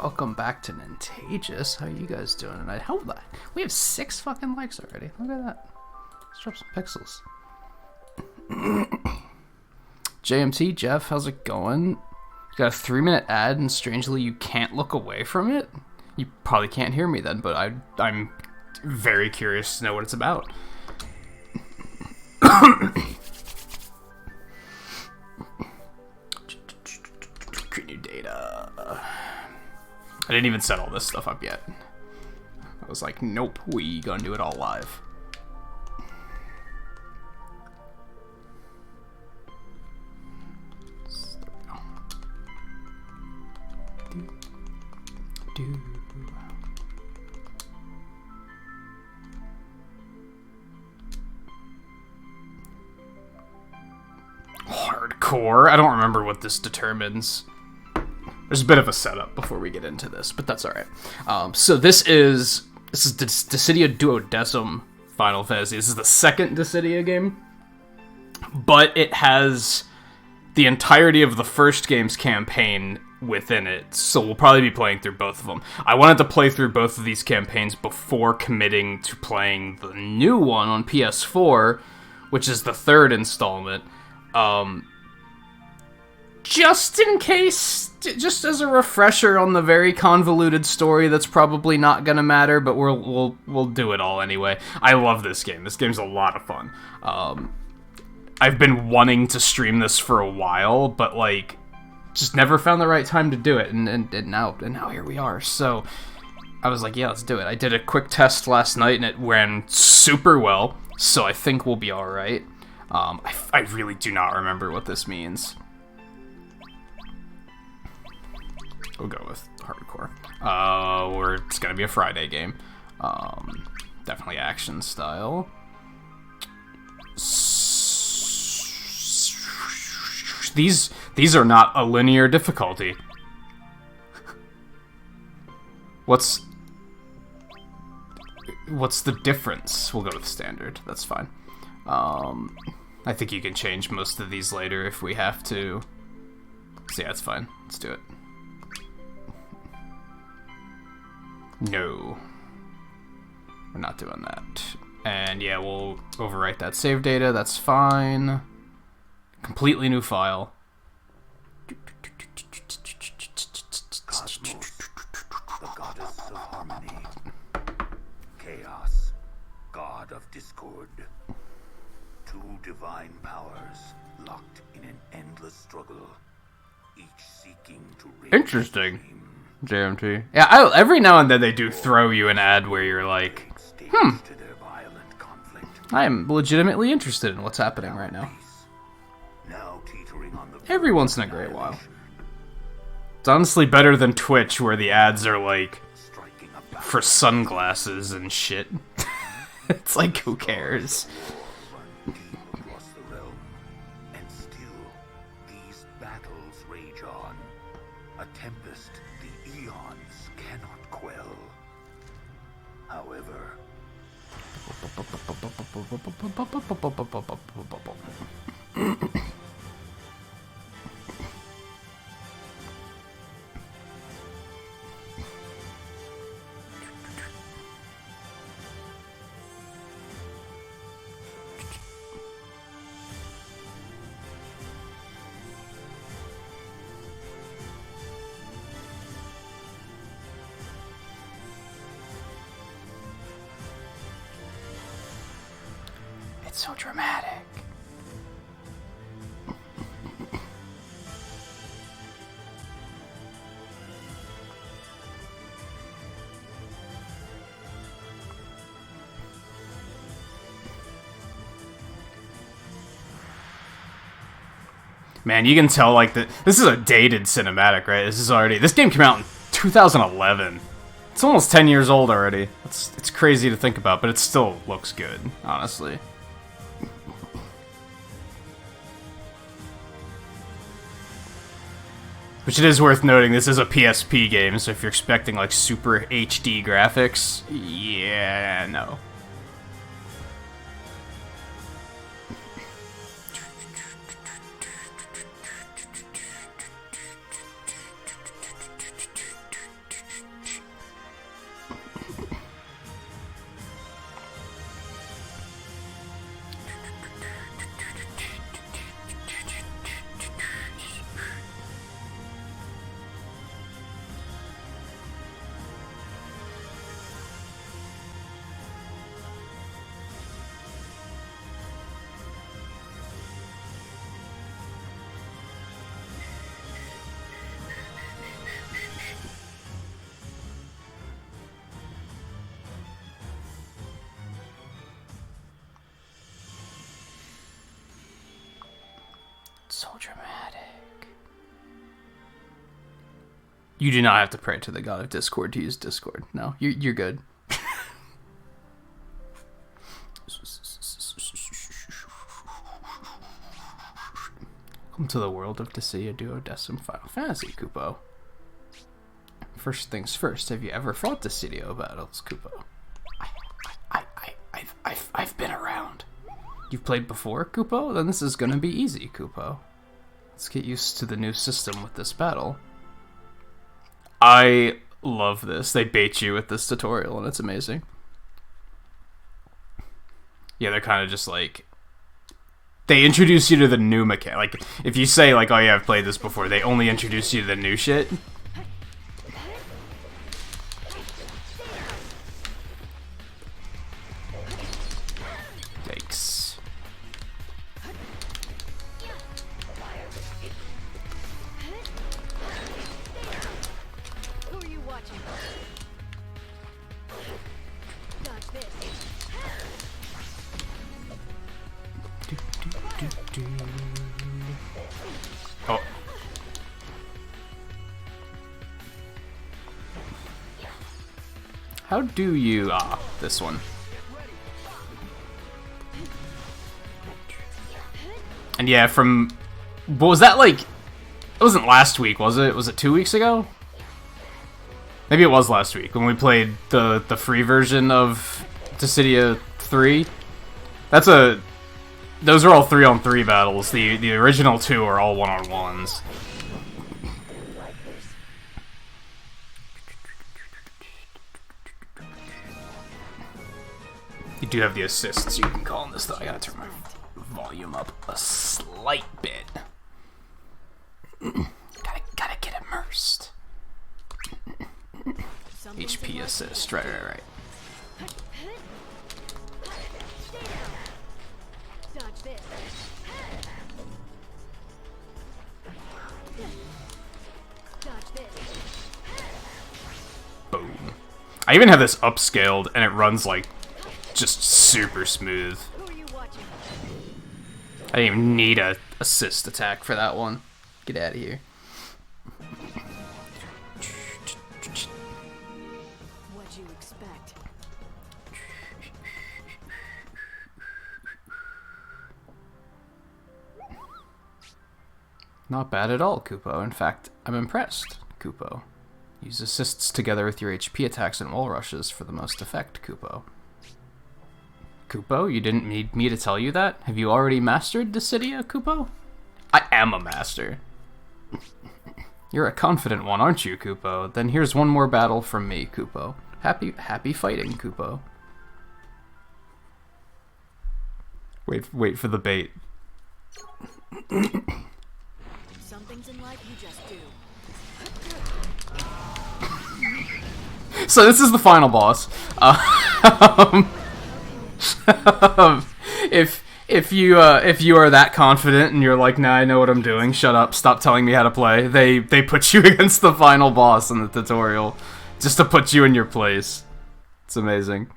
Welcome back to Nintagious. How are you guys doing tonight? How the? We have 6 fucking likes already. Look at that. Let's drop some pixels. JMT, Jeff, how's it going? You got a 3-minute ad, and strangely, you can't look away from it. You probably can't hear me then, but I'm very curious to know what it's about. Create new data. I didn't even set all this stuff up yet. I was like, nope, we gonna do it all live. Hardcore? I don't remember what this determines. There's a bit of a setup before we get into this, but that's alright. So this is Dissidia Duodecim Final Fantasy. This is the second Dissidia game, but it has the entirety of the first game's campaign within it, so we'll probably be playing through both of them. I wanted to play through both of these campaigns before committing to playing the new one on PS4, which is the third installment. Just in case, just as a refresher on the very convoluted story that's probably not gonna matter, but we'll do it all anyway. I love this game. This game's a lot of fun. I've been wanting to stream this for a while, but like, just never found the right time to do it, and now here we are. So I was like, yeah, let's do it. I did a quick test last night, and it ran super well, so I think we'll be all right. I really do not remember what this means. We'll go with hardcore. It's gonna be a Friday game. Definitely action style. These are not a linear difficulty. What's the difference? We'll go with standard. That's fine. I think you can change most of these later if we have to. So yeah, it's fine. Let's do it. No. We're not doing that. And yeah, we'll overwrite that save data. That's fine. Completely new file. Cosmos, the goddess of harmony. Chaos, god of discord. Two divine powers locked in an endless struggle, each seeking to rid Interesting. JMT. Yeah, every now and then they do throw you an ad where you're like, I am legitimately interested in what's happening right now. Every once in a great while. It's honestly better than Twitch, where the ads are like for sunglasses and shit. It's like, who cares? And still, these battles rage on. A tempest the eons cannot quell. However, it's so dramatic. Man, you can tell, like, this is a dated cinematic, right? This game came out in 2011. It's almost 10 years old already. It's crazy to think about, but it still looks good, honestly. Which it is worth noting, this is a PSP game, so if you're expecting, like, super HD graphics, yeah, no. So dramatic. You do not have to pray to the god of Discord to use Discord. No, you're good. Welcome to the world of Dissidia Duodecim Final Fantasy, Kupo. First things first, have you ever fought Dissidia battles, Kupo? I've been around. You've played before, Kupo? Then this is gonna be easy, Kupo. Let's get used to the new system with this battle. I love this. They bait you with this tutorial, and it's amazing. Yeah, they're kind of just like... They introduce you to the new mechanic. Like, if you say, like, oh yeah, I've played this before, they only introduce you to the new shit. Yikes. Who are you watching? Dodge this. Oh. How do you... Ah, this one. And yeah, from... What was that like? It wasn't last week, was it? Was it 2 weeks ago? Maybe it was last week when we played the free version of Dissidia 3. That's a... Those are all 3-on-3 battles. The original 2 are all 1-on-1s. You do have the assists you can call in this, though. I gotta turn my volume up a slight bit. gotta get immersed. HP assist, right. Dodge this. Dodge this. Boom. I even have this upscaled, and it runs like just super smooth. Who are you watching? I didn't even need a assist attack for that one. Get out of here. What'd you expect? Not bad at all, Kupo. In fact, I'm impressed, Kupo. Use assists together with your HP attacks and wall rushes for the most effect, Kupo. Kupo, you didn't need me to tell you that? Have you already mastered Dissidia, Kupo? I am a master. You're a confident one, aren't you, Kupo? Then here's one more battle from me, Kupo. Happy fighting, Kupo. Wait for the bait. Some things in life you just do. So this is the final boss. If you are that confident and you're like, nah, I know what I'm doing, shut up, stop telling me how to play, they put you against the final boss in the tutorial just to put you in your place. It's amazing.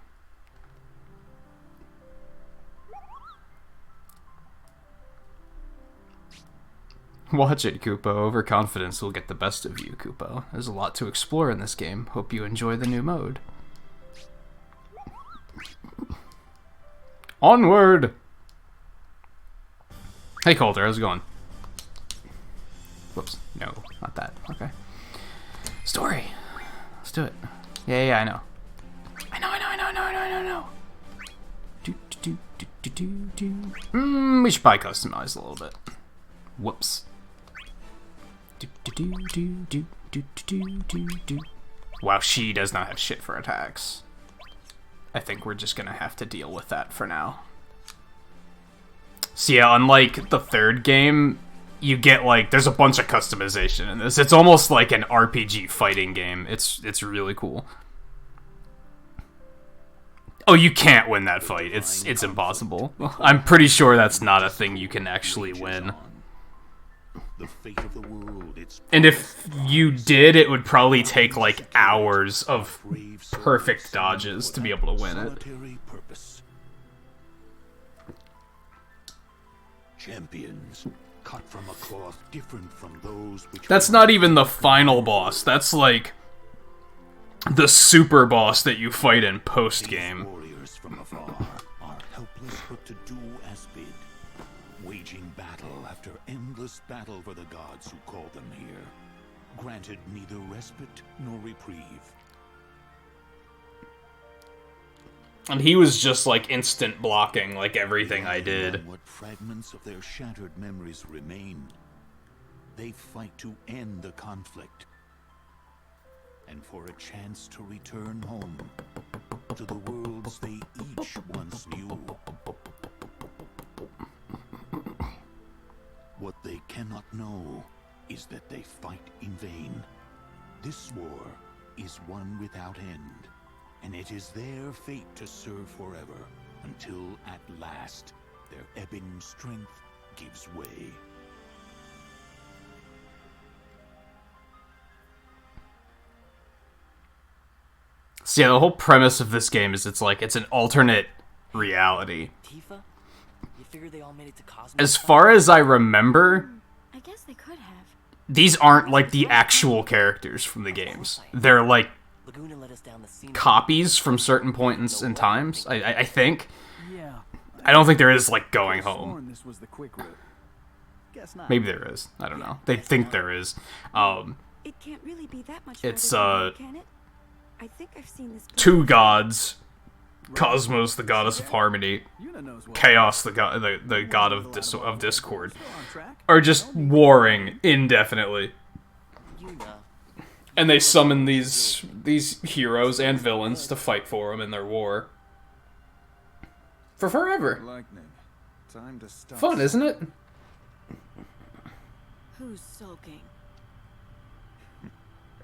Watch it, Kupo. Overconfidence will get the best of you, Kupo. There's a lot to explore in this game. Hope you enjoy the new mode. Onward! Hey, Coulter, how's it going? Whoops. No, not that. Okay. Story. Let's do it. Yeah, I know. I know. We should probably customize a little bit. Whoops. Wow, she does not have shit for attacks. I think we're just gonna have to deal with that for now. So yeah, unlike the third game, you get like, there's a bunch of customization in this. It's almost like an RPG fighting game. It's really cool. Oh, you can't win that fight. It's impossible. I'm pretty sure that's not a thing you can actually win. The fate of the world, And if you did, it would probably take like hours of perfect dodges to be able to win it. solitary purpose. Champions cut from a cloth different from those which... That's not even the final boss. That's like the super boss that you fight in post-game. These warriors from afar are helpless but to do as bid, waging battle after endless battle for the gods who called them here, granted neither respite nor reprieve. And he was just like instant blocking like everything I did. What fragments of their shattered memories remain, they fight to end the conflict and for a chance to return home to the worlds they each once knew. What they cannot know is that they fight in vain. This war is one without end, and it is their fate to serve forever until at last their ebbing strength gives way. So yeah, the whole premise of this game is it's an alternate reality. Tifa? You figure they all made it to Cosmos? As far as I remember, I guess they could have. these aren't like the actual characters from the games. They're like Laguna led us down the scene. copies from certain points in times, I think. Yeah. I don't think there is like going home. Sworn this was the quick route. Guess not. Maybe there is. I don't know. They think there is. It can't really be that much. It's, farther than that, can it? I think I've seen this. Two gods. Cosmos, the goddess of harmony. Yuna knows what. Chaos, the god of discord, are just warring indefinitely. Yuna. And they summon these heroes and villains to fight for them in their war. For forever. Lightning. Time to stop. Fun, isn't it? Who's sulking?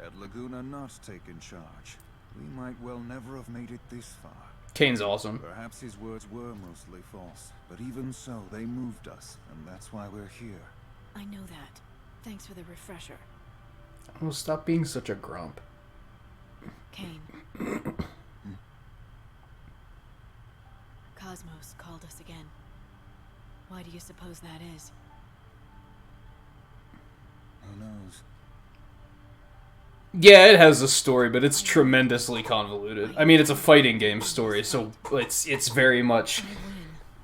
Had Laguna not taken charge, we might well never have made it this far. Kane's awesome. Perhaps his words were mostly false, but even so, they moved us, and that's why we're here. I know that. Thanks for the refresher. Well, stop being such a grump. Kane. Cosmos called us again. Why do you suppose that is? Who knows? Yeah, it has a story, but it's tremendously convoluted. I mean, it's a fighting game story, so it's very much... I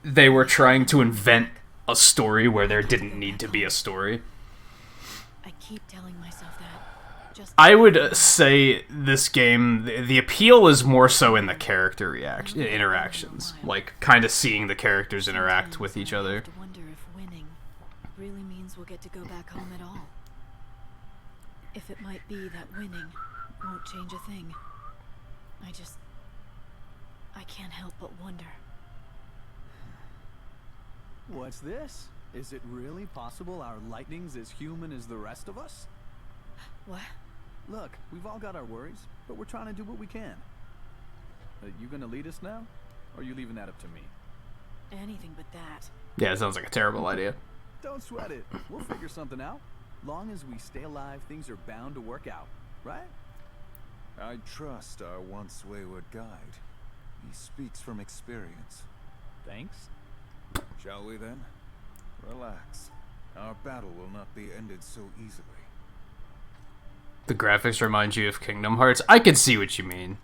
win. They were trying to invent a story where there didn't need to be a story. I keep telling myself that. Just I would say this game, the appeal is more so in the character interactions. Like, kind of seeing the characters interact with each I other. have to wonder if winning really means we'll get to go back home at all. If it might be that winning won't change a thing. I can't help but wonder. What's this? Is it really possible our lightning's as human as the rest of us? What? Look, we've all got our worries, but we're trying to do what we can. You gonna lead us now? Or are you leaving that up to me? Anything but that. Yeah, it sounds like a terrible idea. Don't sweat it. We'll figure something out. Long as we stay alive, things are bound to work out, right? I trust our once wayward guide. He speaks from experience. Thanks. Shall we then? Relax. Our battle will not be ended so easily. The graphics remind you of Kingdom Hearts. I can see what you mean.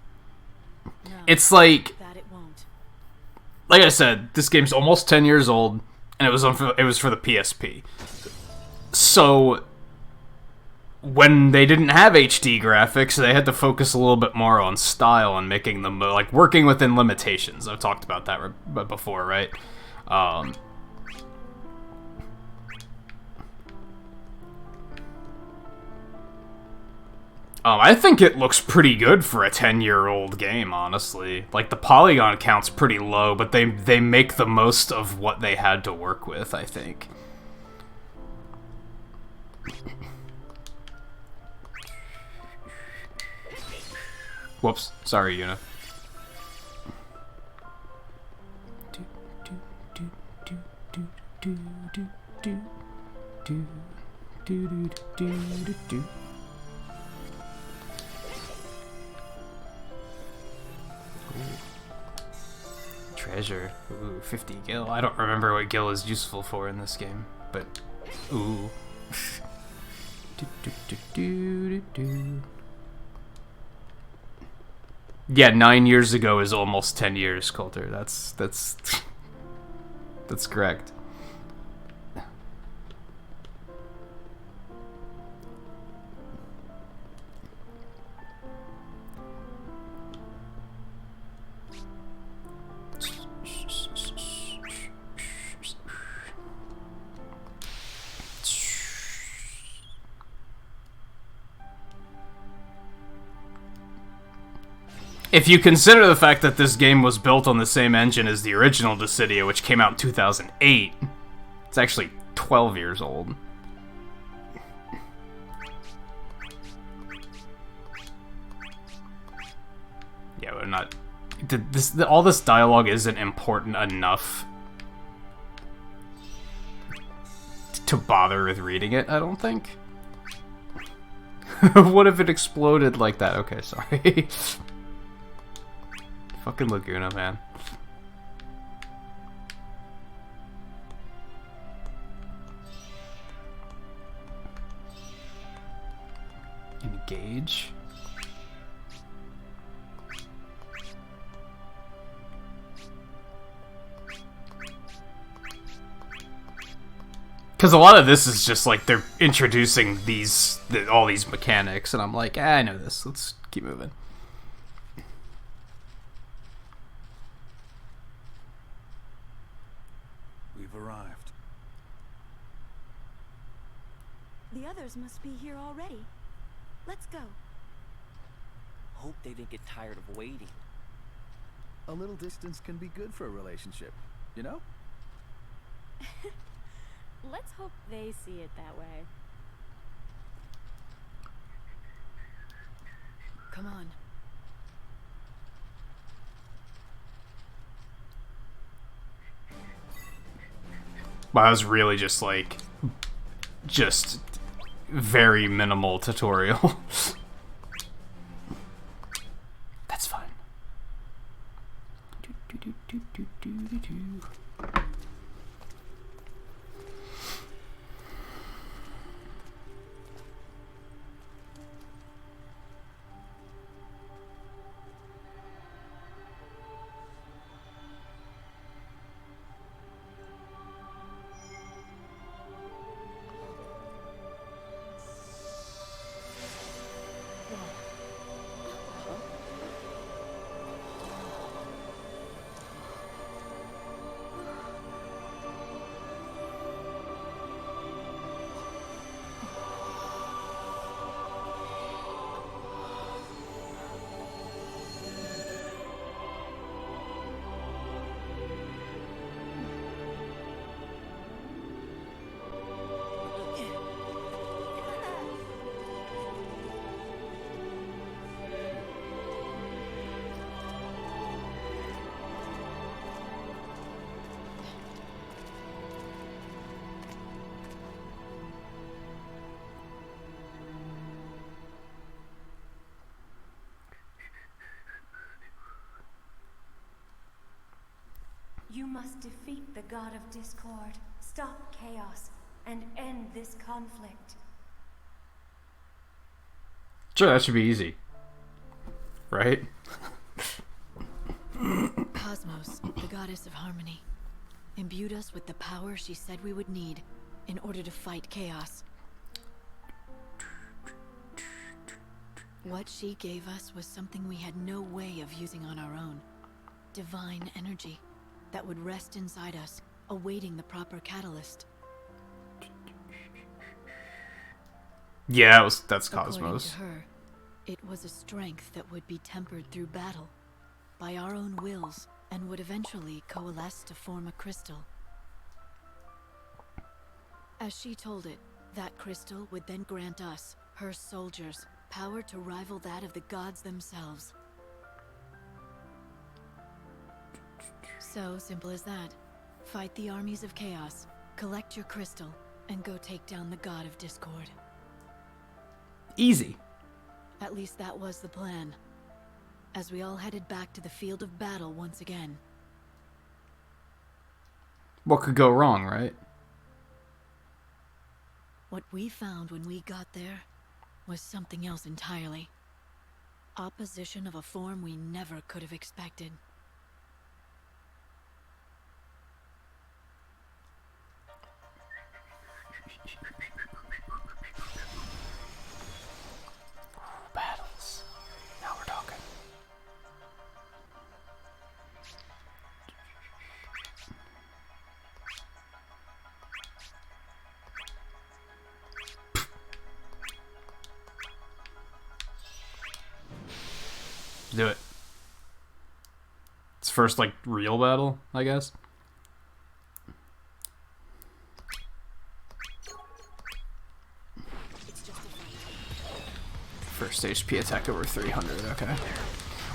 No, It's like that it won't. I said, this game's almost 10 years old, and it was for the PSP. So when they didn't have HD graphics, they had to focus a little bit more on style and making them like working within limitations. I've talked about that before, right? I think it looks pretty good for a 10-year-old game, honestly. Like, the polygon count's pretty low, but they make the most of what they had to work with, I think. Whoops. Sorry, Yuna. Treasure. Ooh, 50 gil. I don't remember what gil is useful for in this game, but Ooh. Yeah, 9 years ago is almost 10 years, Coulter. That's correct. If you consider the fact that this game was built on the same engine as the original Dissidia, which came out in 2008, it's actually 12 years old. Yeah, we're not... all this dialogue isn't important enough to bother with reading it, I don't think. What if it exploded like that? Okay, sorry. Fucking Laguna, man. Engage. Because a lot of this is just like they're introducing all these mechanics, and I'm like, I know this. Let's keep moving. We've arrived. The others must be here already. Let's go. Hope they didn't get tired of waiting. A little distance can be good for a relationship, you know? Let's hope they see it that way. Come on. Wow, that was really just very minimal tutorial. That's fine. You must defeat the God of Discord, stop chaos, and end this conflict. Sure, that should be easy. Right? Cosmos, the goddess of harmony, imbued us with the power she said we would need in order to fight chaos. What she gave us was something we had no way of using on our own. Divine energy that would rest inside us, awaiting the proper catalyst. Yeah, that's According Cosmos. to her, it was a strength that would be tempered through battle, by our own wills, and would eventually coalesce to form a crystal. As she told it, that crystal would then grant us, her soldiers, power to rival that of the gods themselves. So simple as that. Fight the armies of chaos, collect your crystal, and go take down the god of discord. Easy. At least that was the plan. As we all headed back to the field of battle once again. What could go wrong, right? What we found when we got there was something else entirely. Opposition of a form we never could have expected. Battles. Now we're talking. Do it. It's first, like, real battle, I guess. First HP attack over 300, okay.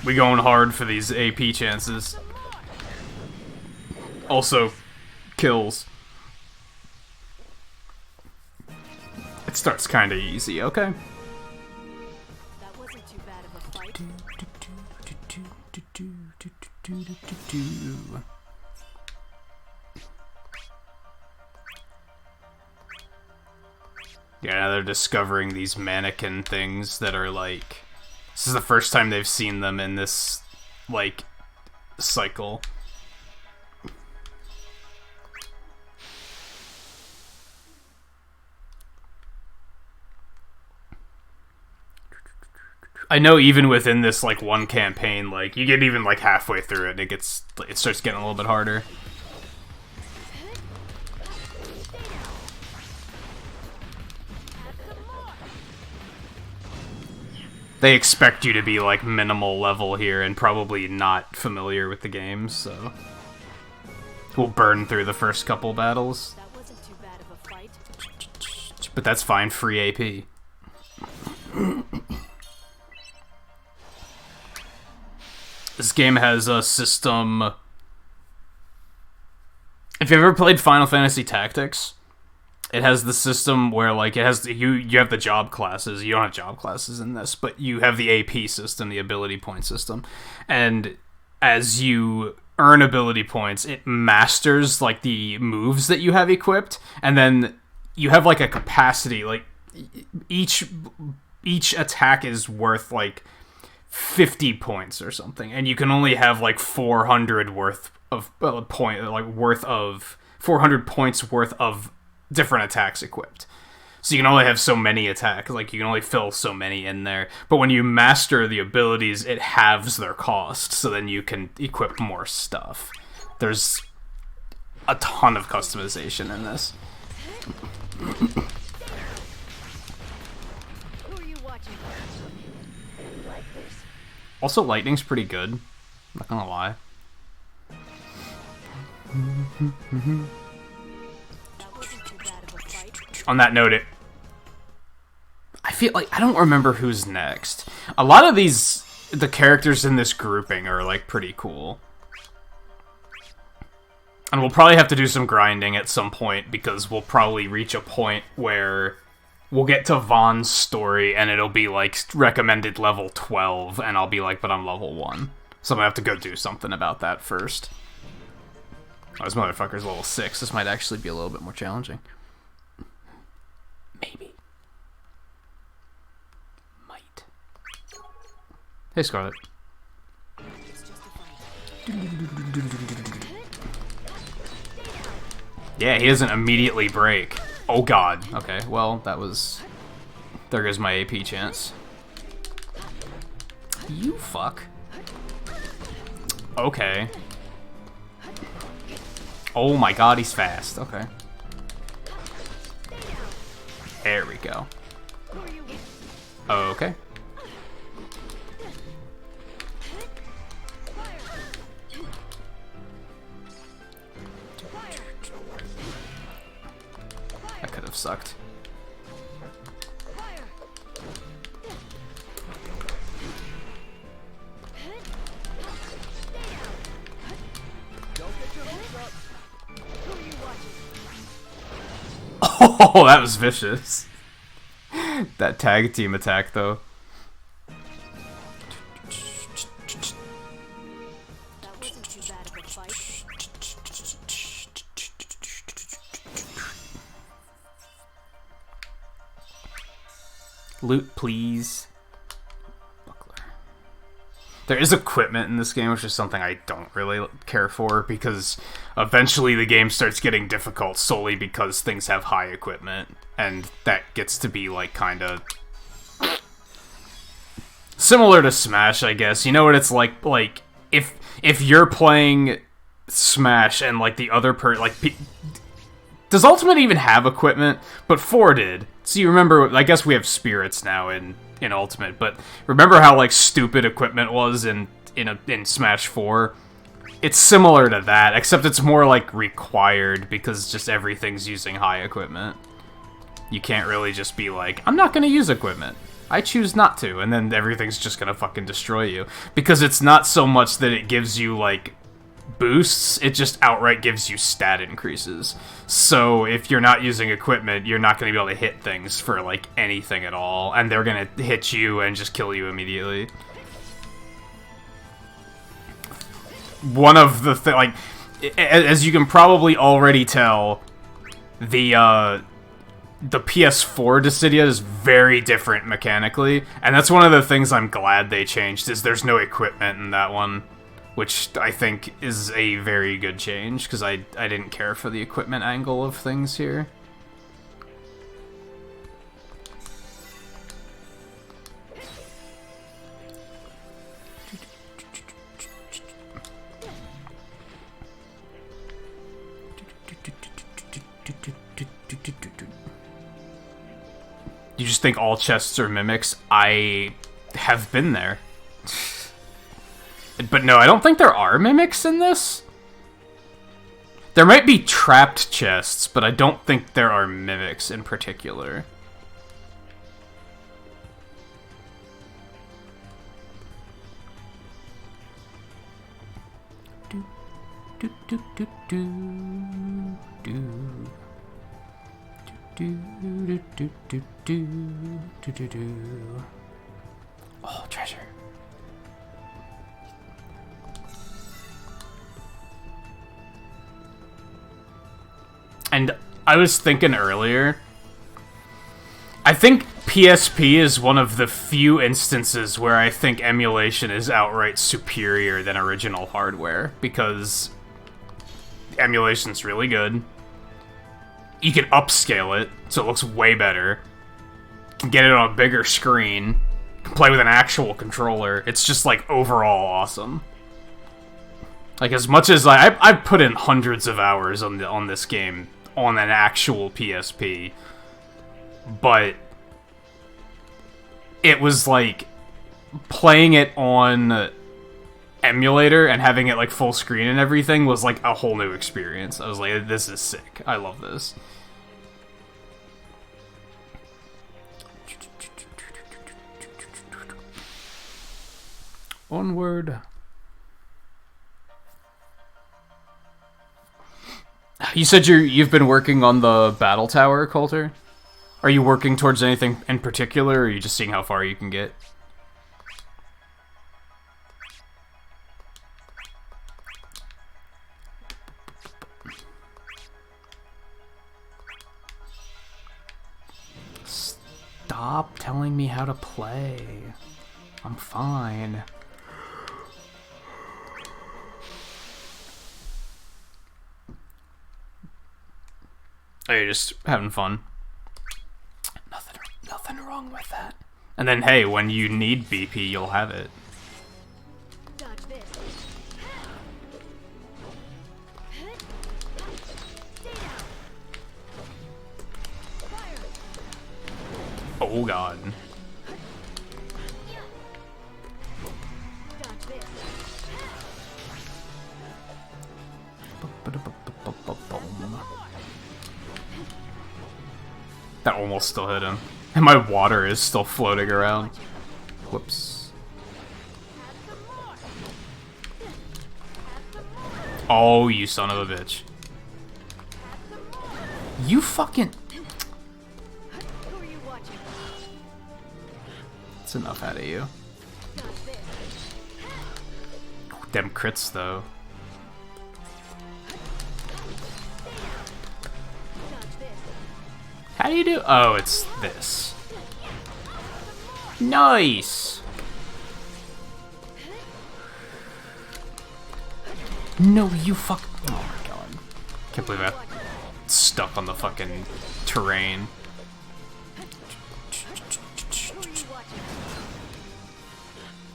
We going hard for these AP chances. Also, kills. It starts kinda easy, okay. That wasn't too bad of a fight. Yeah, now they're discovering these mannequin things that are like... This is the first time they've seen them in this, like, cycle. I know even within this, like, one campaign, like, you get even, like, halfway through it, it starts getting a little bit harder. They expect you to be, like, minimal level here and probably not familiar with the game, so... We'll burn through the first couple battles. That wasn't too bad of a fight. But that's fine, free AP. This game has a system... If you've ever played Final Fantasy Tactics, it has the system where, like, it has you have the job classes. You don't have job classes in this, but you have the AP system, the ability point system. And as you earn ability points, it masters, like, the moves that you have equipped, and then you have, like, a capacity, like, each attack is worth, like, 50 points or something, and you can only have, like, 400 worth of 400 points worth of different attacks equipped. So you can only have so many attacks, like, you can only fill so many in there. But when you master the abilities, it halves their cost, so then you can equip more stuff. There's a ton of customization in this. Also, lightning's pretty good. Not gonna lie. On that note, I feel like I don't remember who's next. A lot of the characters in this grouping are, like, pretty cool. And we'll probably have to do some grinding at some point, because we'll probably reach a point where we'll get to Vaughn's story, and it'll be, like, recommended level 12, and I'll be like, but I'm level 1. So I'm gonna have to go do something about that first. Oh, this motherfucker's level 6. This might actually be a little bit more challenging. Maybe. Might. Hey, Scarlet. Yeah, he doesn't immediately break. Oh god. Okay, well, that was... There goes my AP chance. You fuck. Okay. Oh my god, he's fast. Okay. There we go. Okay. That could have sucked. Oh, that was vicious. That tag team attack, though. Loot, please. Buckler. There is equipment in this game, which is something I don't really care for, because eventually the game starts getting difficult solely because things have high equipment, and that gets to be, like, kinda similar to Smash, I guess. You know what it's like, if you're playing Smash and, like, the other does Ultimate even have equipment? But 4 did. So you remember, I guess we have spirits now in Ultimate, but remember how, like, stupid equipment was in Smash 4? It's similar to that, except it's more, like, required, because just everything's using high equipment. You can't really just be like, I'm not gonna use equipment. I choose not to, and then everything's just gonna fucking destroy you. Because it's not so much that it gives you, like, boosts, it just outright gives you stat increases. So if you're not using equipment, you're not gonna be able to hit things for, like, anything at all, and they're gonna hit you and just kill you immediately. One of the like, as you can probably already tell, the PS4 Dissidia is very different mechanically, and that's one of the things I'm glad they changed, is there's no equipment in that one, which I think is a very good change, because I didn't care for the equipment angle of things here. You just think all chests are mimics? I have been there. But no, I don't think there are mimics in this. There might be trapped chests, but I don't think there are mimics in particular. Do, do, do, do, do, do. Oh, treasure. And I was thinking earlier, I think PSP is one of the few instances where I think emulation is outright superior than original hardware, because emulation's really good. You can upscale it, so it looks way better. You can get it on a bigger screen. You can play with an actual controller. It's just, like, overall awesome. Like, as much as I've put in hundreds of hours on this game on an actual PSP, but it was, like, playing it on emulator and having it, like, full screen and everything was, like, a whole new experience. I was like, this is sick. I love this. Onward. You said you've been working on the battle tower, Coulter? Are you working towards anything in particular, or are you just seeing how far you can get? Stop telling me how to play. I'm fine. Oh, you're just having fun. Nothing wrong with that. And then, hey, when you need BP, you'll have it. Dodge this. Oh god. Dodge this. That almost still hit him. And my water is still floating around. Whoops. Oh, you son of a bitch. You fucking... Who are you watching? That's enough out of you. Them crits, though. How do you do? Oh, it's this. Nice! No, you fuck. Oh my god. Can't believe I'm stuck on the fucking terrain.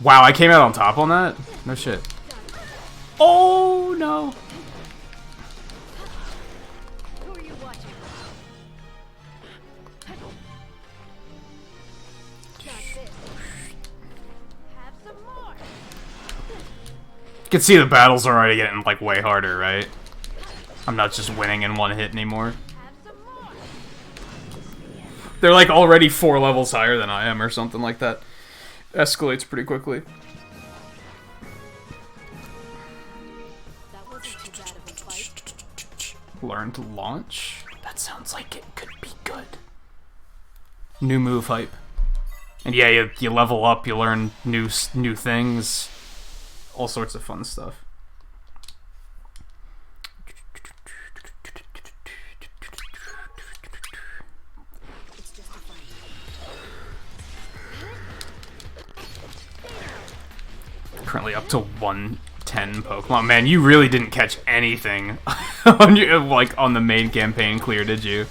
Wow, I came out on top on that? No shit. Oh no! Who are you watching? Got this. Have some more. You can see the battles are already getting like way harder, right? I'm not just winning in one hit anymore. Have some more. They're like already 4 levels higher than I am or something like that. Escalates pretty quickly. That wasn't too bad of a fight. Learn to launch? That sounds like it could be good. New move hype. And yeah, you level up, you learn new things. All sorts of fun stuff. It's just a fight. Currently up to 110 Pokemon. Man, you really didn't catch anything on your, like on the main campaign clear, did you?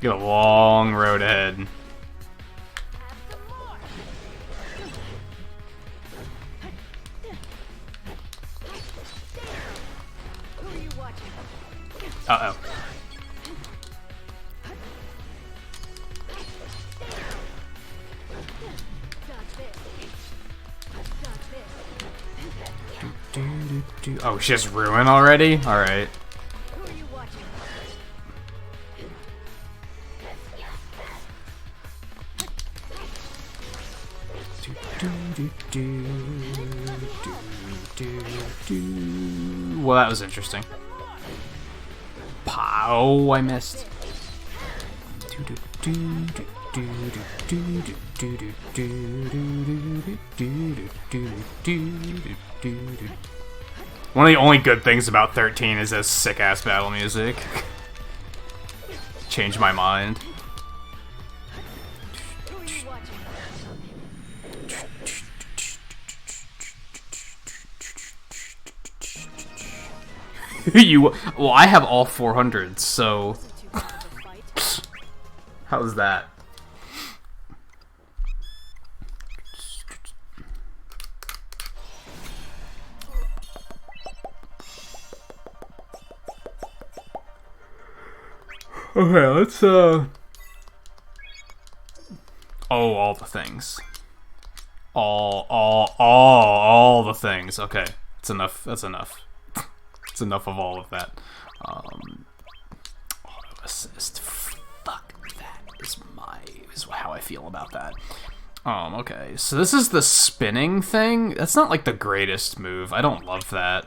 You got a long road ahead. Who are you watching? Uh-oh. Got this. Got this. Oh, she has Ruin already? Alright. Who are you watching? Well, that was interesting. Pow, I missed. One of the only good things about 13 is this sick-ass battle music. Changed my mind. Who are you watching? Well, I have all 400s, so Wasn't too bad of a fight. how's that? Okay, let's Oh, all the things. All the things. Okay, it's enough. That's enough. It's enough of all of that. Auto assist. Fuck that is how I feel about that. Okay, so this is the spinning thing. That's not like the greatest move. I don't love that.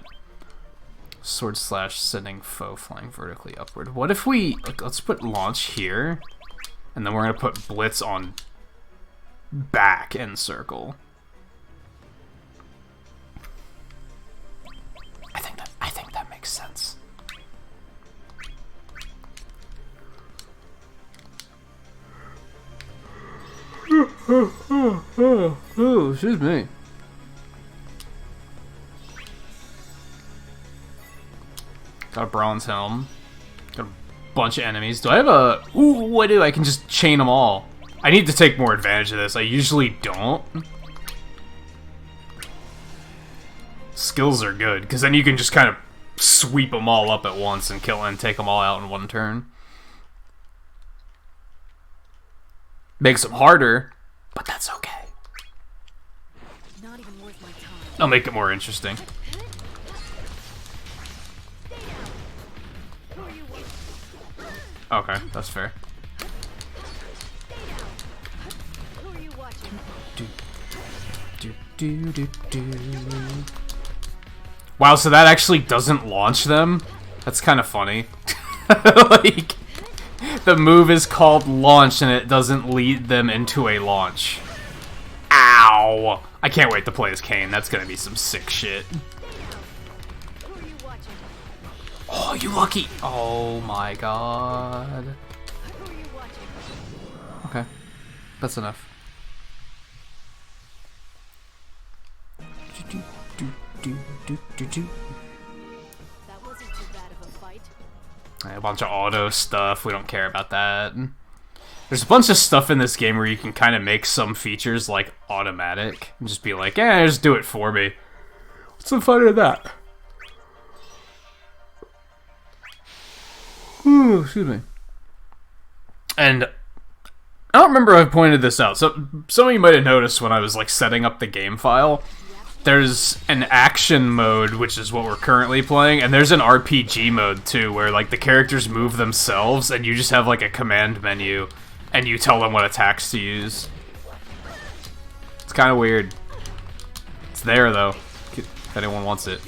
Sword slash sending foe flying vertically upward. What if we let's put launch here, and then we're gonna put blitz on back and circle. I think that makes sense. Oh, excuse me. Got a bronze helm. Got a bunch of enemies. Do I have a... Ooh, what do I can just chain them all. I need to take more advantage of this. I usually don't. Skills are good, because then you can just kind of sweep them all up at once and kill and take them all out in one turn. Makes them harder, but that's okay. Not even worth my time. I'll make it more interesting. Who are you watching? Okay, that's fair. Who are you watching? Wow, so that actually doesn't launch them? That's kind of funny. Like, the move is called launch and it doesn't lead them into a launch. Ow! I can't wait to play as Kane. That's gonna be some sick shit. Who are you watching? Oh, you lucky! Oh my god. Who are you watching? Okay. That's enough. That wasn't too bad of a fight. A bunch of auto stuff. We don't care about that. There's a bunch of stuff in this game where you can kind of make some features like automatic and just be like, just do it for me. What's the fun of that? Ooh, excuse me. And I don't remember if I pointed this out. So some of you might have noticed when I was like setting up the game file, there's an action mode, which is what we're currently playing, and there's an RPG mode too, where like the characters move themselves and you just have like a command menu and you tell them what attacks to use. It's kind of weird. It's there though, if anyone wants it.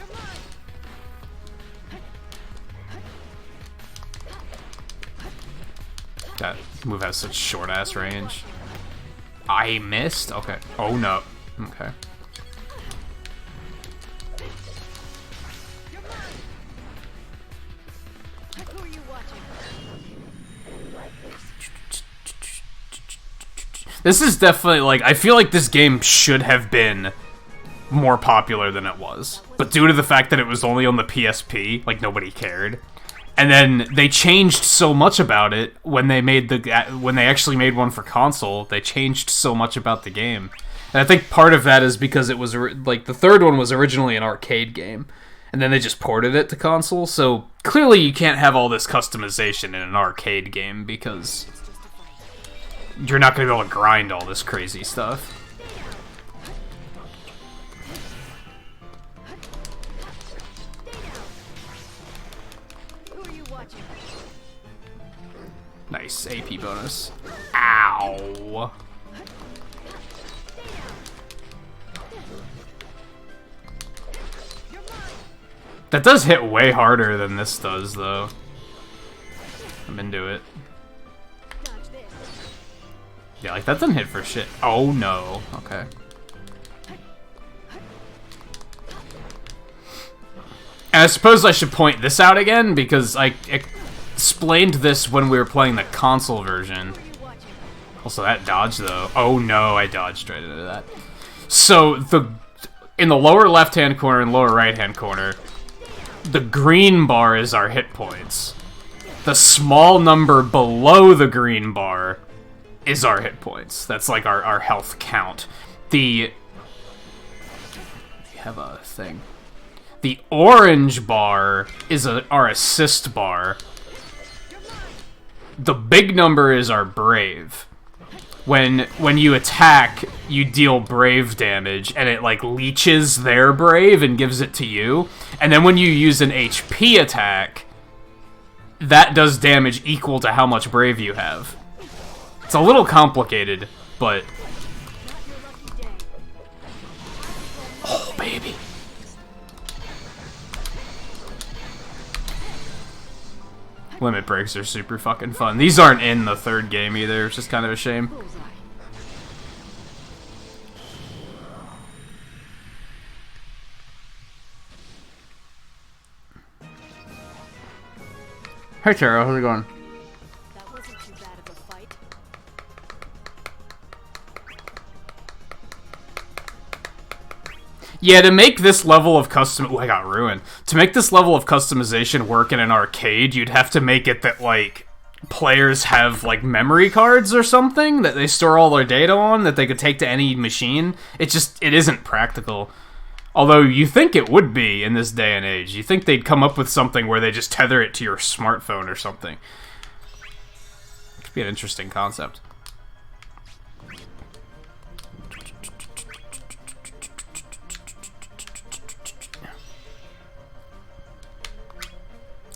That move has such short-ass range. I missed? Okay. Oh, no. Okay. Who are you watching? This is definitely, like, I feel like this game should have been more popular than it was. But due to the fact that it was only on the PSP, like, nobody cared. And then they changed so much about it when they actually made one for console. They changed so much about the game, and I think part of that is because it was like the third one was originally an arcade game, and then they just ported it to console. So clearly, you can't have all this customization in an arcade game because you're not going to be able to grind all this crazy stuff. Nice AP bonus. Ow. That does hit way harder than this does, though. I'm into it. Yeah, like, that doesn't hit for shit. Oh, no. Okay. And I suppose I should point this out again, because I explained this when we were playing the console version. Also, that dodge, though. Oh, no, I dodged right into that. So, in the lower left-hand corner and lower right-hand corner, the green bar is our hit points. The small number below the green bar is our hit points. That's like our health count. We have a thing. The orange bar is our assist bar. The big number is our brave. When you attack, you deal brave damage, and it like leeches their brave and gives it to you. And then when you use an HP attack, that does damage equal to how much brave you have. It's a little complicated, but... Oh, baby. Limit breaks are super fucking fun. These aren't in the third game either, which is kind of a shame. Hey Tara, how's it going? That wasn't too bad of a fight. Yeah, to make this level of custom... Ooh, I got ruined. To make this level of customization work in an arcade, you'd have to make it that, like, players have, like, memory cards or something that they store all their data on that they could take to any machine. It isn't practical. Although you think it would be in this day and age. You think they'd come up with something where they just tether it to your smartphone or something. Could be an interesting concept.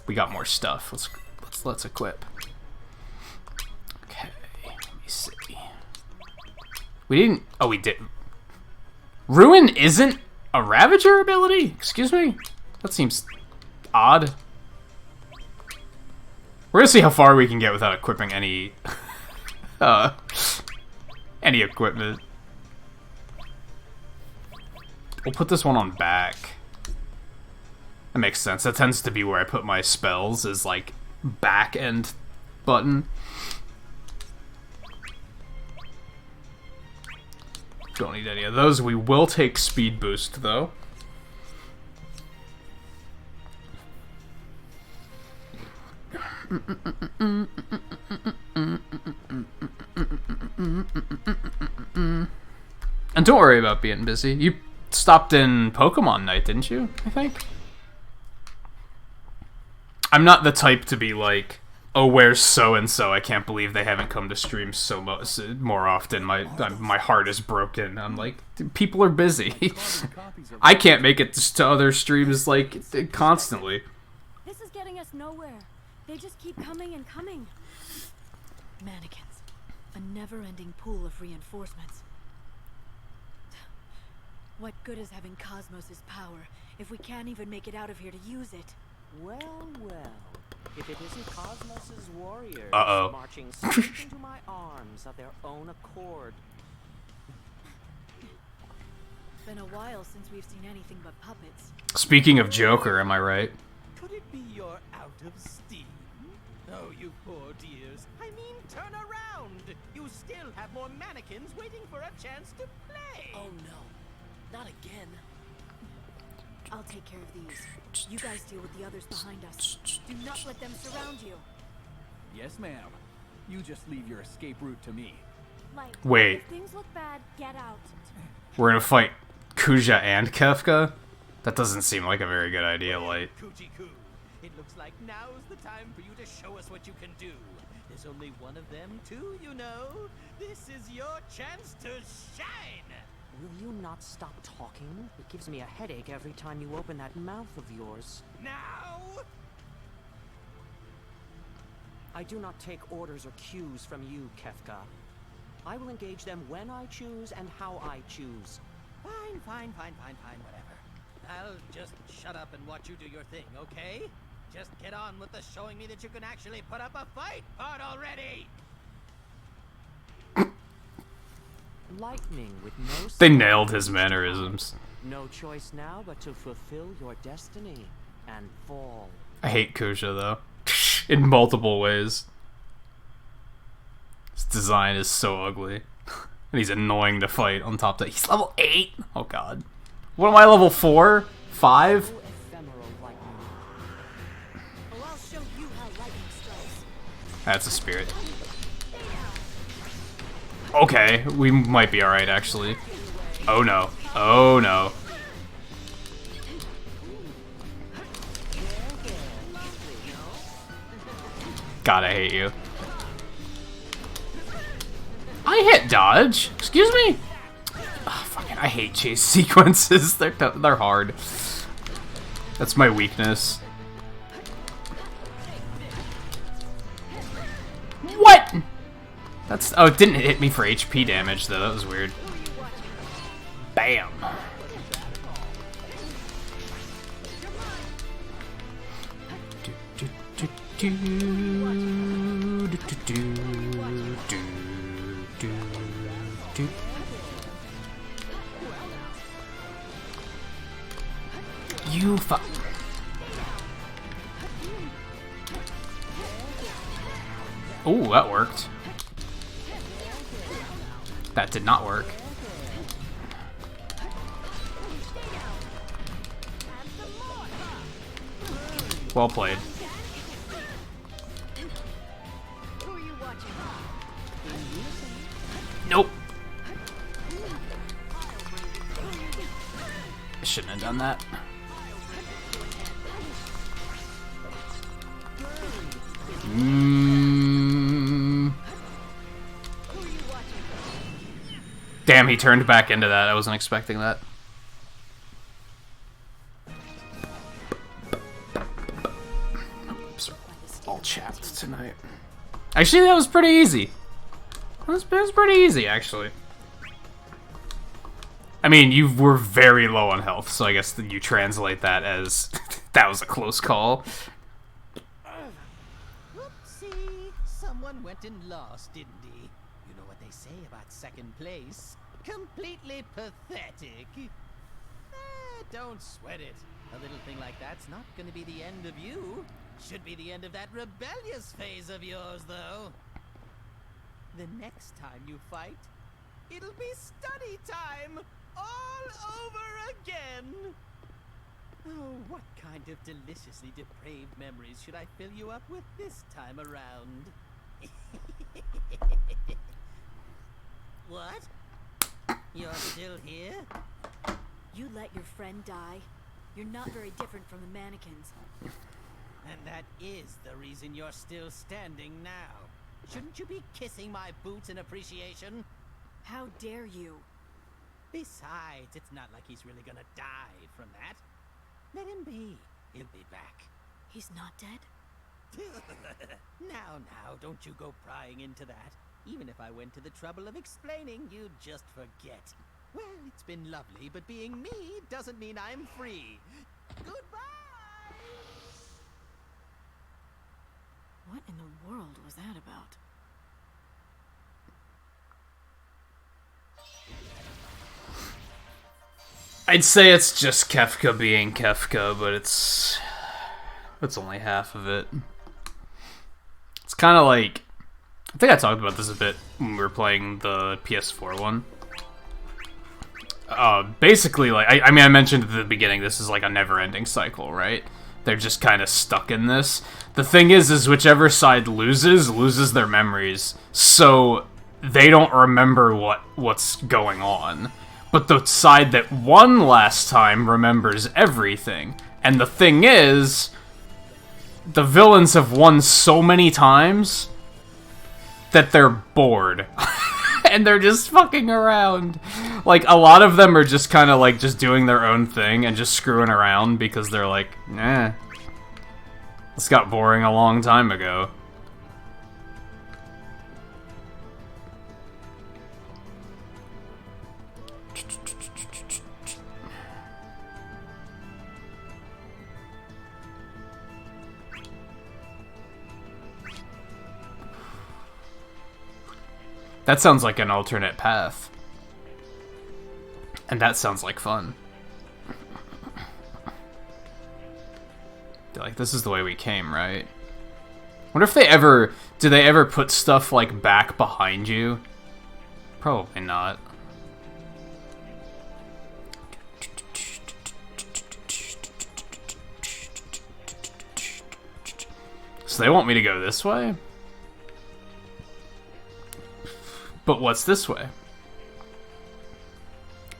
We got more stuff. Let's equip. Okay, let me see. We didn't. Oh, we did. Ruin isn't a Ravager ability? Excuse me? That seems odd. We're gonna see how far we can get without equipping any any equipment. We'll put this one on back. That makes sense. That tends to be where I put my spells, is like back end button. Don't need any of those. We will take speed boost, though. And don't worry about being busy. You stopped in Pokemon Night, didn't you? I think. I'm not the type to be like, oh, where's so-and-so? I can't believe they haven't come to stream so much more often. My heart is broken. I'm like, people are busy. I can't make it to other streams, like, constantly. This is getting us nowhere. They just keep coming and coming. Mannequins. A never-ending pool of reinforcements. What good is having Cosmos' power if we can't even make it out of here to use it? Well, well. If it isn't Cosmos's warriors marching straight into my arms of their own accord. Been a while since we've seen anything but puppets. Speaking of Joker, am I right? Could it be you're out of steam? Oh, you poor dears. I mean, turn around. You still have more mannequins waiting for a chance to play. Oh no, not again. I'll take care of these. You guys deal with the others behind us. Do not let them surround you. Yes, ma'am. You just leave your escape route to me. Like, Wait. if things look bad, get out. We're gonna fight Kuja and Kefka? That doesn't seem like a very good idea, Light. Kujiku, it looks like now's the time for you to show us what you can do. There's only one of them, too, you know. This is your chance to shine. Will you not stop talking? It gives me a headache every time you open that mouth of yours. Now? I do not take orders or cues from you, Kefka. I will engage them when I choose and how I choose. Fine, whatever. I'll just shut up and watch you do your thing, okay? Just get on with the showing me that you can actually put up a fight part already! Lightning with no They nailed his mannerisms. No choice now but to fulfill your destiny and fall. I hate Kuja, though. In multiple ways. His design is so ugly. And he's annoying to fight on top of that. He's level 8? Oh god. What am I, level 4? 5? So ephemeral lightning. Oh, I'll show you how lightning strikes. That's a spirit. Okay, we might be alright, actually. Oh no. Oh no. God, I hate you. I hit dodge. Excuse me? Oh, fucking, I hate chase sequences. They're hard. That's my weakness. What? That's, oh, it didn't hit me for HP damage though. That was weird. Bam. You fuck. Ooh, that worked. That did not work. Well played. Who are you watching? Nope. I shouldn't have done that. Damn, he turned back into that. I wasn't expecting that. Oops, all chapped tonight. Actually, that was pretty easy. That was pretty easy, actually. I mean, you were very low on health, so I guess that you translate that as that was a close call. Whoopsie! Someone went and lost, didn't he? You know what they say about second place? Completely pathetic. Don't sweat it. A little thing like that's not gonna be the end of you. Should be the end of that rebellious phase of yours, though. The next time you fight, It'll be study time all over again. Oh, what kind of deliciously depraved memories should I fill you up with this time around? What? You're still here? You let your friend die? You're not very different from the mannequins. And that is the reason you're still standing now. Shouldn't you be kissing my boots in appreciation? How dare you? Besides, it's not like he's really gonna die from that. Let him be. He'll be back. He's not dead? Now, don't you go prying into that. Even if I went to the trouble of explaining, you'd just forget. Well, it's been lovely, but being me doesn't mean I'm free. Goodbye! What in the world was that about? I'd say it's just Kefka being Kefka, but it's only half of it. It's kind of like, I think I talked about this a bit when we were playing the PS4 one. Basically, like, I mean, I mentioned at the beginning, this is like a never-ending cycle, right? They're just kind of stuck in this. The thing is whichever side loses their memories, so they don't remember what's going on. But the side that won last time remembers everything. And the thing is, the villains have won so many times that they're bored. And they're just fucking around. Like, a lot of them are just kind of like just doing their own thing and just screwing around because they're like, eh, this got boring a long time ago. That sounds like an alternate path. And that sounds like fun. They're like, this is the way we came, right? Wonder if do they ever put stuff, like, back behind you? Probably not. So they want me to go this way? But what's this way?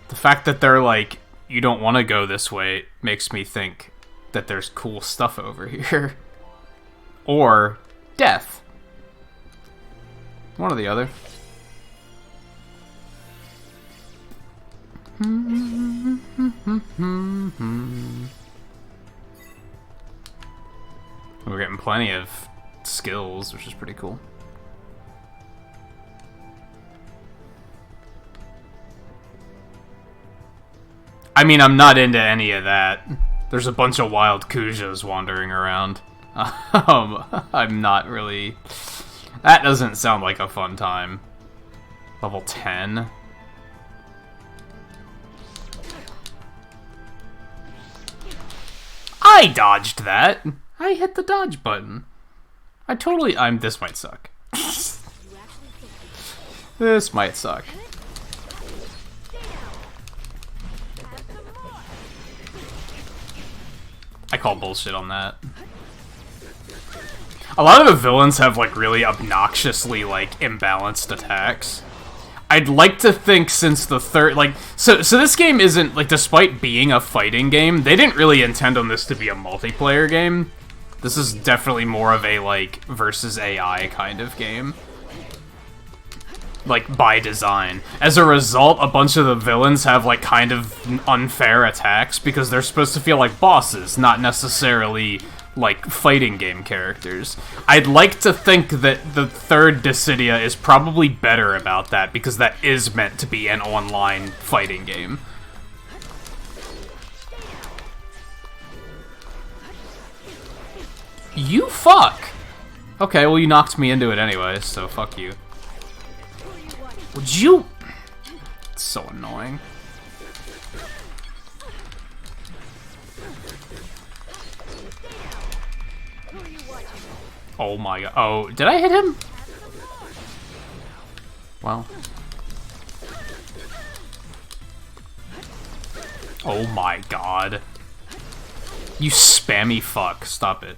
The fact that they're like, you don't want to go this way makes me think that there's cool stuff over here. Or death. One or the other. We're getting plenty of skills, which is pretty cool. I mean, I'm not into any of that. There's a bunch of wild Kujas wandering around. I'm not really... That doesn't sound like a fun time. Level 10. I dodged that! I hit the dodge button. This might suck. This might suck. I call bullshit on that. A lot of the villains have, like, really obnoxiously, like, imbalanced attacks. I'd like to think since the third, like, so this game isn't, like, despite being a fighting game, they didn't really intend on this to be a multiplayer game. This is definitely more of a, like, versus AI kind of game. Like, by design. As a result, a bunch of the villains have, like, kind of unfair attacks because they're supposed to feel like bosses, not necessarily, like, fighting game characters. I'd like to think that the third Dissidia is probably better about that because that is meant to be an online fighting game. You fuck! Okay, well, you knocked me into it anyway, so fuck you. Would you... It's so annoying. Oh my god. Oh, did I hit him? Well. Oh my god. You spammy fuck. Stop it.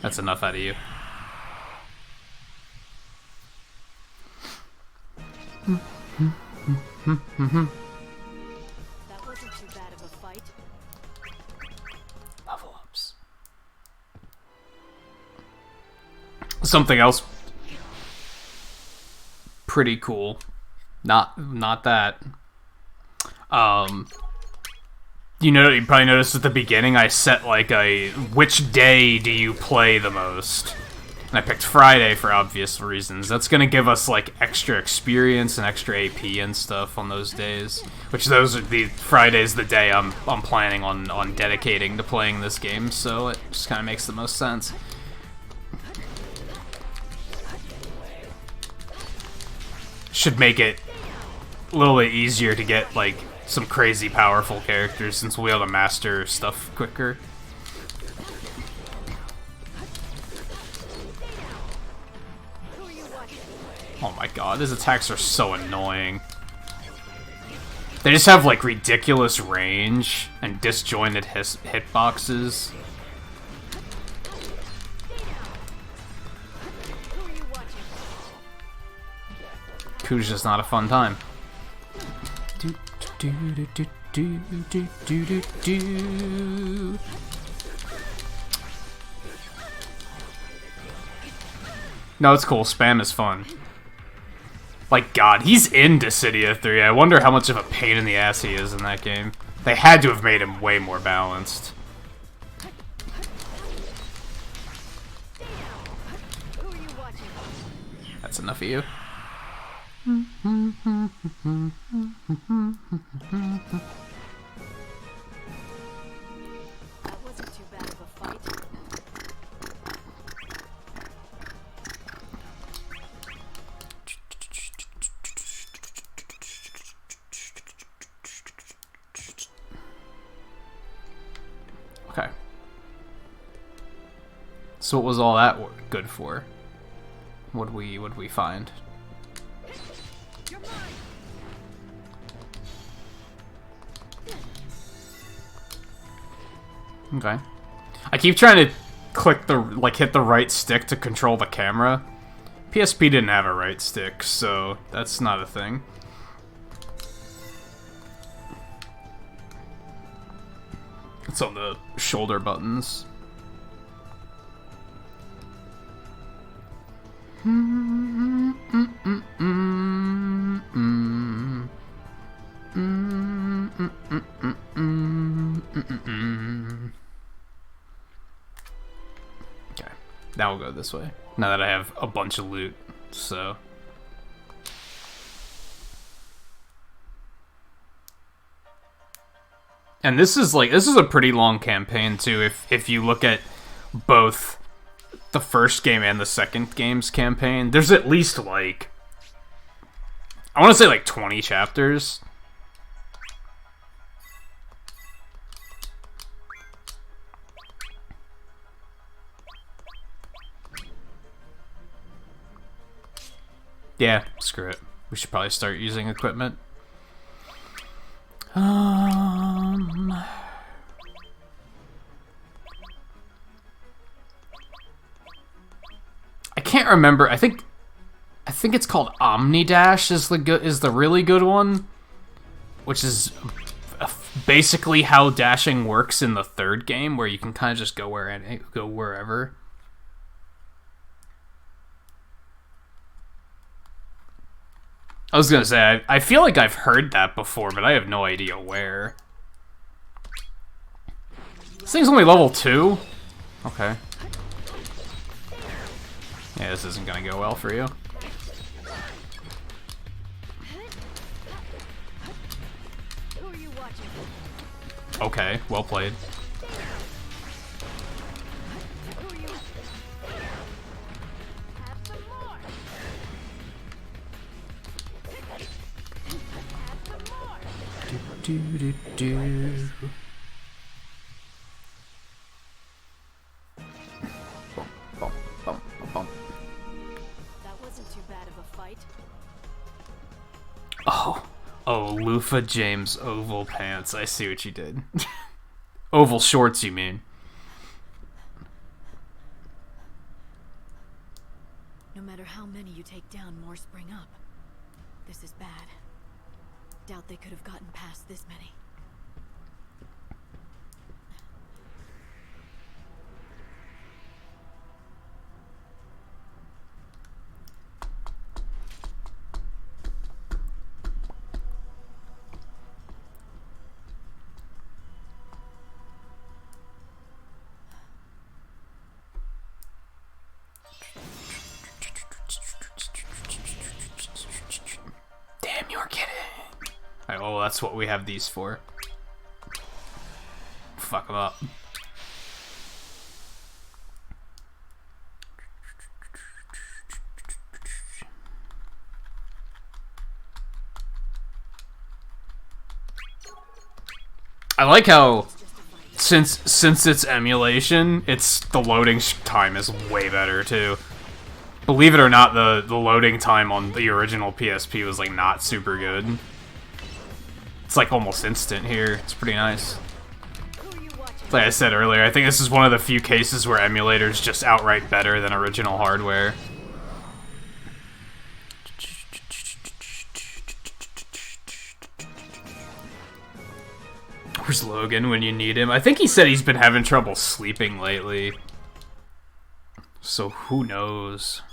That's enough out of you. That wasn't too bad of a fight. Level ups. Something else pretty cool. Not that. You know, you probably noticed at the beginning I set like a which day do you play the most? And I picked Friday for obvious reasons. That's gonna give us like extra experience and extra AP and stuff on those days. Which those are the Friday's the day I'm planning on dedicating to playing this game, so it just kinda makes the most sense. Should make it a little bit easier to get like some crazy powerful characters since we'll be able to master stuff quicker. Oh my god, his attacks are so annoying. They just have like ridiculous range and disjointed hitboxes. Ku's just not a fun time. No, it's cool. Spam is fun. Like, God, he's in Dissidia 3. I wonder how much of a pain in the ass he is in that game. They had to have made him way more balanced. That's enough of you. That wasn't too bad of a fight. Okay. So what was all that good for? What'd we find? Okay. I keep trying to click the, hit the right stick to control the camera. PSP didn't have a right stick, so that's not a thing. It's on the shoulder buttons. Okay, now we'll go this way. Now that I have a bunch of loot, so. And this is a pretty long campaign too. If you look at both the first game and the second game's campaign, there's at least like, I want to say like 20 chapters. Yeah, screw it. We should probably start using equipment. I can't remember. I think it's called Omnidash is the really good one, which is basically how dashing works in the third game, where you can kind of just go wherever. I was gonna say, I feel like I've heard that before, but I have no idea where. This thing's only level 2? Okay. Yeah, this isn't gonna go well for you. Okay, well played. Do. Alpha James oval pants. I see what you did. Oval shorts, you mean? No matter how many you take down, more spring up. This is bad. Doubt they could have gotten past this many. Damn, you're kidding. Oh, that's what we have these for. Fuck them up. I like how since it's emulation, the loading time is way better too. Believe it or not, the loading time on the original PSP was like not super good. It's like almost instant here. It's pretty nice. Like I said earlier, I think this is one of the few cases where emulators just outright better than original hardware. Where's Logan when you need him? I think he said he's been having trouble sleeping lately. So who knows?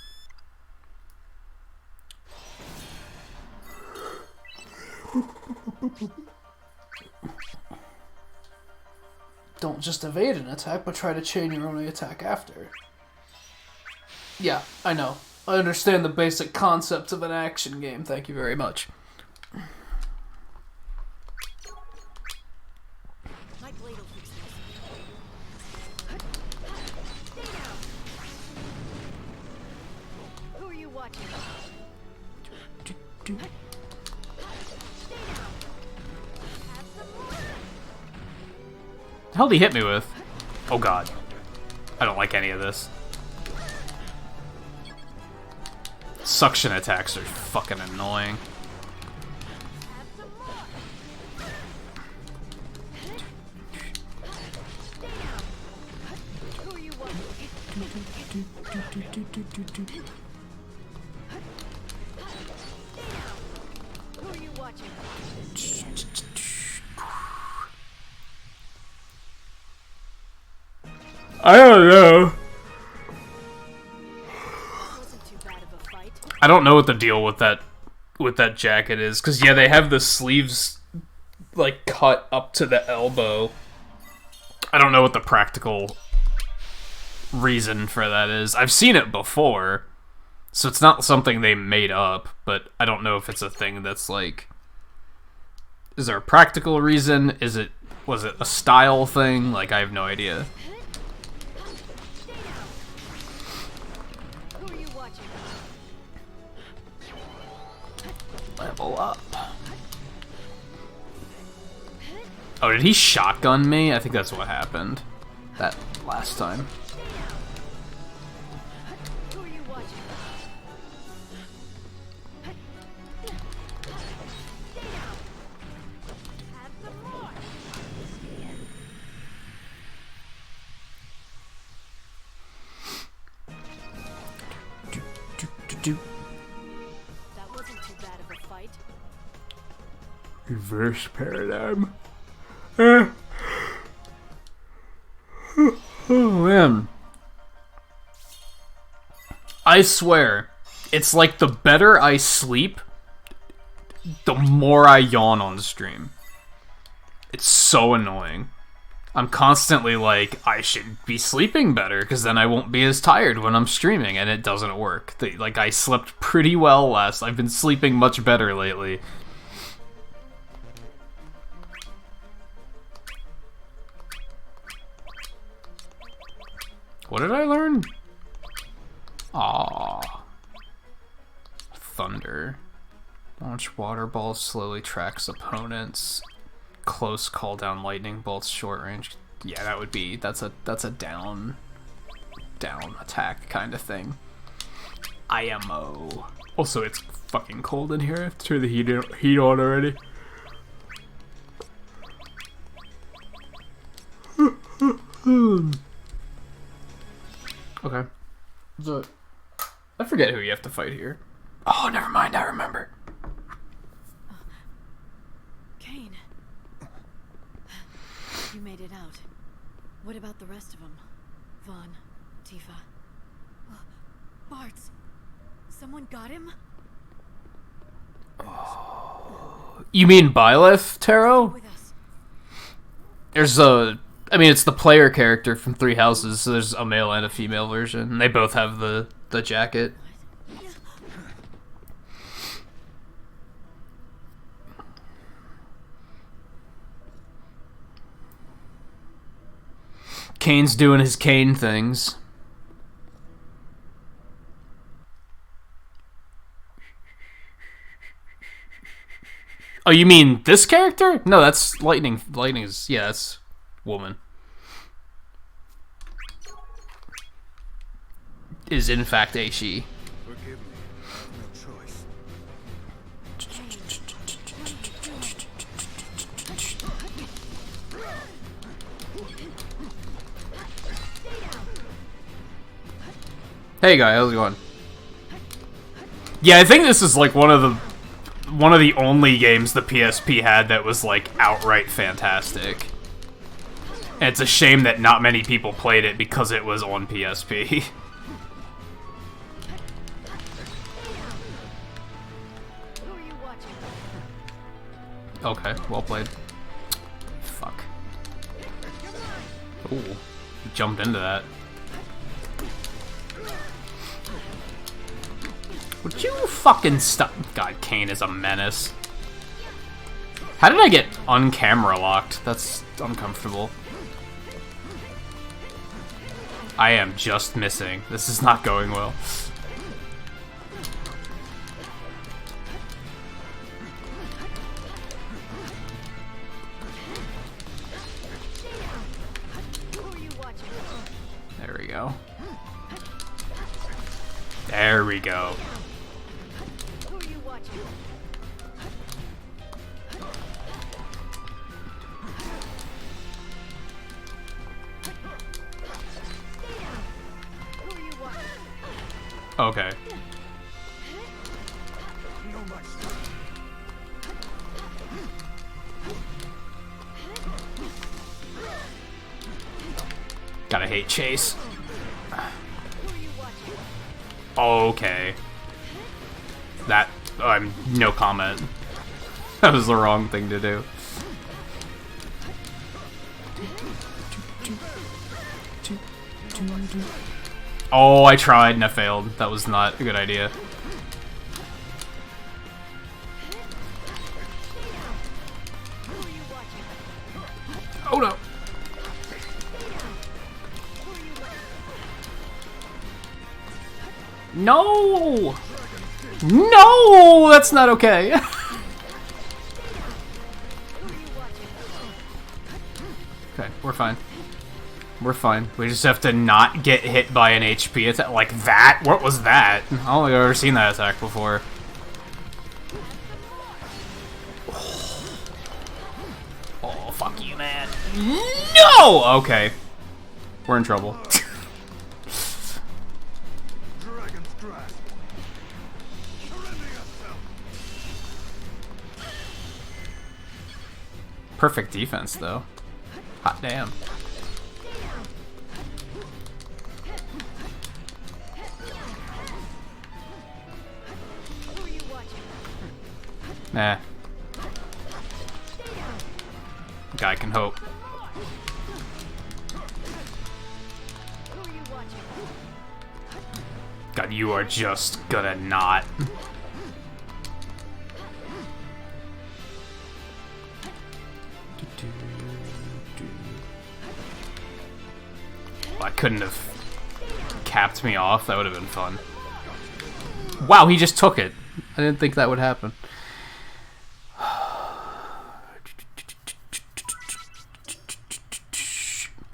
Don't just evade an attack, but try to chain your own attack after. Yeah, I know. I understand the basic concepts of an action game. Thank you very much. My blade will fix this. Who are you watching? The hell did he hit me with? Oh god. I don't like any of this. Suction attacks are fucking annoying. Who are you watching? Who are you watching? I don't know. Wasn't too bad of a fight. I don't know what the deal with that jacket is, because yeah, they have the sleeves like cut up to the elbow. I don't know what the practical reason for that is. I've seen it before, so it's not something they made up, but I don't know if it's a thing that's like, is there a practical reason? Was it a style thing? Like, I have no idea. Who are you watching? Level up. Oh, did he shotgun me? I think that's what happened that last time. Who are you watching? Have some more. That wasn't too bad of a fight. Reverse paradigm. Oh man. I swear, it's like the better I sleep, the more I yawn on stream. It's so annoying. I'm constantly like, I should be sleeping better, because then I won't be as tired when I'm streaming, and it doesn't work. Like, I slept pretty well I've been sleeping much better lately. What did I learn? Aww. Thunder. Launch water balls, slowly tracks opponents. Close call down lightning bolts, short range. Yeah, that's a down attack kind of thing. IMO. Also, it's fucking cold in here. I have to turn the heat on already. Okay. So, I forget who you have to fight here. Oh, never mind. I remember. Kane. You made it out. What about the rest of them? Vaughn, Tifa. Bartz. Someone got him? You mean Byleth, Taro? With us. There's a... I mean, it's the player character from Three Houses, so there's a male and a female version. They both have the jacket. Kane's doing his Kane things. Oh, you mean this character? No, that's Lightning. Lightning is... Yeah, that's woman. Is in fact a she. Forgive me. I have no choice. Hey guy, how's it going? Yeah, I think this is like one of the only games the PSP had that was like outright fantastic. And it's a shame that not many people played it because it was on PSP. Okay, well played. Fuck. Ooh, he jumped into that. Would you fucking stop? God, Kane is a menace. How did I get on-camera locked? That's uncomfortable. I am just missing. This is not going well. There we go. There we go. Okay. Gotta hate Chase. Okay. That... no comment. That was the wrong thing to do. Oh, I tried and I failed. That was not a good idea. Oh no! No! No! That's not okay. Okay, we're fine. We're fine. We just have to not get hit by an HP attack like that. What was that? I don't think I've ever seen that attack before. Oh, fuck you, man. No! Okay. We're in trouble. Perfect defense, though. Hot damn. Nah. Guy can hope. God, you are just gonna not. I couldn't have capped me off. That would have been fun. Wow, he just took it. I didn't think that would happen.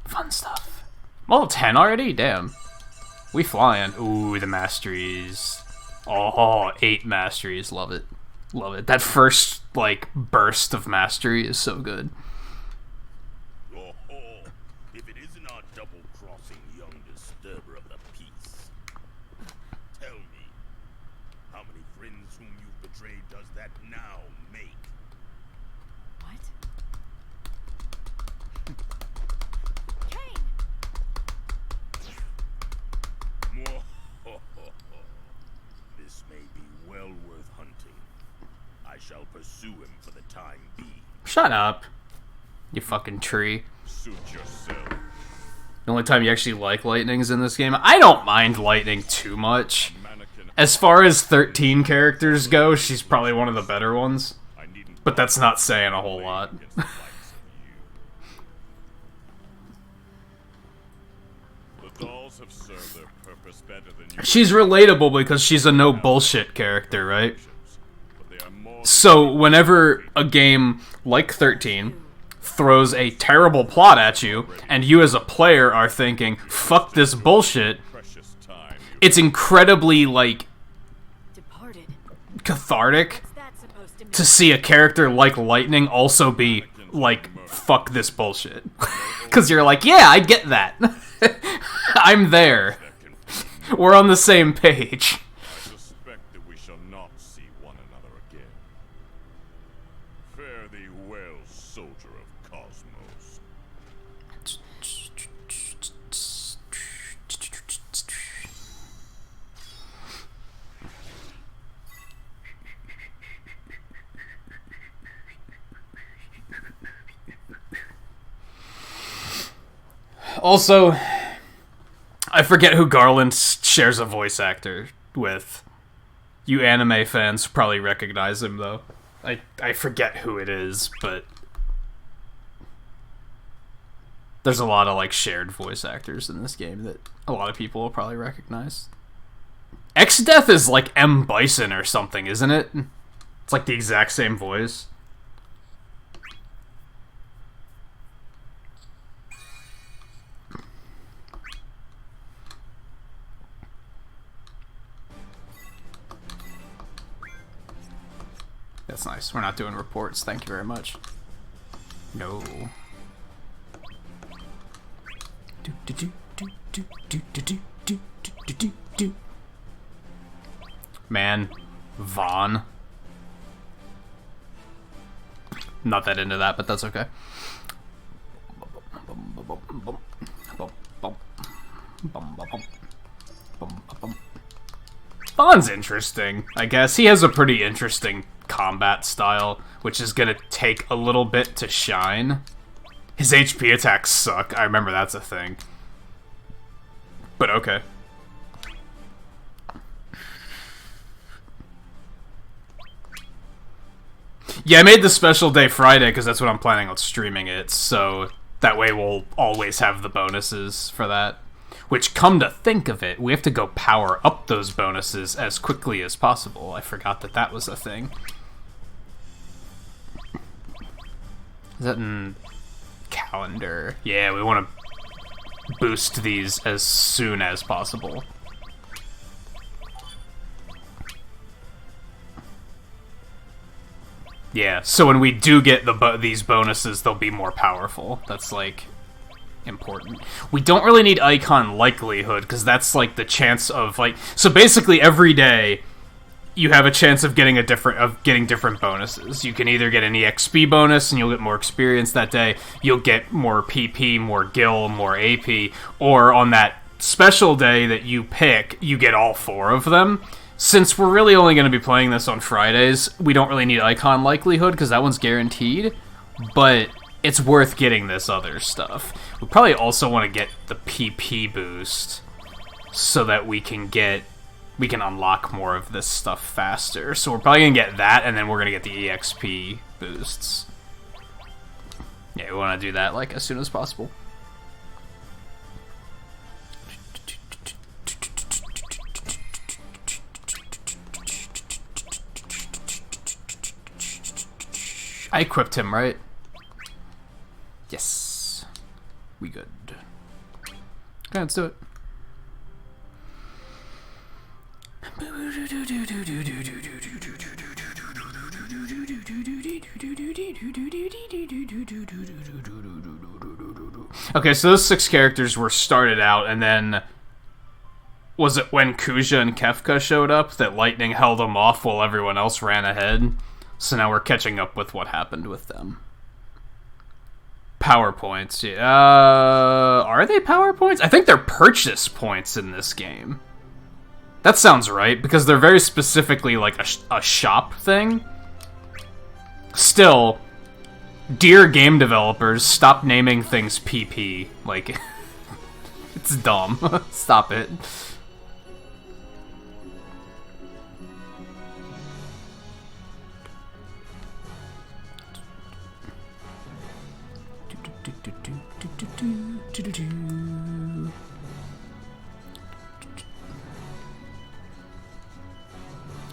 Fun stuff. Well, 10 already? Damn. We flying. Ooh, the masteries. Oh, 8 masteries. Love it. Love it. That first, like, burst of mastery is so good. If it isn't our double-crossing young disturber of the peace. Tell me, how many friends whom you've betrayed does that now make? What? This may be well worth hunting. I shall pursue him for the time being. Shut up, you fucking tree. Suit yourself. The only time you actually like lightning's in this game. I don't mind lightning too much. As far as 13 characters go, she's probably one of the better ones. But that's not saying a whole lot. She's relatable because she's a no bullshit character, right? So whenever a game like 13 throws a terrible plot at you, and you as a player are thinking, fuck this bullshit, it's incredibly, like, cathartic to see a character like Lightning also be like, fuck this bullshit. Because you're like, yeah, I get that. I'm there. We're on the same page. I suspect that we shall not see one another again. Fare thee well, soldier of Cosmos. Also, I forget who Garland shares a voice actor with. You anime fans probably recognize him, though. I forget who it is, but there's a lot of, like, shared voice actors in this game that a lot of people will probably recognize. X-Death is like M. Bison or something, isn't it? It's like the exact same voice. That's nice. We're not doing reports. Thank you very much. No. Man, Vaughn. Not that into that, but that's okay. Vaughn's interesting, I guess. He has a pretty interesting combat style, which is gonna take a little bit to shine. His HP attacks suck. I remember that's a thing. But okay. Yeah, I made the special day Friday because that's when I'm planning on streaming it, so that way we'll always have the bonuses for that. Which, come to think of it, we have to go power up those bonuses as quickly as possible. I forgot that that was a thing. Is that in calendar? Yeah, we want to boost these as soon as possible. Yeah, so when we do get these bonuses, they'll be more powerful. That's, like, important. We don't really need icon likelihood, because that's, like, the chance of, like... So basically, every day, you have a chance of getting different bonuses. You can either get an EXP bonus, and you'll get more experience that day. You'll get more PP, more gil, more AP. Or on that special day that you pick, you get all 4 of them. Since we're really only going to be playing this on Fridays, we don't really need icon likelihood, because that one's guaranteed. But it's worth getting this other stuff. We probably also want to get the PP boost, so that we can unlock more of this stuff faster. So we're probably going to get that, and then we're going to get the EXP boosts. Yeah, we want to do that, like, as soon as possible. I equipped him, right? Yes. We good. Okay, let's do it. Okay, so those 6 characters were started out, and then... Was it when Kuja and Kefka showed up that lightning held them off while everyone else ran ahead? So now we're catching up with what happened with them. PowerPoints, yeah. Are they PowerPoints? I think they're purchase points in this game. That sounds right, because they're very specifically like a shop thing. Still, dear game developers, stop naming things PP. Like, it's dumb. Stop it.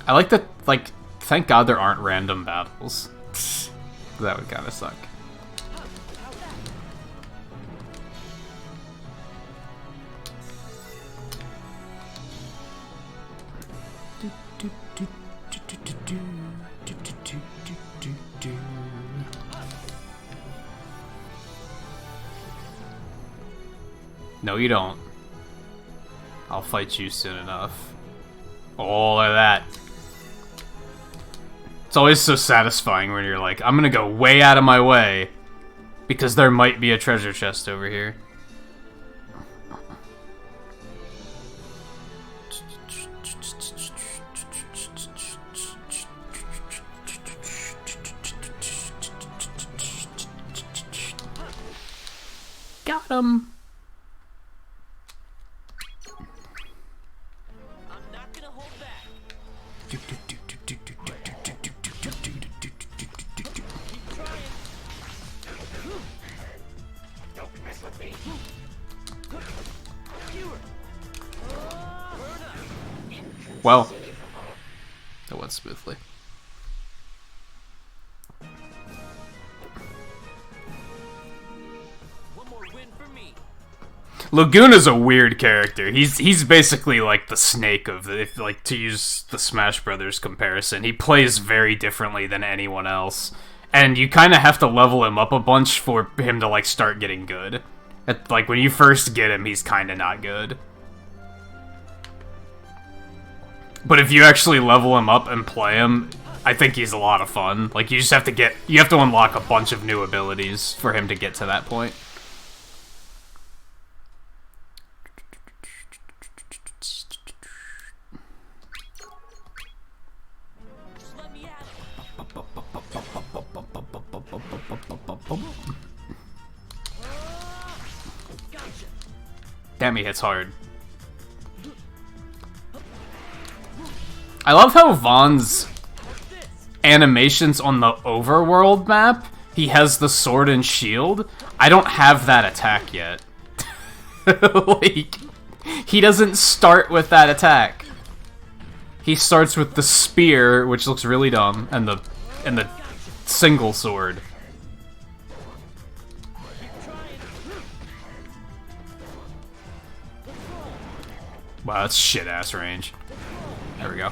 I like that, like, thank God there aren't random battles. That would kind of suck. No, you don't. I'll fight you soon enough. Oh, look at that. It's always so satisfying when you're like, I'm gonna go way out of my way because there might be a treasure chest over here. Got him. Well, that went smoothly. Laguna's a weird character. He's basically like the Snake of the, if like to use the Smash Brothers comparison. He plays very differently than anyone else, and you kind of have to level him up a bunch for him to like start getting good. Like when you first get him, he's kind of not good. But if you actually level him up and play him, I think he's a lot of fun. Like, you have to unlock a bunch of new abilities for him to get to that point. Damn, he hits hard. I love how Vaughn's animations on the overworld map, he has the sword and shield. I don't have that attack yet. Like, he doesn't start with that attack. He starts with the spear, which looks really dumb, and the single sword. Wow, that's shit-ass range. There we go.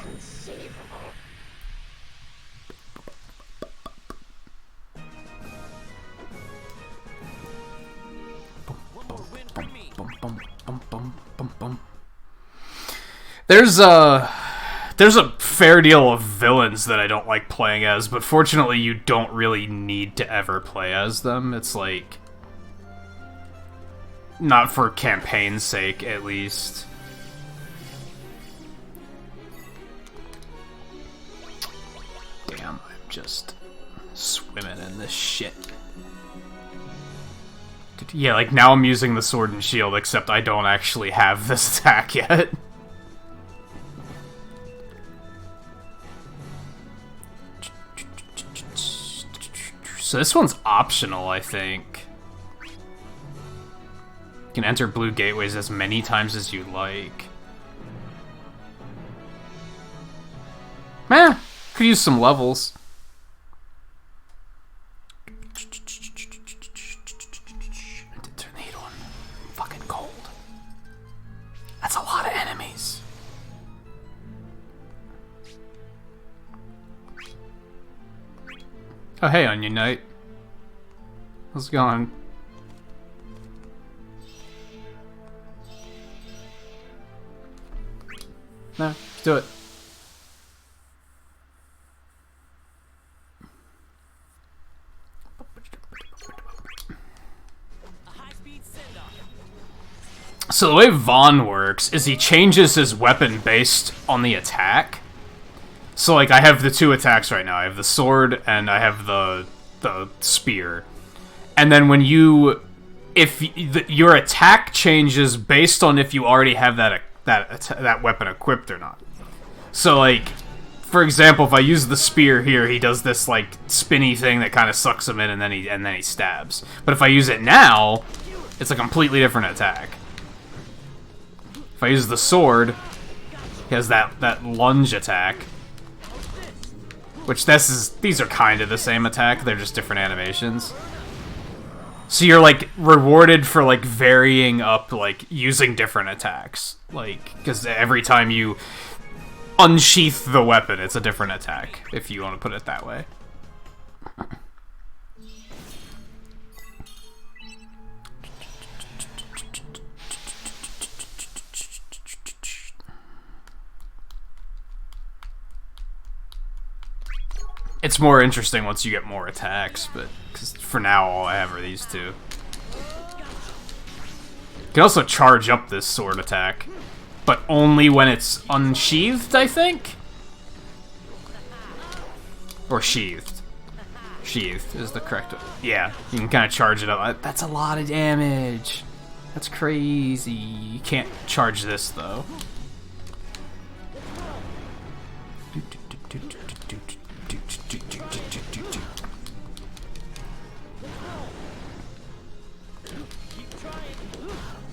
There's a fair deal of villains that I don't like playing as, but fortunately you don't really need to ever play as them. It's like, not for campaign's sake, at least. Damn, I'm just swimming in this shit. Yeah, like now I'm using the sword and shield, except I don't actually have this attack yet. So this one's optional, I think. You can enter blue gateways as many times as you like. Meh, could use some levels. I did turn the heat on. I'm fucking cold. That's a lot of enemies. Oh, hey, Onion Knight. How's it going? No, let's do it. So the way Vaughn works is he changes his weapon based on the attack. So like I have the two attacks right now. I have the sword and I have the spear. And then when you your attack changes based on if you already have that weapon equipped or not. So like for example, if I use the spear here, he does this like spinny thing that kind of sucks him in and then he stabs. But if I use it now, it's a completely different attack. If I use the sword, he has that lunge attack. Which these are kind of the same attack, they're just different animations. So you're like rewarded for like varying up, like using different attacks. Like, because every time you unsheath the weapon, it's a different attack, if you want to put it that way. It's more interesting once you get more attacks, but cause for now all I have are these two. You can also charge up this sword attack, but only when it's unsheathed, I think? Or sheathed. Sheathed is the correct one. Yeah, you can kind of charge it up. That's a lot of damage. That's crazy. You can't charge this, though.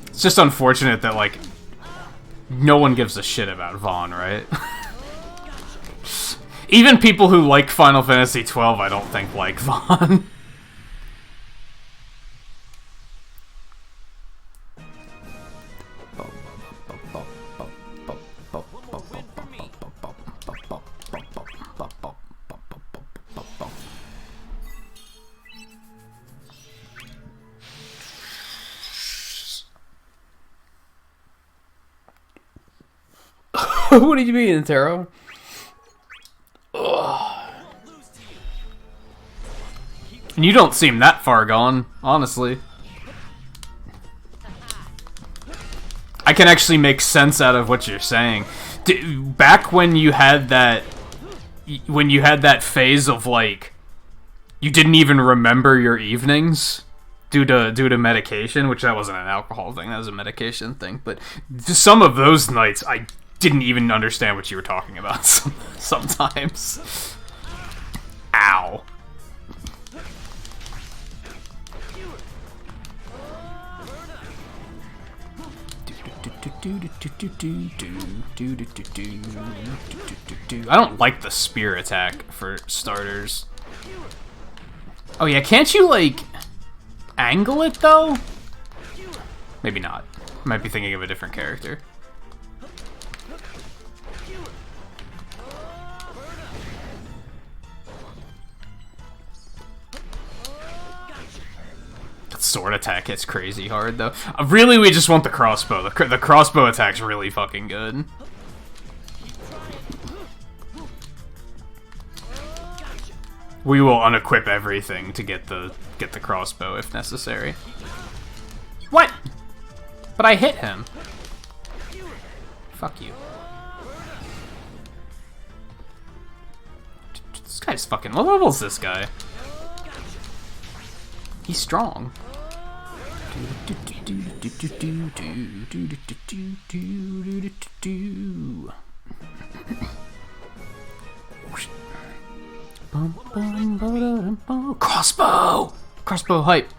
It's just unfortunate that, like, no one gives a shit about Vaughn, right? Even people who like Final Fantasy XII, I don't think like Vaughn. What did you mean, Taro? And you don't seem that far gone, honestly. I can actually make sense out of what you're saying. Back when you had that phase of like you didn't even remember your evenings due to medication, which that wasn't an alcohol thing, that was a medication thing, but some of those nights I didn't even understand what you were talking about sometimes. Ow. I don't like the spear attack for starters. Oh yeah, can't you like angle it though? Maybe not. Might be thinking of a different character. Sword attack hits crazy hard, though. Really, we just want the crossbow. The crossbow attack's really fucking good. We will unequip everything to get the crossbow if necessary. What? But I hit him. Fuck you. This guy's fucking... What level is this guy? He's strong. Crossbow! Crossbow hype.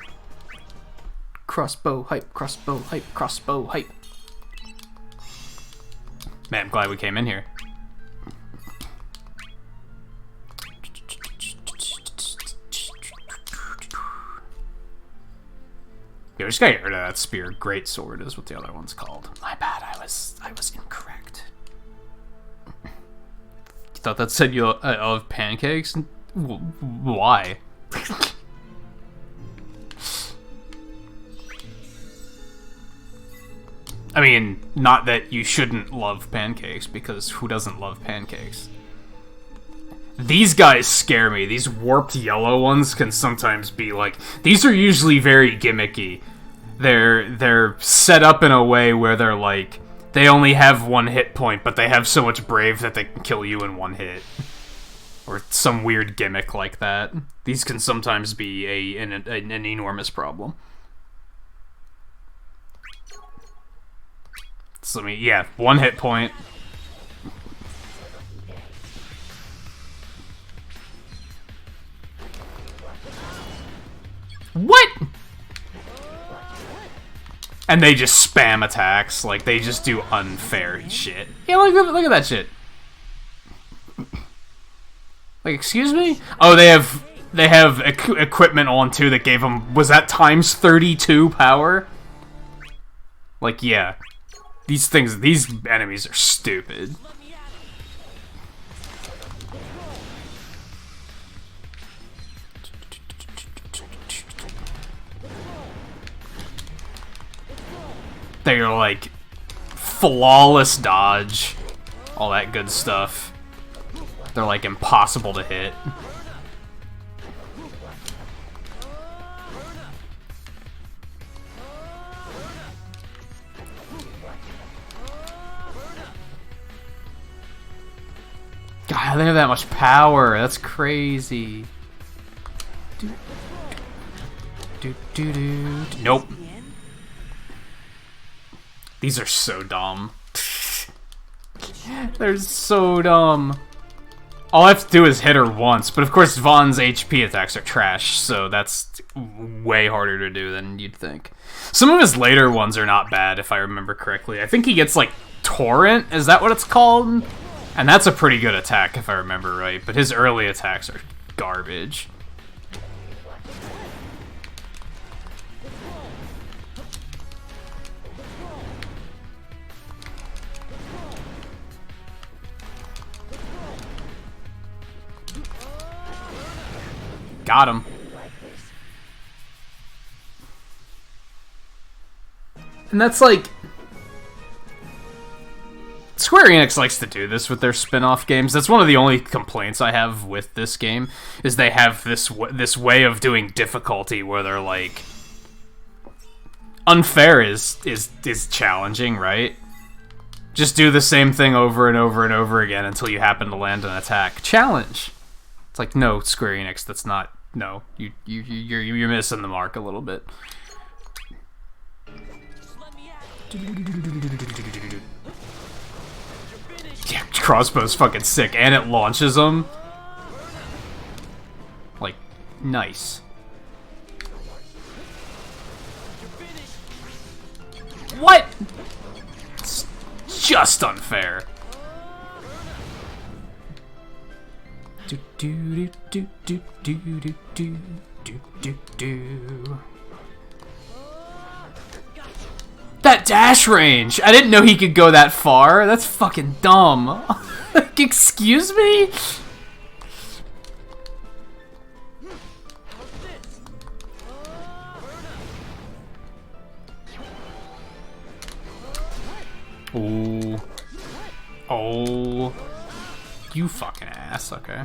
Crossbow hype, crossbow hype, crossbow hype. Man, I'm glad we came in here. Yo, just gotta get rid of that spear. Great sword is what the other one's called. My bad, I was incorrect. You thought that said you love pancakes? Why? I mean, not that you shouldn't love pancakes, because who doesn't love pancakes? These guys scare me. These warped yellow ones can sometimes be like... These are usually very gimmicky. They're set up in a way where they're like... They only have 1 hit point, but they have so much brave that they can kill you in 1 hit. Or some weird gimmick like that. These can sometimes be an enormous problem. So, I mean, yeah, 1 hit point. What? And they just spam attacks, like they just do unfair shit. Yeah, look at that shit. Like, excuse me? Oh, they have equipment on too that gave them, was that times 32 power? Like, yeah. These enemies are stupid. They're like flawless dodge, all that good stuff. They're like impossible to hit. God, they have that much power. That's crazy. Nope. These are so dumb. They're so dumb. All I have to do is hit her once, but of course Vaughn's HP attacks are trash, so that's way harder to do than you'd think. Some of his later ones are not bad, if I remember correctly. I think he gets, like, Torrent? Is that what it's called? And that's a pretty good attack, if I remember right, but his early attacks are garbage. Got him. And that's like... Square Enix likes to do this with their spin-off games. That's one of the only complaints I have with this game, is they have this way of doing difficulty where they're like... Unfair is challenging, right? Just do the same thing over and over and over again until you happen to land an attack. Challenge! It's like, no, Square Enix, that's not... No, you're missing the mark a little bit. Yeah, crossbow's fucking sick, and it launches them. Like, nice. What? It's just unfair. That dash range! I didn't know he could go that far. That's fucking dumb. Like, excuse me? Oh. Oh. You fucking ass, okay.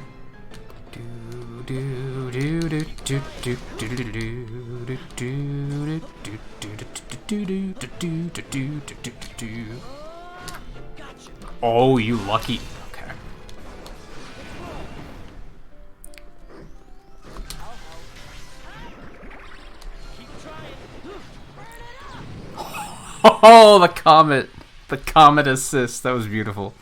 Oh, you lucky. Okay. Oh, the comet. The comet assist. That was beautiful.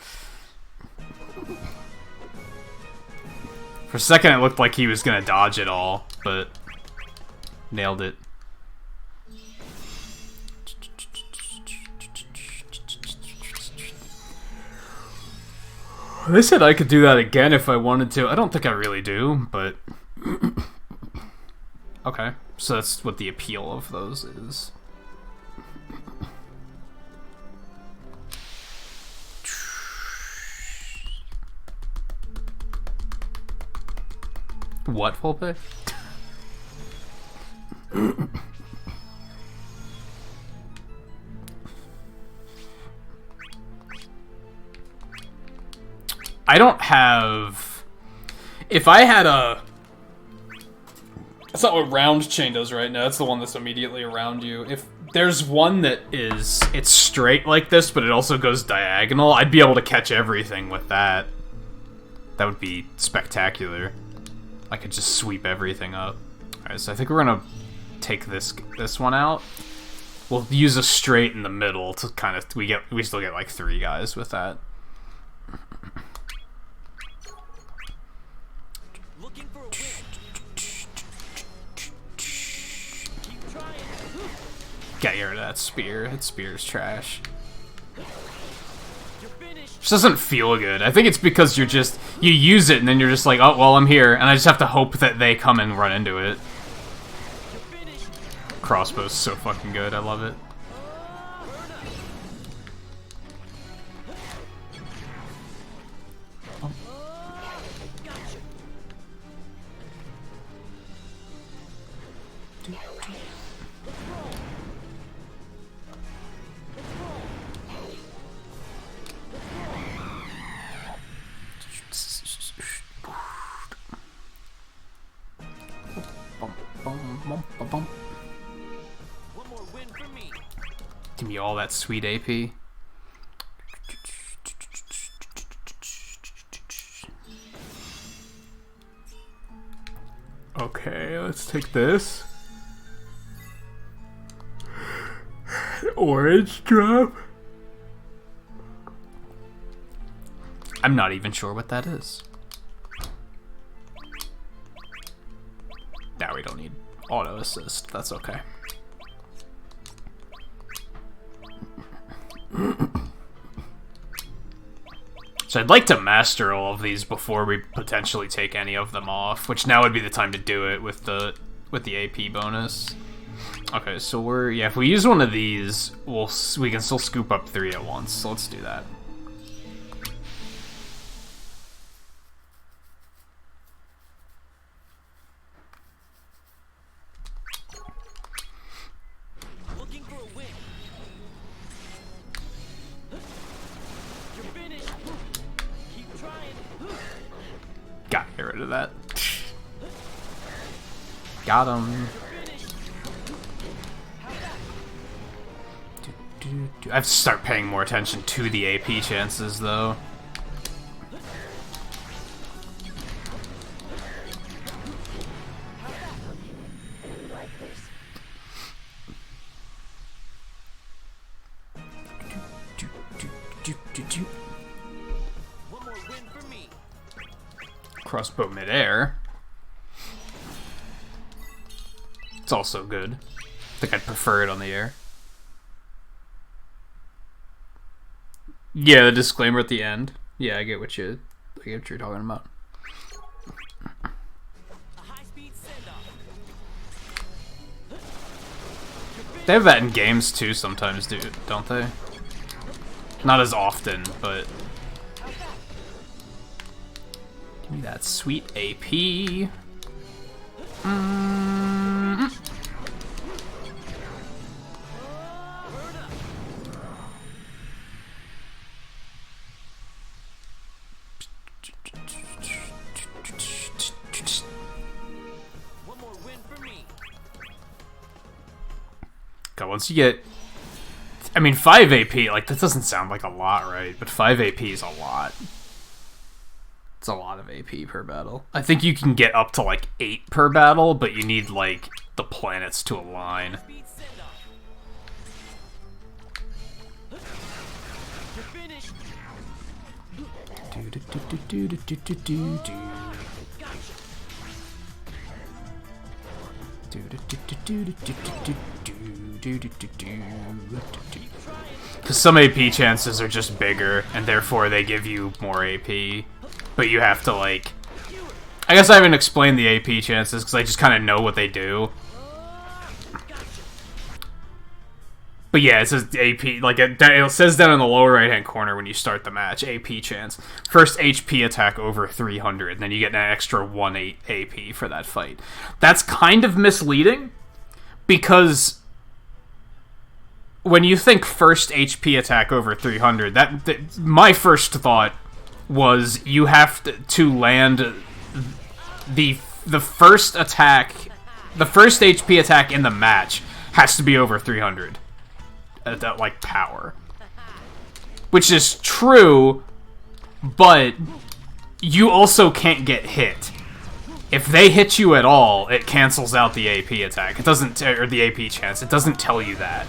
For a second, it looked like he was gonna dodge it all, but nailed it. They said I could do that again if I wanted to. I don't think I really do, but... Okay, so that's what the appeal of those is. What, Volpe? I don't have... If I had a... That's not what round chain does right now. That's the one that's immediately around you. If there's one that is... It's straight like this, but it also goes diagonal, I'd be able to catch everything with that. That would be spectacular. I could just sweep everything up. Alright, so I think we're gonna take this one out. We'll use a straight in the middle to kind of... We still get like 3 guys with that. Get rid of that spear. That spear's trash. Just doesn't feel good. I think it's because you use it and then you're just like, oh, well, I'm here. And I just have to hope that they come and run into it. Crossbow's so fucking good. I love it. Give me all that sweet AP. Okay, let's take this. Orange drop. I'm not even sure what that is. Now we don't need auto assist. That's okay. So I'd like to master all of these before we potentially take any of them off, which now would be the time to do it with the AP bonus. Okay, so if we use one of these, we can still scoop up 3 at once. So let's do that. Get rid of that. Got him. I have to start paying more attention to the AP chances, though. Crossbow midair. It's also good. I think I'd prefer it on the air. Yeah, the disclaimer at the end. Yeah, I get what you're talking about. They have that in games too sometimes, don't they? Not as often, but give me that sweet AP. God, once you get... I mean, 5 AP, like, that doesn't sound like a lot, right? But 5 AP is a lot. It's a lot of AP per battle. I think you can get up to, like, 8 per battle, but you need, like, the planets to align. Because some AP chances are just bigger, and therefore they give you more AP. But you have to, like... I guess I haven't explained the AP chances, because I just kind of know what they do. But yeah, it says AP, like, it says down in the lower right-hand corner when you start the match, AP chance. First HP attack over 300, and then you get an extra 1 AP for that fight. That's kind of misleading, because when you think first HP attack over 300, my first thought was you have to land the first attack, the first HP attack in the match has to be over 300. That like power, which is true, but you also can't get hit. If they hit you at all, it cancels out the AP attack. It doesn't, or the AP chance. It doesn't tell you that.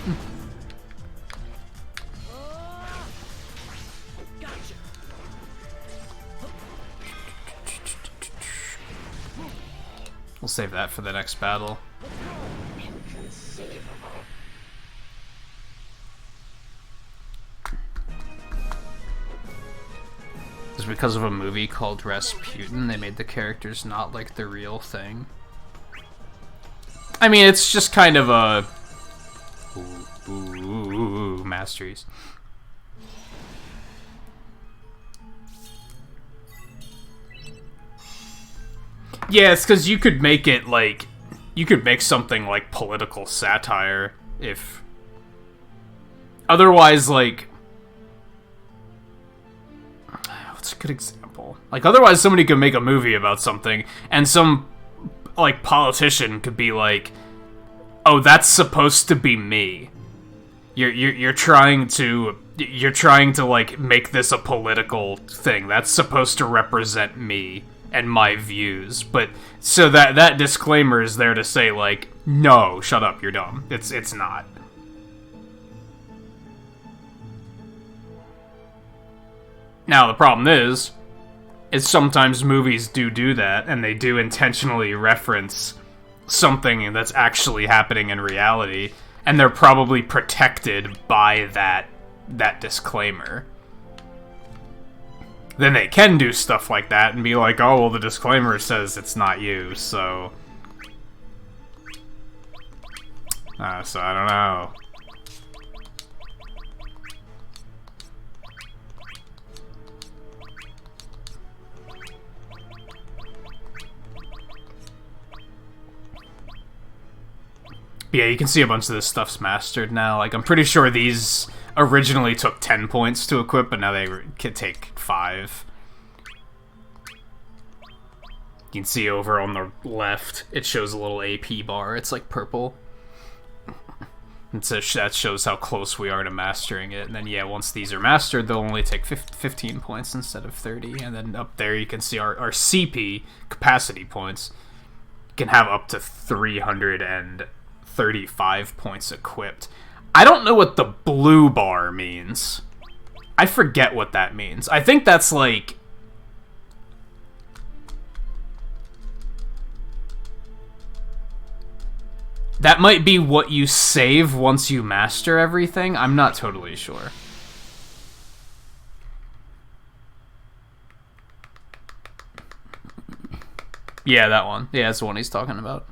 We'll save that for the next battle. It's because of a movie called Rasputin. They made the characters not like the real thing. I mean, it's just kind of a... Ooh, masteries. Yeah, it's because you could make it like... You could make something like political satire if... Otherwise, like... What's a good example? Like, otherwise somebody could make a movie about something, and some, like, politician could be like, oh, that's supposed to be me. You're trying to... You're trying to, like, make this a political thing. That's supposed to represent me and my views. But, so that disclaimer is there to say, like, no, shut up, you're dumb. It's not. Now, the problem is sometimes movies do that, and they do intentionally reference something that's actually happening in reality, and they're probably protected by that disclaimer. Then they can do stuff like that and be like, oh, well, the disclaimer says it's not you, so... so I don't know. Yeah, you can see a bunch of this stuff's mastered now. Like, I'm pretty sure these originally took 10 points to equip, but now they can take 5. You can see over on the left, it shows a little AP bar. It's like purple. And so that shows how close we are to mastering it. And then, yeah, once these are mastered, they'll only take 15 points instead of 30. And then up there you can see our CP, capacity points, can have up to 335 points equipped. I don't know what the blue bar means. I forget what that means. I think that's like... That might be what you save once you master everything. I'm not totally sure. Yeah, that one. Yeah, that's the one he's talking about.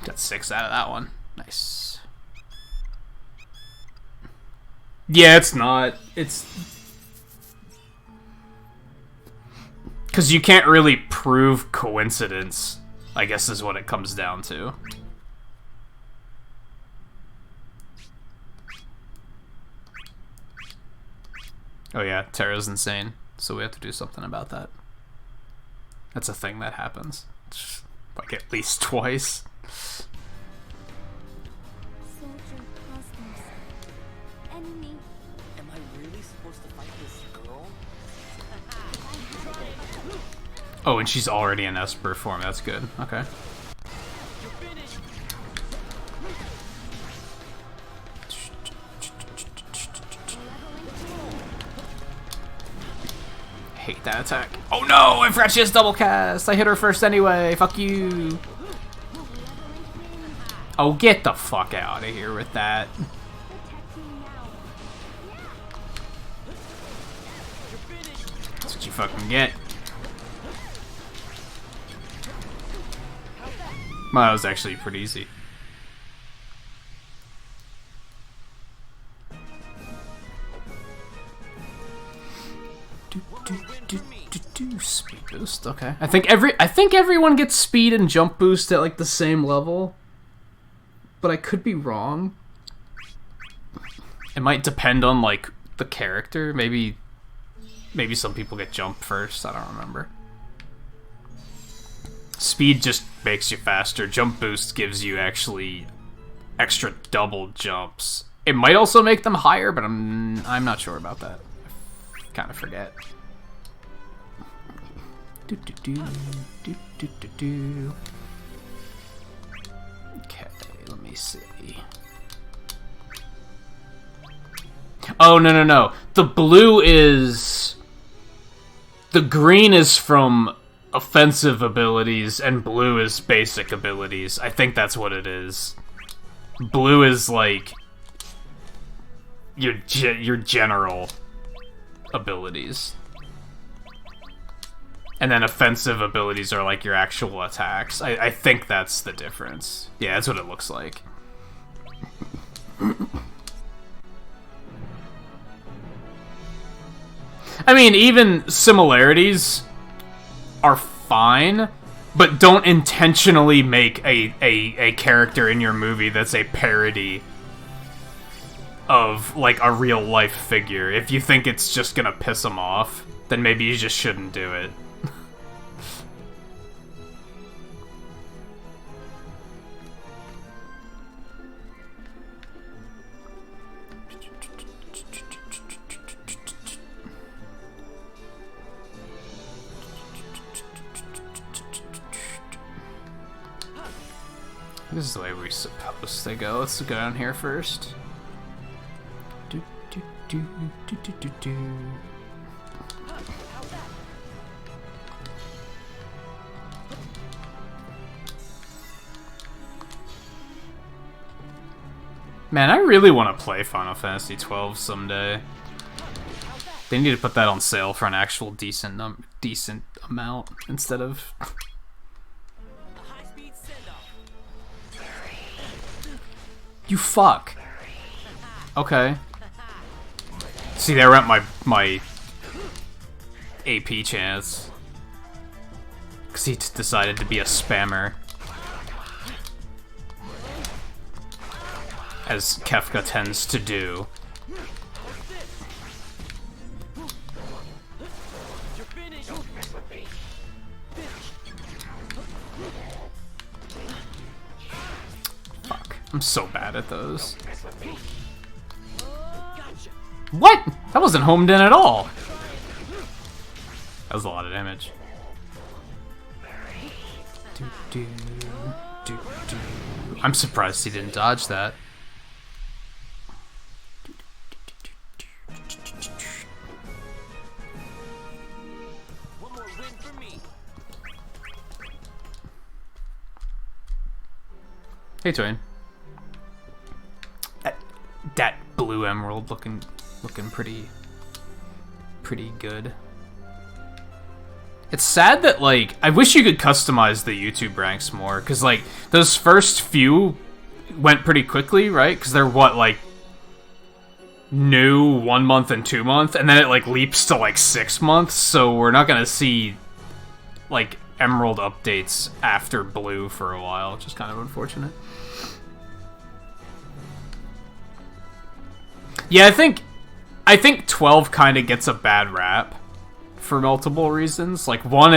Got 6 out of that one. Nice. Yeah, it's not. It's... Because you can't really prove coincidence, I guess is what it comes down to. Oh yeah, Terra's insane, so we have to do something about that. That's a thing that happens. Like at least twice. Soldier Cosmos. Enemy. Am I really supposed to fight this girl? Oh, and she's already in Esper form. That's good. Okay. hate that attack. Oh no, I forgot she has double cast. I hit her first anyway. Fuck you. Oh, get the fuck out of here with that. That's what you fucking get. Well, that was actually pretty easy. Speed boost, okay. I think everyone gets speed and jump boost at like the same level. But I could be wrong. It might depend on like the character. Maybe some people get jump first, I don't remember. Speed just makes you faster. Jump boost gives you actually extra double jumps. It might also make them higher, but I'm not sure about that. I kind of forget. Okay, let me see. Oh, no. The blue is... The green is from offensive abilities, and blue is basic abilities. I think that's what it is. Blue is, like, your general abilities. And then offensive abilities are, like, your actual attacks. I think that's the difference. Yeah, that's what it looks like. I mean, even similarities are fine, but don't intentionally make a character in your movie that's a parody of, like, a real-life figure. If you think it's just gonna piss them off, then maybe you just shouldn't do it. This is the way we're supposed to go. Let's go down here first. Man, I really want to play Final Fantasy XII someday. They need to put that on sale for an actual decent amount instead of... You fuck. Okay. See, there went my AP chance. Because he decided to be a spammer. As Kefka tends to do. Fuck. I'm so bad at those. What? That wasn't homed in at all. That was a lot of damage. I'm surprised he didn't dodge that. Hey, Twain. That blue emerald looking pretty good. It's sad that, like, I wish you could customize the YouTube ranks more, because, like, those first few went pretty quickly, right? Because they're, what, like, new 1 month and 2 month, and then it, like, leaps to, like, 6 months, so we're not gonna see, like, emerald updates after blue for a while, which is kind of unfortunate. Yeah, I think 12 kind of gets a bad rap for multiple reasons. Like, one,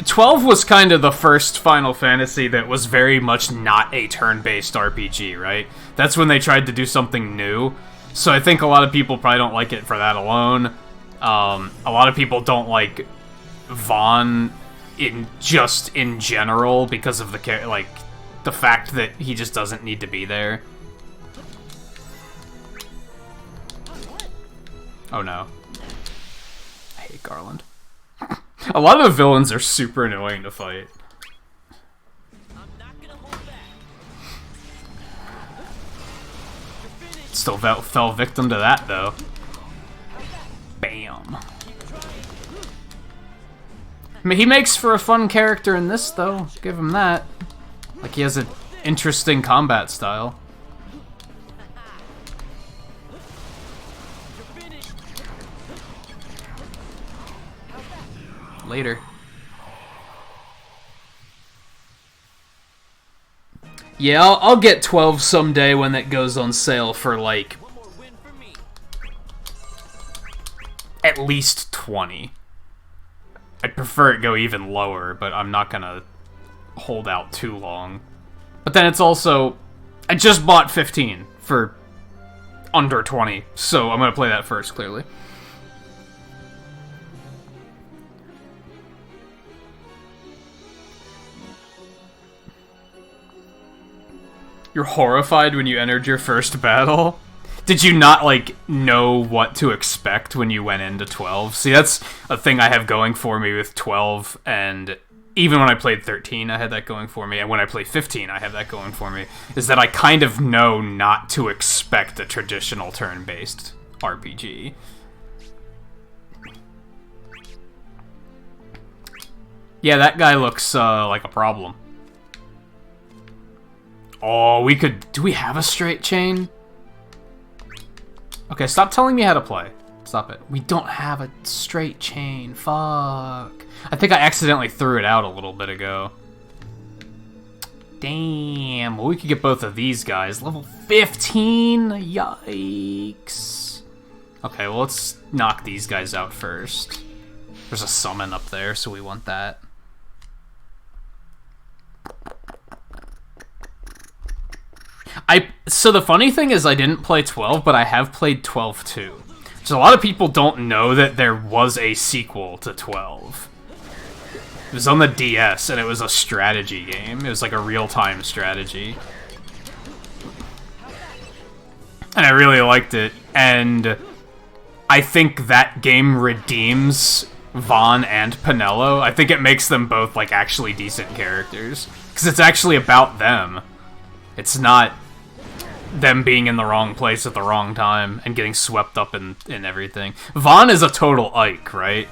12 was kind of the first Final Fantasy that was very much not a turn-based RPG, right? That's when they tried to do something new. So I think a lot of people probably don't like it for that alone. A lot of people don't like Vaughn in general because of the fact that he just doesn't need to be there. Oh no. I hate Garland. A lot of the villains are super annoying to fight. Still fell victim to that, though. Bam. I mean, he makes for a fun character in this, though. Give him that. Like, he has an interesting combat style. Later. Yeah, I'll get 12 someday when it goes on sale for, like, at least 20. I'd prefer it go even lower, but I'm not gonna hold out too long. But then it's also... I just bought 15 for under 20, so I'm gonna play that first, clearly. You're horrified when you entered your first battle? Did you not, like, know what to expect when you went into 12? See, that's a thing I have going for me with 12, and even when I played 13, I had that going for me, and when I play 15, I have that going for me, is that I kind of know not to expect a traditional turn-based RPG. Yeah, that guy looks, like a problem. Oh, we could... Do we have a straight chain? Okay, stop telling me how to play. Stop it. We don't have a straight chain. Fuck. I think I accidentally threw it out a little bit ago. Damn. Well, we could get both of these guys. Level 15? Yikes. Okay, well, let's knock these guys out first. There's a summon up there, so we want that. So the funny thing is I didn't play 12, but I have played 12 too. So a lot of people don't know that there was a sequel to 12. It was on the DS, and it was a strategy game. It was like a real-time strategy. And I really liked it, and I think that game redeems Vaughn and Pinello. I think it makes them both, like, actually decent characters. Because it's actually about them. It's not them being in the wrong place at the wrong time and getting swept up in everything. Vaughn is a total Ike, right?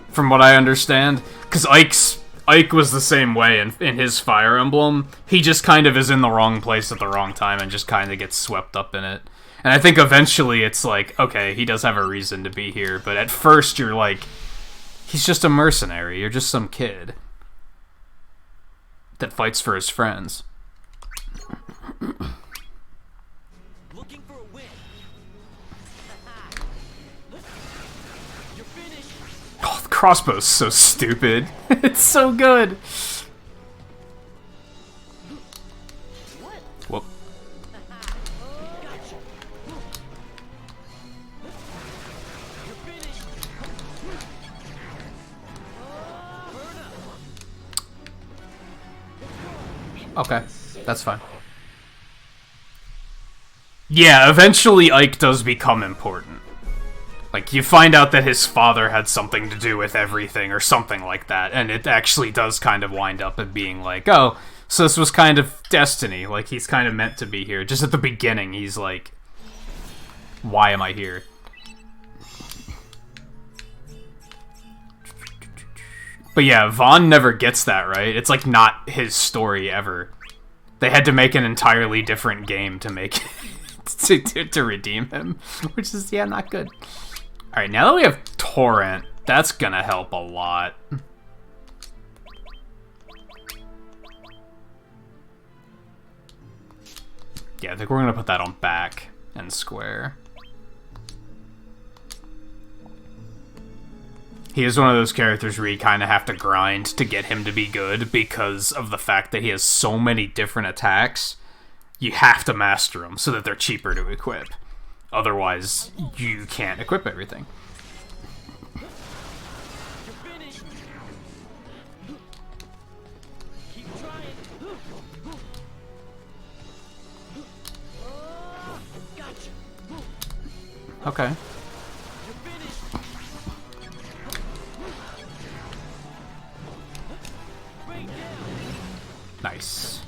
From what I understand. Because Ike was the same way in his Fire Emblem. He just kind of is in the wrong place at the wrong time and just kind of gets swept up in it. And I think eventually it's like, okay, he does have a reason to be here, but at first you're like, he's just a mercenary, you're just some kid that fights for his friends. Looking for a win. You're finished. Oh, the crossbow's so stupid. It's so good. Whoop. Okay, that's fine. Yeah, eventually Ike does become important. Like, you find out that his father had something to do with everything, or something like that, and it actually does kind of wind up at being like, oh, so this was kind of destiny, like, he's kind of meant to be here. Just at the beginning, he's like, why am I here? But yeah, Vaughn never gets that, right? It's like not his story ever. They had to make an entirely different game to make to redeem him, which is, yeah, not good. Alright, now that we have Torrent, that's gonna help a lot. Yeah, I think we're gonna put that on back and square. He is one of those characters where you kind of have to grind to get him to be good because of the fact that he has so many different attacks. You have to master them so that they're cheaper to equip. Otherwise, you can't equip everything. Okay. Nice.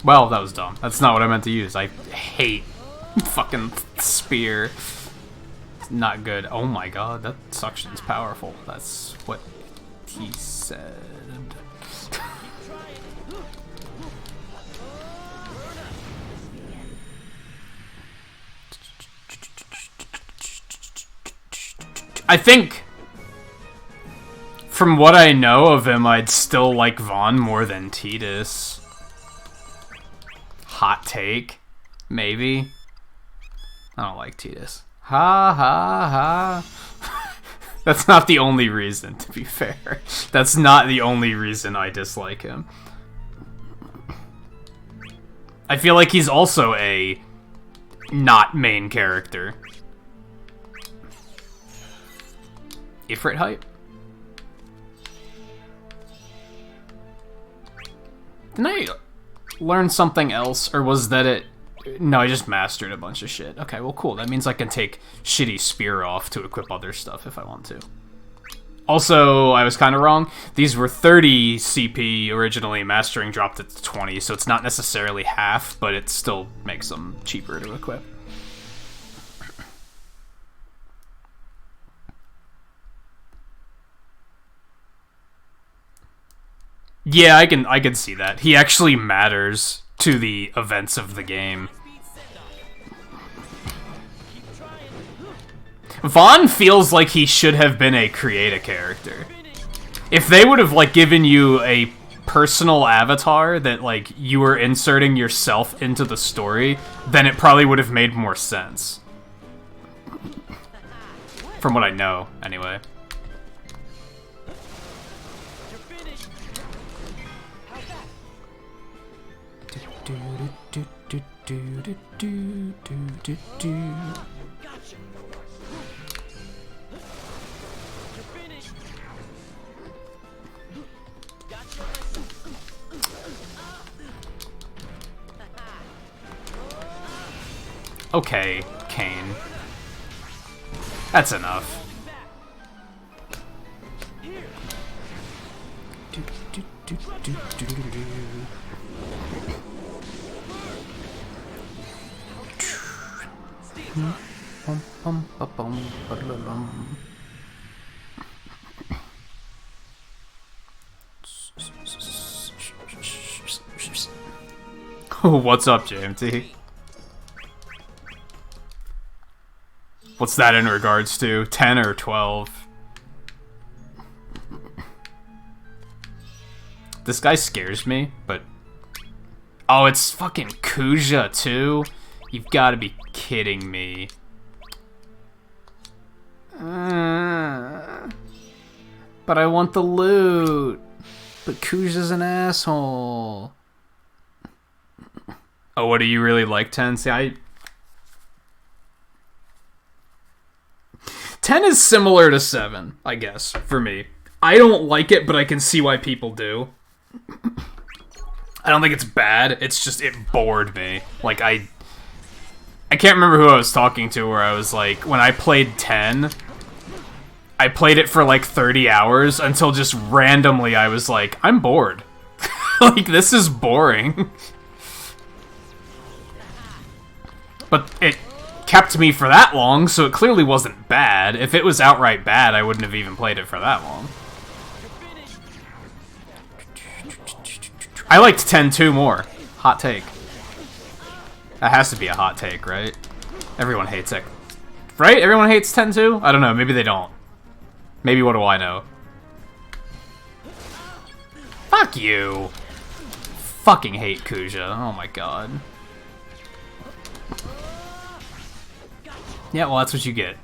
Well, that was dumb. That's not what I meant to use. I hate fucking spear. It's not good. Oh my god, that suction's powerful. That's what he said. I think, from what I know of him, I'd still like Vaughn more than Tidus. Hot take, maybe. I don't like Tidus. Ha ha ha. That's not the only reason, to be fair. That's not the only reason I dislike him. I feel like he's also a not main character. Ifrit hype? Didn't I learn something else, or was that it? No, I just mastered a bunch of shit. Okay, well cool. That means I can take shitty spear off to equip other stuff if I want to. Also, I was kind of wrong. These were 30 CP originally, mastering dropped it to 20, so it's not necessarily half, but it still makes them cheaper to equip. Yeah, I can see that. He actually matters to the events of the game. Vaughn feels like he should have been a create a character. If they would have like given you a personal avatar that like you were inserting yourself into the story, then it probably would have made more sense. From what I know, anyway. Okay, Kane. That's enough. What's up, JMT? What's that in regards to? 10 or 12? This guy scares me, but... Oh, it's fucking Kuja, too? You've got to be kidding me. But I want the loot. But Kuja's an asshole. Oh, what do you really like, 10? See, 10 is similar to 7, I guess, for me. I don't like it, but I can see why people do. I don't think it's bad, it's just, it bored me. Like, I can't remember who I was talking to where I was like, when I played 10, I played it for like 30 hours until just randomly I was like, I'm bored. Like, this is boring. But it kept me for that long, so it clearly wasn't bad. If it was outright bad, I wouldn't have even played it for that long. I liked 10-2 more. Hot take. That has to be a hot take, right? Everyone hates it. Right? Everyone hates 10-2? I don't know, maybe they don't. Maybe what do I know? Fuck you! Fucking hate Kuja. Oh my god. Yeah, well, that's what you get.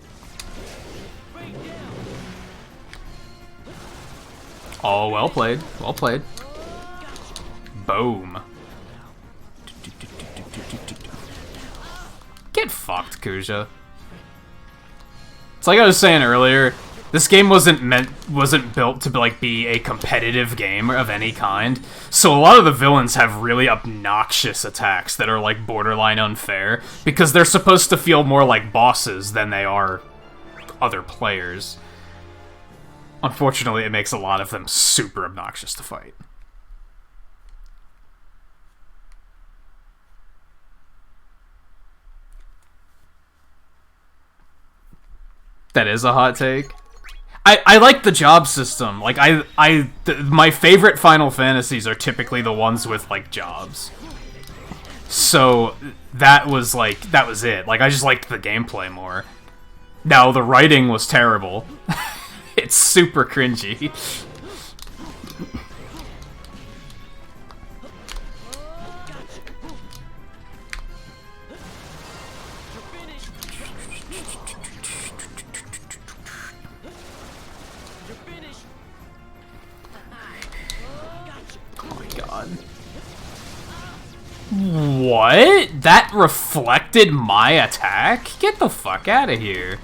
Oh, well played. Well played. Boom. Get fucked, Kuja. It's like I was saying earlier, this game wasn't built to be a competitive game of any kind. So a lot of the villains have really obnoxious attacks that are like borderline unfair because they're supposed to feel more like bosses than they are other players. Unfortunately, it makes a lot of them super obnoxious to fight. That is a hot take. I like the job system. Like, my favorite Final Fantasies are typically the ones with, like, jobs. So, that was it. Like, I just liked the gameplay more. No, the writing was terrible. It's super cringy. What? That reflected my attack? Get the fuck out of here.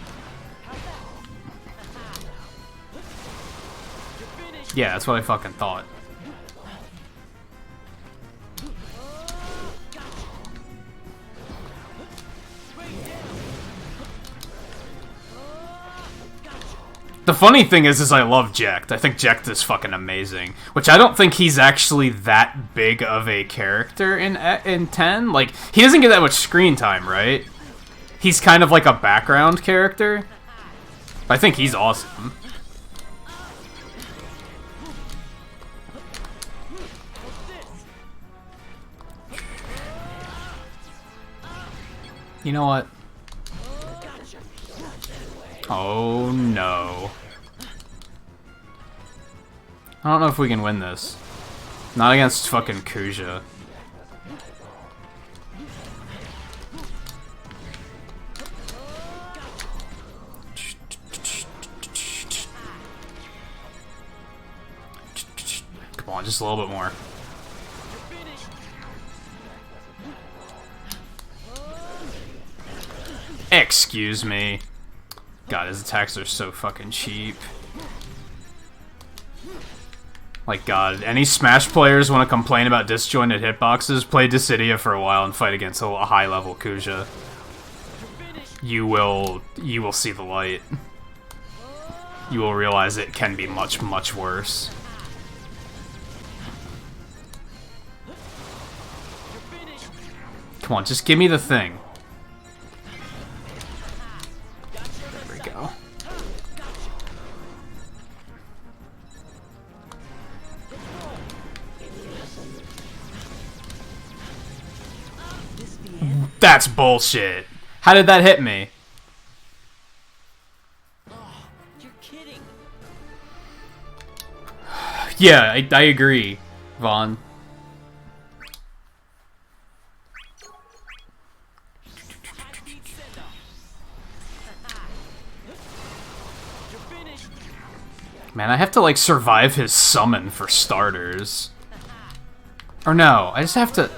Yeah, that's what I fucking thought. The funny thing is I love Jecht. I think Jecht is fucking amazing. Which I don't think he's actually that big of a character in 10. Like, he doesn't get that much screen time, right? He's kind of like a background character. I think he's awesome. You know what? Oh no. I don't know if we can win this. Not against fucking Kuja. Come on, just a little bit more. Excuse me. God, his attacks are so fucking cheap. Like, God, any Smash players want to complain about disjointed hitboxes, play Dissidia for a while and fight against a high-level Kuja. You will see the light. You will realize it can be much, much worse. Come on, just give me the thing. There we go. That's bullshit. How did that hit me? You're kidding. Yeah, I agree, Vaughn. Man, I have to, like, survive his summon for starters. Or no, I just have to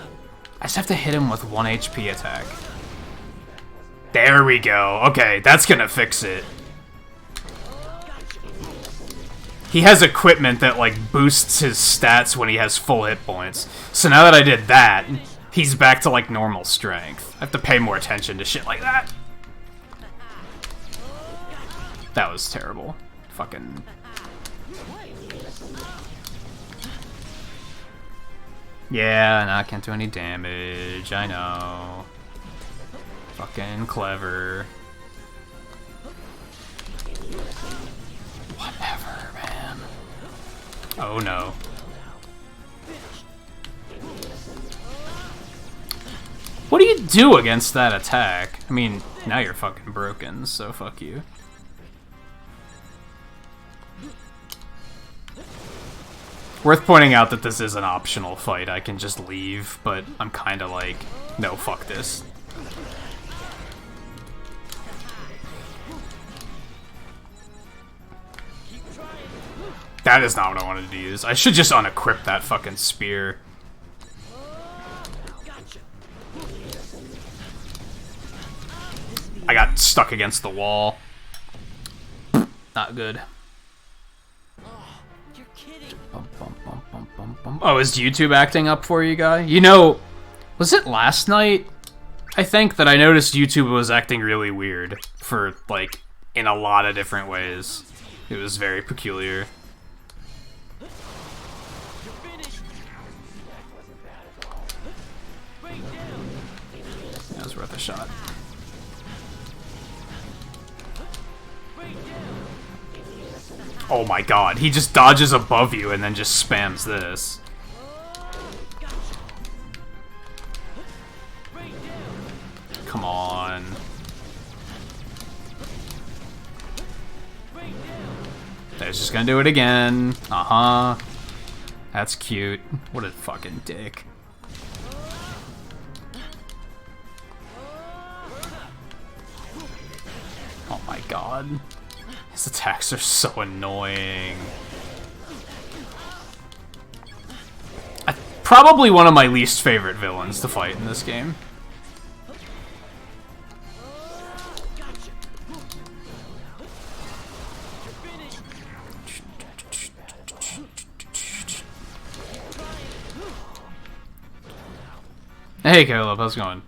hit him with 1 HP attack. There we go. Okay, that's gonna fix it. He has equipment that, like, boosts his stats when he has full hit points. So now that I did that, he's back to, like, normal strength. I have to pay more attention to shit like that. That was terrible. Fucking... Yeah, and I can't do any damage, I know. Fucking clever. Whatever, man. Oh no. What do you do against that attack? I mean, now you're fucking broken, so fuck you. Worth pointing out that this is an optional fight. I can just leave, but I'm kind of like, no, fuck this. That is not what I wanted to use. I should just unequip that fucking spear. I got stuck against the wall. Not good. Oh, is YouTube acting up for you, guy? You know, was it last night, I think, that I noticed YouTube was acting really weird for, like, in a lot of different ways. It was very peculiar. That was worth a shot. Oh my god, he just dodges above you and then just spams this. Come on. He's just gonna do it again. Uh-huh. That's cute. What a fucking dick. Oh my god. His attacks are so annoying. Probably one of my least favorite villains to fight in this game. Hey Caleb, how's it going?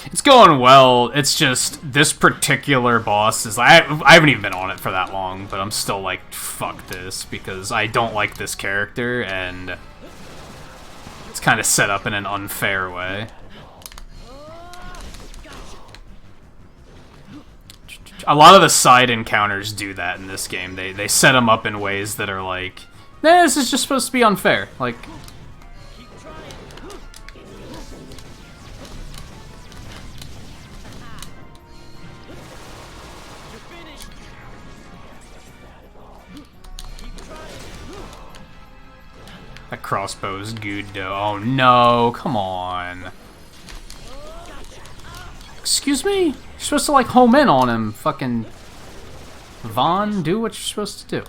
It's going well. It's just this particular boss is I haven't even been on it for that long, but I'm still like, fuck this, because I don't like this character and it's kind of set up in an unfair way. A lot of the side encounters do that in this game. They set them up in ways that are like, nah, this is just supposed to be unfair. Like, that crossbow's good though. Oh no, come on. Excuse me? You're supposed to like home in on him. Fucking Vaughn, do what you're supposed to do.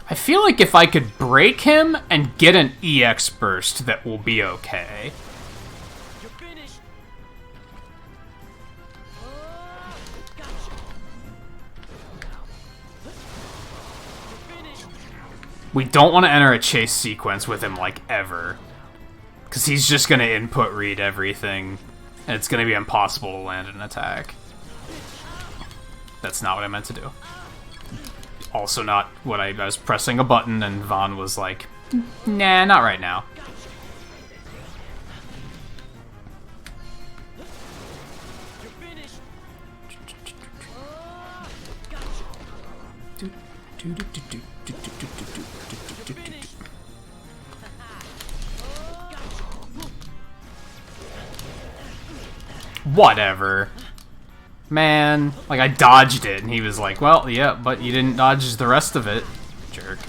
I feel like if I could break him and get an EX burst, that will be okay. We don't want to enter a chase sequence with him, like, ever. Because he's just going to input read everything, and it's going to be impossible to land an attack. That's not what I meant to do. Also not what I was pressing a button, and Vaughn was like, nah, not right now. Whatever. Man, like, I dodged it, and he was like, well, yeah, but you didn't dodge the rest of it. Jerk.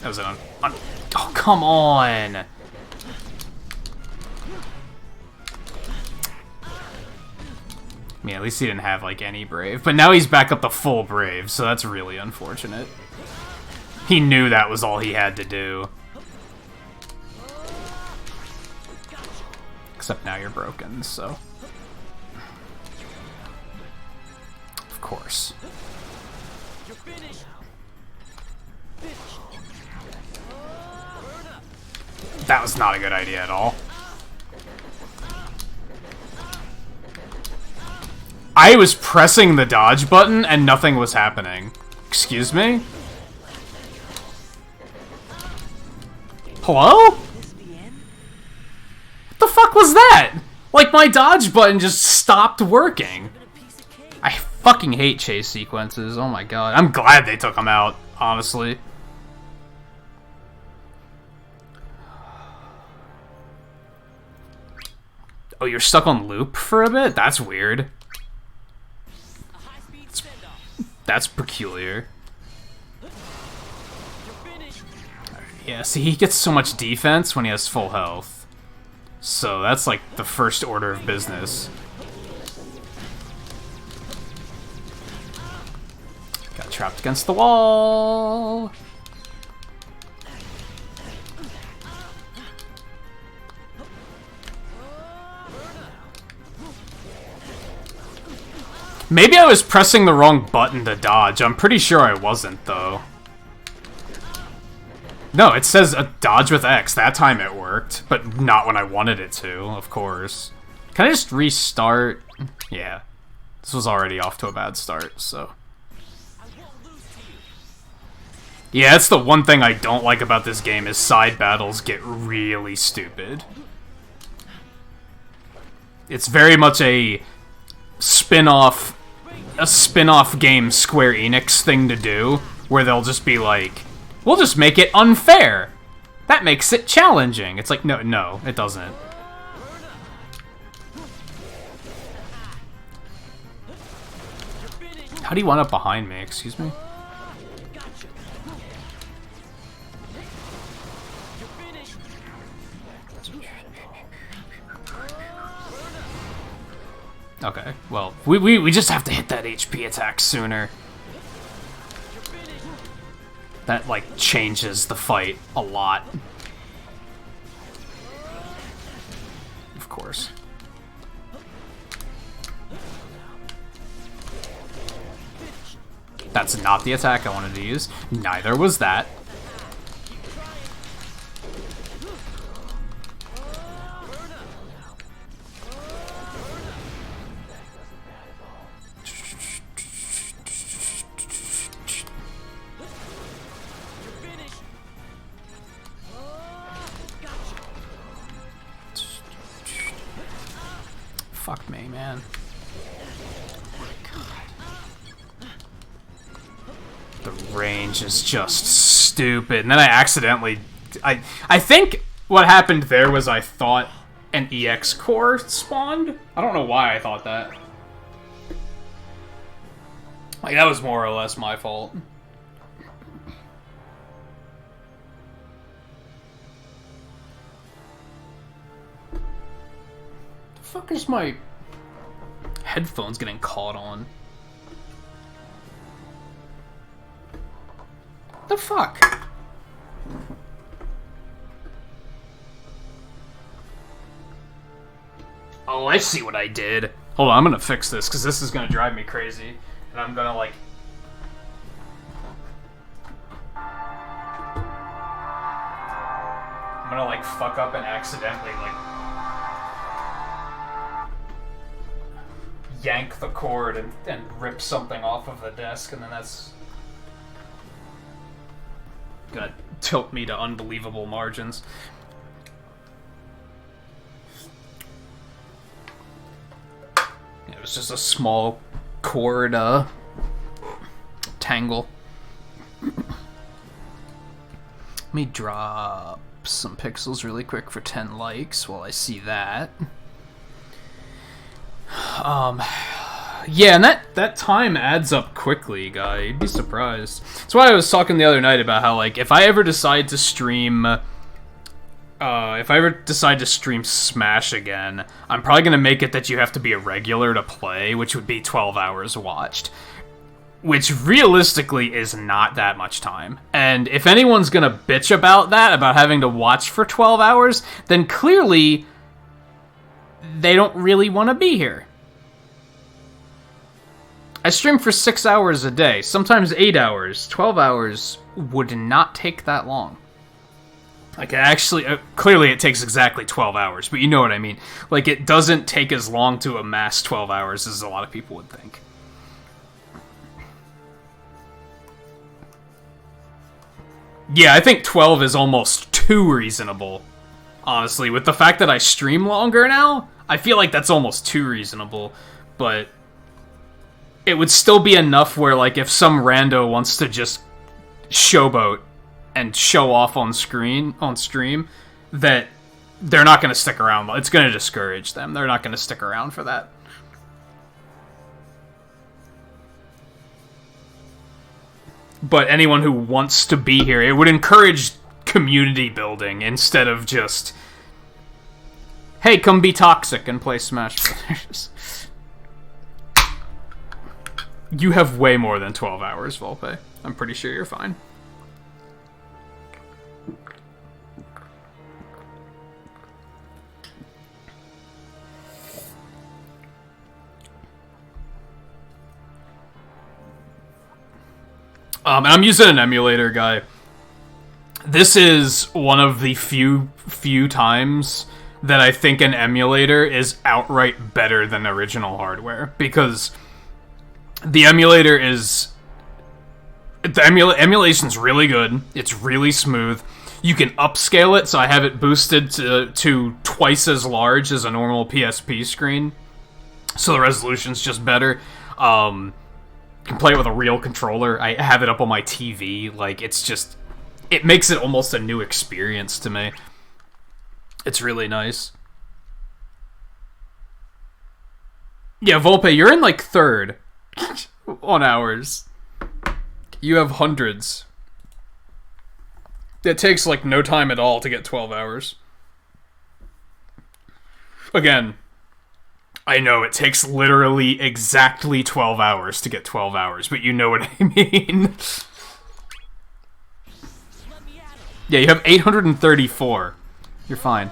That was an oh, come on! I mean, at least he didn't have, like, any Brave. But now he's back up to full Brave, so that's really unfortunate. He knew that was all he had to do. Except now you're broken, so... Of course. That was not a good idea at all. I was pressing the dodge button and nothing was happening. Excuse me? Hello? What the fuck was that? Like, my dodge button just stopped working. I fucking hate chase sequences. Oh my god. I'm glad they took them out, honestly. Oh, you're stuck on loop for a bit? That's weird. That's peculiar. Yeah, see, he gets so much defense when he has full health. So that's like the first order of business. Got trapped against the wall. Maybe I was pressing the wrong button to dodge. I'm pretty sure I wasn't, though. No, it says a dodge with X. That time it worked, but not when I wanted it to, of course. Can I just restart? Yeah. This was already off to a bad start, so... Yeah, that's the one thing I don't like about this game, is side battles get really stupid. It's very much a spin-off game Square Enix thing to do, where they'll just be like, we'll just make it unfair. That makes it challenging. It's like, no, it doesn't. How do you wind up behind me? Excuse me? Okay, well, we just have to hit that HP attack sooner. That, like, changes the fight a lot. Of course. That's not the attack I wanted to use. Neither was that. Fuck me, man. The range is just stupid. And then I accidentally... I think what happened there was I thought an EX core spawned. I don't know why I thought that. Like, that was more or less my fault. The fuck is my headphones getting caught on? The fuck? Oh, I see what I did. Hold on, I'm gonna fix this, because this is gonna drive me crazy. And I'm gonna, like... I'm gonna, like, fuck up and accidentally, like... yank the cord and rip something off of the desk, and then that's... gonna tilt me to unbelievable margins. It was just a small cord, tangle. Let me drop some pixels really quick for 10 likes while I see that. Yeah, and that time adds up quickly, guy. You'd be surprised. That's why I was talking the other night about how, like, if I ever decide to stream... Smash again, I'm probably gonna make it that you have to be a regular to play, which would be 12 hours watched. Which, realistically, is not that much time. And if anyone's gonna bitch about that, about having to watch for 12 hours, then clearly... they don't really want to be here. I stream for 6 hours a day, sometimes 8 hours. 12 hours would not take that long. Like, it actually, clearly it takes exactly 12 hours, but you know what I mean. Like, it doesn't take as long to amass 12 hours as a lot of people would think. Yeah, I think 12 is almost too reasonable. Honestly, with the fact that I stream longer now, I feel like that's almost too reasonable. But it would still be enough where, like, if some rando wants to just showboat and show off on stream, that they're not going to stick around. It's going to discourage them. They're not going to stick around for that. But anyone who wants to be here, it would encourage community building instead of just, hey, come be toxic and play Smash Brothers. You have way more than 12 hours, Volpe. I'm pretty sure you're fine. And I'm using an emulator, guy. This is one of the few times that I think an emulator is outright better than original hardware, because the emulator is... emulation's really good, it's really smooth. You can upscale it, so I have it boosted to twice as large as a normal PSP screen, so the resolution's just better. You can play it with a real controller. I have it up on my TV, like, it's just... it makes it almost a new experience to me. It's really nice. Yeah, Volpe, you're in, like, 3rd on hours. You have hundreds. It takes, like, no time at all to get 12 hours. Again, I know it takes literally exactly 12 hours to get 12 hours, but you know what I mean. Yeah, you have 834. You're fine.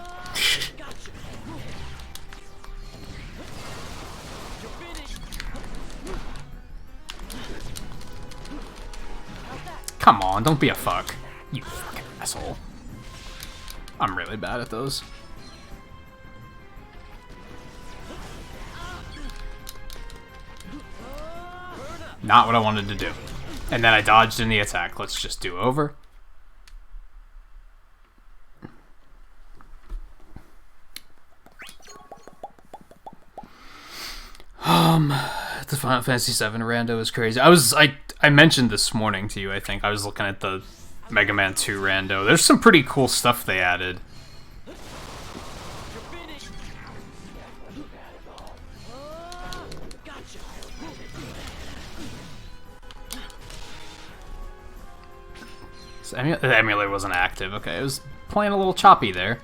Come on, don't be a fuck. You fucking asshole. I'm really bad at those. Not what I wanted to do. And then I dodged in the attack. Let's just do over. The Final Fantasy VII rando is crazy. I mentioned this morning to you, I think. I was looking at the Mega Man 2 rando. There's some pretty cool stuff they added. So the emulator wasn't active. Okay, it was playing a little choppy there.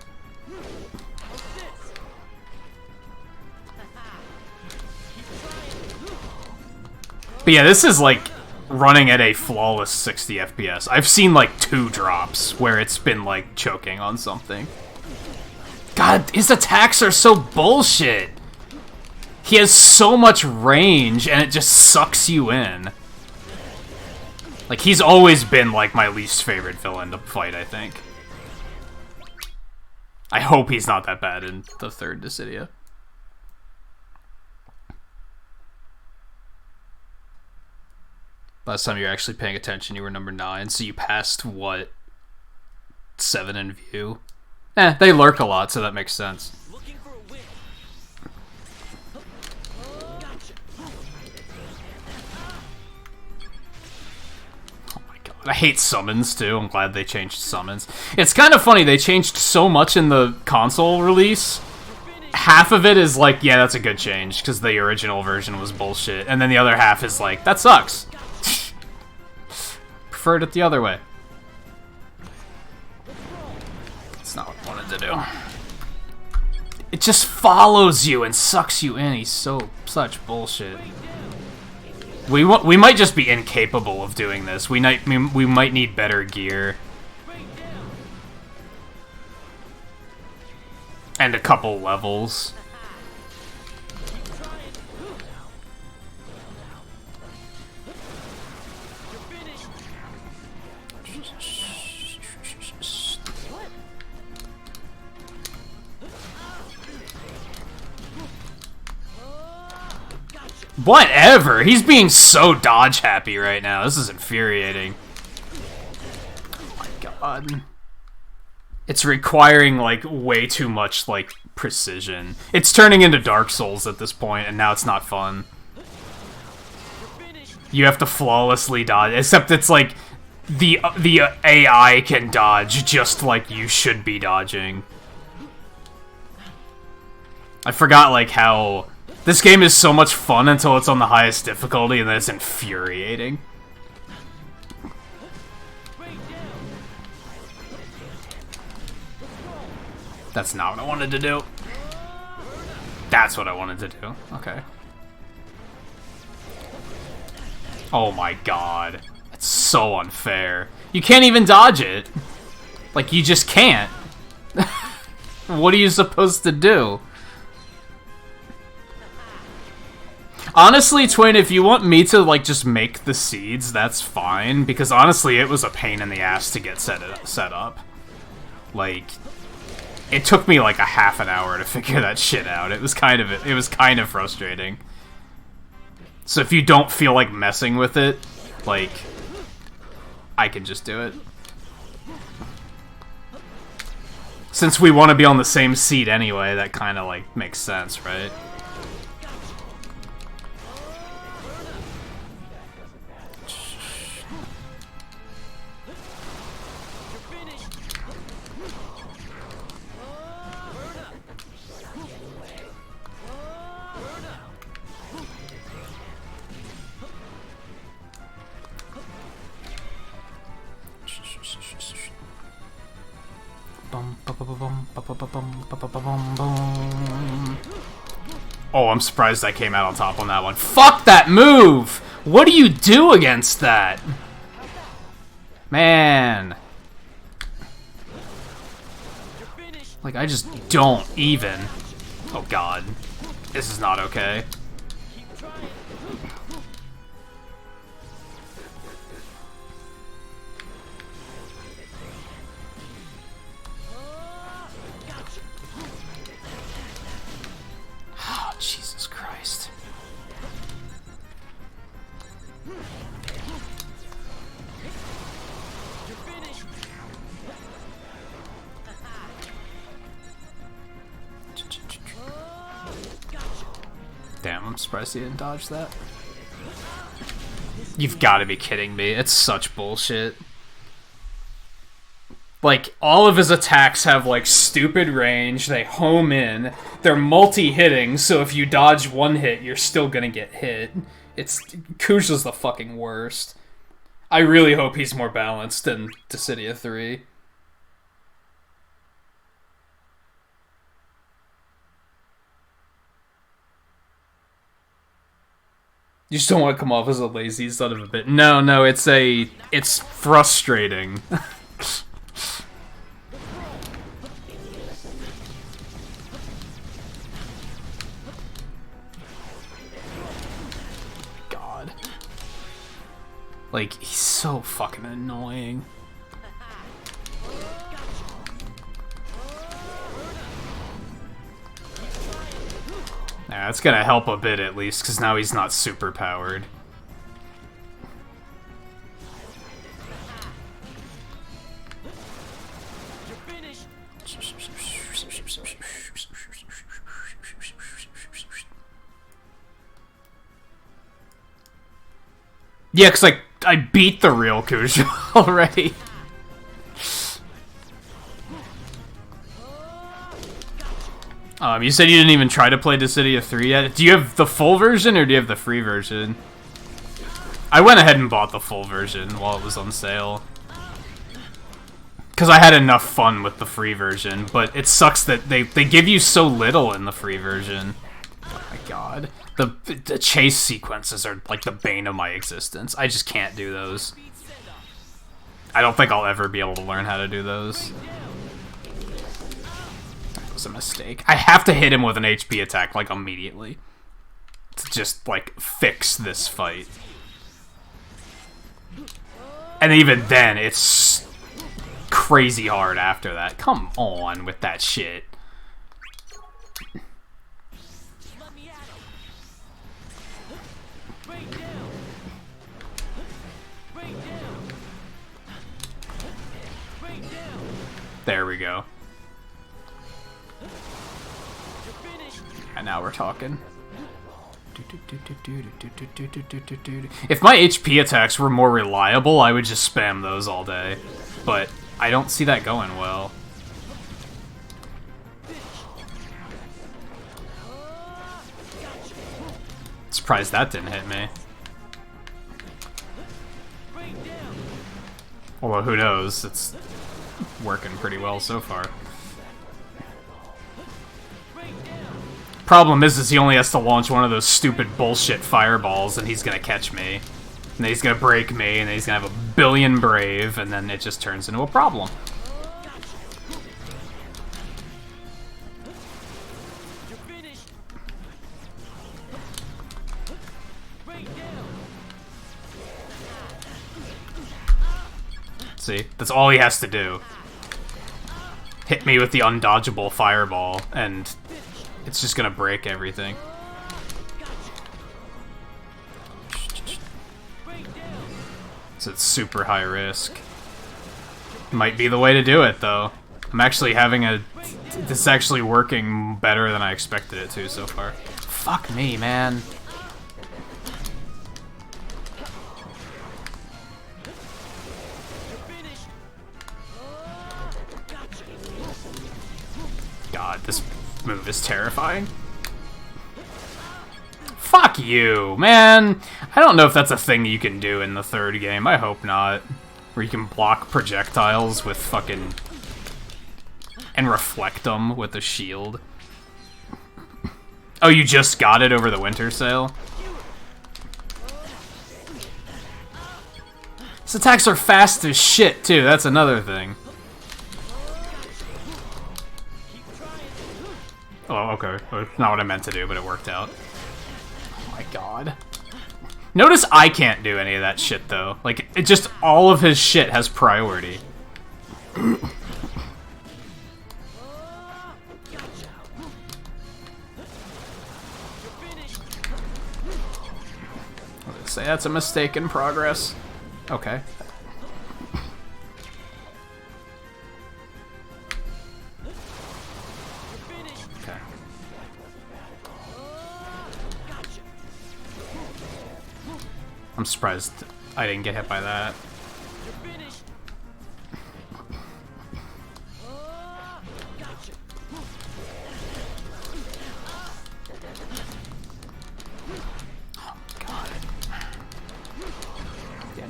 But yeah, this is like running at a flawless 60 FPS. I've seen like 2 drops where it's been like choking on something. God, his attacks are so bullshit. He has so much range and it just sucks you in. Like, he's always been like my least favorite villain to fight, I think. I hope he's not that bad in the 3rd Dissidia. Last time you were actually paying attention, you were number 9, so you passed, what, 7 in view? They lurk a lot, so that makes sense. Oh my god, I hate summons, too. I'm glad they changed summons. It's kind of funny, they changed so much in the console release. Half of it is like, yeah, that's a good change, because the original version was bullshit, and then the other half is like, that sucks. Preferred it the other way. That's not what I wanted to do. It just follows you and sucks you in. He's such bullshit. We might just be incapable of doing this. We might need better gear. And a couple levels. Whatever! He's being so dodge happy right now. This is infuriating. Oh my god. It's requiring, like, way too much, like, precision. It's turning into Dark Souls at this point, and now it's not fun. You have to flawlessly dodge, except it's like, the AI can dodge just like you should be dodging. I forgot, like, how... This game is so much fun until it's on the highest difficulty, and then it's infuriating. That's not what I wanted to do. That's what I wanted to do. Okay. Oh my god. That's so unfair. You can't even dodge it. Like, you just can't. What are you supposed to do? Honestly, Twin, if you want me to, like, just make the seeds, that's fine. Because, honestly, it was a pain in the ass to get set up. Like, it took me, like, a half an hour to figure that shit out. It was kind of frustrating. So if you don't feel like messing with it, like, I can just do it. Since we want to be on the same seat anyway, that kind of, like, makes sense, right? Oh, I'm surprised I came out on top on that one. Fuck that move! What do you do against that? Man. Like, I just don't even. Oh god. This is not okay. Oh, Jesus Christ. Damn, I'm surprised he didn't dodge that. You've got to be kidding me. It's such bullshit. Like, all of his attacks have, like, stupid range, they home in, they're multi-hitting, so if you dodge one hit, you're still gonna get hit. Kuja's the fucking worst. I really hope he's more balanced than Dissidia 3. You just don't want to come off as a lazy son of a bitch. No, it's frustrating. God. Like, he's so fucking annoying. Nah, that's gonna help a bit at least, because now he's not super powered. Yeah, because I beat the real Kuja already. You said you didn't even try to play Dissidia 3 yet? Do you have the full version, or do you have the free version? I went ahead and bought the full version while it was on sale. Because I had enough fun with the free version, but it sucks that they give you so little in the free version. Oh my god. The chase sequences are like the bane of my existence. I just can't do those. I don't think I'll ever be able to learn how to do those. That was a mistake. I have to hit him with an HP attack, like, immediately. To just, like, fix this fight. And even then, it's crazy hard after that. Come on with that shit. There we go. And now we're talking. If my HP attacks were more reliable, I would just spam those all day. But I don't see that going well. Surprised that didn't hit me. Although, who knows? It's working pretty well so far. Problem is he only has to launch one of those stupid bullshit fireballs, and he's gonna catch me. And then he's gonna break me, and then he's gonna have a billion brave, and then it just turns into a problem. See? That's all he has to do. Hit me with the undodgeable fireball, and it's just gonna break everything. So it's super high risk. Might be the way to do it, though. I'm actually having a... This is actually working better than I expected it to so far. Fuck me, man. God, this move is terrifying. Fuck you, man! I don't know if that's a thing you can do in the third game. I hope not. Where you can block projectiles with fucking... and reflect them with a shield. Oh, you just got it over the winter sale? His attacks are fast as shit, too. That's another thing. Oh, okay. That's not what I meant to do, but it worked out. Oh my god. Notice I can't do any of that shit, though. Like, it just... all of his shit has priority. Let's say that's a mistake in progress. Okay. Okay. I'm surprised I didn't get hit by that.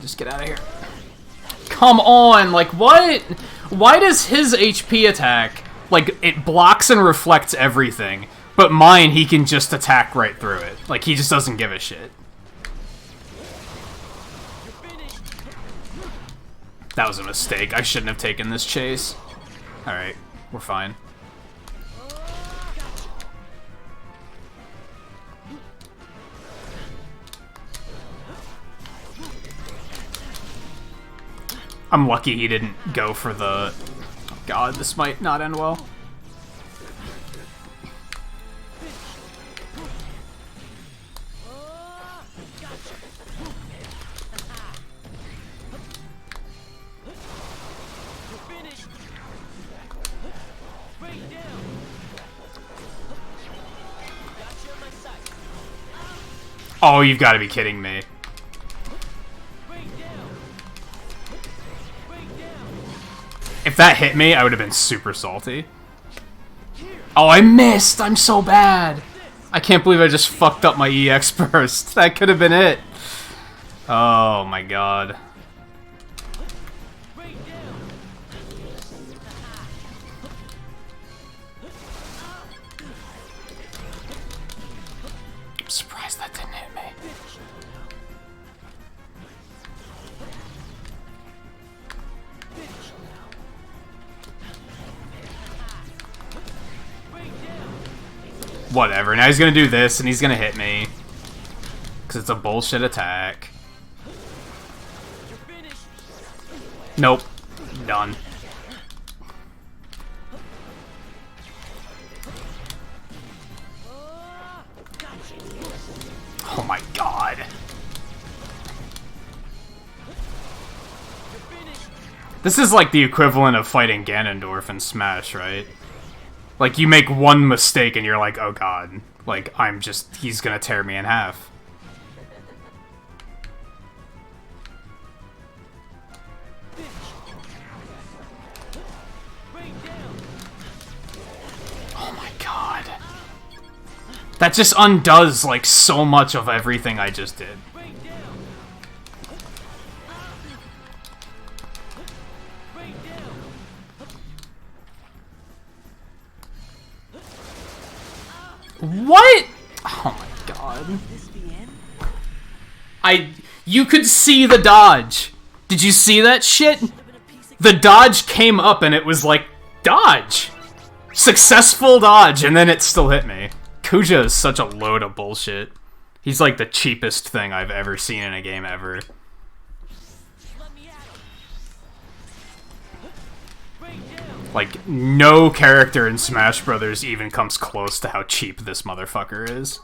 Just get out of here. Come on, like, what? Why does his HP attack, like, it blocks and reflects everything, but mine, he can just attack right through it. Like, he just doesn't give a shit. That was a mistake. I shouldn't have taken this chase. Alright, we're fine. I'm lucky he didn't go for the... Oh god, this might not end well. Oh, you've got to be kidding me. If that hit me, I would have been super salty. Oh, I missed! I'm so bad! I can't believe I just fucked up my EX burst. That could have been it. Oh my god. I'm surprised that didn't hit me. Whatever, now he's gonna do this and he's gonna hit me. Because it's a bullshit attack. Nope. Done. Oh my god. This is like the equivalent of fighting Ganondorf in Smash, right? Like, you make one mistake and you're like, oh god. Like, he's gonna tear me in half. Oh my god. That just undoes, like, so much of everything I just did. What? Oh my god. You could see the dodge. Did you see that shit? The dodge came up and it was like, dodge. Successful dodge, and then it still hit me. Kuja is such a load of bullshit. He's like the cheapest thing I've ever seen in a game ever. Like, no character in Smash Brothers even comes close to how cheap this motherfucker is.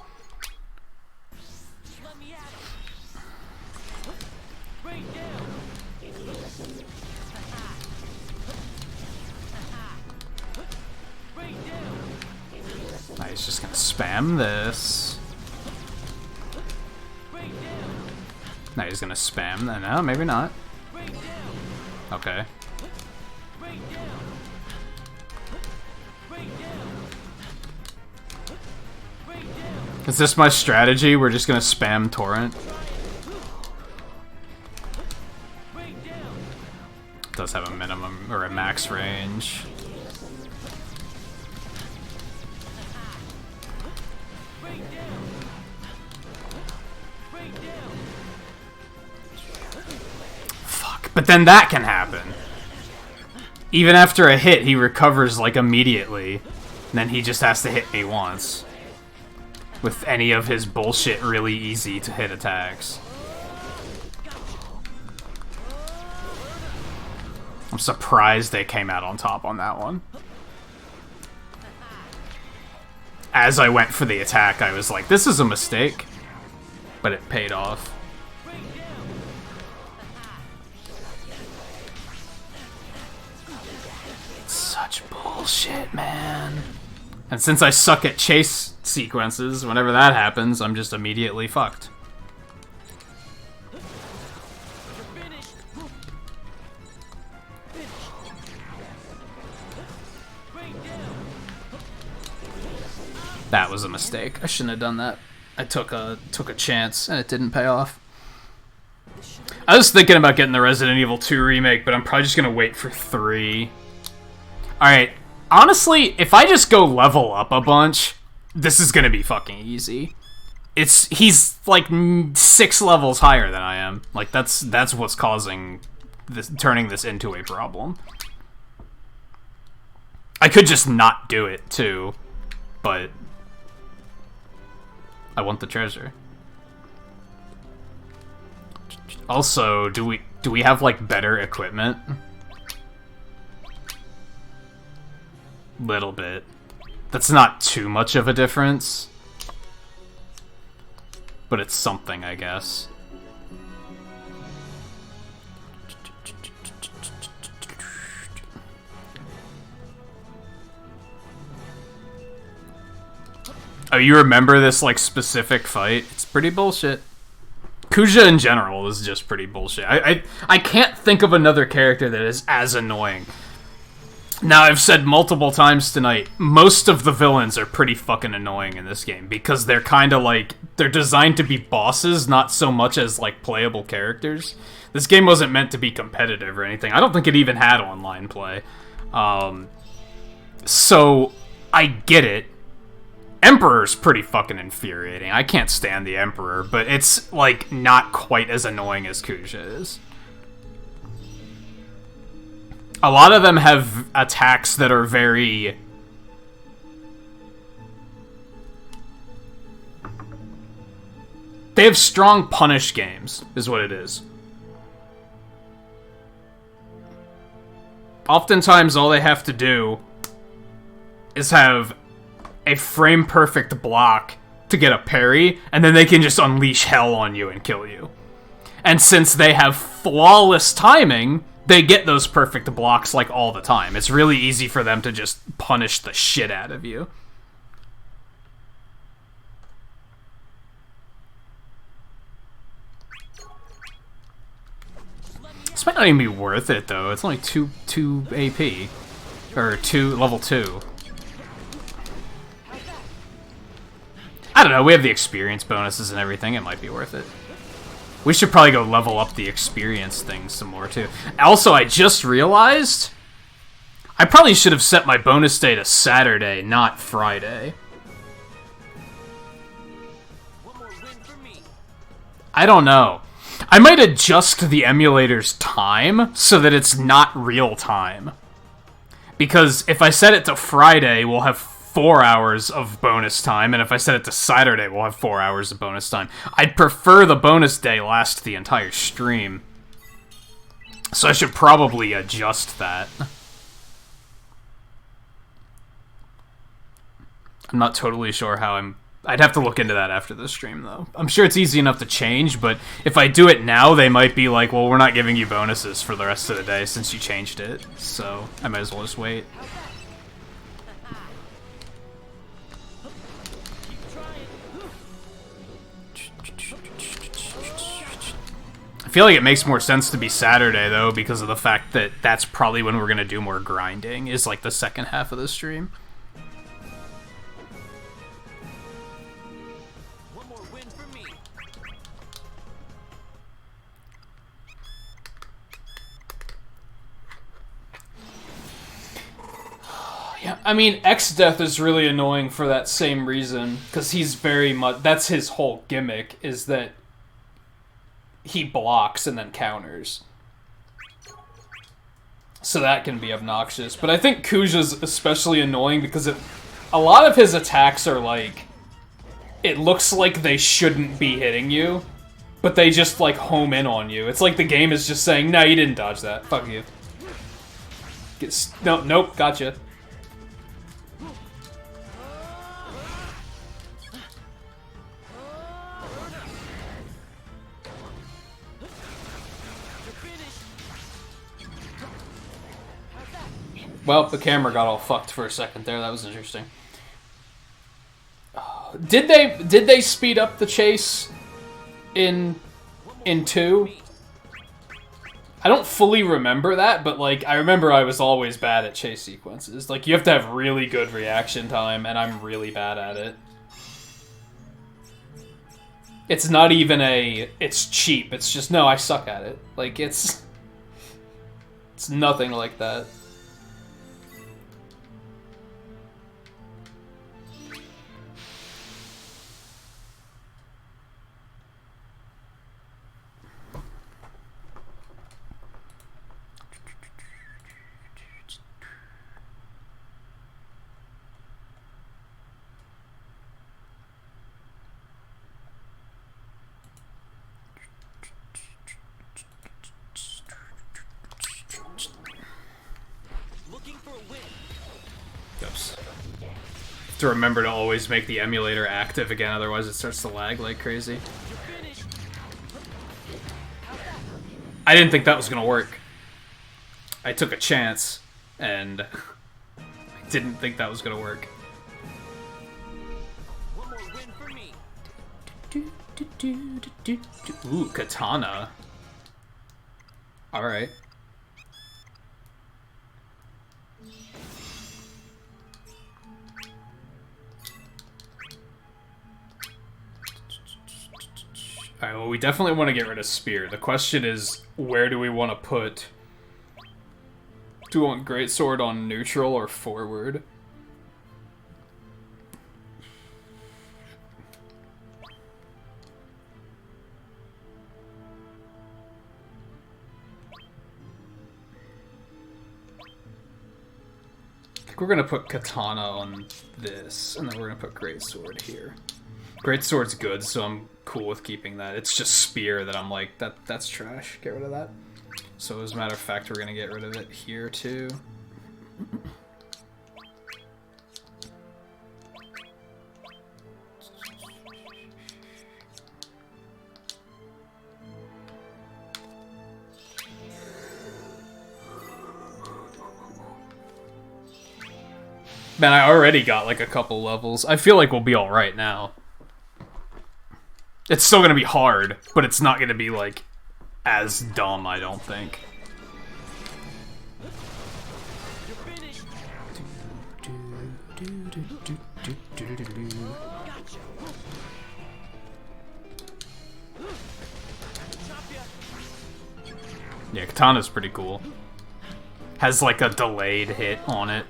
Nah, he's just gonna spam this. Nah, he's gonna spam that. No, maybe not. Okay. Is this my strategy? We're just gonna spam torrent. Does have a minimum or a max range. Fuck, but then that can happen. Even after a hit, he recovers like immediately. And then he just has to hit me once. With any of his bullshit really easy to hit attacks. I'm surprised they came out on top on that one. As I went for the attack, I was like, this is a mistake. But it paid off. Such bullshit, man. And since I suck at chase sequences, whenever that happens, I'm just immediately fucked. That was a mistake. I shouldn't have done that. I took a chance and it didn't pay off. I was thinking about getting the Resident Evil 2 remake, but I'm probably just gonna wait for 3. Alright, honestly, if I just go level up a bunch, this is gonna be fucking easy. He's like 6 levels higher than I am. Like that's what's causing this, turning this into a problem. I could just not do it too, but I want the treasure. Also, do we have like better equipment? Little bit. That's not too much of a difference. But it's something, I guess. Oh, you remember this, like, specific fight? It's pretty bullshit. Kuja in general is just pretty bullshit. I can't think of another character that is as annoying. Now, I've said multiple times tonight, most of the villains are pretty fucking annoying in this game, because they're kind of like, they're designed to be bosses, not so much as, like, playable characters. This game wasn't meant to be competitive or anything. I don't think it even had online play. So, I get it. Emperor's pretty fucking infuriating. I can't stand the Emperor, but it's, like, not quite as annoying as Kuja is. A lot of them have attacks that are very... They have strong punish games, is what it is. Oftentimes, all they have to do is have a frame-perfect block to get a parry, and then they can just unleash hell on you and kill you. And since they have flawless timing, they get those perfect blocks, like, all the time. It's really easy for them to just punish the shit out of you. This might not even be worth it, though. It's only 2 AP. Or level 2. I don't know, we have the experience bonuses and everything, it might be worth it. We should probably go level up the experience thing some more, too. Also, I just realized I probably should have set my bonus day to Saturday, not Friday. I don't know. I might adjust the emulator's time so that it's not real time. Because if I set it to Friday, we'll have 4 hours of bonus time, and if I set it to Saturday, we'll have 4 hours of bonus time. I'd prefer the bonus day last the entire stream. So I should probably adjust that. I'm not totally sure how I'd have to look into that after the stream, though. I'm sure it's easy enough to change, but if I do it now, they might be like, well, we're not giving you bonuses for the rest of the day since you changed it. So I might as well just wait. I feel like it makes more sense to be Saturday, though, because of the fact that that's probably when we're going to do more grinding, is like the second half of the stream. One more win for me. Yeah, I mean, X-Death is really annoying for that same reason, because he's very much... That's his whole gimmick, is that he blocks and then counters. So that can be obnoxious. But I think Kuja's especially annoying because a lot of his attacks are like... It looks like they shouldn't be hitting you, but they just like home in on you. It's like the game is just saying, no, you didn't dodge that. Fuck you. Nope, gotcha. Well, the camera got all fucked for a second there. That was interesting. Did they speed up the chase in 2? I don't fully remember that, but like I remember I was always bad at chase sequences. Like you have to have really good reaction time, and I'm really bad at it. It's not even it's cheap. It's just no, I suck at it. Like it's nothing like that. To remember to always make the emulator active again, otherwise it starts to lag like crazy. I didn't think that was gonna work. I took a chance, and I didn't think that was gonna work. Ooh, katana. Alright. Alright, well, we definitely want to get rid of Spear. The question is, where do we want to put... Do we want Greatsword on neutral or forward? I think we're going to put Katana on this, and then we're going to put Greatsword here. Greatsword's good, so I'm cool with keeping that. It's just Spear that I'm like, that's trash. Get rid of that. So as a matter of fact, we're gonna get rid of it here too. Man, I already got like a couple levels. I feel like we'll be alright now. It's still gonna be hard, but it's not gonna be, like, as dumb, I don't think. Yeah, Katana's pretty cool. Has, like, a delayed hit on it.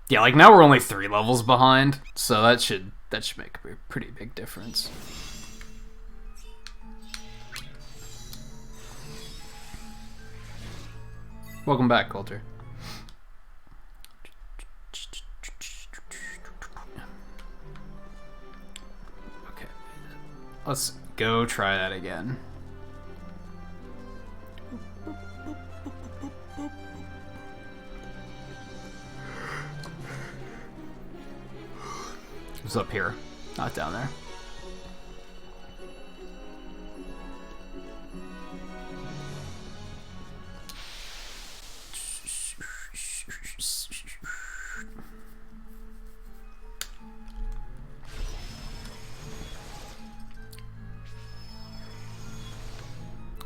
Yeah, like now we're only 3 levels behind, so that should make a pretty big difference. Welcome back, Coulter. Okay, let's go try that again. It's up here, not down there.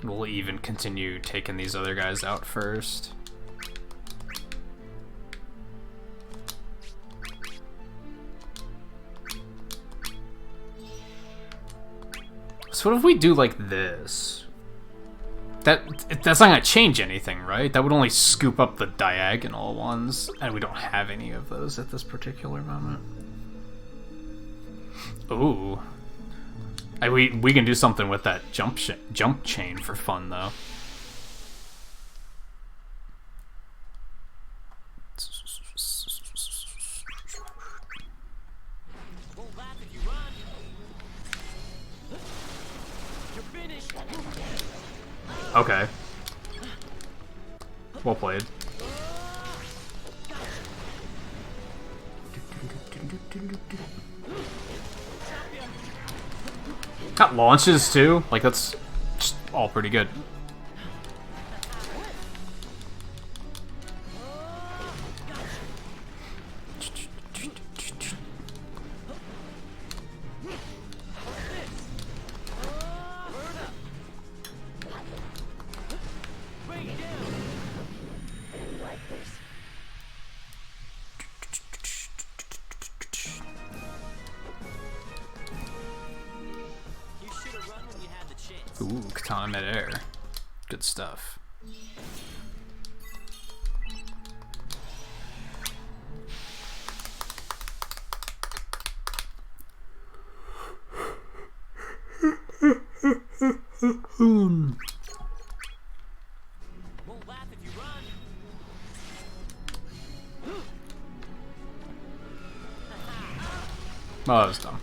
We'll even continue taking these other guys out first. So what if we do like this? That's not gonna change anything, right? That would only scoop up the diagonal ones, and we don't have any of those at this particular moment. Ooh. We can do something with that jump chain for fun, though. Okay. Well played. Got launches too. Like that's just all pretty good. Ooh, katana mid-air. Good stuff. Oh, that was dumb.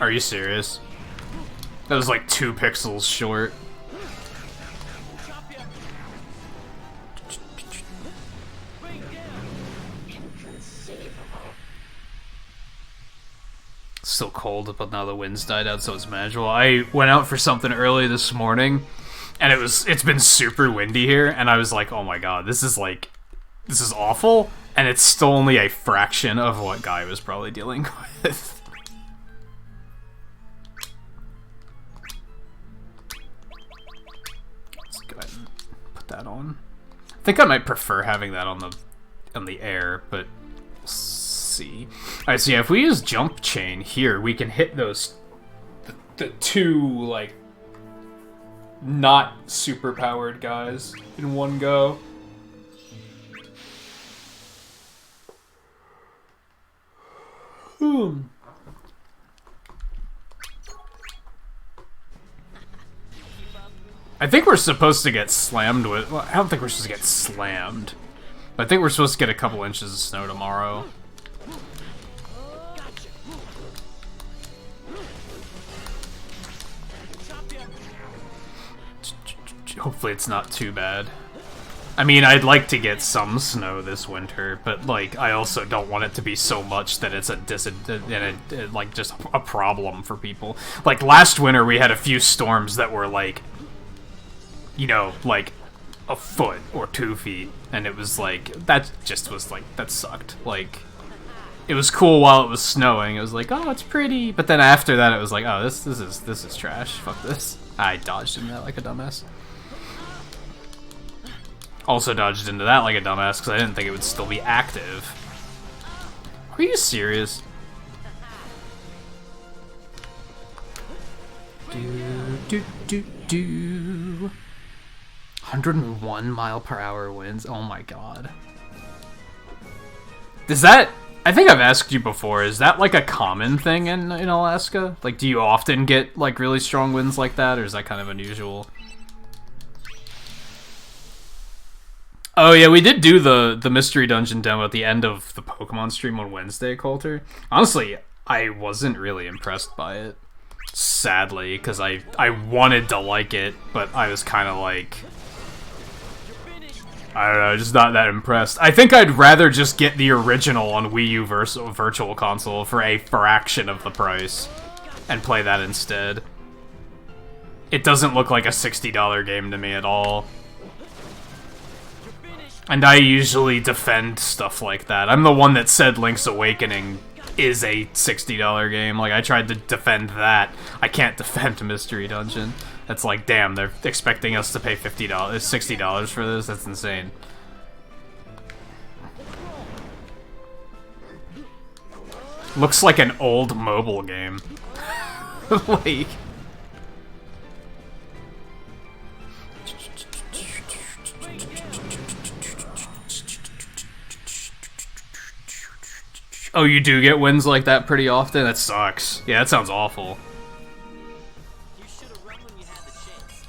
Are you serious? That was like 2 pixels short. Still cold, but now the wind's died out, so it's manageable. I went out for something early this morning, and it's been super windy here, and I was like, oh my god, this is awful, and it's still only a fraction of what Guy was probably dealing with. Let's go ahead and put that on. I think I might prefer having that on the air, but we'll see. Alright, so yeah, if we use jump chain here, we can hit those the 2 like not super powered guys in one go. I think we're supposed to get slammed with... Well, I don't think we're supposed to get slammed. But I think we're supposed to get a couple inches of snow tomorrow. Hopefully it's not too bad. I mean, I'd like to get some snow this winter, but like, I also don't want it to be so much that it's like just a problem for people. Like last winter, we had a few storms that were like, you know, like a foot or 2 feet, and it was like that sucked. Like, it was cool while it was snowing. It was like, oh, it's pretty, but then after that, it was like, oh, this is trash. Fuck this. I dodged into that like a dumbass. Also dodged into that like a dumbass because I didn't think it would still be active. Are you serious? do. 101 mile per hour winds. Oh my god. Is that... I think I've asked you before, is that like a common thing in Alaska? Like, do you often get like really strong winds like that, or is that kind of unusual? Oh yeah, we did do the mystery dungeon demo at the end of the Pokemon stream on Wednesday, Coulter. Honestly, I wasn't really impressed by it. Sadly, because I wanted to like it, but I was kind of like... I don't know, just not that impressed. I think I'd rather just get the original on Wii U Virtual Console for a fraction of the price and play that instead. It doesn't look like a $60 game to me at all. And I usually defend stuff like that. I'm the one that said Link's Awakening is a $60 game. Like, I tried to defend that. I can't defend Mystery Dungeon. That's like, damn, they're expecting us to pay $50, $60 for this? That's insane. Looks like an old mobile game. Like... Oh, you do get wins like that pretty often? That sucks. Yeah, that sounds awful. You should have run when you had the chance.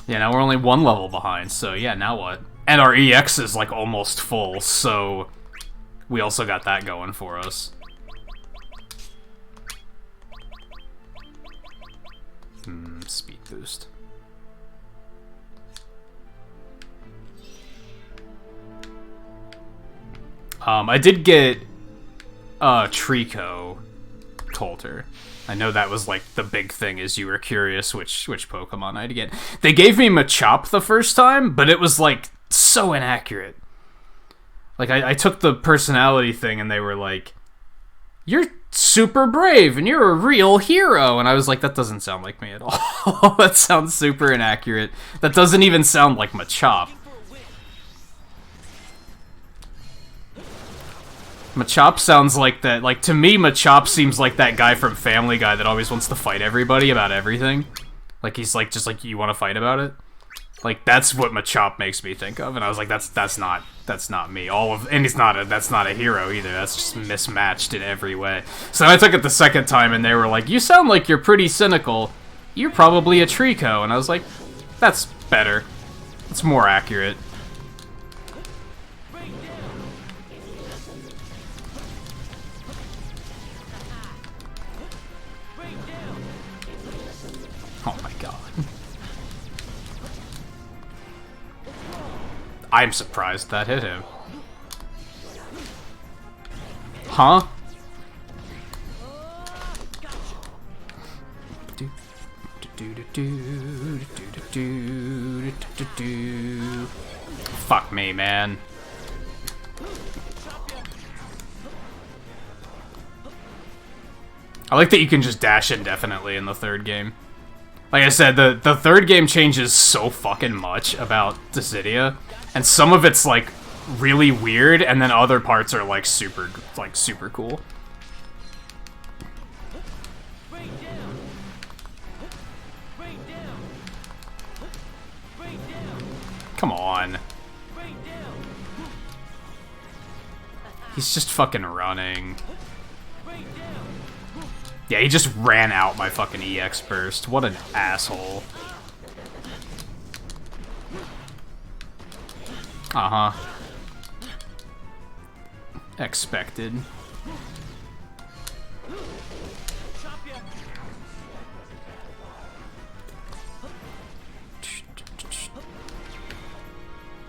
Yeah, now we're only one level behind, so yeah, now what? And our EX is like almost full, so we also got that going for us. Speed boost. I did get Trico, Coulter. I know that was like the big thing, is you were curious which Pokemon I'd get. They gave me Machop the first time, but it was like so inaccurate. Like I took the personality thing and they were like, "You're super brave and you're a real hero," and I was like, that doesn't sound like me at all. That sounds super inaccurate. That doesn't even sound like Machop. Machop sounds like that, like, to me, Machop seems like that guy from Family Guy that always wants to fight everybody about everything. Like, he's like, just like, you want to fight about it? Like, that's what Machop makes me think of, and I was like, that's not me. And that's not a hero either. That's just mismatched in every way. So I took it the second time, and they were like, "You sound like you're pretty cynical. You're probably a Trico." And I was like, that's better. It's more accurate. Oh my god. I'm surprised that hit him. Huh? Fuck me, man. I like that you can just dash indefinitely in the third game. Like I said, the third game changes so fucking much about Dissidia, and some of it's like really weird, and then other parts are like super cool. Come on. He's just fucking running. Yeah, he just ran out my fucking EX burst. What an asshole. Uh-huh. Expected.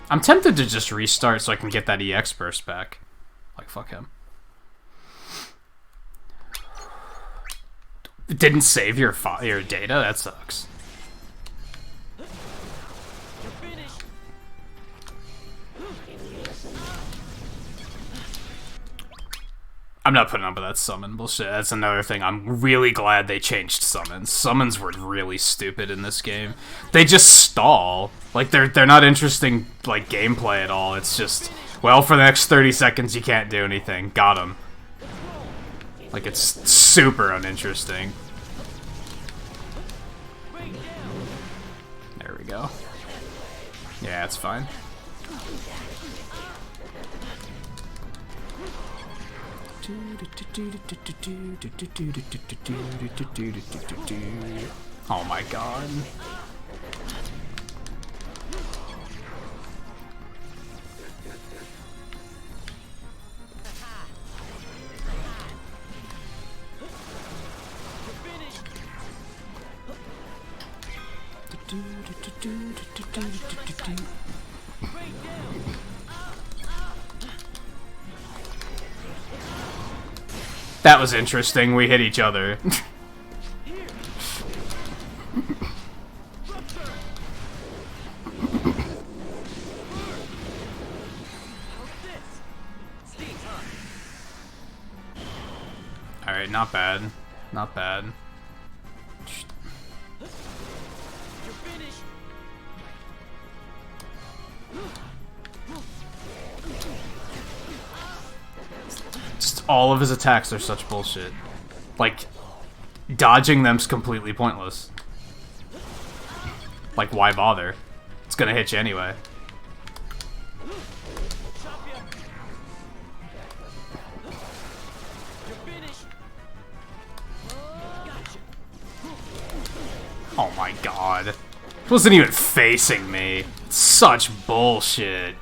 I'm tempted to just restart so I can get that EX burst back. Like, fuck him. It didn't save your data? That sucks. I'm not putting up with that summon bullshit. That's another thing. I'm really glad they changed summons. Summons were really stupid in this game. They just stall. Like, they're not interesting, like, gameplay at all. It's just, well, for the next 30 seconds you can't do anything. Got him. Like, it's super uninteresting. There we go. Yeah, it's fine. Oh my god. That was interesting. We hit each other. Alright, not bad. Not bad. Just all of his attacks are such bullshit. Like, dodging them's completely pointless. Like, why bother? It's gonna hit you anyway. Oh my god. It wasn't even facing me. Such bullshit.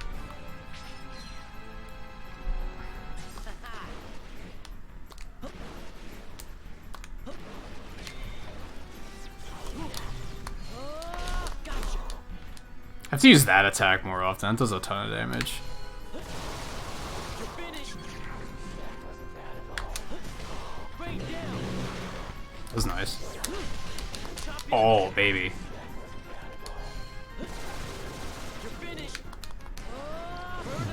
I have to use that attack more often. That does a ton of damage. That was nice. Oh, baby.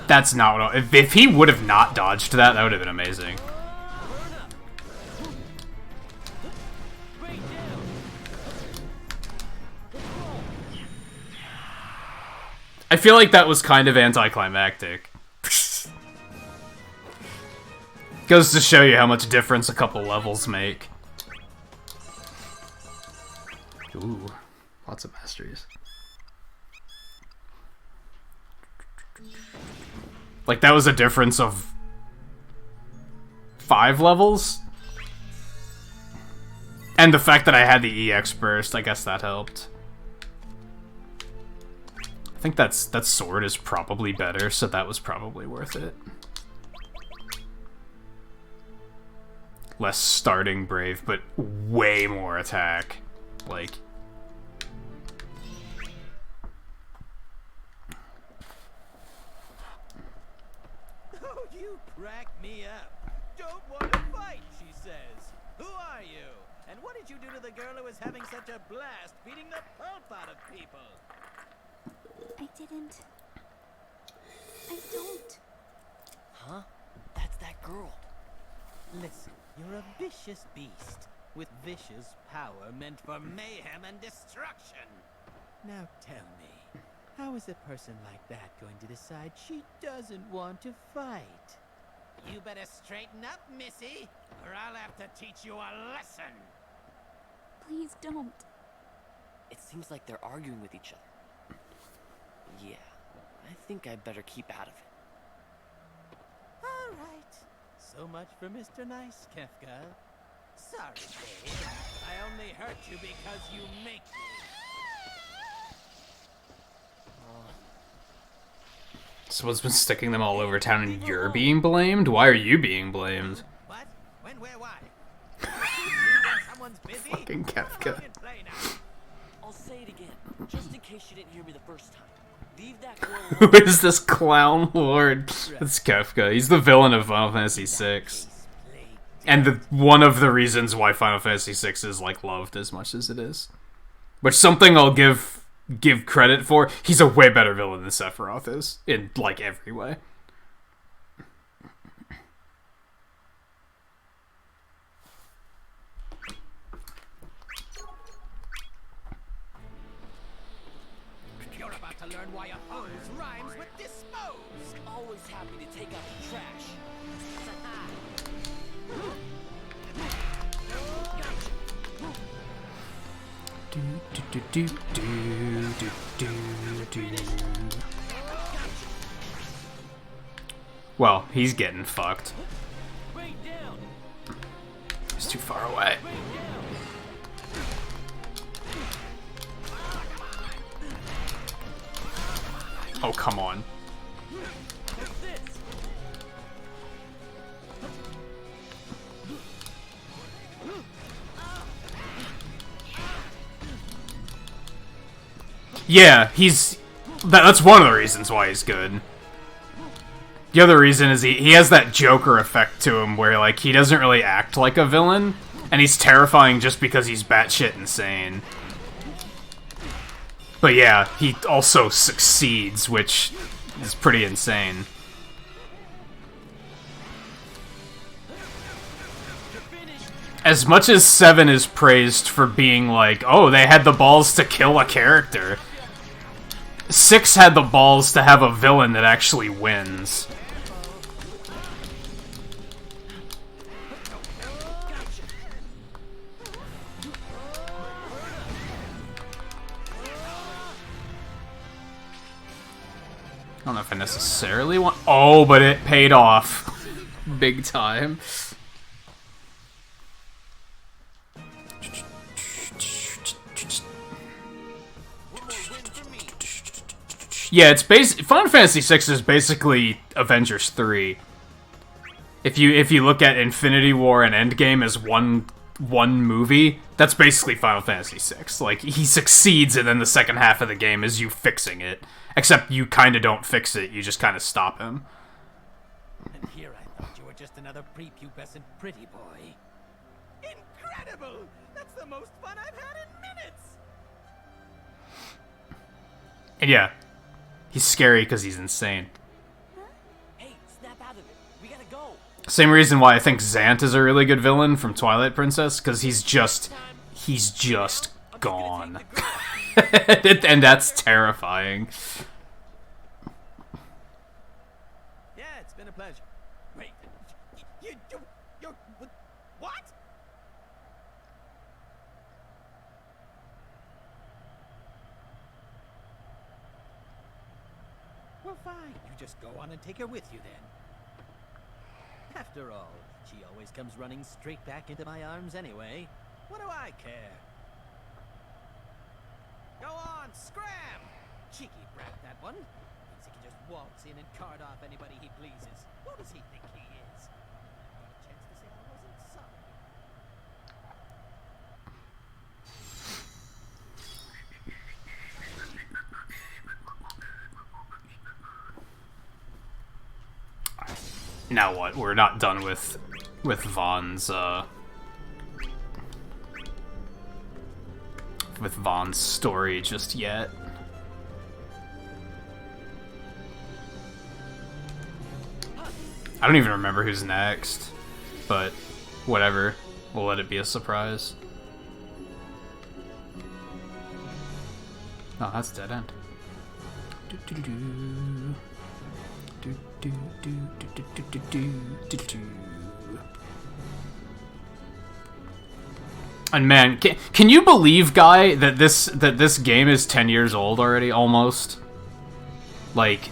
That's not what if he would have not dodged that, that would have been amazing. I feel like that was kind of anticlimactic. Goes to show you how much difference a couple levels make. Ooh, lots of masteries. Like, that was a difference of 5 levels? And the fact that I had the EX burst, I guess that helped. I think that sword is probably better, so that was probably worth it. Less starting brave, but way more attack. Like... Oh, you crack me up. Don't want to fight, she says. Who are you? And what did you do to the girl who was having such a blast beating the pulp out of people? I didn't. I don't. Huh? That's that girl. Listen, you're a vicious beast, with vicious power meant for mayhem and destruction. Now tell me, how is a person like that going to decide she doesn't want to fight? You better straighten up, missy, or I'll have to teach you a lesson. Please don't. It seems like they're arguing with each other. Yeah, I think I better keep out of it. All right. So much for Mr. Nice, Kefka. Sorry, babe. I only hurt you because you make me. Someone's been sticking them all over town and you're being blamed? Why are you being blamed? What? When, where, why? Someone's busy? Fucking Kefka. I'll say it again, just in case you didn't hear me the first time. Leave that girl Who alone. is this clown lord? It's Kefka. He's the villain of Final Fantasy VI. And one of the reasons why Final Fantasy VI is, like, loved as much as it is. Which something I'll give credit for. He's a way better villain than Sephiroth is. In, like, every way. learn why oppose rhymes with dispose. Always happy to take out the trash. Well, he's getting fucked. He's too far away. Oh, come on. Yeah, that's one of the reasons why he's good. The other reason is he has that Joker effect to him where, like, he doesn't really act like a villain, and he's terrifying just because he's batshit insane. But yeah, he also succeeds, which is pretty insane. As much as 7 is praised for being like, oh, they had the balls to kill a character, 6 had the balls to have a villain that actually wins. I don't know if I necessarily want... Oh, but it paid off. Big time. Yeah, it's Final Fantasy VI is basically Avengers 3. If you look at Infinity War and Endgame as one movie, that's basically Final Fantasy VI. Like, he succeeds, and then the second half of the game is you fixing it. Except you kind of don't fix it, you just kind of stop him. And here I thought you were just another prepubescent pretty boy. Incredible! That's the most fun I've had in minutes! And yeah, he's scary because he's insane. Hey, snap out of it. We gotta go. Same reason why I think Zant is a really good villain from Twilight Princess, because he's just gone. And that's terrifying. Yeah, it's been a pleasure. Wait, you what? Well, fine. You just go on and take her with you then. After all, she always comes running straight back into my arms anyway. What do I care? Go on, scram! Cheeky brat, that one. Thinks he can just waltz in and cart off anybody he pleases. Who does he think he is? Got a chance to say I wasn't sorry. Now what? We're not done with Vaughn's story just yet. I don't even remember who's next, but whatever. We'll let it be a surprise. Oh, that's dead end. And man, can you believe, Guy, that this game is 10 years old already, almost? Like,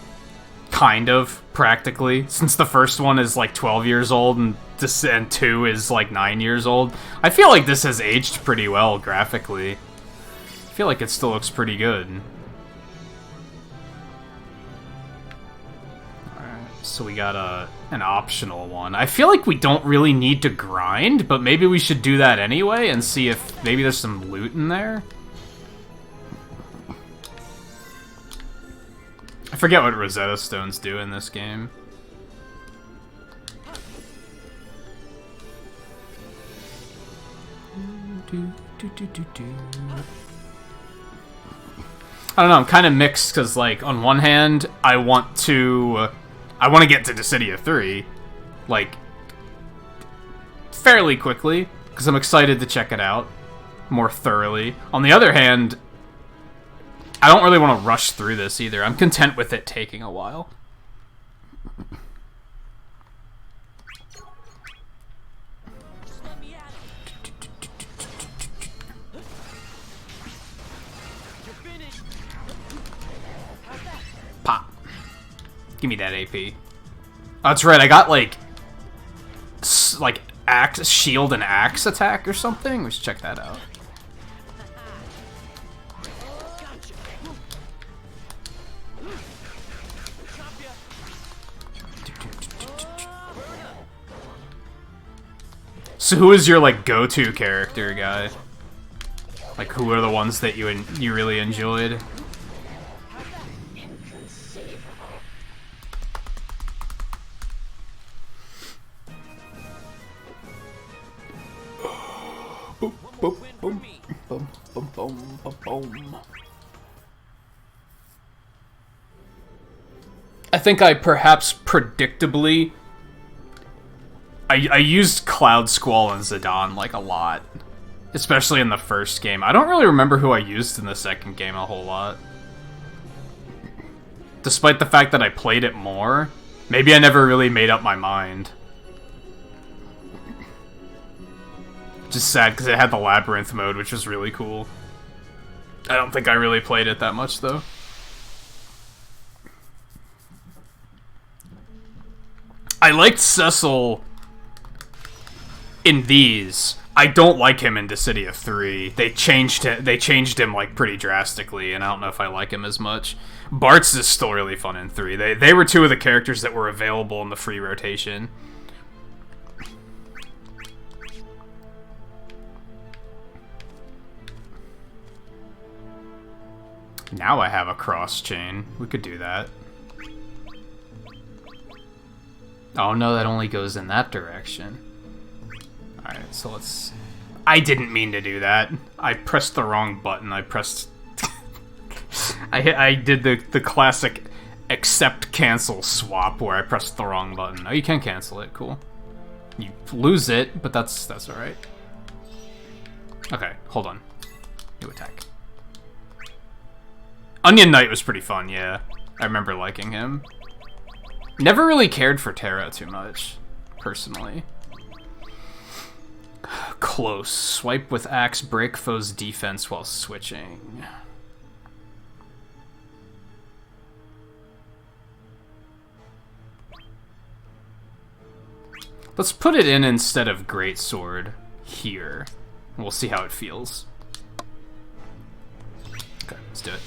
kind of, practically. Since the first one is like 12 years old and 2 is like 9 years old. I feel like this has aged pretty well graphically. I feel like it still looks pretty good. So we got an optional one. I feel like we don't really need to grind, but maybe we should do that anyway and see if maybe there's some loot in there. I forget what Rosetta Stones do in this game. I don't know, I'm kind of mixed, because, like, on one hand, I want to get to Dissidia 3, like, fairly quickly, because I'm excited to check it out more thoroughly. On the other hand, I don't really want to rush through this either. I'm content with it taking a while. Pop. Give me that AP. Oh, that's right, I got like axe, shield and axe attack or something. We should check that out. So who is your like go-to character guy? Like who are the ones that you really enjoyed? Boom, boom, boom, boom, boom, boom, boom, boom. I think I perhaps predictably I used Cloud Squall and Zidane like a lot, especially in the first game. I don't really remember who I used in the second game a whole lot. Despite the fact that I played it more, maybe I never really made up my mind. Just sad because it had the Labyrinth mode, which was really cool. I don't think I really played it that much, though. I liked Cecil in these. I don't like him in Dissidia 3. They changed him like pretty drastically, and I don't know if I like him as much. Bart's is still really fun in 3. They were two of the characters that were available in the free rotation. Now I have a cross chain. We could do that. Oh no, that only goes in that direction. Alright, so let's... I didn't mean to do that. I pressed the wrong button. I pressed... I did the classic accept cancel swap where I pressed the wrong button. Oh, you can cancel it. Cool. You lose it, but that's alright. Okay, hold on. New attack. Onion Knight was pretty fun, yeah. I remember liking him. Never really cared for Terra too much, personally. Close. Swipe with axe, break foe's defense while switching. Let's put it in instead of Greatsword here. We'll see how it feels. Okay, let's do it.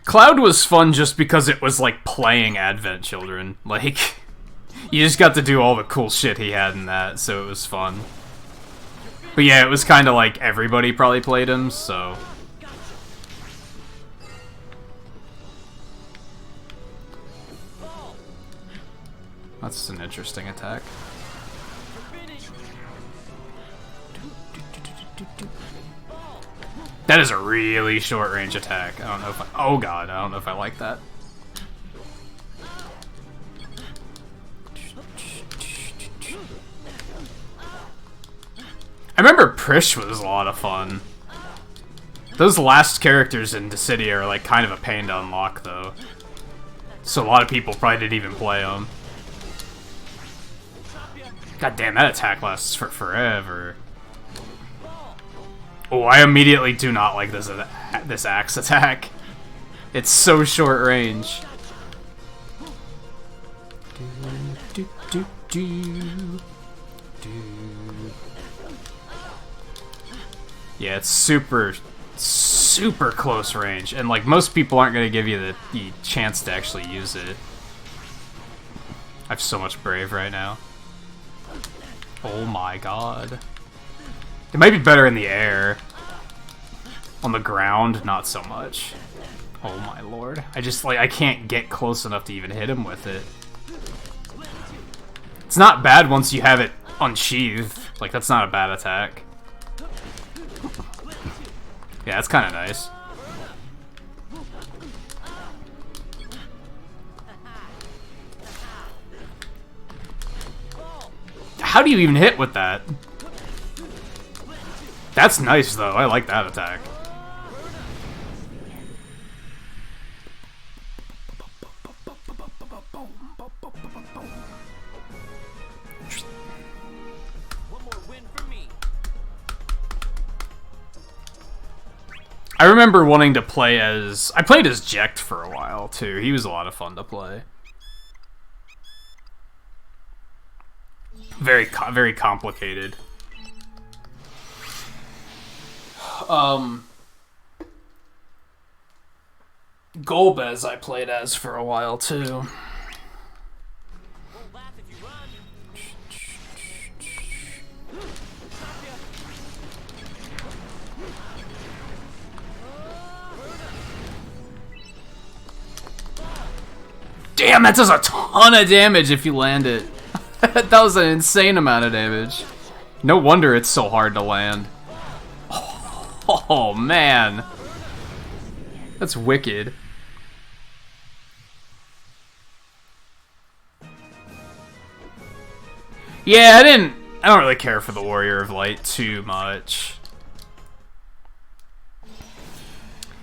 Cloud was fun just because it was like playing Advent Children. Like, you just got to do all the cool shit he had in that, so it was fun. But yeah, it was kind of like everybody probably played him, so... That's an interesting attack. That is a really short range attack. I don't know if I... Oh god, I don't know if I like that. I remember Prish was a lot of fun. Those last characters in Dissidia are like kind of a pain to unlock though. So a lot of people probably didn't even play them. God damn, that attack lasts for forever. Oh, I immediately do not like this axe attack. It's so short range. Yeah, it's super close range, and like most people aren't gonna give you the chance to actually use it. I have so much Brave right now. Oh my god. It might be better in the air. On the ground, not so much. Oh my lord. I can't get close enough to even hit him with it. It's not bad once you have it unsheathed. Like, that's not a bad attack. Yeah, that's kind of nice. How do you even hit with that? That's nice, though. I like that attack. I remember wanting to play as... I played as Jecht for a while, too. He was a lot of fun to play. Very complicated. Golbez I played as for a while, too. Damn, that does a ton of damage if you land it. That was an insane amount of damage. No wonder it's so hard to land. Oh, man. That's wicked. Yeah, I don't really care for the Warrior of Light too much.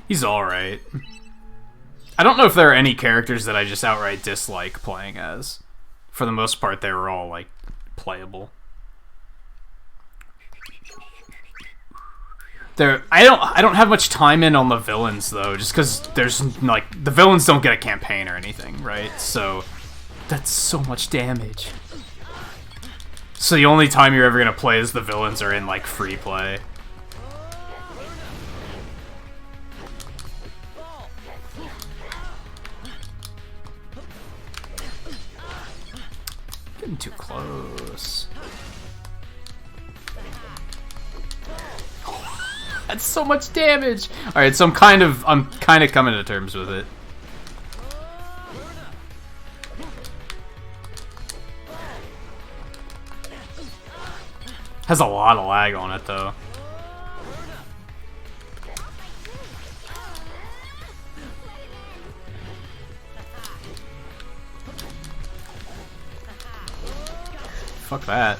He's alright. I don't know if there are any characters that I just outright dislike playing as. For the most part, they were all, like, playable. I don't have much time in on the villains, though, just because there's, like, the villains don't get a campaign or anything, right? So, that's so much damage. So the only time you're ever gonna play as the villains are in, like, free play. Getting too close. That's so much damage. All right, so I'm kind of coming to terms with it. Has a lot of lag on it though. Fuck that.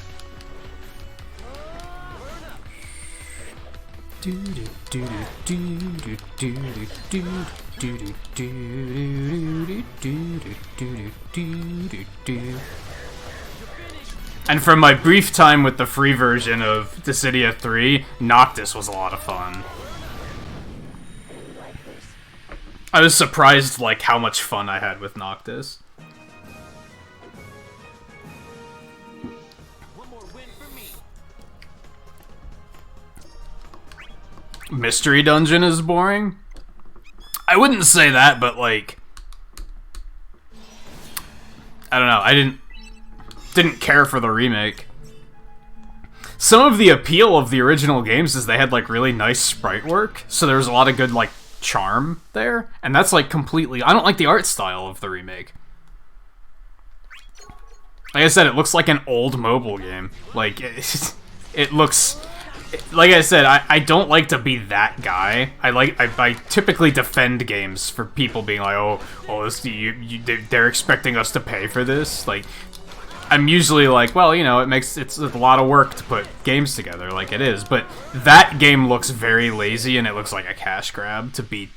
And from my brief time with the free version of Dissidia 3, Noctis was a lot of fun. I was surprised, like, how much fun I had with Noctis. Mystery Dungeon is boring? I wouldn't say that, but, like... I don't know, I didn't care for the remake. Some of the appeal of the original games is they had, like, really nice sprite work, so there was a lot of good, like, charm there, and that's, like, completely... I don't like the art style of the remake. Like I said, it looks like an old mobile game. Like, it looks... Like I said, I don't like to be that guy. I typically defend games for people being like, they're expecting us to pay for this. Like, I'm usually like, well, you know, it's a lot of work to put games together, like it is. But that game looks very lazy, and it looks like a cash grab, to be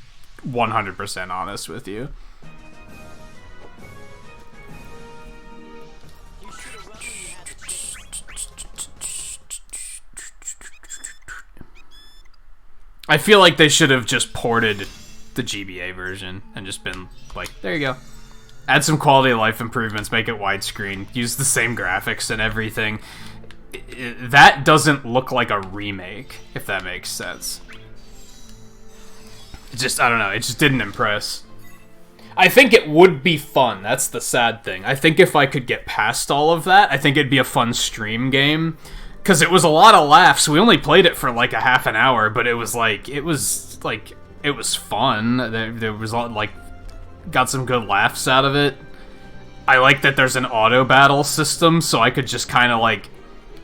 100% honest with you. I feel like they should have just ported the GBA version and just been like, there you go. Add some quality of life improvements, make it widescreen, use the same graphics and everything. That doesn't look like a remake, if that makes sense. It just, I don't know, it just didn't impress. I think it would be fun, that's the sad thing. I think if I could get past all of that, I think it'd be a fun stream game. Because it was a lot of laughs. We only played it for like a half an hour, but it was fun. There was like, got some good laughs out of it. I like that there's an auto battle system, so I could just kind of like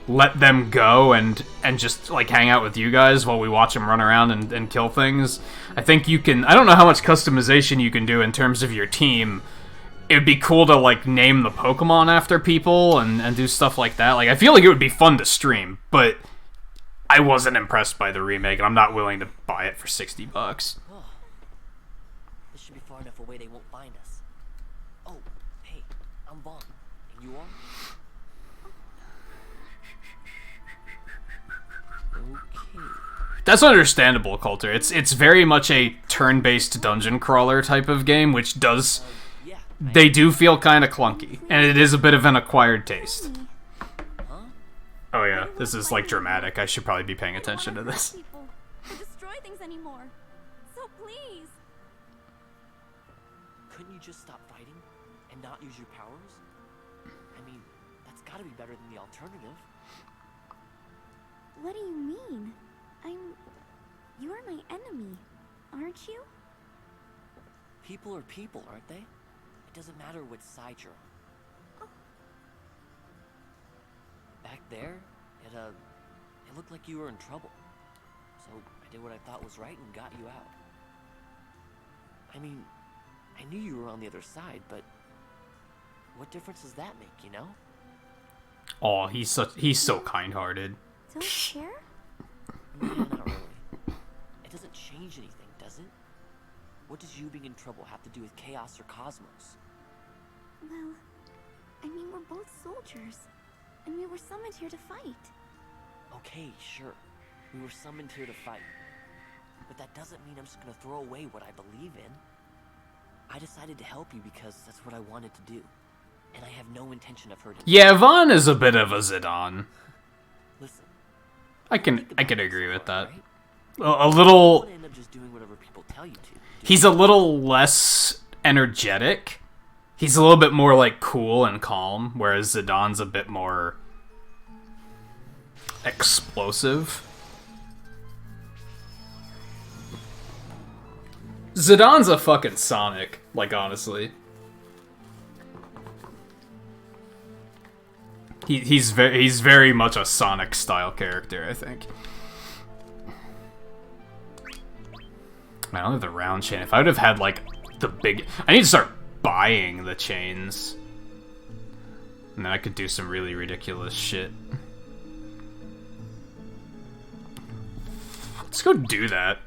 let them go and just like hang out with you guys while we watch them run around and kill things. I think you can, I don't know how much customization you can do in terms of your team. It would be cool to, like, name the Pokemon after people and do stuff like that. Like, I feel like it would be fun to stream, but I wasn't impressed by the remake, and I'm not willing to buy it for $60. Oh, this should be far enough away they won't find us. Oh, hey, I'm Vaughn. And you are? Okay. That's understandable, Coulter. It's very much a turn-based dungeon crawler type of game, which does... They do feel kind of clunky, and it is a bit of an acquired taste. Oh yeah, this is like dramatic. I should probably be paying attention to this. Or destroy things anymore. So please. Couldn't you just stop fighting and not use your powers? I mean, that's gotta be better than the alternative. What do you mean? You are my enemy, aren't you? People are people, aren't they? It doesn't matter which side you're on. Back there, it looked like you were in trouble. So I did what I thought was right and got you out. I mean, I knew you were on the other side, but what difference does that make, you know? Oh, he's so kind-hearted. Don't care? Nah, not really. It doesn't change anything, does it? What does you being in trouble have to do with chaos or cosmos? Well, I mean, we're both soldiers, and we were summoned here to fight. Okay, sure. We were summoned here to fight. But that doesn't mean I'm just gonna throw away what I believe in. I decided to help you because that's what I wanted to do. And I have no intention of hurting you. Yeah, Vaughn is a bit of a Zidane. Listen. I can agree with that. A little... End up just doing whatever people tell you to. He's a little less energetic. He's a little bit more, like, cool and calm, whereas Zidane's a bit more... explosive. Zidane's a fucking Sonic, like, honestly. He's very much a Sonic-style character, I think. I don't have the round chain. If I would have had, like, the big... I need to start buying the chains. And then I could do some really ridiculous shit. Let's go do that.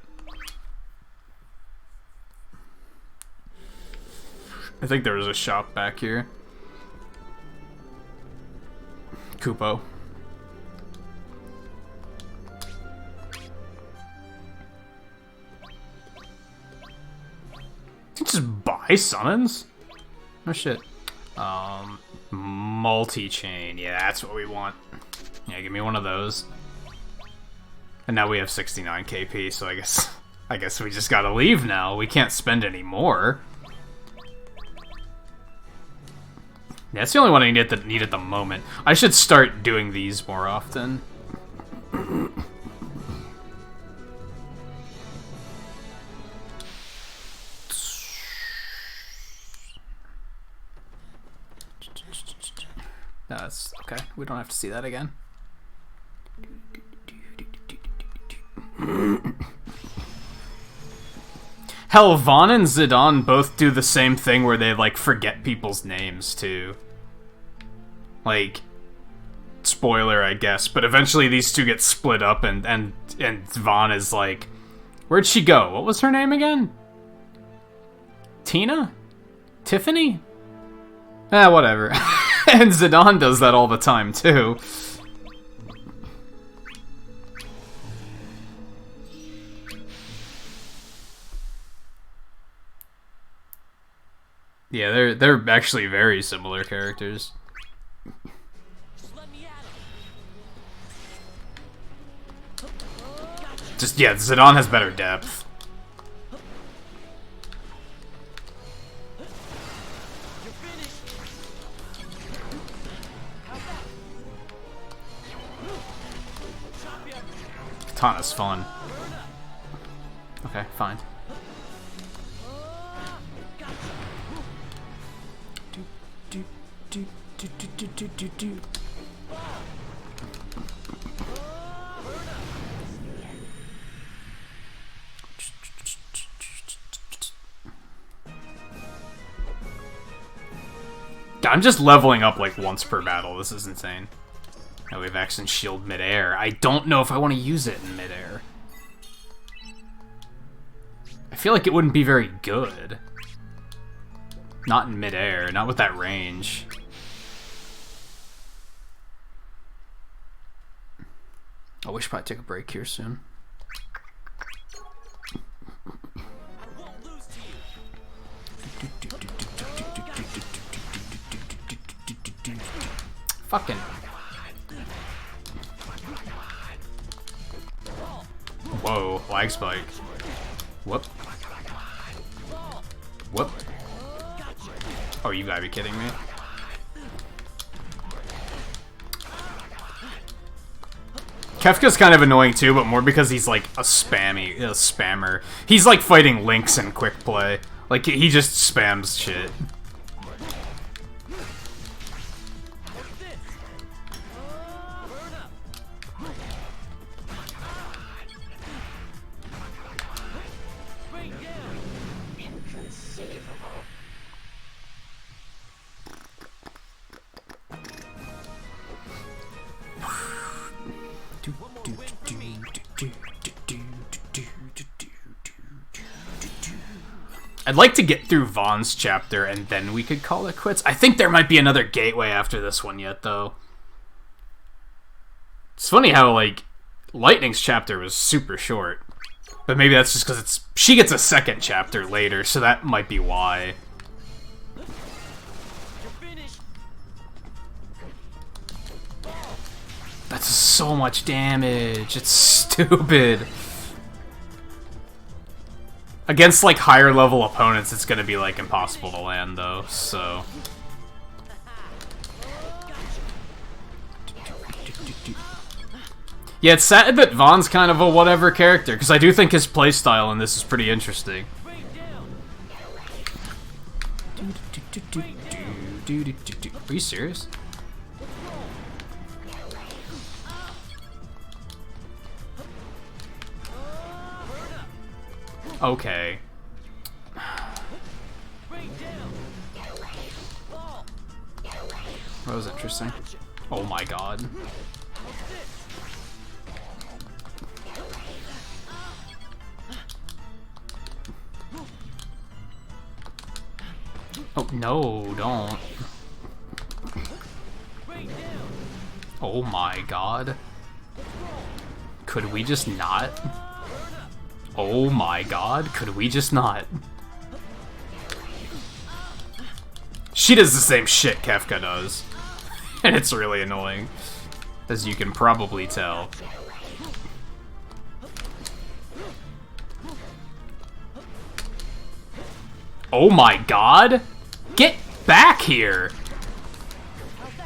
I think there was a shop back here. Kupo. Just buy summons? Oh shit. Multi-chain. Yeah, that's what we want. Yeah, give me one of those. And now we have 69 KP, so I guess we just gotta leave now. We can't spend any more. Yeah, that's the only one I need at the moment. I should start doing these more often. That's okay. We don't have to see that again. Hell, Vaughn and Zidane both do the same thing where they, like, forget people's names, too. Like, spoiler, I guess, but eventually these two get split up, and Vaughn is like, where'd she go? What was her name again? Tina? Tiffany? Whatever. And Zidane does that all the time, too. Yeah, they're actually very similar characters. Just, yeah, Zidane has better depth. Katana's fun. Okay, fine. I'm just leveling up like once per battle. This is insane. Now we have X and shield midair. I don't know if I want to use it in midair. I feel like it wouldn't be very good. Not in midair, not with that range. Oh, we should probably take a break here soon. Fucking. Whoa, lag spike. Whoop. Whoop. Oh, you gotta be kidding me. Kefka's kind of annoying too, but more because he's like a spammer. He's like fighting Lynx in quick play. Like, he just spams shit. I'd like to get through Vaughn's chapter and then we could call it quits. I think there might be another gateway after this one yet, though. It's funny how, like, Lightning's chapter was super short. But maybe that's just because she gets a second chapter later, so that might be why. That's so much damage. It's stupid. Against, like, higher level opponents, it's gonna be, like, impossible to land, though, so... Yeah, it's sad that Vaughn's kind of a whatever character, because I do think his playstyle in this is pretty interesting. Are you serious? Okay. That was interesting. Oh my god. Oh, no, don't. Oh my god. Could we just not? Oh my god, could we just not? She does the same shit Kefka does. And it's really annoying. As you can probably tell. Oh my god! Get back here!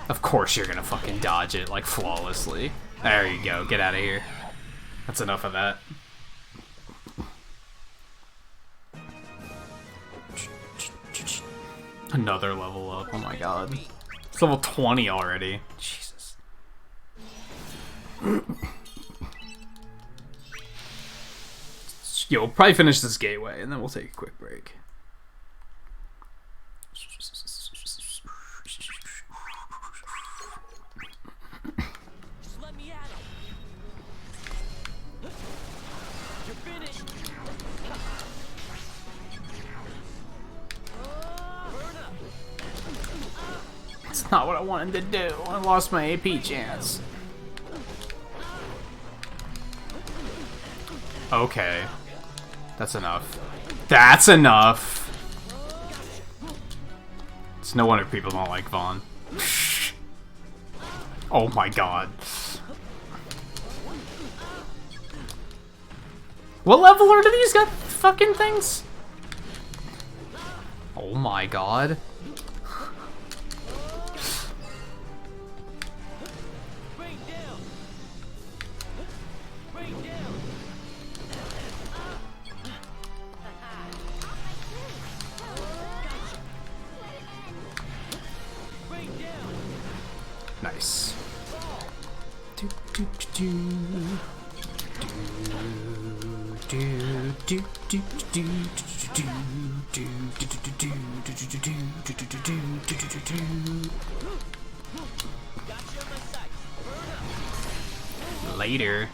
Of course you're gonna fucking dodge it, like, flawlessly. There you go, get out of here. That's enough of that. Another level up, oh my god. It's level 20 already. Jesus. Yo, we'll probably finish this gateway and then we'll take a quick break. That's not what I wanted to do. I lost my AP chance. Okay. That's enough. That's enough! It's no wonder people don't like Vaughn. Oh my god. What level are these got fucking things? Oh my god. Nice. Later.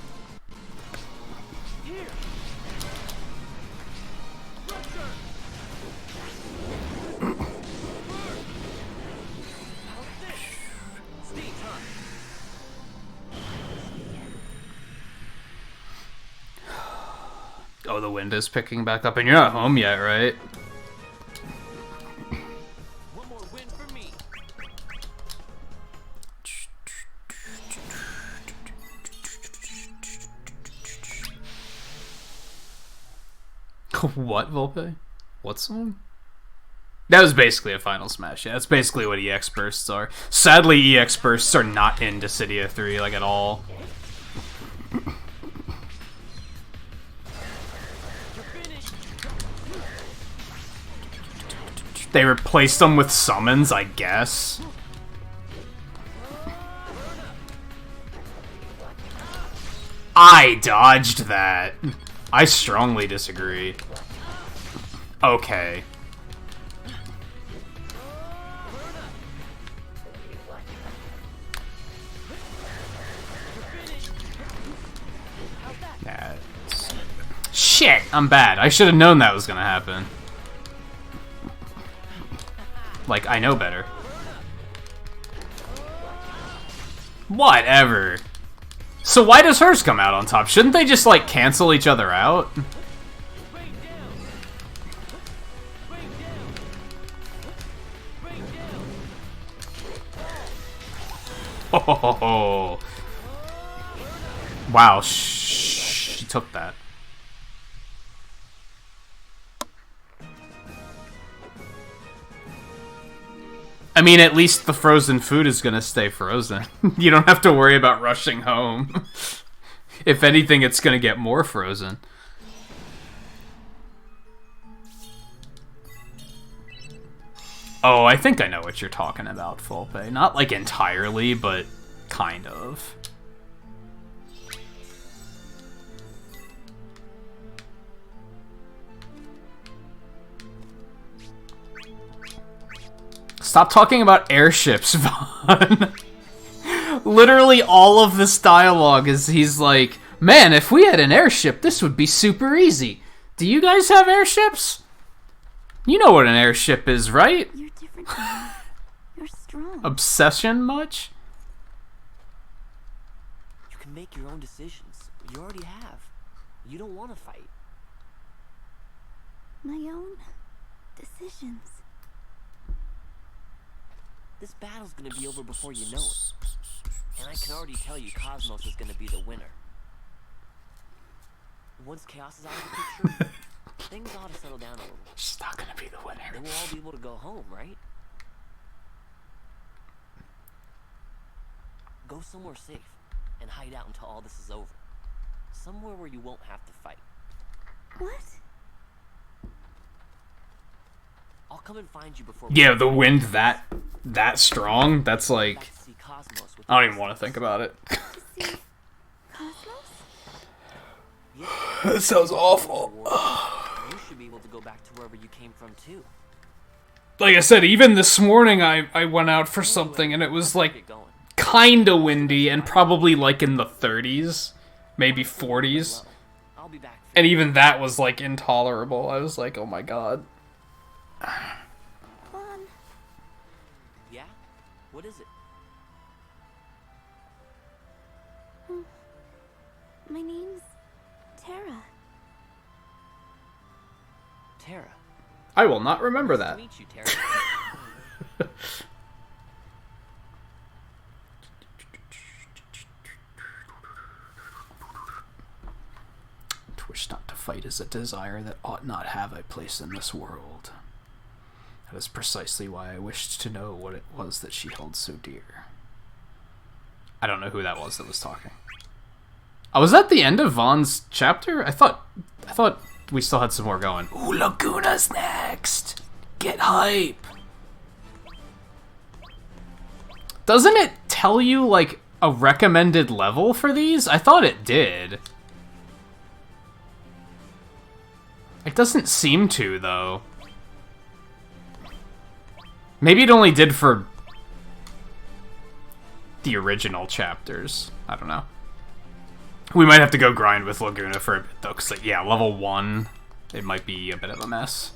Oh, the wind is picking back up, and you're not home yet, right? One more win for me. What, Volpe? What song? That was basically a Final Smash. Yeah, that's basically what EX bursts are. Sadly, EX bursts are not in Dissidia 3, like, at all. They replaced them with summons, I guess. I dodged that. I strongly disagree. Okay. Shit, I'm bad. I should have known that was gonna happen. Like, I know better. Whatever. So why does hers come out on top? Shouldn't they just, like, cancel each other out? Oh, wow, she took that. I mean, at least the frozen food is gonna stay frozen. You don't have to worry about rushing home. If anything, it's gonna get more frozen. Oh, I think I know what you're talking about, Fulpe. Not, like, entirely, but kind of. Stop talking about airships, Vaughn. Literally all of this dialogue is he's like, man, if we had an airship, this would be super easy. Do you guys have airships? You know what an airship is, right? You're different than me. You're strong. Obsession much? You can make your own decisions. You already have. You don't want to fight. My own decisions. This battle's gonna be over before you know it. And I can already tell you Cosmos is gonna be the winner. Once Chaos is out of the picture, things ought to settle down a little. She's not gonna be the winner. Then we'll all be able to go home, right? Go somewhere safe and hide out until all this is over. Somewhere where you won't have to fight. What? I'll come and find you before. Yeah, the wind that strong, that's like, I don't even want to think about it. That sounds awful. You should be able to go back to wherever you came from too. Like I said, even this morning I went out for something and it was like kinda windy and probably like in the 30s, maybe 40s. And even that was like intolerable. I was like, oh my god. Yeah? What is it? My name's Terra. Terra. I will not remember that. Nice to meet you, Terra. To wish not to fight is a desire that ought not have a place in this world. That is precisely why I wished to know what it was that she held so dear. I don't know who that was talking. Oh, was that the end of Vaughn's chapter? I thought we still had some more going. Ooh, Laguna's next! Get hype! Doesn't it tell you, like, a recommended level for these? I thought it did. It doesn't seem to, though. Maybe it only did for the original chapters. I don't know. We might have to go grind with Laguna for a bit, though, because, like, yeah, level 1, it might be a bit of a mess.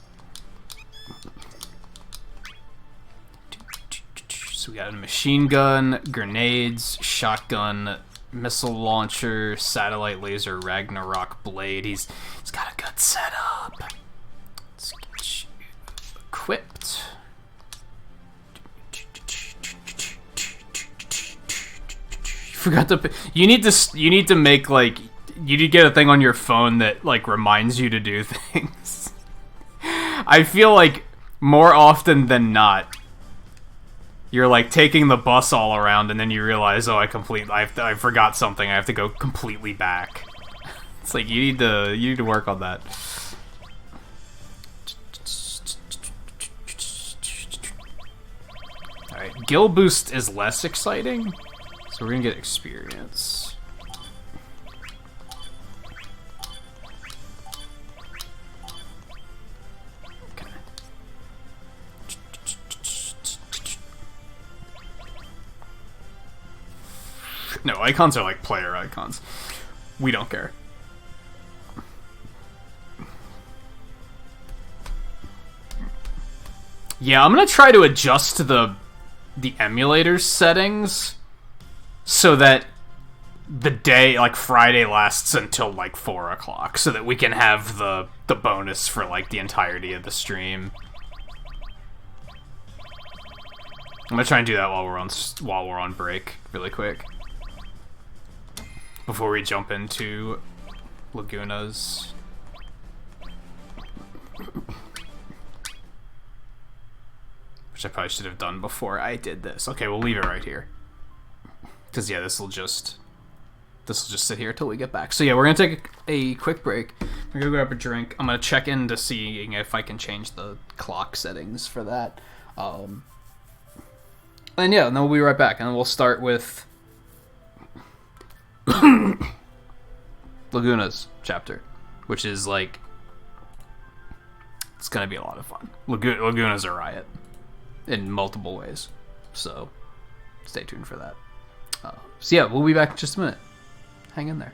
So we got a machine gun, grenades, shotgun, missile launcher, satellite laser, Ragnarok blade. He's got a good setup. Let's get you equipped. Forgot to. You need to make, like, you need to get a thing on your phone that, like, reminds you to do things. I feel like more often than not, you're, like, taking the bus all around, and then you realize, oh, I forgot something. I have to go completely back. It's like you need to work on that. All right, Gil boost is less exciting. So we're gonna get experience. Okay. No, icons are like player icons. We don't care. Yeah, I'm gonna try to adjust the emulator's settings so that the day, like, Friday lasts until, like, 4 o'clock, so that we can have the bonus for, like, the entirety of the stream. I'm gonna try and do that while we're on break, really quick, before we jump into Lagunas. Which I probably should have done before I did this. Okay, we'll leave it right here. Because, yeah, this will just sit here till we get back. So, yeah, we're going to take a quick break. We're going to grab a drink. I'm going to check into seeing if I can change the clock settings for that. And, yeah, and then we'll be right back. And we'll start with Laguna's chapter, which is, like, it's going to be a lot of fun. Laguna's a riot in multiple ways. So, stay tuned for that. So yeah, we'll be back in just a minute. Hang in there.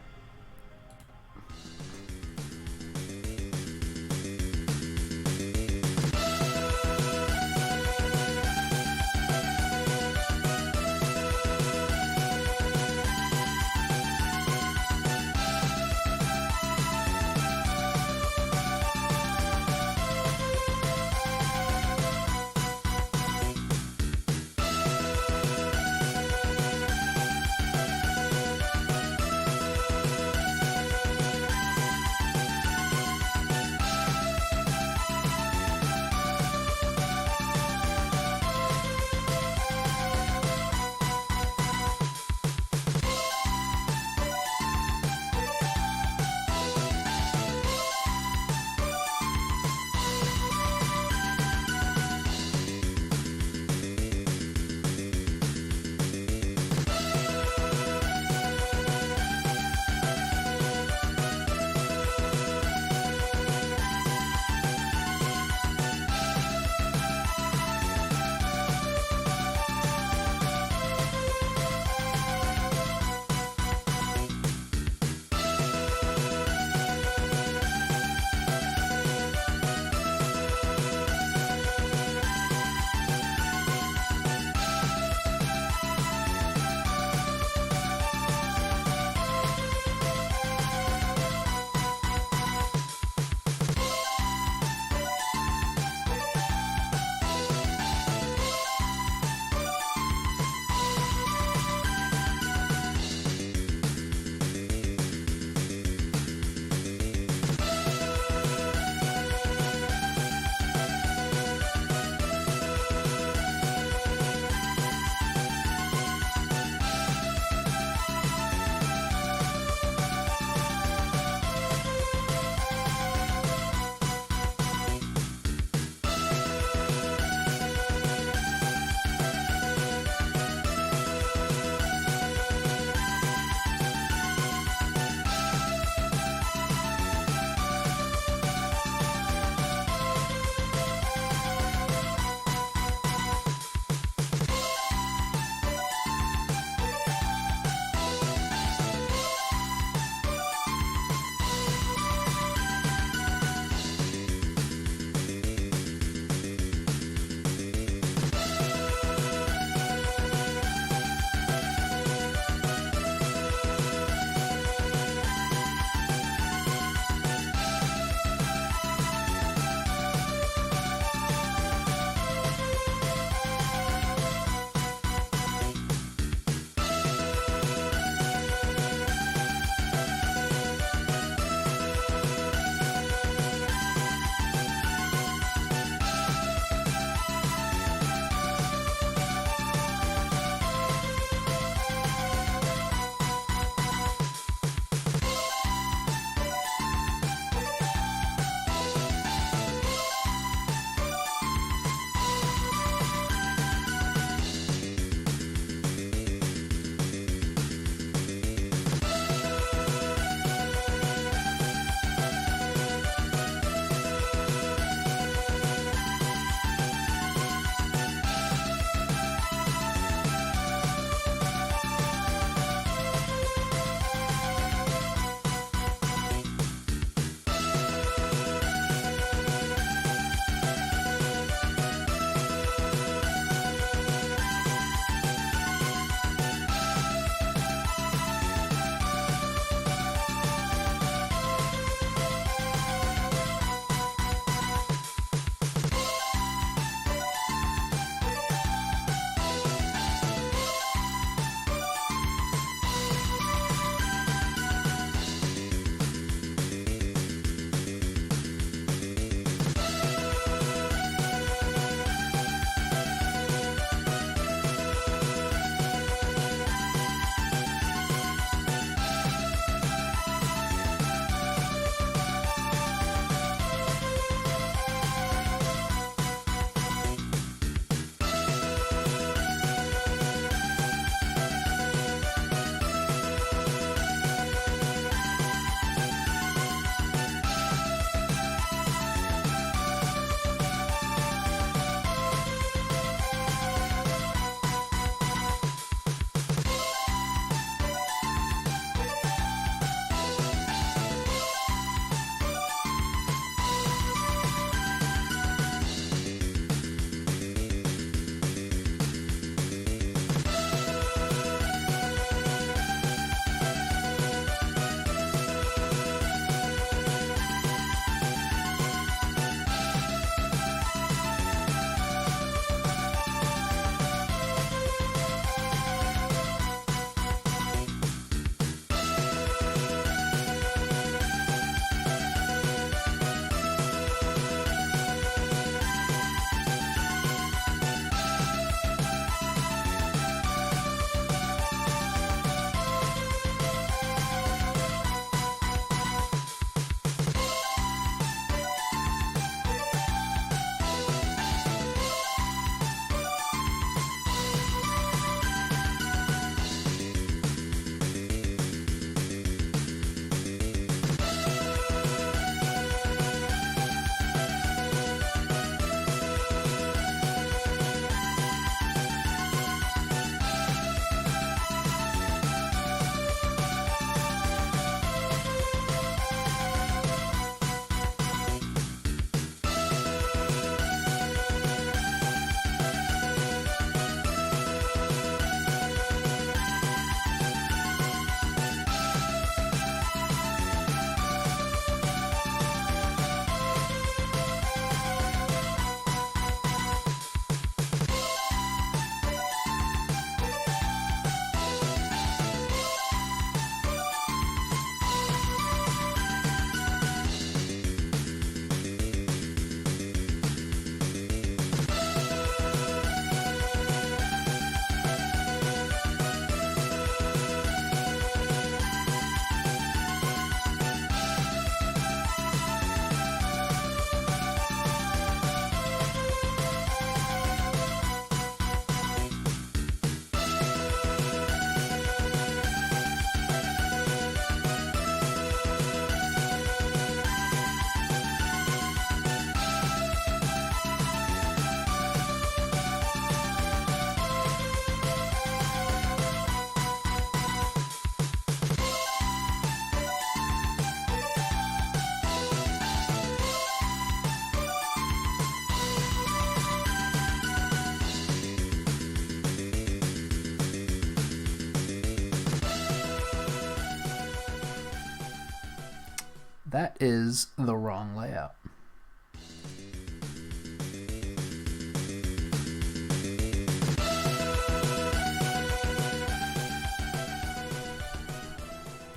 that is the wrong layout.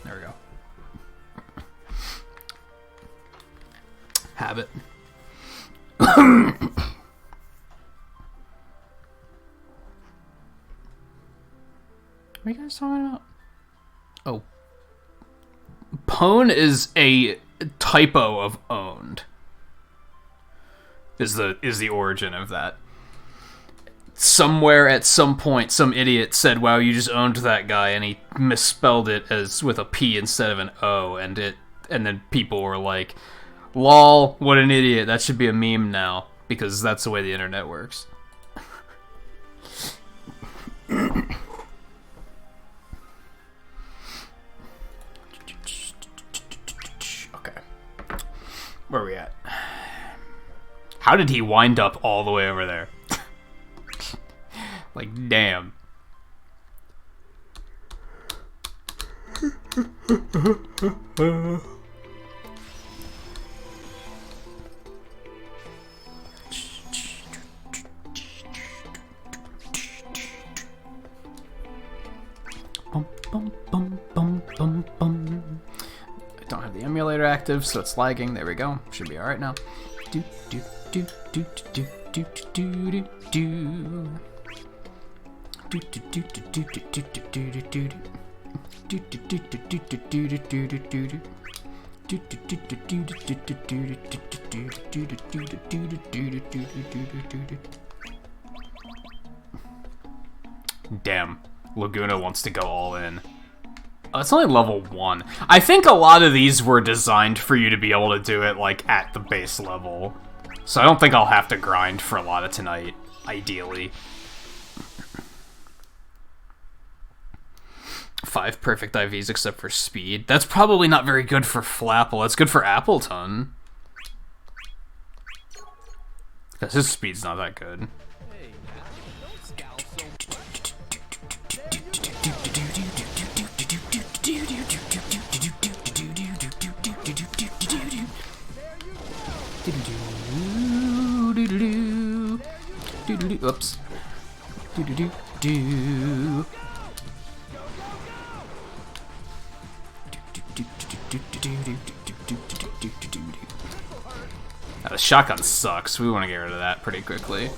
There we go. Habit. What are you guys talking about? Oh. Pwn is a typo of owned. Is the origin of that. Somewhere at some point, some idiot said, "Wow, you just owned that guy," and he misspelled it as with a P instead of an O, and then people were like, "Lol, what an idiot, that should be a meme now," because that's the way the internet works. Okay. Where are we at? How did he wind up all the way over there? Like, damn. Bum, bum, bum, bum, bum, bum. I don't have the emulator active, so it's lagging. There we go. Should be alright now. Do, do, do, do, do, do, do, do, do. Damn, Laguna wants to go all in. Oh, it's only level 1. I think a lot of these were designed for you to be able to do it, like, at the base level. So I don't think I'll have to grind for a lot of tonight, ideally. 5 perfect IVs except for speed. That's probably not very good for Flapple. That's good for Appleton. Because his speed's not that good. Oops. The shotgun sucks. We want to get rid of that pretty quickly.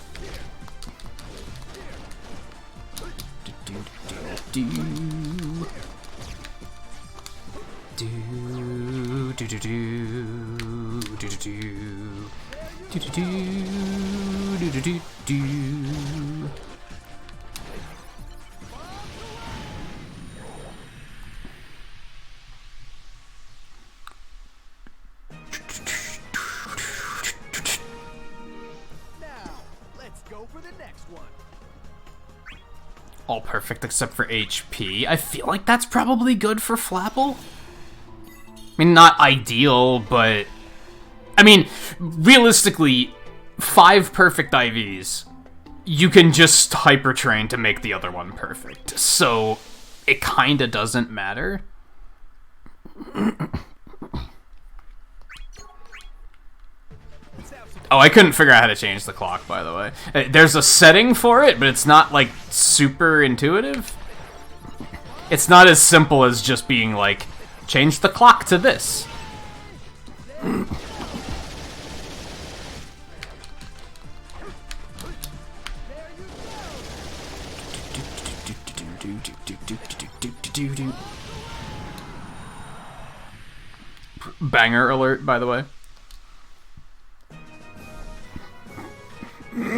All perfect except for HP. I feel like that's probably good for Flapple. I mean, not ideal, but... I mean, realistically, 5 perfect IVs, you can just hypertrain to make the other one perfect. So, it kinda doesn't matter. Oh, I couldn't figure out how to change the clock, by the way. There's a setting for it, but it's not, like, super intuitive. It's not as simple as just being like, change the clock to this. Banger alert, by the way. Now,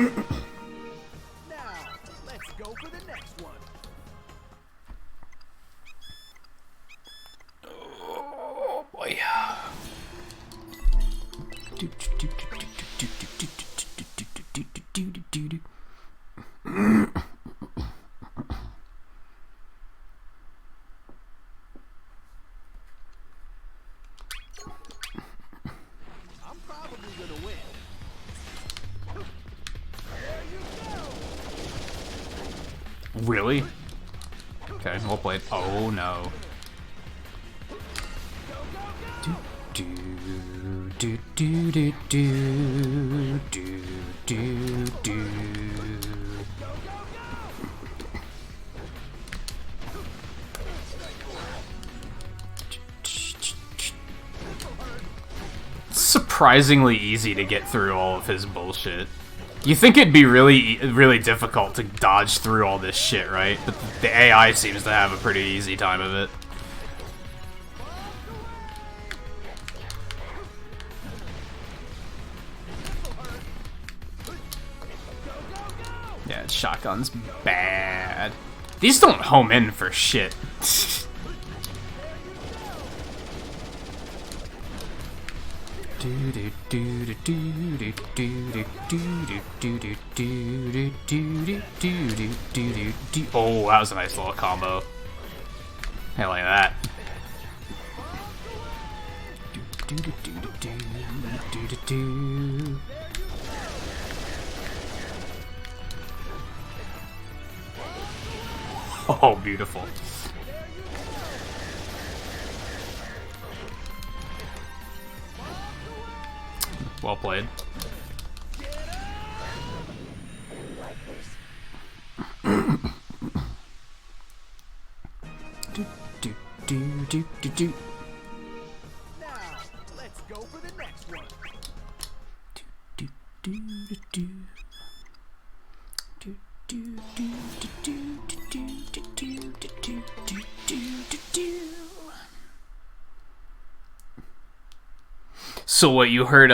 let's go for the next one. Oh boy. I'm probably gonna win. Really? Okay, well played. Oh no. do do do do do do do. Surprisingly easy to get through all of his bullshit. You think it'd be really difficult to dodge through all this shit, right? But the AI seems to have a pretty easy time of it. Yeah, shotgun's bad. These don't home in for shit. Oh, that was a nice little combo. I like that. Oh, beautiful. Well played. Now, let's go for the next one. So what, you heard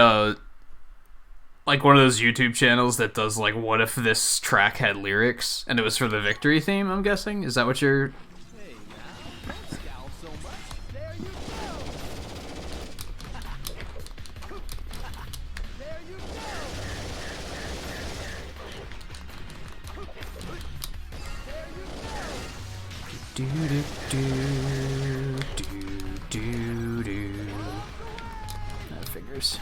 like one of those YouTube channels that does like what if this track had lyrics and it was for the victory theme, I'm guessing? Is that what you're... Hey now, don't scowl so much. There you go. There you That figures.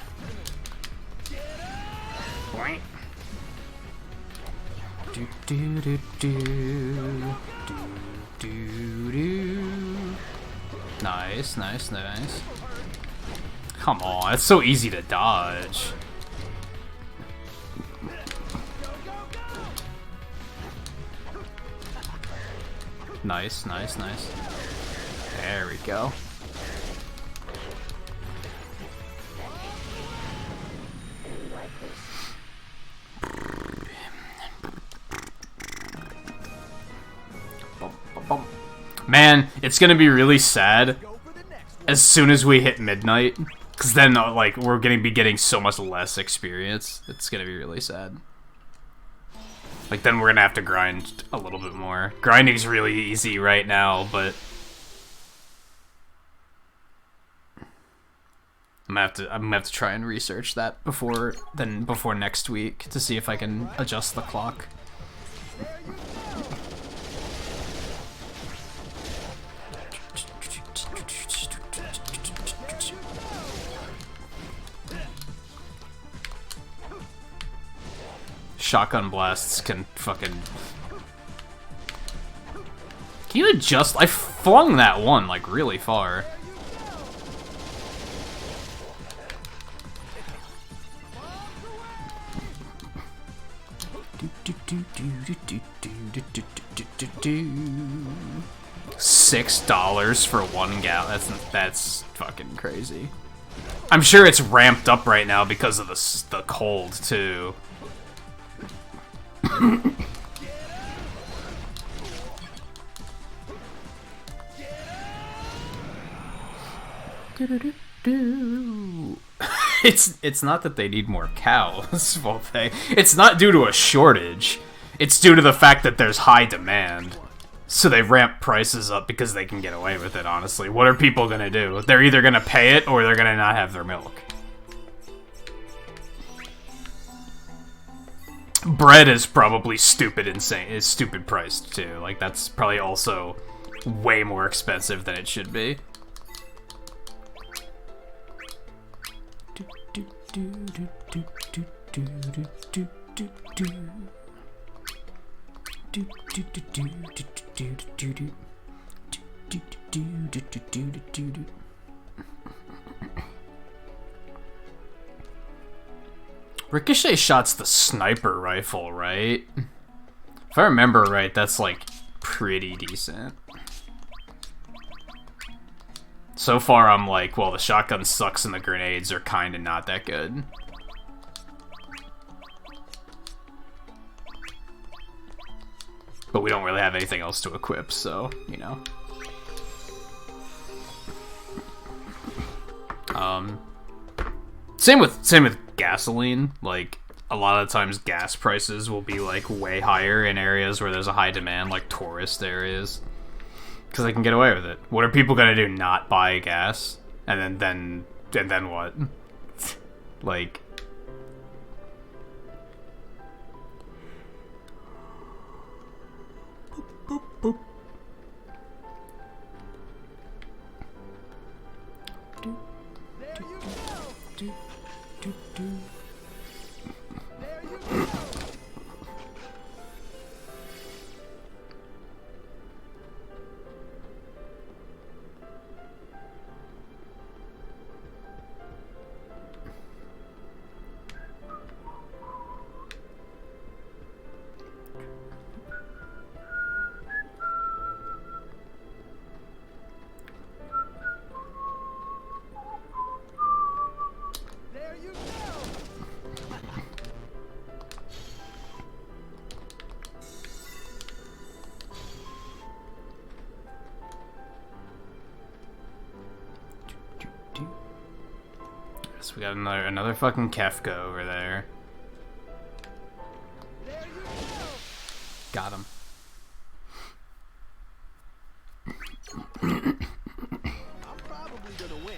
Boing. Nice, nice, nice. Come on, it's so easy to dodge. Nice, nice, nice. There we go. Man, it's gonna be really sad as soon as we hit midnight, because then like we're gonna be getting so much less experience. It's gonna be really sad. Like then we're gonna have to grind a little bit more. Grinding's really easy right now, but I'm gonna have to try and research that before next week to see if I can adjust the clock. Shotgun blasts can fucking... Can you adjust? I flung that one, like, really far. $6 for 1 gallon. That's fucking crazy. I'm sure it's ramped up right now because of the cold, too. It's not that they need more cows, well, it's not due to a shortage. It's due to the fact that there's high demand. So they ramp prices up because they can get away with it, honestly. What are people gonna do? They're either gonna pay it or they're gonna not have their milk. Bread is probably stupid priced too. Like that's probably also way more expensive than it should be. Ricochet shot's the sniper rifle, right? If I remember right, that's like pretty decent. So far I'm like, well, the shotgun sucks and the grenades are kinda not that good. But we don't really have anything else to equip, so, you know. Same with gasoline. Like, a lot of times gas prices will be like way higher in areas where there's a high demand, like tourist areas, because they can get away with it. What are people gonna do? Not buy gas? And then what? Like, boop, boop. So we got another fucking Kefka over there. Got him. I'm probably gonna win.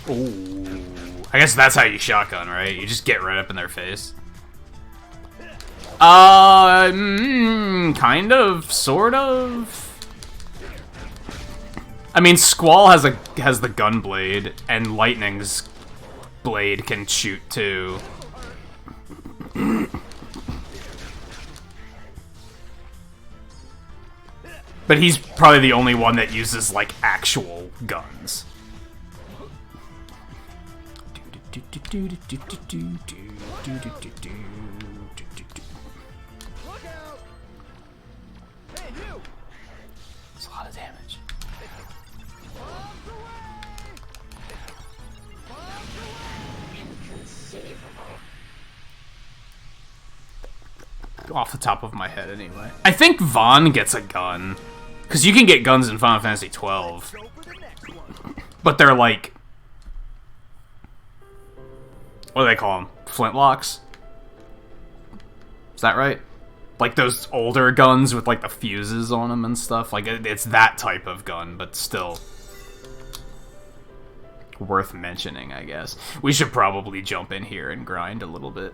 Ooh. I guess that's how you shotgun, right? You just get right up in their face. Kind of, sort of. I mean, Squall has the gun blade, and Lightning's blade can shoot too. But he's probably the only one that uses like actual guns. That's a lot of damage. Off the top of my head, anyway. I think Vaughn gets a gun. Because you can get guns in Final Fantasy 12. But they're like... what do they call them? Flintlocks? Is that right? Like those older guns with like the fuses on them and stuff. Like it's that type of gun, but still worth mentioning, I guess. We should probably jump in here and grind a little bit.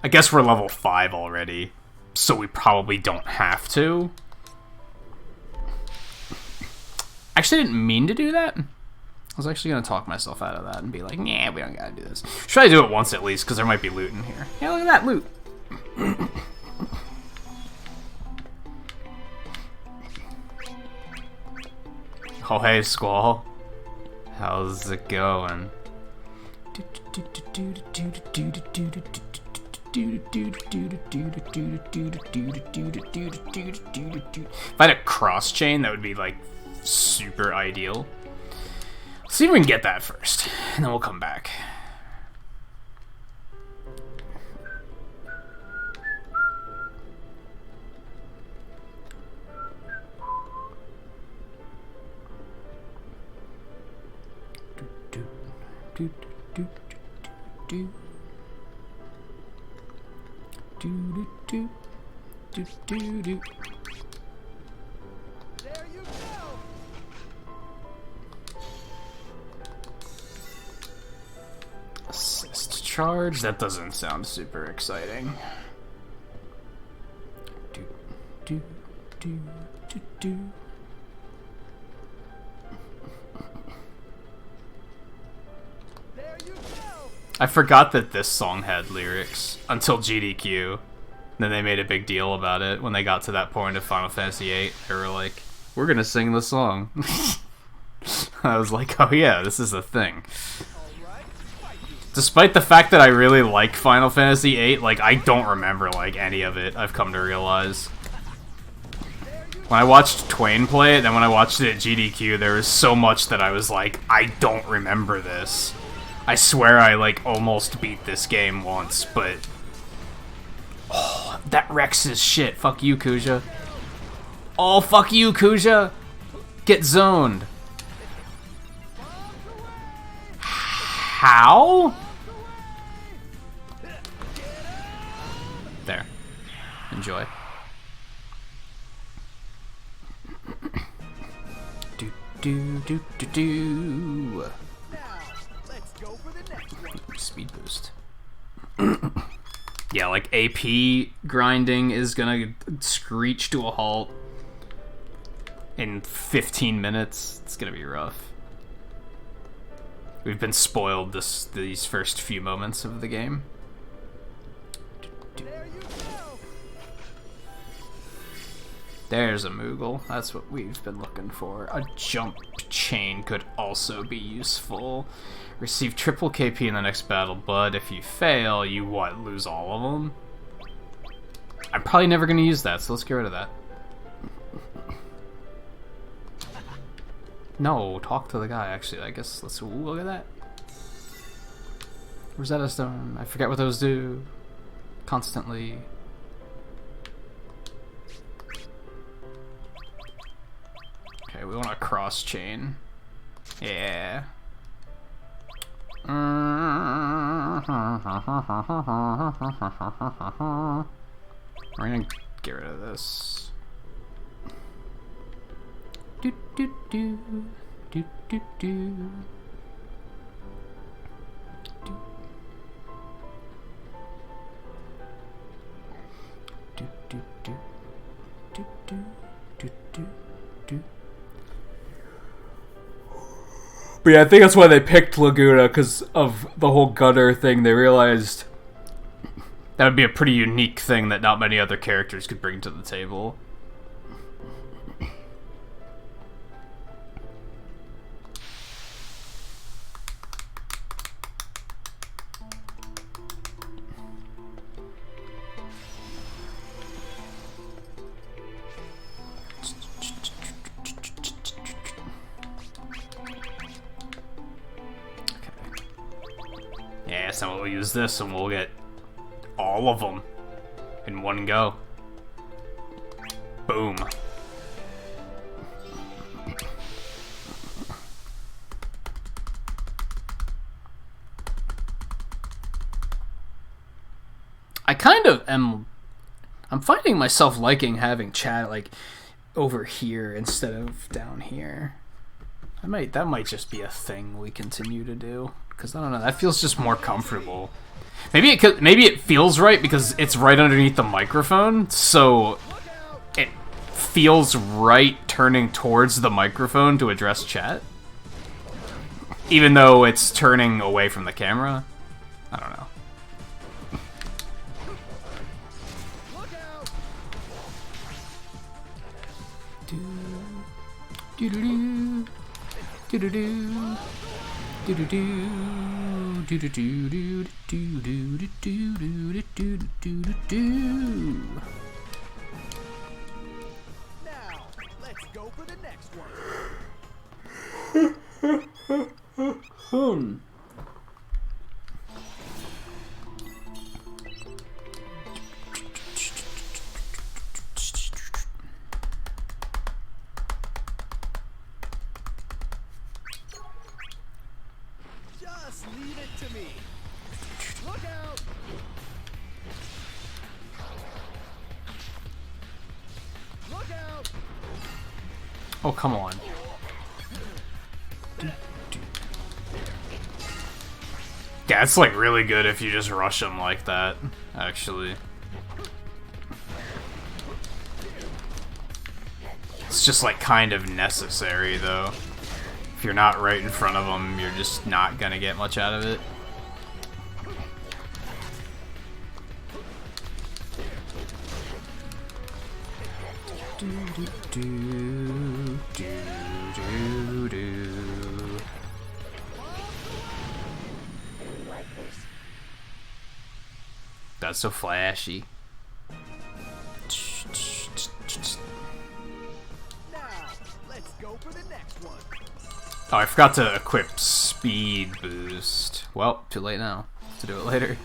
I guess we're level 5 already, so we probably don't have to. Actually, I didn't mean to do that. I was actually going to talk myself out of that and be like, nah, we don't gotta do this. Try to do it once at least, because there might be loot in here. Yeah, look at that loot. Oh, hey, Squall. How's it going? If I had a cross chain, that would be like super ideal. Let's see if we can get that first, and then we'll come back. There you go. Assist charge? That doesn't sound super exciting. There you go. I forgot that this song had lyrics until GDQ. Then they made a big deal about it when they got to that point of Final Fantasy VIII. They were like, we're gonna sing the song. I was like, oh yeah, this is a thing. Despite the fact that I really like Final Fantasy VIII, like, I don't remember, like, any of it, I've come to realize. When I watched Twain play it, then when I watched it at GDQ, there was so much that I was like, I don't remember this. I swear I, like, almost beat this game once, but... Oh, that wrecks his shit. Fuck you, Kuja. Oh, fuck you, Kuja! Get zoned. How? There. Enjoy. Do do do do do. Speed boost. Yeah, like AP grinding is gonna screech to a halt in 15 minutes. It's gonna be rough. We've been spoiled these first few moments of the game. There's a Moogle. That's what we've been looking for. A jump chain could also be useful. Receive triple KP in the next battle, but if you fail, you what? Lose all of them? I'm probably never going to use that, so let's get rid of that. No, talk to the guy, actually. I guess let's look at that. Rosetta Stone. I forget what those do. Constantly. Okay, we want a cross chain. Yeah. We're gonna get rid of this. Do do do do do do. Do do do do do do do do. But yeah, I think that's why they picked Laguna, because of the whole gutter thing. They realized that would be a pretty unique thing that not many other characters could bring to the table. Yeah, so we'll use this and we'll get all of them in one go. Boom. I kind of am... I'm finding myself liking having chat, like, over here instead of down here. That might just be a thing we continue to do. Because, I don't know, that feels just more comfortable. Maybe it feels right because it's right underneath the microphone, so it feels right turning towards the microphone to address chat. Even though it's turning away from the camera. I don't know. Do-do-do. Do-do-do. Do-do-do. Do-do-do. Do-do-do. Now, let's go for the next one. Just leave it to me. Look out! Look out! Oh, come on. Yeah, it's like really good if you just rush them like that, actually. It's just like kind of necessary though. If you're not right in front of them, you're just not gonna get much out of it. That's so flashy. Now, let's go for the next one. Oh, I forgot to equip speed boost. Well, too late now. Have to do it later.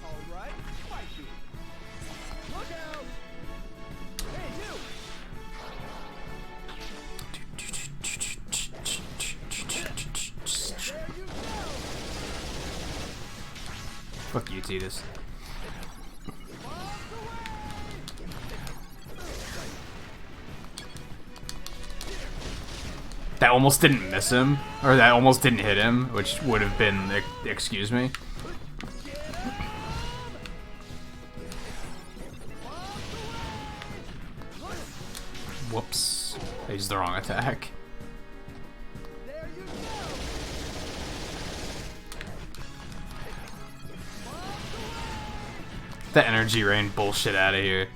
Alright, fight you. Look out! Hey, you! There you go! Fuck you, Titus. That almost didn't miss him, or that almost didn't hit him, which would have been, excuse me. Whoops. I used the wrong attack. That energy rain bullshit out of here.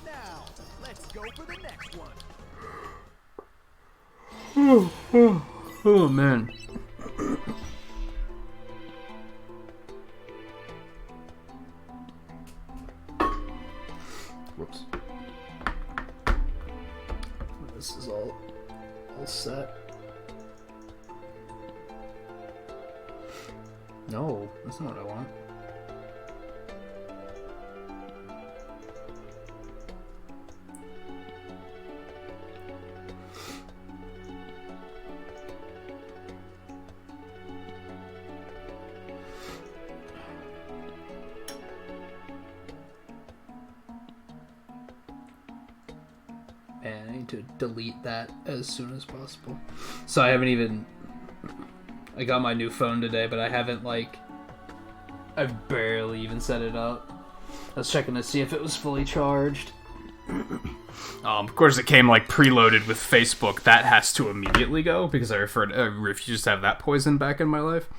Now, let's go for the next one. Oh man. Whoops. This is all set. No, that's not what I want. And I need to delete that as soon as possible. So I haven't even... I got my new phone today, but I haven't, like... I've barely even set it up. I was checking to see if it was fully charged. Of course it came, like, preloaded with Facebook. That has to immediately go, because I refuse to have that poison back in my life.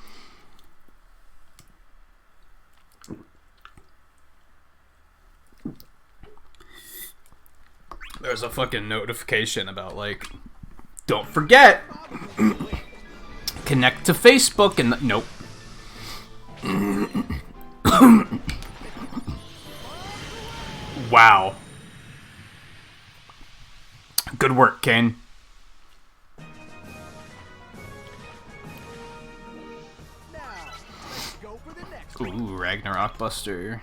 There's a fucking notification about, like, don't forget, connect to Facebook, and nope. Wow. Good work, Kane. Ooh, Ragnarok Buster.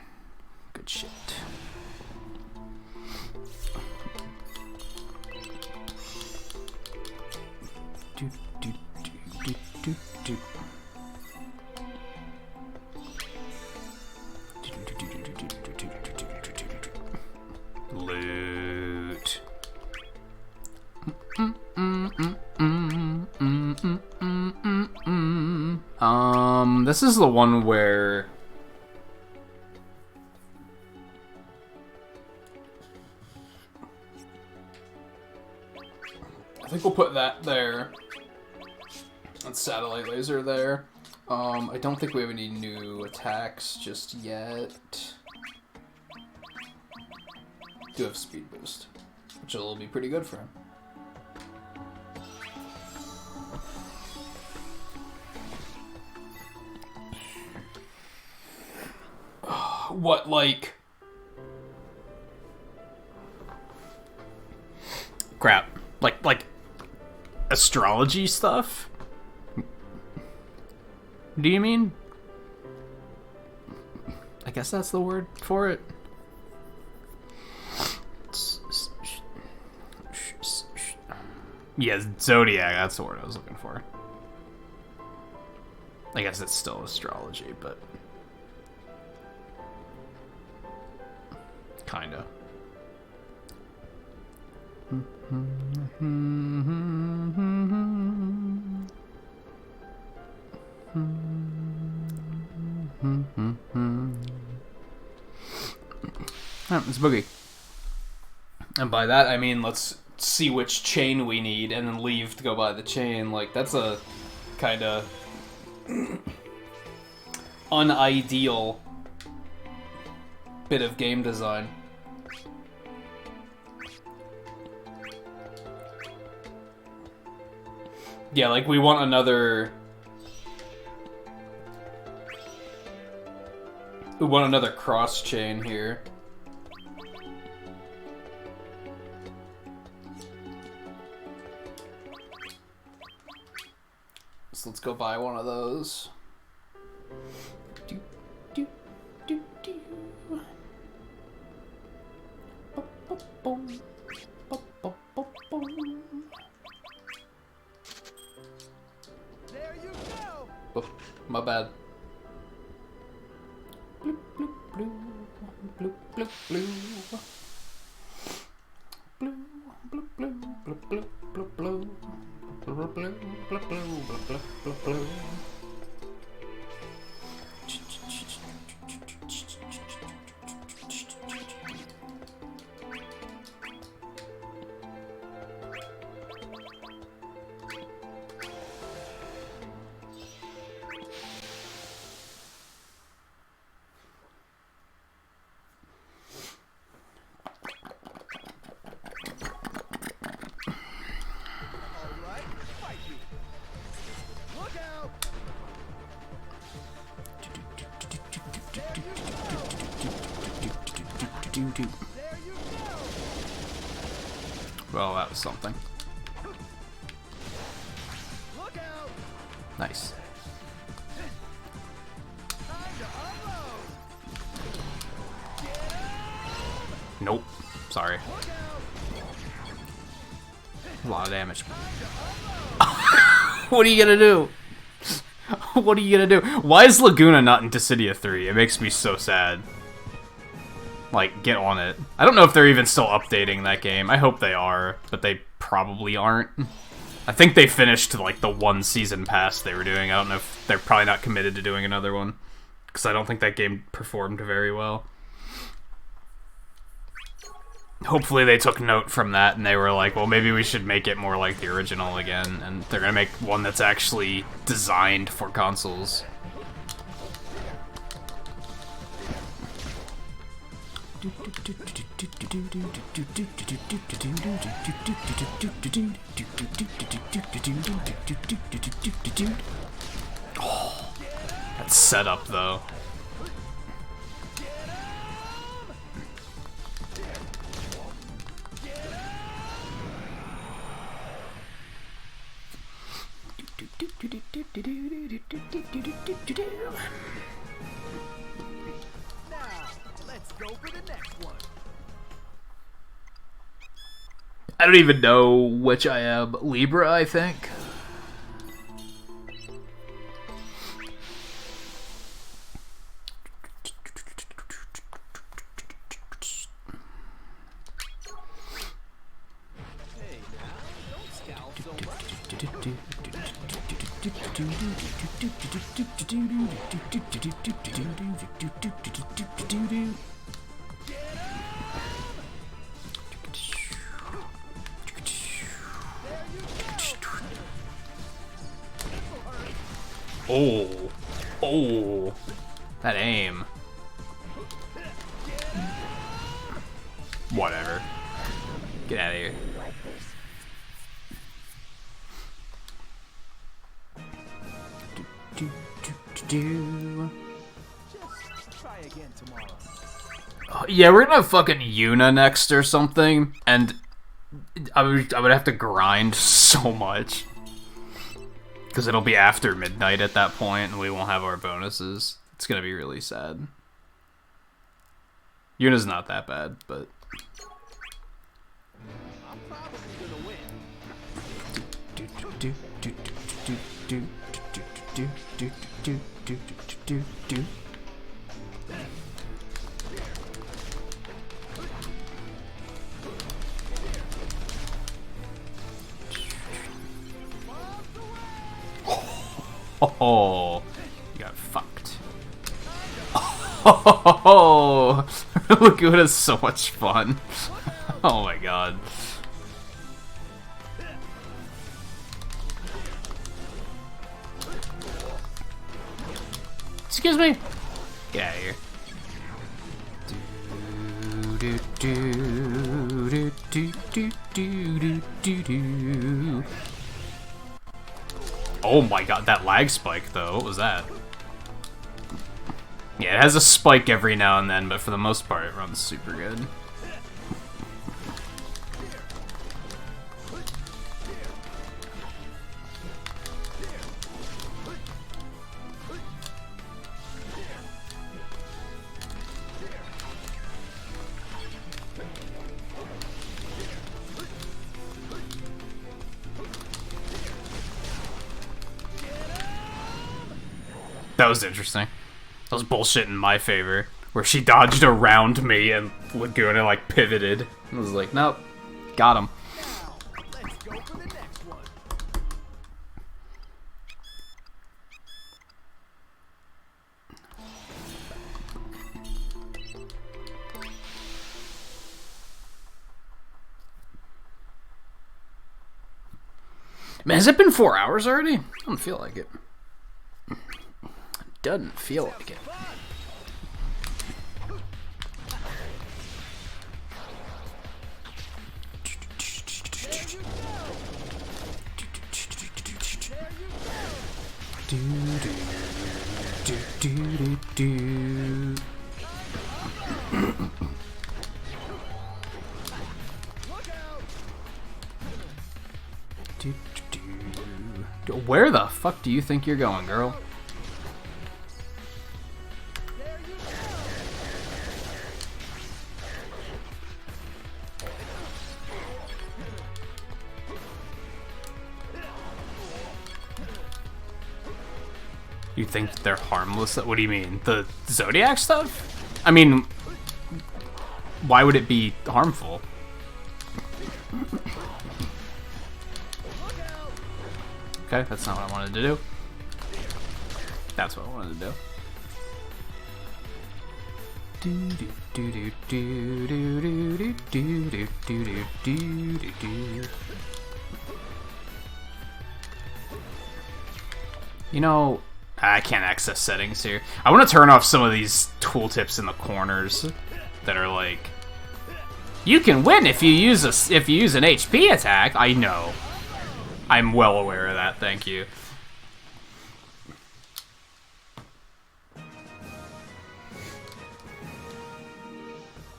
Good shit. Loot. This is the one where I think we'll put that there. And satellite laser there. I don't think we have any new attacks just yet. Do have speed boost, which will be pretty good for him. What, like... Crap. Like astrology stuff? Do you mean? I guess that's the word for it. Yeah, Zodiac, that's the word I was looking for. I guess it's still astrology, but... Kinda. It's Boogie. And by that, I mean, let's see which chain we need and then leave to go buy the chain. Like, that's a kind of unideal bit of game design. Yeah, like, we want another... We want another cross chain here. So let's go buy one of those. Do, do, do, do. Boom, boom. There you go. Oh, my bad. Bloop, bloop, bloop. Bloop, bloop, bloop. Bloop, bloop, bloop, bloop, bloop, bloop, bloop. Bloop, bloop, bloop, bloop, bloop, bloop, bloop. Well, that was something. Nice. Nope. Sorry. A lot of damage. What are you gonna do? What are you gonna do? Why is Laguna not in Dissidia 3? It makes me so sad. Like, get on it. I don't know if they're even still updating that game. I hope they are, but they probably aren't. I think they finished, like, the one season pass they were doing. I don't know if they're probably not committed to doing another one. Because I don't think that game performed very well. Hopefully they took note from that and they were like, well, maybe we should make it more like the original again. And they're gonna make one that's actually designed for consoles. Oh, that's set up though. Now, let's go for the next one. I don't even know which I am. Libra, I think. Hey, now, don't scowl so much. Oh. Oh. That aim. Whatever. Get out of here. Just try again tomorrow. Yeah, we're gonna have fucking Yuna next or something, and I would have to grind so much. Because it'll be after midnight at that point, and we won't have our bonuses. It's gonna be really sad. Yuna's not that bad, but... I'm probably gonna win. Oh, you got fucked. Oh, Laguna is so much fun. Oh my god. Excuse me. Get out of here. Oh my god, that lag spike though. What was that? Yeah, it has a spike every now and then, but for the most part, it runs super good. That was interesting. That was bullshit in my favor, where she dodged around me and Laguna like pivoted. I was like, nope, got him. Let's go for the next one. Man, has it been 4 hours already? I don't feel like it. Doesn't feel like it. Where the fuck do you think you're going, girl? You think they're harmless? What do you mean? The Zodiac stuff? I mean, why would it be harmful? Okay, that's not what I wanted to do. That's what I wanted to do. You know, I can't access settings here. I want to turn off some of these tooltips in the corners that are like, you can win if you use an HP attack. I know. I'm well aware of that, thank you.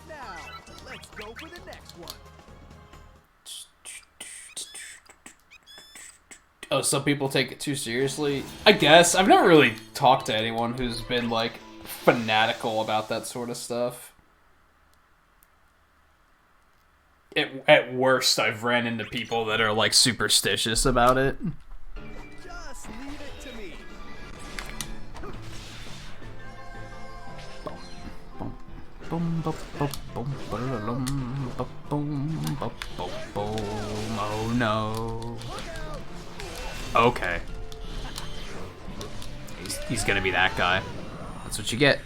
Now, let's go for the next one. Oh, some people take it too seriously? I guess. I've never really talked to anyone who's been, like, fanatical about that sort of stuff. At worst, I've ran into people that are, like, superstitious about it. Just leave it to me. Oh no. Okay. He's gonna be that guy. That's what you get.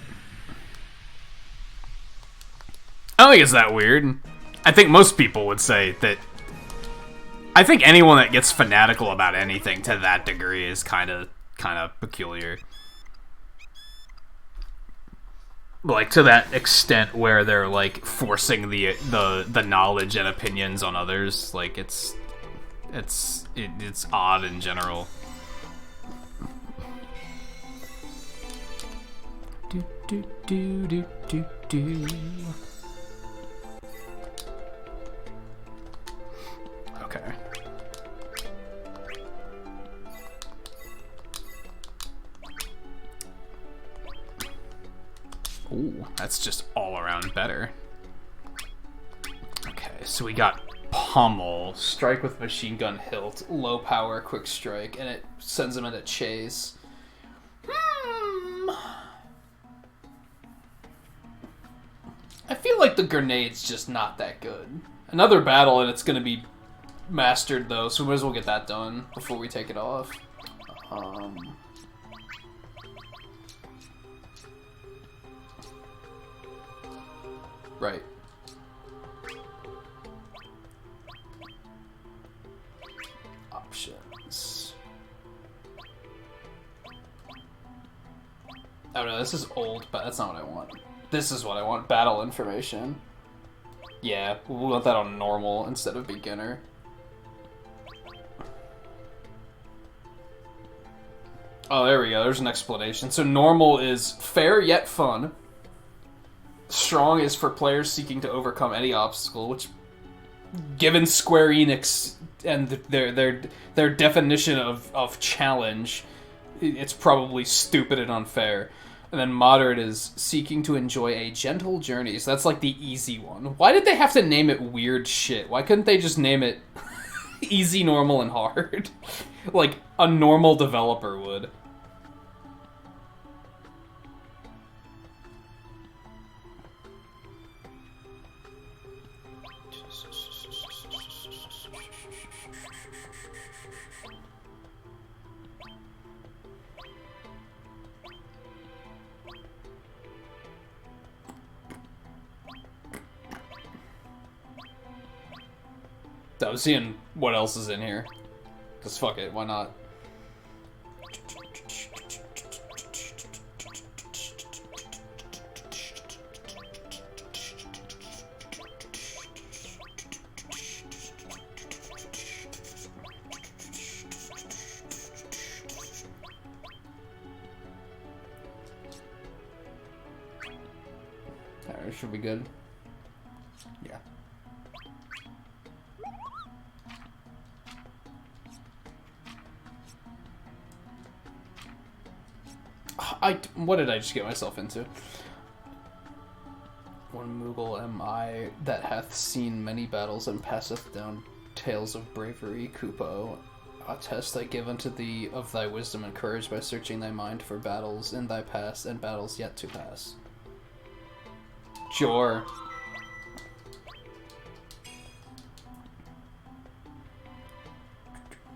I don't think it's that weird. I think most people would say that. I think anyone that gets fanatical about anything to that degree is kind of peculiar. Like to that extent where they're like forcing the knowledge and opinions on others. Like it's odd in general. Okay. Ooh, that's just all around better. Okay, so we got Pommel, strike with machine gun hilt, low power, quick strike, and it sends him into chase. I feel like the grenade's just not that good. Another battle and it's gonna be mastered though, so we might as well get that done before we take it off. Right. Options. Oh no, this is old, but that's not what I want. This is what I want, battle information. Yeah, we want that on normal instead of beginner. Oh, there we go, there's an explanation. So normal is fair yet fun. Strong is for players seeking to overcome any obstacle, which, given Square Enix and their definition of challenge, it's probably stupid and unfair. And then moderate is seeking to enjoy a gentle journey. So that's like the easy one. Why did they have to name it weird shit? Why couldn't they just name it easy, normal, and hard? Like a normal developer would. I was seeing what else is in here. Cause fuck it, why not? Alright, should be good. Yeah. What did I just get myself into? One Moogle am I that hath seen many battles and passeth down tales of bravery, Kupo. A test I give unto thee of thy wisdom and courage by searching thy mind for battles in thy past and battles yet to pass. Sure.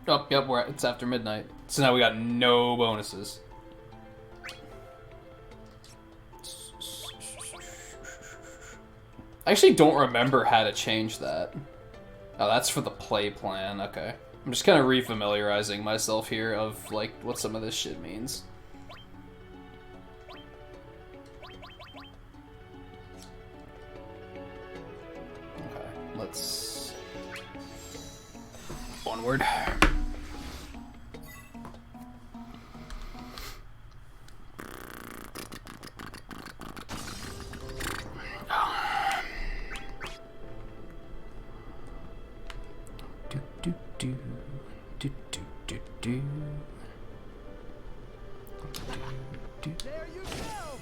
Oh, yep, it's after midnight. So now we got no bonuses. I actually don't remember how to change that. Oh, that's for the play plan, okay. I'm just kind of refamiliarizing myself here of, like, what some of this shit means. Okay, let's... onward. There you go.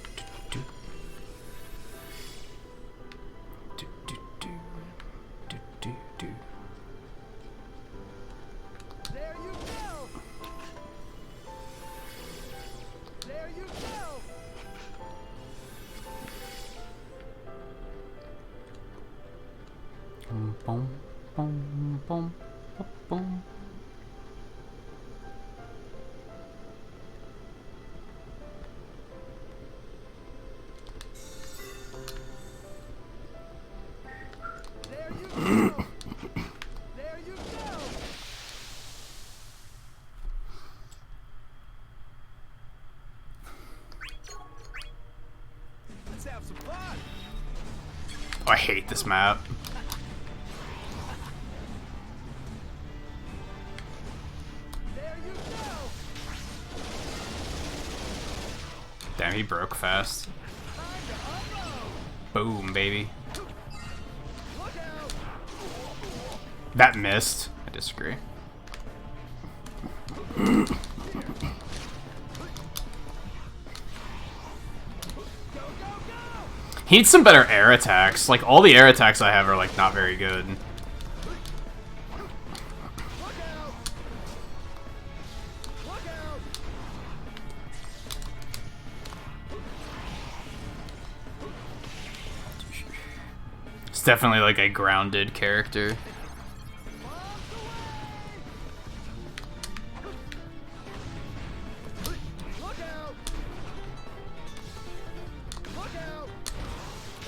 There you go. There you go. Boom, boom, boom, boom. Oh, I hate this map. Damn, he broke fast. Boom, baby. That missed. I disagree. He needs some better air attacks. Like, all the air attacks I have are, like, not very good. It's definitely, like, a grounded character.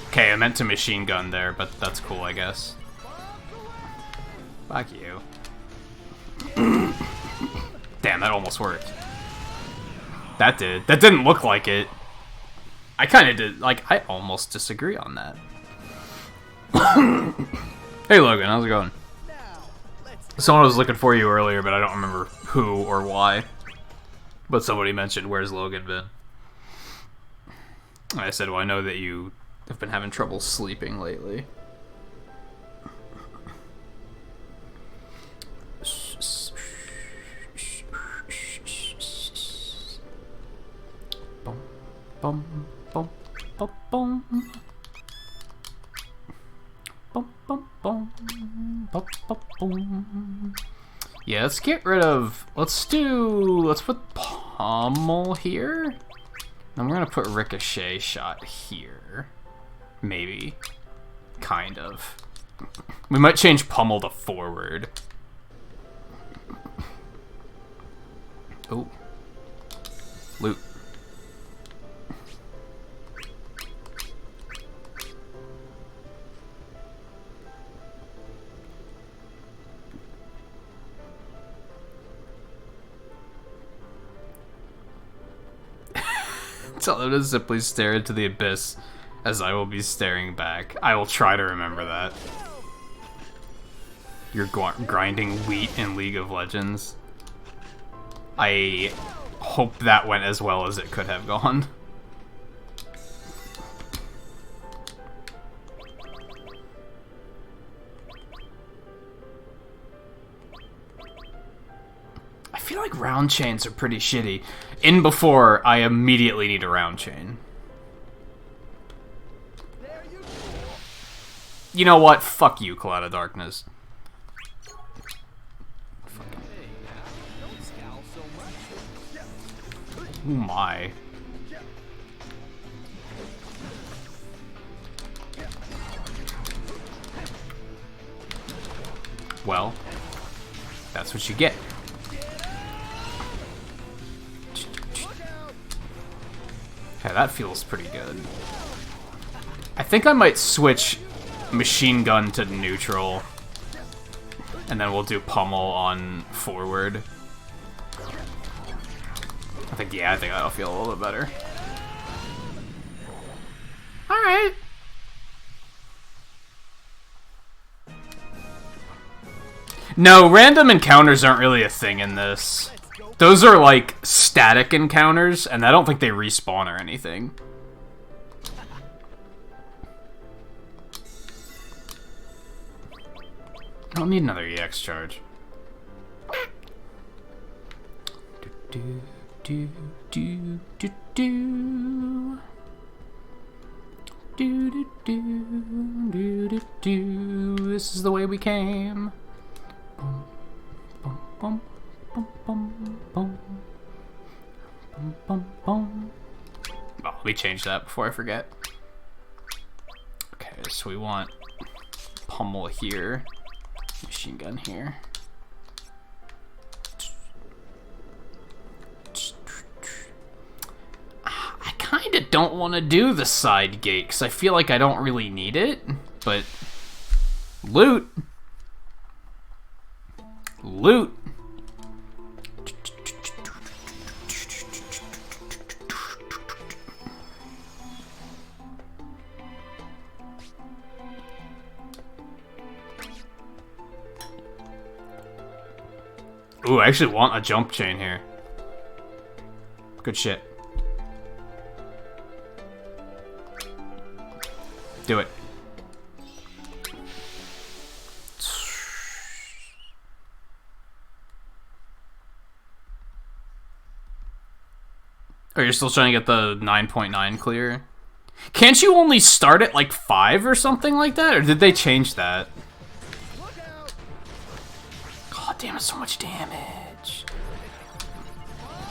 Okay, I meant to machine gun there, but that's cool, I guess. Fuck you. Damn, that almost worked. That did. That didn't look like it. I kind of did. Like, I almost disagree on that. Hey, Logan, how's it going? Someone was looking for you earlier, but I don't remember who or why. But somebody mentioned, where's Logan been? I said, well, I know that you have been having trouble sleeping lately. Bum, bum, bum, bum, bum. Bum, bum, bum, bum, bum, bum. Yeah, let's get rid of... Let's put Pommel here. And we're gonna put Ricochet shot here. Maybe. Kind of. We might change Pommel to forward. Oh. Loot. Tell them to simply stare into the abyss, as I will be staring back. I will try to remember that. You're grinding wheat in League of Legends. I hope that went as well as it could have gone. I feel like round chains are pretty shitty. In before, I immediately need a round chain. You know what? Fuck you, Cloud of Darkness. Oh my. Well, that's what you get. Yeah, that feels pretty good. I think I might switch machine gun to neutral, and then we'll do Pommel on forward. I think that'll feel a little bit better. Alright. No, random encounters aren't really a thing in this. Those are like static encounters, and I don't think they respawn or anything. I don't need another EX charge. Do, do, do, do, do. Do, do, do, do, do, do. This is the way we came. Bum, bum, bum. Bum, bum, bum. Bum, bum, bum. Oh, let me change that before I forget. Okay, so we want Pommel here, machine gun here. I kind of don't want to do the side gate because I feel like I don't really need it, but loot. Loot. Ooh, I actually want a jump chain here. Good shit. Do it. Oh, you're still trying to get the 9.9 clear? Can't you only start at like 5 or something like that? Or did they change that? God damn it, so much damage.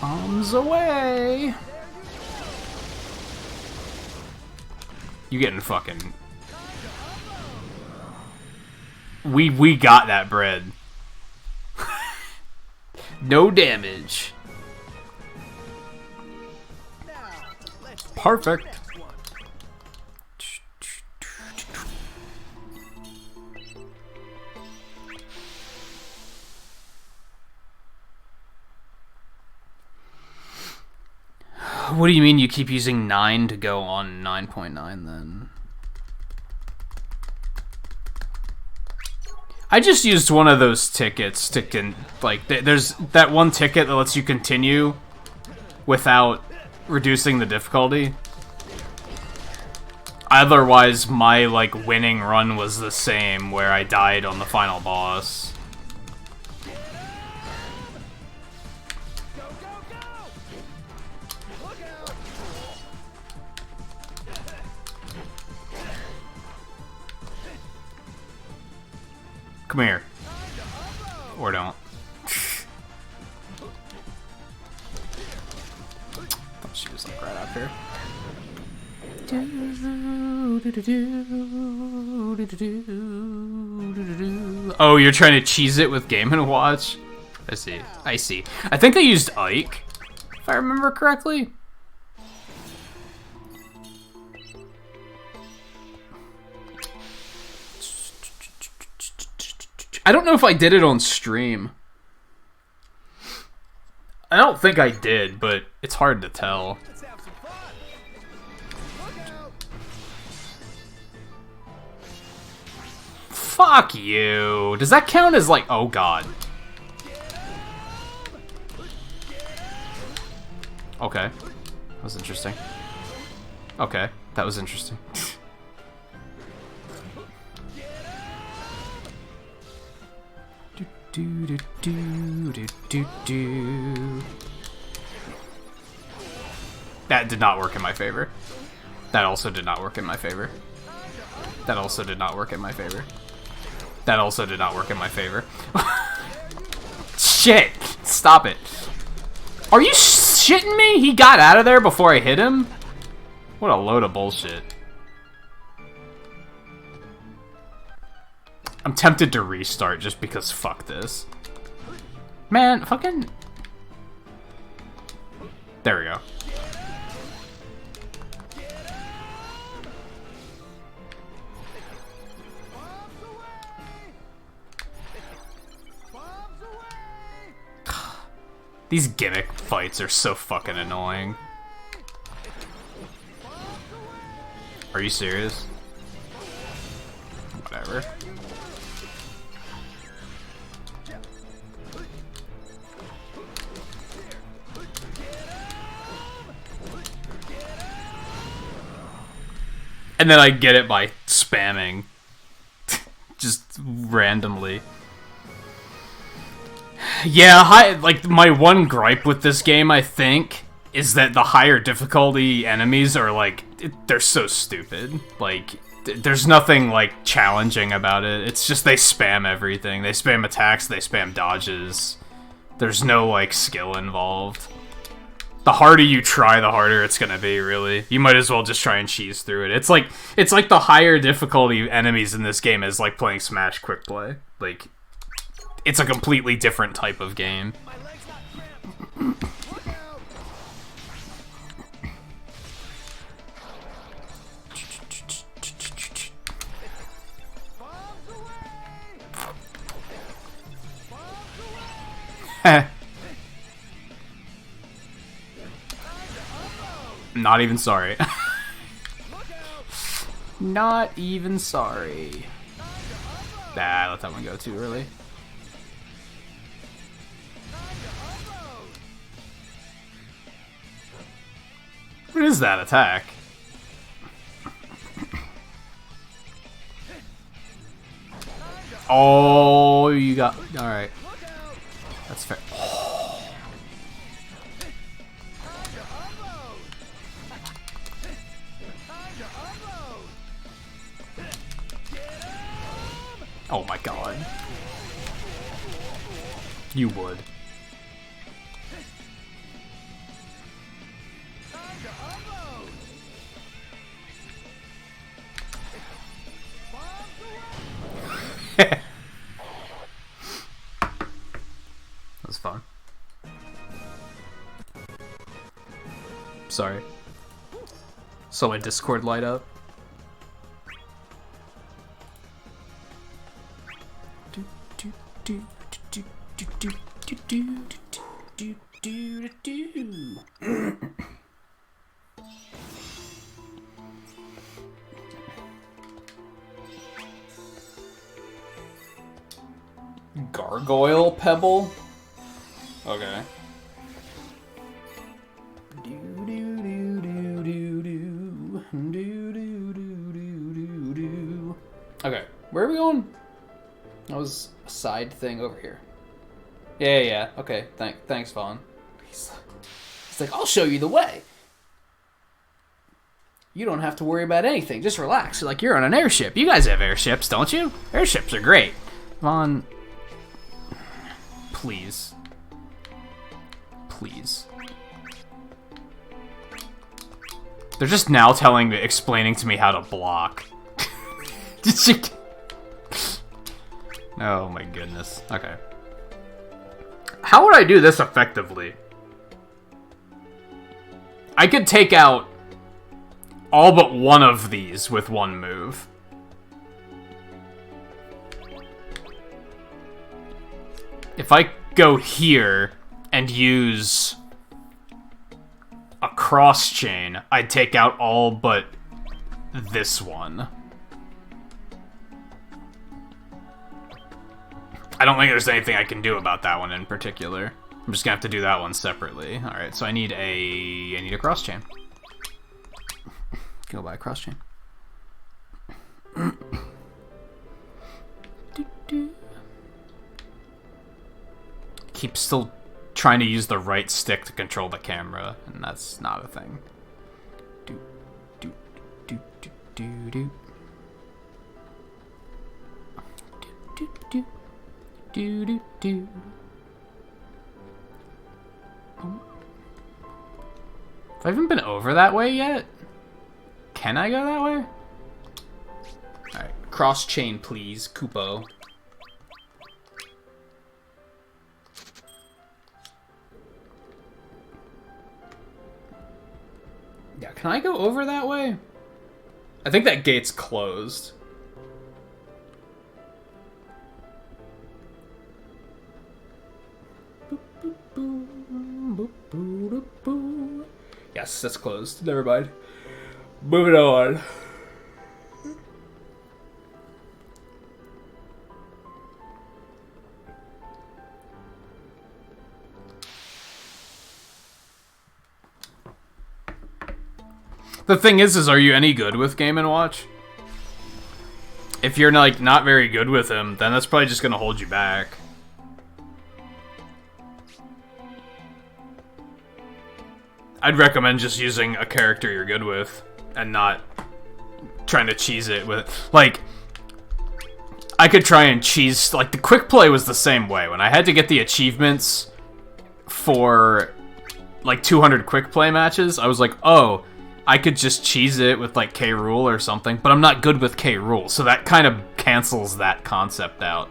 Bombs away. You getting fucking... We got that bread. No damage. What do you mean you keep using 9 to go on 9.9 then? I just used one of those tickets to there's that one ticket that lets you continue without reducing the difficulty. Otherwise, my, like, winning run was the same, where I died on the final boss. Come here. Or don't. Thought she was, like, right up here. Oh, you're trying to cheese it with Game & Watch? I see. I see. I think I used Ike, if I remember correctly. I don't know if I did it on stream. I don't think I did, but it's hard to tell. Fuck you. Does that count as, like, oh god. Okay. That was interesting. Okay. That was interesting. That did not work in my favor. That also did not work in my favor. That also did not work in my favor. That also did not work in my favor. Shit! Stop it. Are you shitting me? He got out of there before I hit him? What a load of bullshit. I'm tempted to restart just because fuck this. Man, fucking... There we go. These gimmick fights are so fucking annoying. Are you serious? Whatever. And then I get it by spamming. Just randomly. Yeah, like, my one gripe with this game, I think, is that the higher difficulty enemies are, like, they're so stupid. Like, there's nothing, like, challenging about it. It's just they spam everything. They spam attacks, they spam dodges. There's no, like, skill involved. The harder you try, the harder it's gonna be, really. You might as well just try and cheese through it. It's like the higher difficulty enemies in this game is like playing Smash Quick Play. Like, it's a completely different type of game. Not even sorry. Not even sorry. Nah, I let that one go too early. What is that attack? Oh, you got... Alright. That's fair. Oh my god. You would. That was fun. Sorry. So my Discord light up. Gargoyle Pebble? Okay. Okay, where are we going? That was a side thing over here. Yeah. Okay, thanks, Vaughn. He's like, I'll show you the way. You don't have to worry about anything. Just relax. Like you're on an airship. You guys have airships, don't you? Airships are great. Vaughn, please. Please. They're just now explaining to me how to block. Did she? Oh my goodness. Okay. How would I do this effectively? I could take out all but one of these with one move. If I go here and use a cross chain, I'd take out all but this one. I don't think there's anything I can do about that one in particular. I'm just gonna have to do that one separately. Alright, so I need a cross chain. Go buy a cross chain. Keep still trying to use the right stick to control the camera, and that's not a thing. Have I even been over that way yet? Can I go that way? Alright, cross chain please, Kupo. Yeah, can I go over that way? I think that gate's closed. Yes, that's closed. Never mind. Moving on. The thing is are you any good with Game & Watch? If you're like not very good with him, then that's probably just gonna hold you back. I'd recommend just using a character you're good with and not trying to cheese it with, like, I could try and cheese, like, the quick play was the same way. When I had to get the achievements for, like, 200 quick play matches, I was like, oh, I could just cheese it with, like, K. Rool or something, but I'm not good with K. Rool, so that kind of cancels that concept out.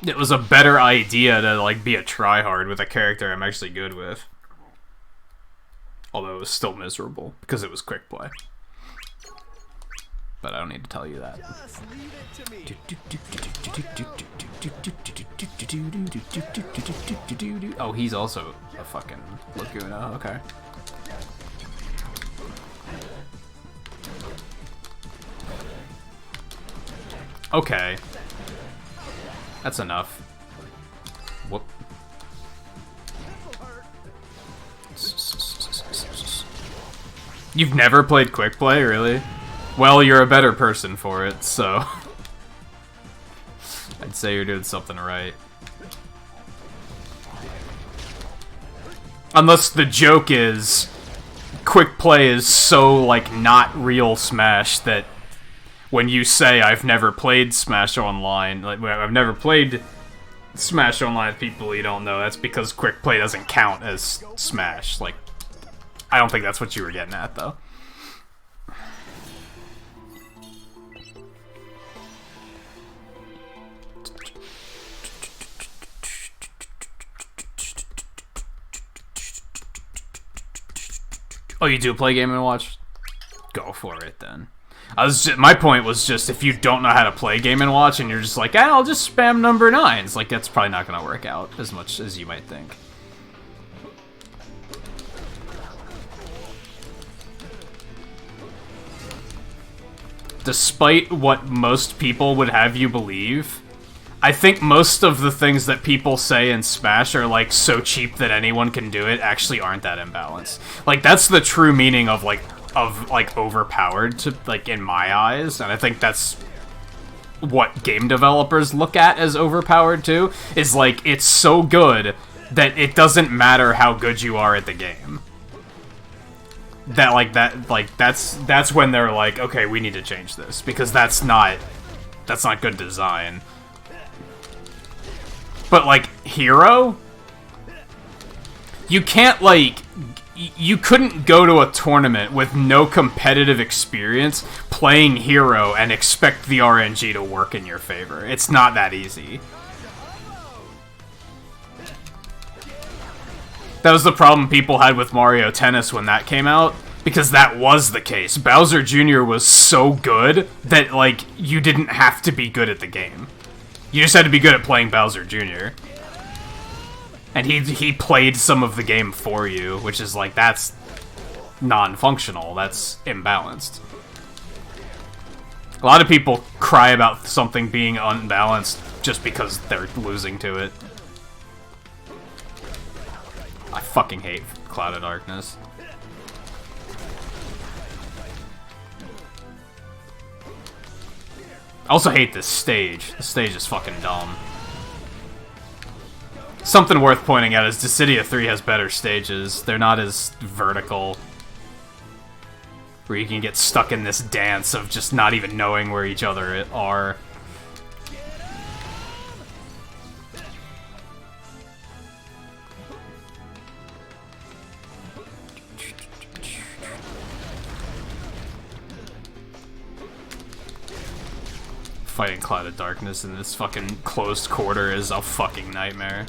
It was a better idea to, like, be a tryhard with a character I'm actually good with. Although it was still miserable, because it was quick play. But I don't need to tell you that. Oh, he's also a fucking Laguna, okay. Okay. That's enough. Whoop. You've never played quick play, really? Well, you're a better person for it, so I'd say you're doing something right. Unless the joke is quick play is so, like, not real Smash that when you say I've never played Smash Online, like I've never played Smash Online with people you don't know, that's because quick play doesn't count as Smash. Like, I don't think that's what you were getting at, though. Oh, you do play Game & Watch? Go for it, then. My point was just, if you don't know how to play Game & Watch and you're just like, I'll just spam number 9s, like, that's probably not going to work out as much as you might think. despite what most people would have you believe, I think most of the things that people say in Smash are, like, so cheap that anyone can do it actually aren't that imbalanced. Like, that's the true meaning of, like, overpowered, to, like, in my eyes, and I think that's what game developers look at as overpowered, too, is, like, it's so good that it doesn't matter how good you are at the game. That's when they're like, okay, we need to change this, because that's not good design. But, like, Hero? You can't, like... You couldn't go to a tournament with no competitive experience playing Hero and expect the RNG to work in your favor. It's not that easy. That was the problem people had with Mario Tennis when that came out, because that was the case. Bowser Jr. was so good that, like, you didn't have to be good at the game. You just had to be good at playing Bowser Jr. And he played some of the game for you, which is, like, that's non-functional, that's imbalanced. A lot of people cry about something being unbalanced just because they're losing to it. I fucking hate Cloud of Darkness. I also hate this stage. This stage is fucking dumb. Something worth pointing out is Dissidia 3 has better stages. They're not as vertical, where you can get stuck in this dance of just not even knowing where each other are. Fighting Cloud of Darkness in this fucking closed quarter is a fucking nightmare.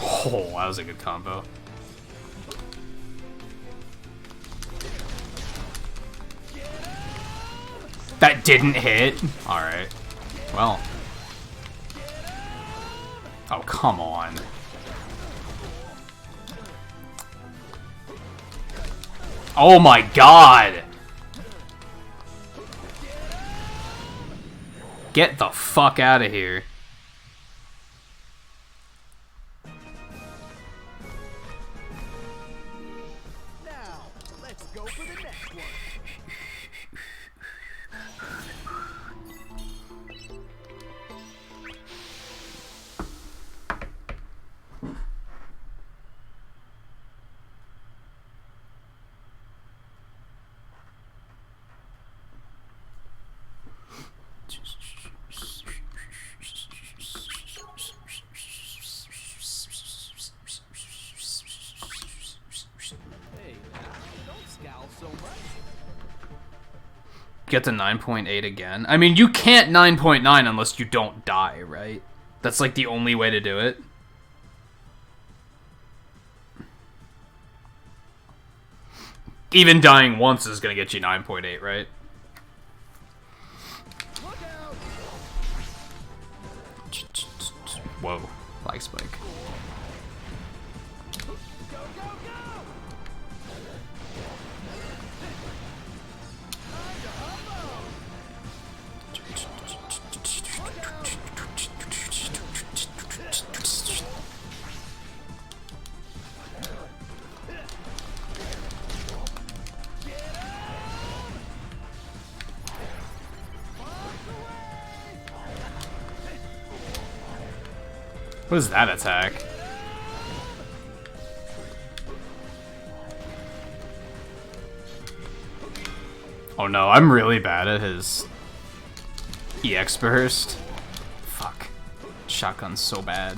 Oh, that was a good combo. That didn't hit? Alright. Well. Oh, come on. Oh my god! Get the fuck out of here. Now, let's go for the next one. Get to 9.8 again. I mean, you can't 9.9 unless you don't die, right? That's like the only way to do it. Even dying once is gonna get you 9.8, right? Whoa, flag spike. What is that attack? Oh no, I'm really bad at his EX burst. Fuck. Shotgun's so bad.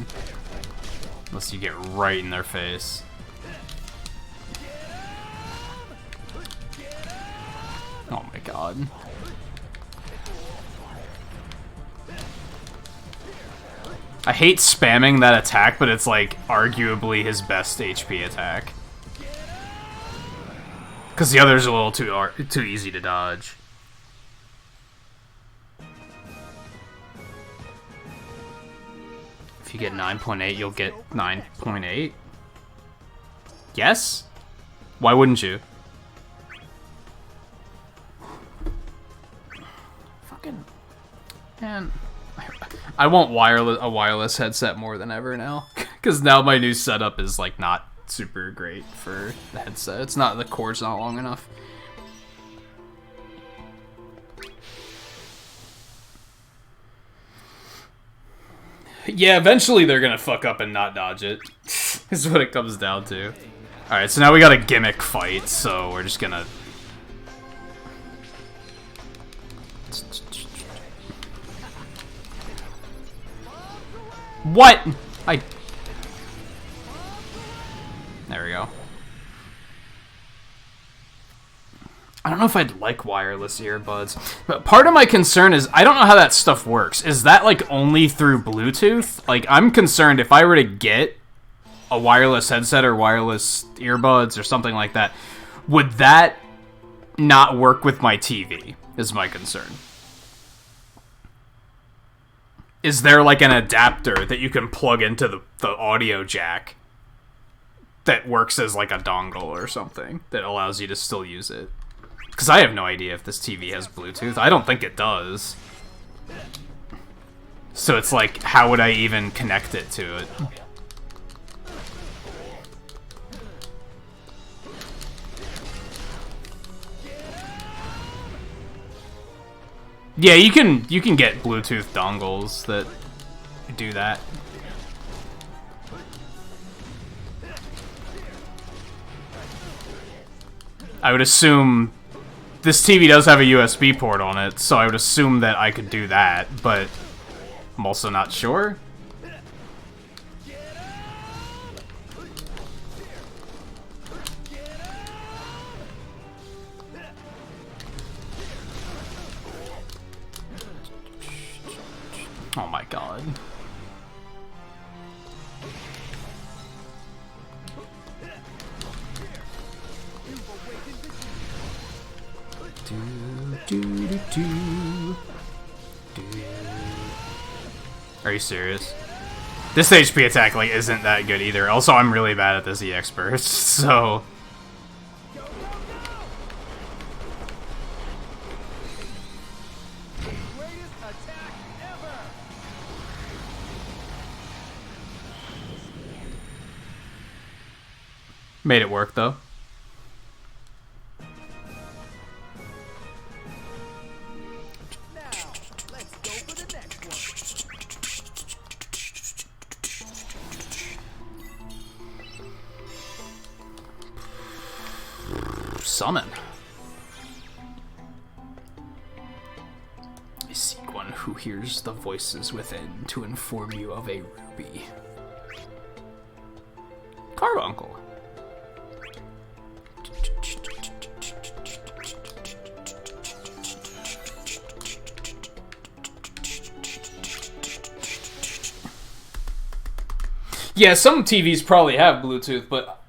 Unless you get right in their face. Oh my god. I hate spamming that attack, but it's like arguably his best HP attack. Because the others are a little too easy to dodge. If you get 9.8, you'll get 9.8? Yes? Why wouldn't you? fucking... Man... I want a wireless headset more than ever now. Because now my new setup is, like, not super great for the headset. It's not... The cord's not long enough. Yeah, eventually they're gonna fuck up and not dodge it. Is what it comes down to. Alright, so now we got a gimmick fight, so we're just gonna... What? There we go. I don't know if I'd like wireless earbuds, but part of my concern is I don't know how that stuff works. Is that, like, only through Bluetooth? Like, I'm concerned if I were to get a wireless headset or wireless earbuds or something like that, would that not work with my TV, is my concern. Is there, like, an adapter that you can plug into the audio jack that works as, like, a dongle or something that allows you to still use it? Because I have no idea if this TV has Bluetooth. I don't think it does. So it's like, how would I even connect it to it? Yeah, you can get Bluetooth dongles that do that. I would assume this TV does have a USB port on it, so I would assume that I could do that, but I'm also not sure. Oh my god. Are you serious? This HP attack, like, isn't that good either. Also, I'm really bad at this EX burst, so... Made it work, though. Summon. I seek one who hears the voices within to inform you of a ruby. Carbuncle. Yeah, some TVs probably have Bluetooth, but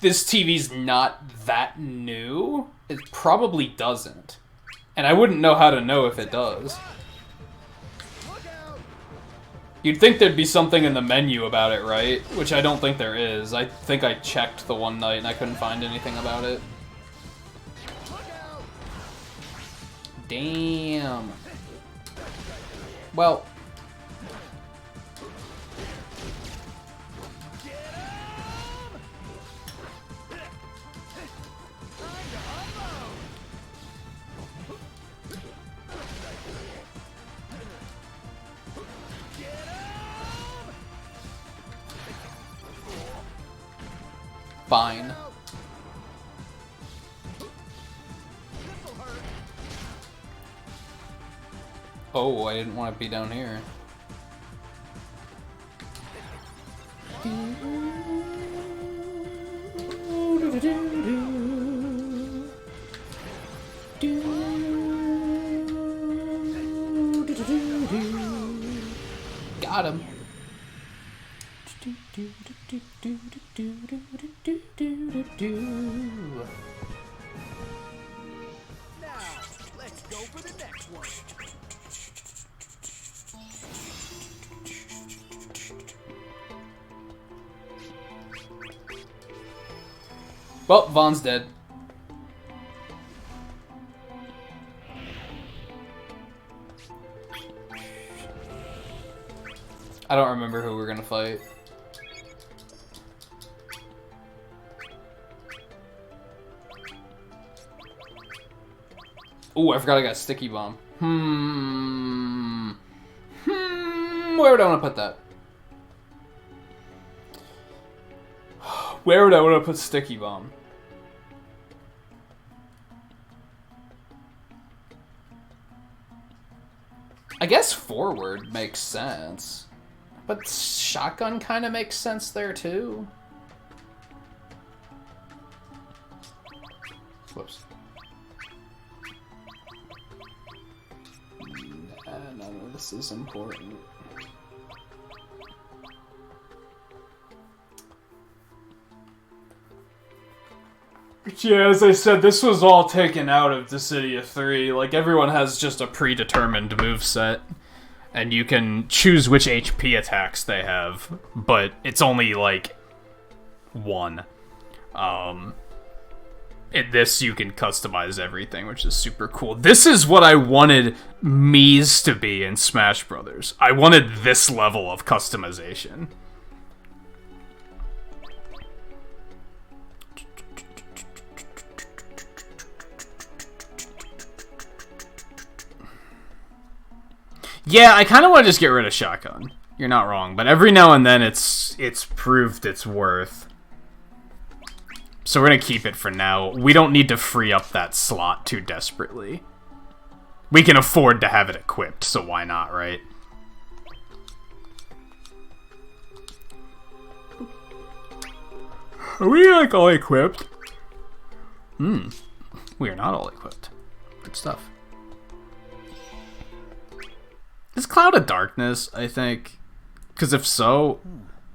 this TV's not that new. It probably doesn't. And I wouldn't know how to know if it does. You'd think there'd be something in the menu about it, right? Which I don't think there is. I think I checked the one night and I couldn't find anything about it. Damn. Well... Fine. Oh, I didn't want to be down here. Got him. Now, let's go for the next one. Well, Vaughn's dead. I don't remember who we're gonna fight. Ooh, I forgot I got a sticky bomb. Where would I want to put that? Where would I want to put sticky bomb? I guess forward makes sense. But shotgun kind of makes sense there too. Whoops. None of this is important. Yeah, as I said, this was all taken out of Dissidia 3. Like, everyone has just a predetermined moveset. And you can choose which HP attacks they have, but it's only, like, one. In this, you can customize everything, which is super cool. This is what I wanted Mii's to be in Smash Brothers. I wanted this level of customization. Yeah, I kind of want to just get rid of shotgun. You're not wrong, but every now and then it's proved its worth. So we're gonna keep it for now. We don't need to free up that slot too desperately. We can afford to have it equipped, so why not, right? Are we, like, all equipped? We are not all equipped. Good stuff. Is Cloud of Darkness, I think. Because if so,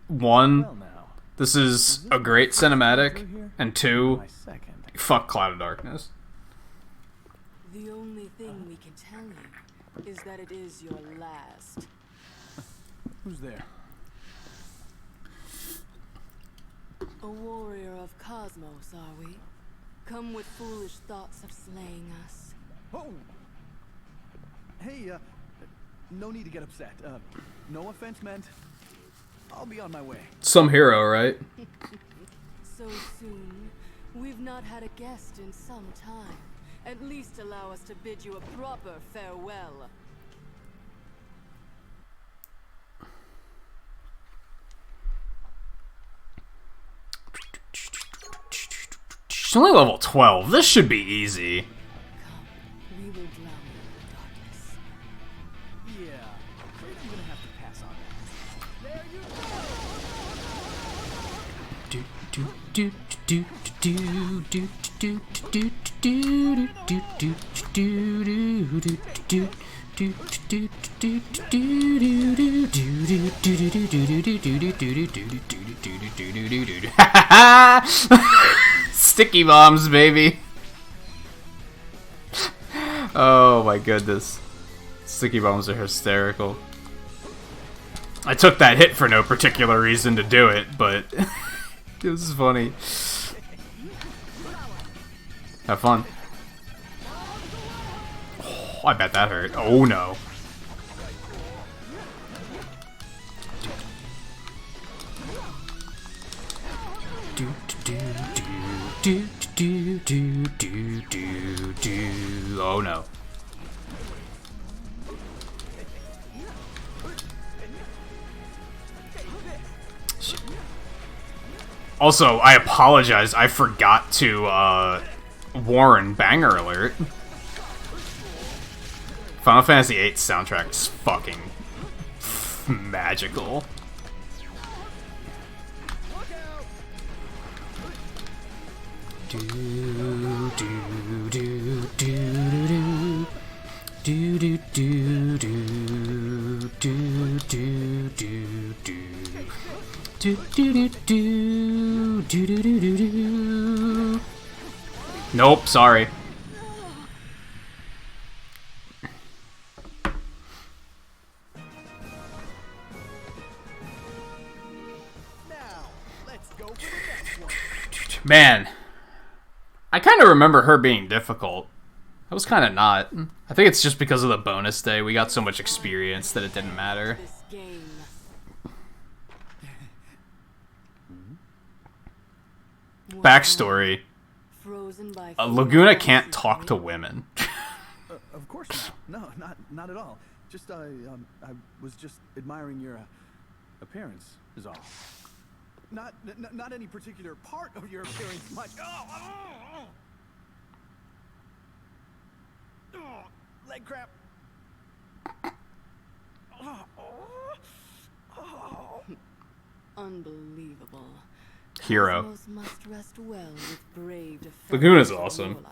one, this is a great cinematic, and two, fuck Cloud of Darkness. The only thing we can tell you is that it is your last. Who's there? A warrior of Cosmos, are we? Come with foolish thoughts of slaying us. Oh! Hey, no need to get upset. No offense meant. I'll be on my way. Some hero, right? So soon? We've not had a guest in some time. At least allow us to bid you a proper farewell. She's only level 12. This should be easy. We will drown you in the darkness. Yeah, afraid I'm gonna have to pass on that. There you Sticky bombs, baby. Oh my goodness. Sticky bombs are hysterical. I took that hit for no particular reason to do it, but it was funny. Have fun. Oh, I bet that hurt. Oh no. Oh no. Shit. Also, I apologize. I forgot to warn Banger Alert. Final Fantasy VIII soundtrack is fucking magical. Nope, sorry. Man, I kind of remember her being difficult. That was kind of not. I think it's just because of the bonus day. We got so much experience that it didn't matter. Backstory. Frozen by Laguna can't talk to women. Of course not. No, not at all. Just I was just admiring your appearance is all. Not any particular part of your appearance much. Leg cramp. Unbelievable. Hero. Cosmos must rest well with brave defense Laguna's awesome.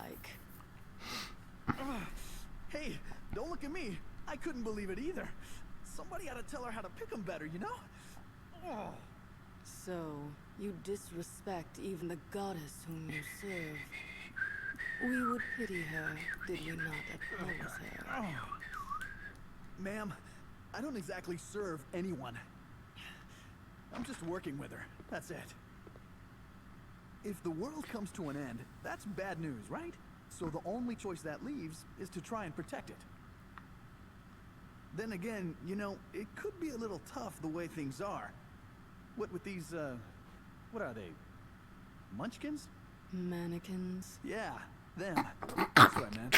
Hey, don't look at me. I couldn't believe it either. Somebody ought to tell her how to pick them better, you know? So, you disrespect even the goddess whom you serve. We would pity her, did we not oppose her? Ma'am, I don't exactly serve anyone. I'm just working with her, that's it. If the world comes to an end, that's bad news, right? So the only choice that leaves is to try and protect it. Then again, you know, it could be a little tough the way things are. What with these, what are they? Munchkins? Mannequins? Yeah, them. That's right, man.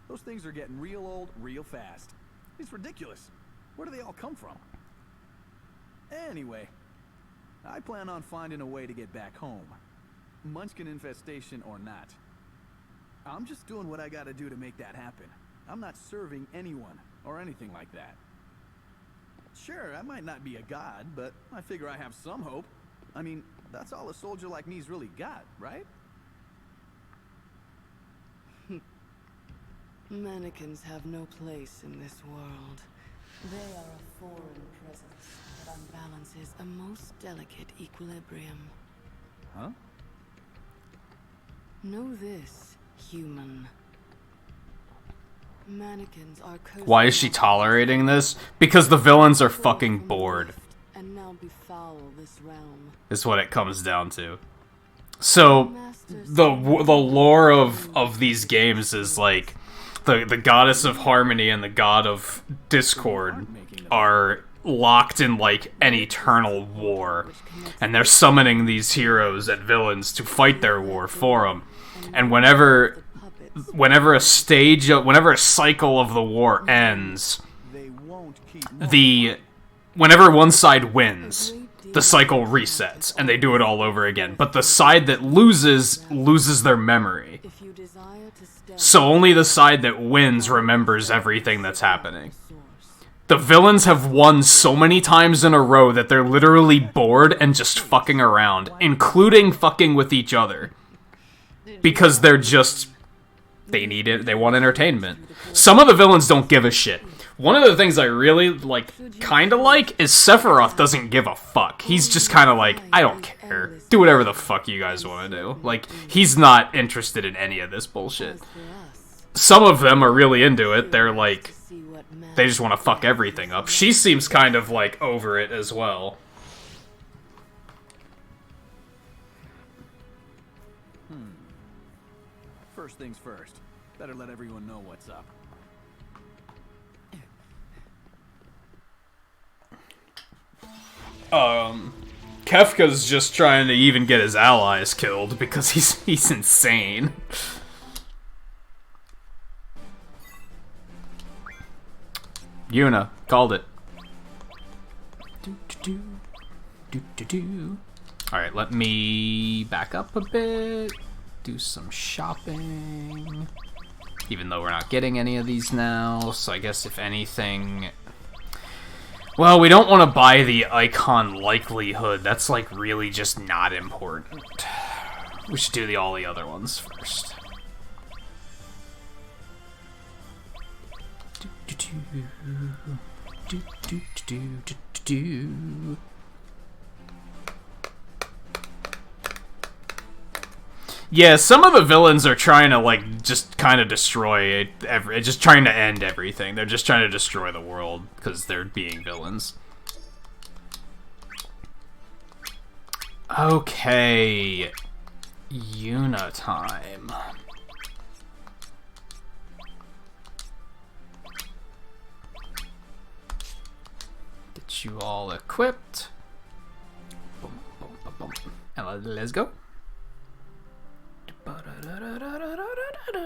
Those things are getting real old real fast. It's ridiculous. Where do they all come from? Anyway, I plan on finding a way to get back home. Munchkin infestation or not. I'm just doing what I gotta do to make that happen. I'm not serving anyone or anything like that. Sure, I might not be a god, but I figure I have some hope. I mean, that's all a soldier like me's really got, right? Mannequins have no place in this world. They are a foreign presence that unbalances a most delicate equilibrium. Huh? Know this, human. Mannequins are Why is she tolerating this? Because the villains are fucking bored. and now befoul this realm. Is what it comes down to. So the lore of these games is like the goddess of harmony and the god of discord are locked in like an eternal war, and they're summoning these heroes and villains to fight their war for them. And whenever a cycle of the war ends, whenever one side wins, the cycle resets and they do it all over again. But the side that loses their memory. So only the side that wins remembers everything that's happening. The villains have won so many times in a row that they're literally bored and just fucking around, including fucking with each other. Because they're just... they need it, they want entertainment. Some of the villains don't give a shit. One of the things I really, kinda like, is Sephiroth doesn't give a fuck. He's just kinda like, I don't care. Do whatever the fuck you guys want to do. Like, he's not interested in any of this bullshit. Some of them are really into it. They're like, they just want to fuck everything up. She seems kind of, over it as well. First things first. Better let everyone know what's up. Kefka's just trying to even get his allies killed because he's insane. Yuna, called it. Alright, let me back up a bit. Do some shopping. Even though we're not getting any of these now, so I guess if anything... well, we don't want to buy the icon likelihood. That's, really just not important. We should do all the other ones first. Yeah, some of the villains are trying to, just kind of destroy just trying to end everything. They're just trying to destroy the world, because they're being villains. Okay. Yuna time. Get you all equipped. Boom, boom, boom, boom. And let's go.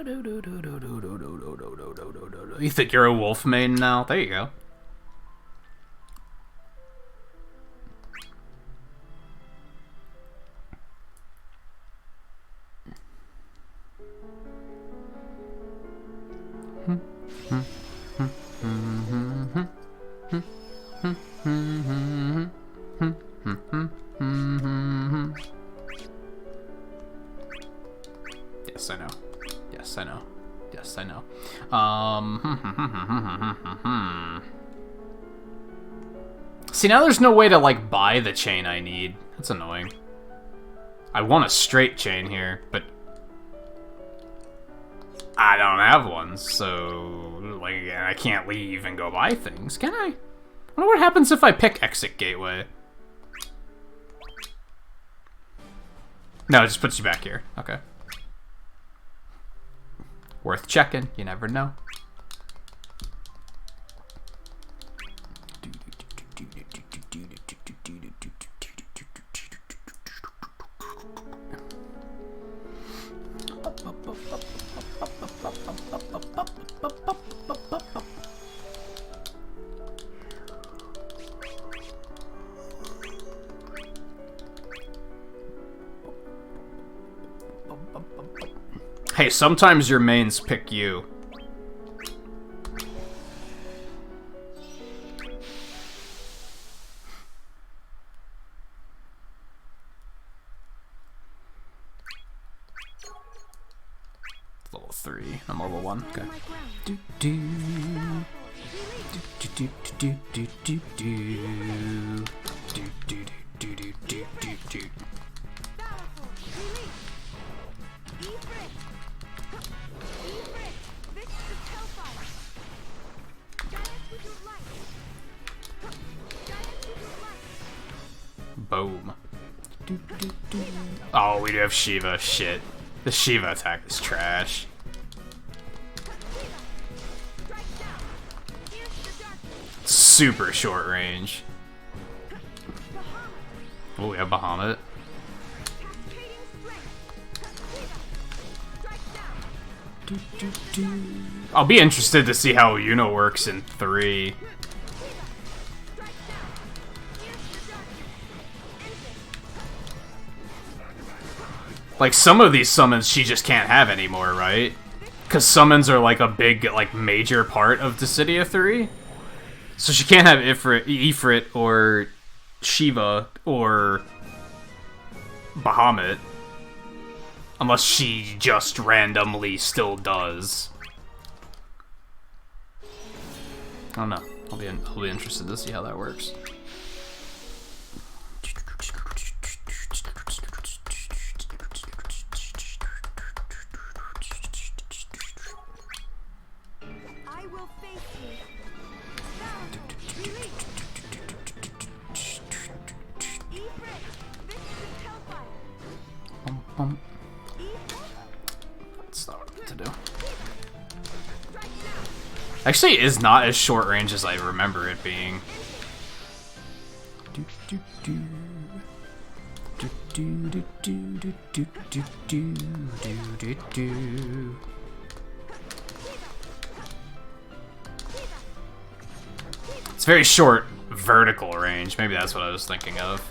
You think you're a wolf main now? There you go. Yes, I know. Yes, I know. Yes, I know. See, now there's no way to, like, buy the chain I need. That's annoying. I want a straight chain here, but I don't have one, so, like, I can't leave and go buy things, can I? I wonder what happens if I pick Exit Gateway. No, it just puts you back here. Okay. Worth checking. You never know. Hey, sometimes your mains pick you. Level 3. I'm level 1. Okay. Do do do do do do do do do do do do do do do. Boom. Oh, we do have Shiva. Shit. The Shiva attack is trash. Super short range. Oh, we have Bahamut. I'll be interested to see how Yuno works in 3. Like, some of these summons she just can't have anymore, right? Because summons are, like, a big, like, major part of Dissidia 3. So she can't have Ifrit or Shiva or Bahamut. Unless she just randomly still does. I don't know. I'll be interested to see how that works. That's not what to do. Actually, it is not as short range as I remember it being. It's very short vertical range. Maybe that's what I was thinking of.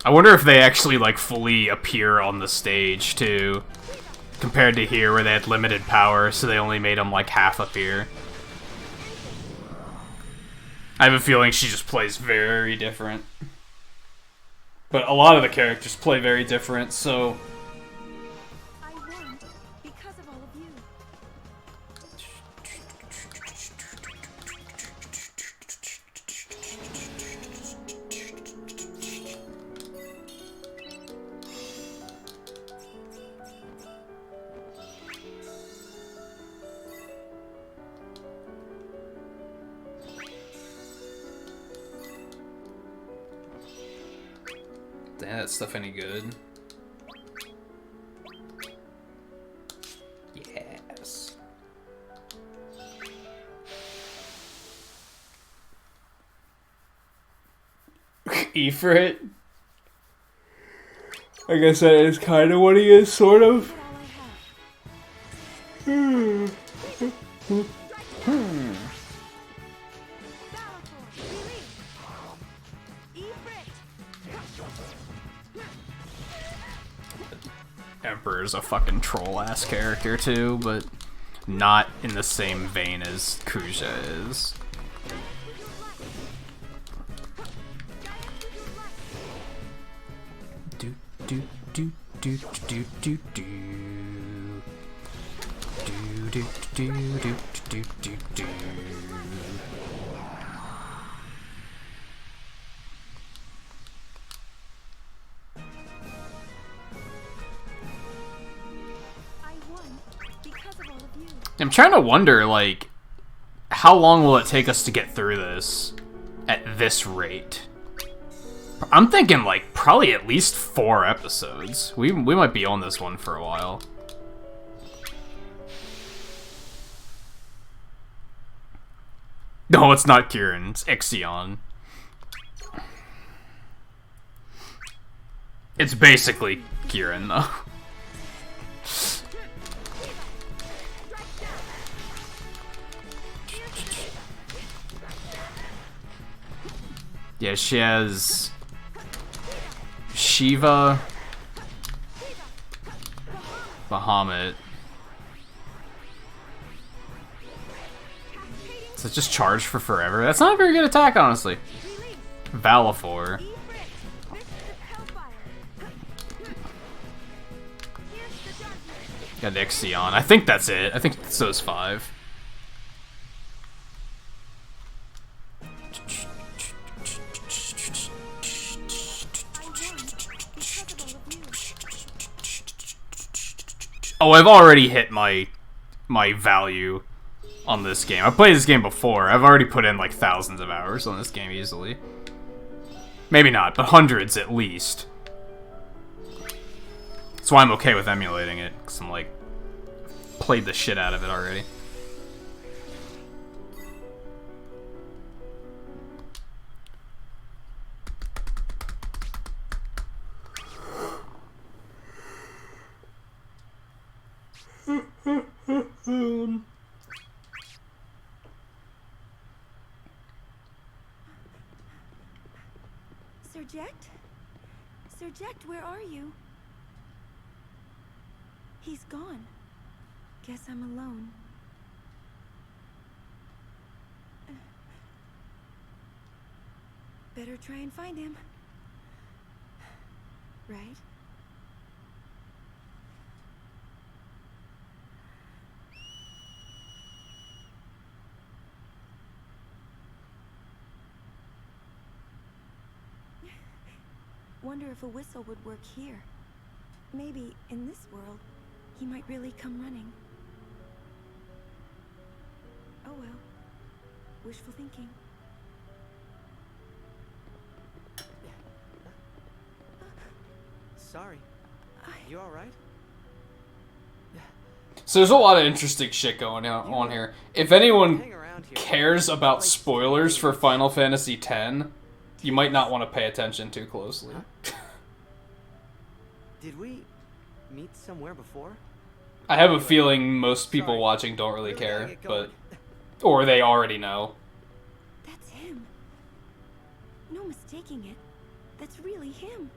I wonder if they actually, like, fully appear on the stage, too. Compared to here, where they had limited power, so they only made them, like, half appear. I have a feeling she just plays very different. But a lot of the characters play very different, so... I won because of all of you. Damn, that stuff any good? Yes. Ifrit? Like I said, it's kind of what he is, sort of. Emperor's a fucking troll-ass character too, but not in the same vein as Kuja is. Do do do do do do do do do do do do do do. I'm trying to wonder, like, how long will it take us to get through this at this rate? I'm thinking, like, probably at least 4 episodes. We might be on this one for a while. No, it's not Kieran. It's Ixion. It's basically Kieran, though. Yeah, she has Shiva, Bahamut. So it's just charged for forever. That's not a very good attack, honestly. Valifor. Got Ixion. I think that's it. I think it's those 5. Oh, I've already hit my value on this game. I've played this game before. I've already put in like thousands of hours on this game easily. Maybe not, but hundreds at least. That's why I'm okay with emulating it, because I'm like, played the shit out of it already. Serject? Serject, where are you? He's gone. Guess I'm alone. Better try and find him. Right? Wonder if a whistle would work here. Maybe in this world, he might really come running. Oh well. Wishful thinking. Sorry. You alright? So there's a lot of interesting shit going on here. If anyone cares about spoilers for Final Fantasy X, you might not want to pay attention too closely. Did we meet somewhere before? I have a feeling most people watching don't really care, but... Or they already know. That's him. No mistaking it. That's really him.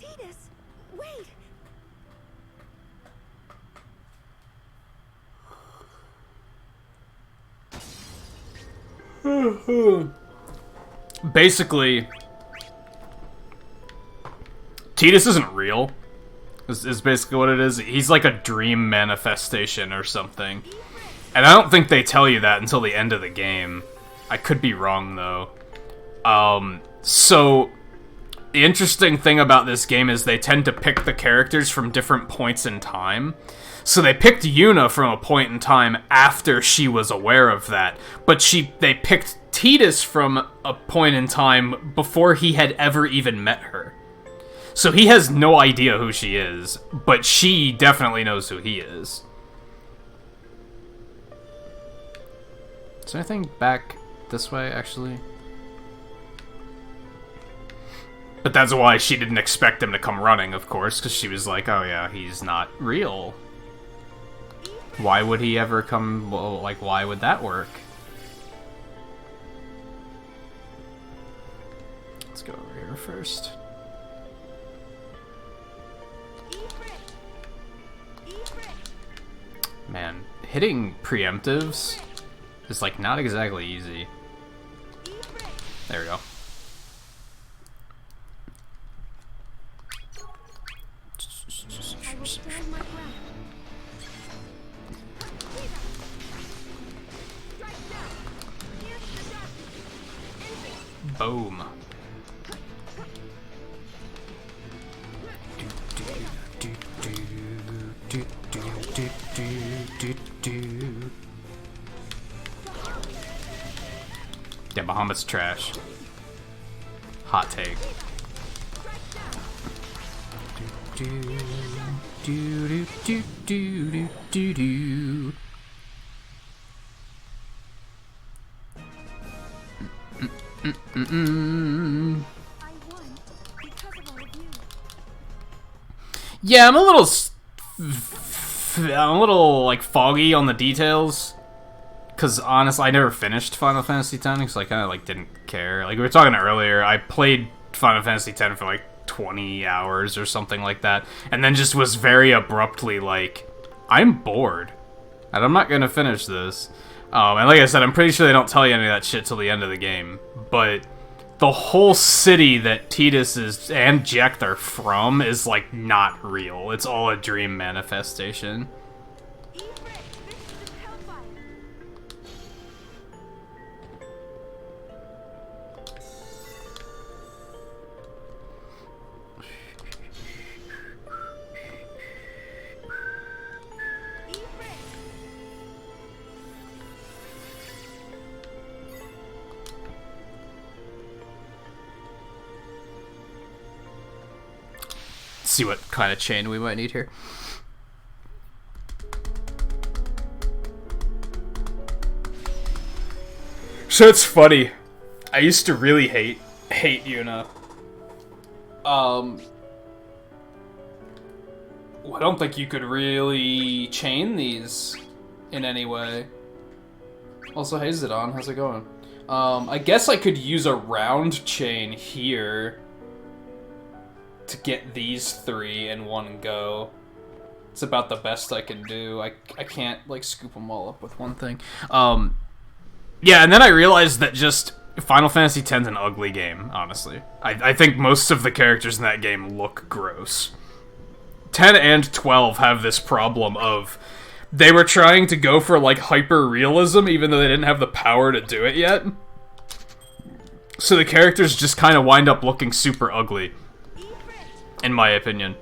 Tidus, wait! Basically, Tidus isn't real. Is basically what it is. He's like a dream manifestation or something. And I don't think they tell you that until the end of the game. I could be wrong, though. So, the interesting thing about this game is they tend to pick the characters from different points in time. So they picked Yuna from a point in time after she was aware of that. But they picked Tidus from a point in time before he had ever even met her. So he has no idea who she is, but she definitely knows who he is. Is there anything back this way, actually? But that's why she didn't expect him to come running, of course, because she was like, oh yeah, he's not real. Why would he ever come, well, like, why would that work? Let's go over here first. Man, hitting preemptives is, like, not exactly easy. There we go. Boom. Yeah, Bahamut's trash. Hot take. Yeah, I'm a little like foggy on the details, because honestly, I never finished Final Fantasy X, because I kind of like didn't care. Like we were talking earlier, I played Final Fantasy X for like 20 hours or something like that, and then just was very abruptly like, I'm bored, and I'm not gonna finish this. And like I said, I'm pretty sure they don't tell you any of that shit till the end of the game, but the whole city that Tidus is and Jecht are from is like not real. It's all a dream manifestation. See what kind of chain we might need here. So it's funny. I used to really hate Yuna. I don't think you could really chain these in any way. Also, hey Zidane, how's it going? I guess I could use a round chain here to get these three in one go. It's about the best I can do. I can't, like, scoop them all up with one thing. Yeah, and then I realized that just Final Fantasy X's an ugly game, honestly. I think most of the characters in that game look gross. 10 and 12 have this problem of they were trying to go for, like, hyper-realism even though they didn't have the power to do it yet. So the characters just kind of wind up looking super ugly, in my opinion.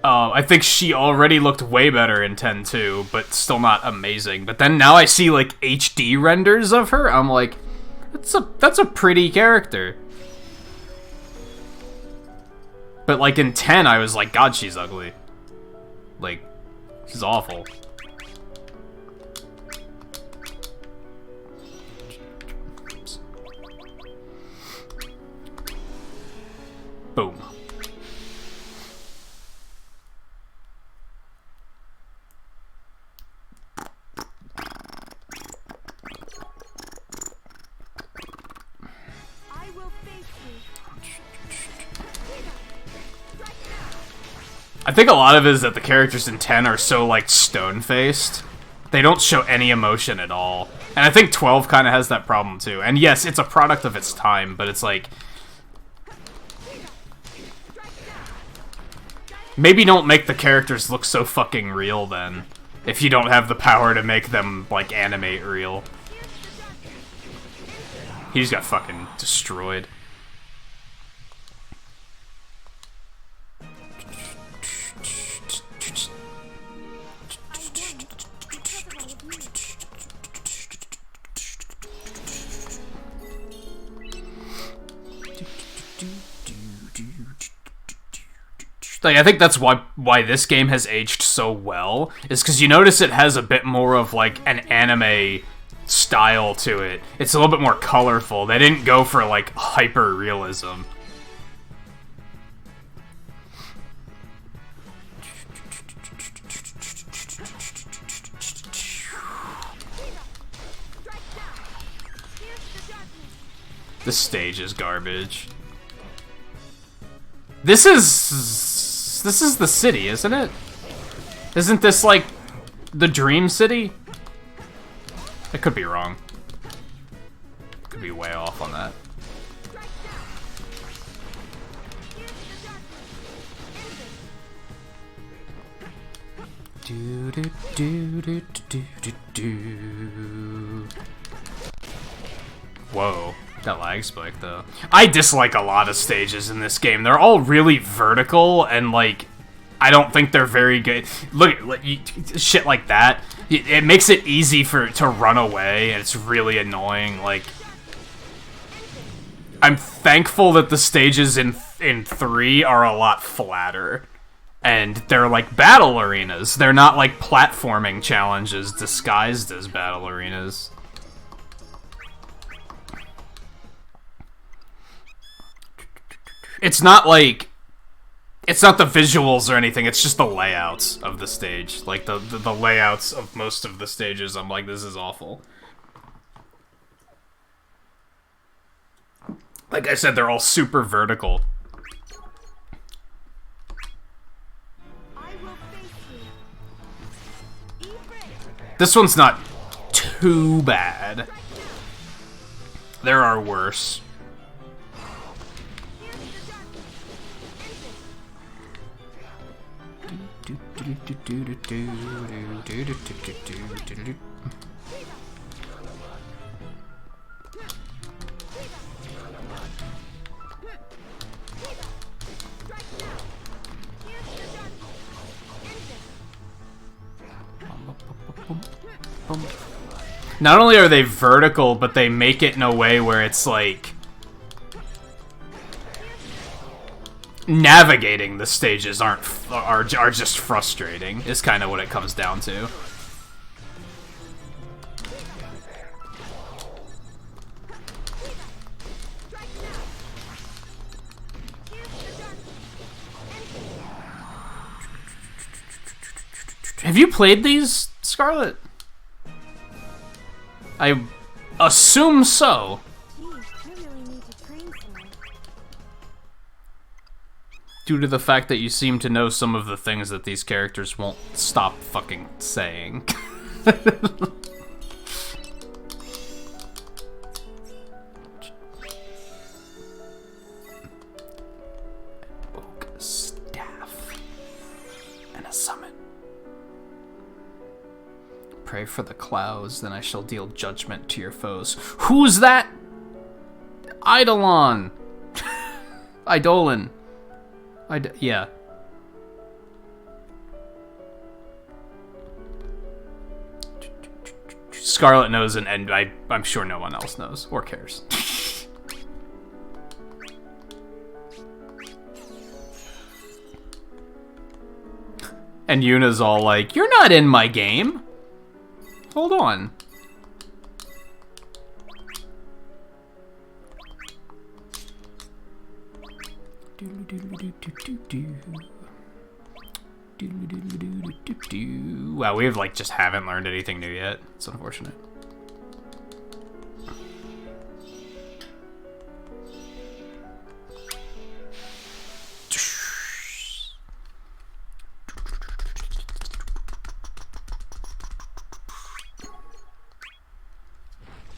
I think she already looked way better in 10-2, but still not amazing. But then now I see, like, HD renders of her, I'm like, that's a pretty character. But, like, in 10, I was like, God, she's ugly. Like, she's awful. Boom. I think a lot of it is that the characters in 10 are so, like, stone-faced. They don't show any emotion at all. And I think 12 kind of has that problem, too. And yes, it's a product of its time, but it's like, maybe don't make the characters look so fucking real, then, if you don't have the power to make them, like, animate real. He just got fucking destroyed. Like, I think that's why this game has aged so well, is because you notice it has a bit more of, like, an anime style to it. It's a little bit more colorful. They didn't go for, like, hyper-realism. This stage is garbage. This is the city, isn't it? Isn't this, like, the Dream City? I could be wrong. Could be way off on that. Do do do do do do do. Whoa, that lag spike though. I dislike a lot of stages in this game. They're all really vertical and like I don't think they're very good. Look, shit like that. It makes it easy to run away, and it's really annoying. Like, I'm thankful that the stages in 3 are a lot flatter, and they're like battle arenas. They're not like platforming challenges disguised as battle arenas. It's not like. It's not the visuals or anything, it's just the layouts of the stage. Like, the layouts of most of the stages, I'm like, this is awful. Like I said, they're all super vertical. This one's not too bad. There are worse. Not only are they vertical, but they make it in a way where it's like navigating the stages are just frustrating, is kind of what it comes down to. Have you played these, Scarlet? I assume so. Due to the fact that you seem to know some of the things that these characters won't stop fucking saying. Oak staff and a summon. Pray for the clouds, then I shall deal judgment to your foes. Who's that? Eidolon. Eidolon. Yeah. Scarlet knows, and I'm sure no one else knows or cares. And Yuna's all like, "You're not in my game. Hold on." Wow, we like just haven't learned anything new yet. It's unfortunate.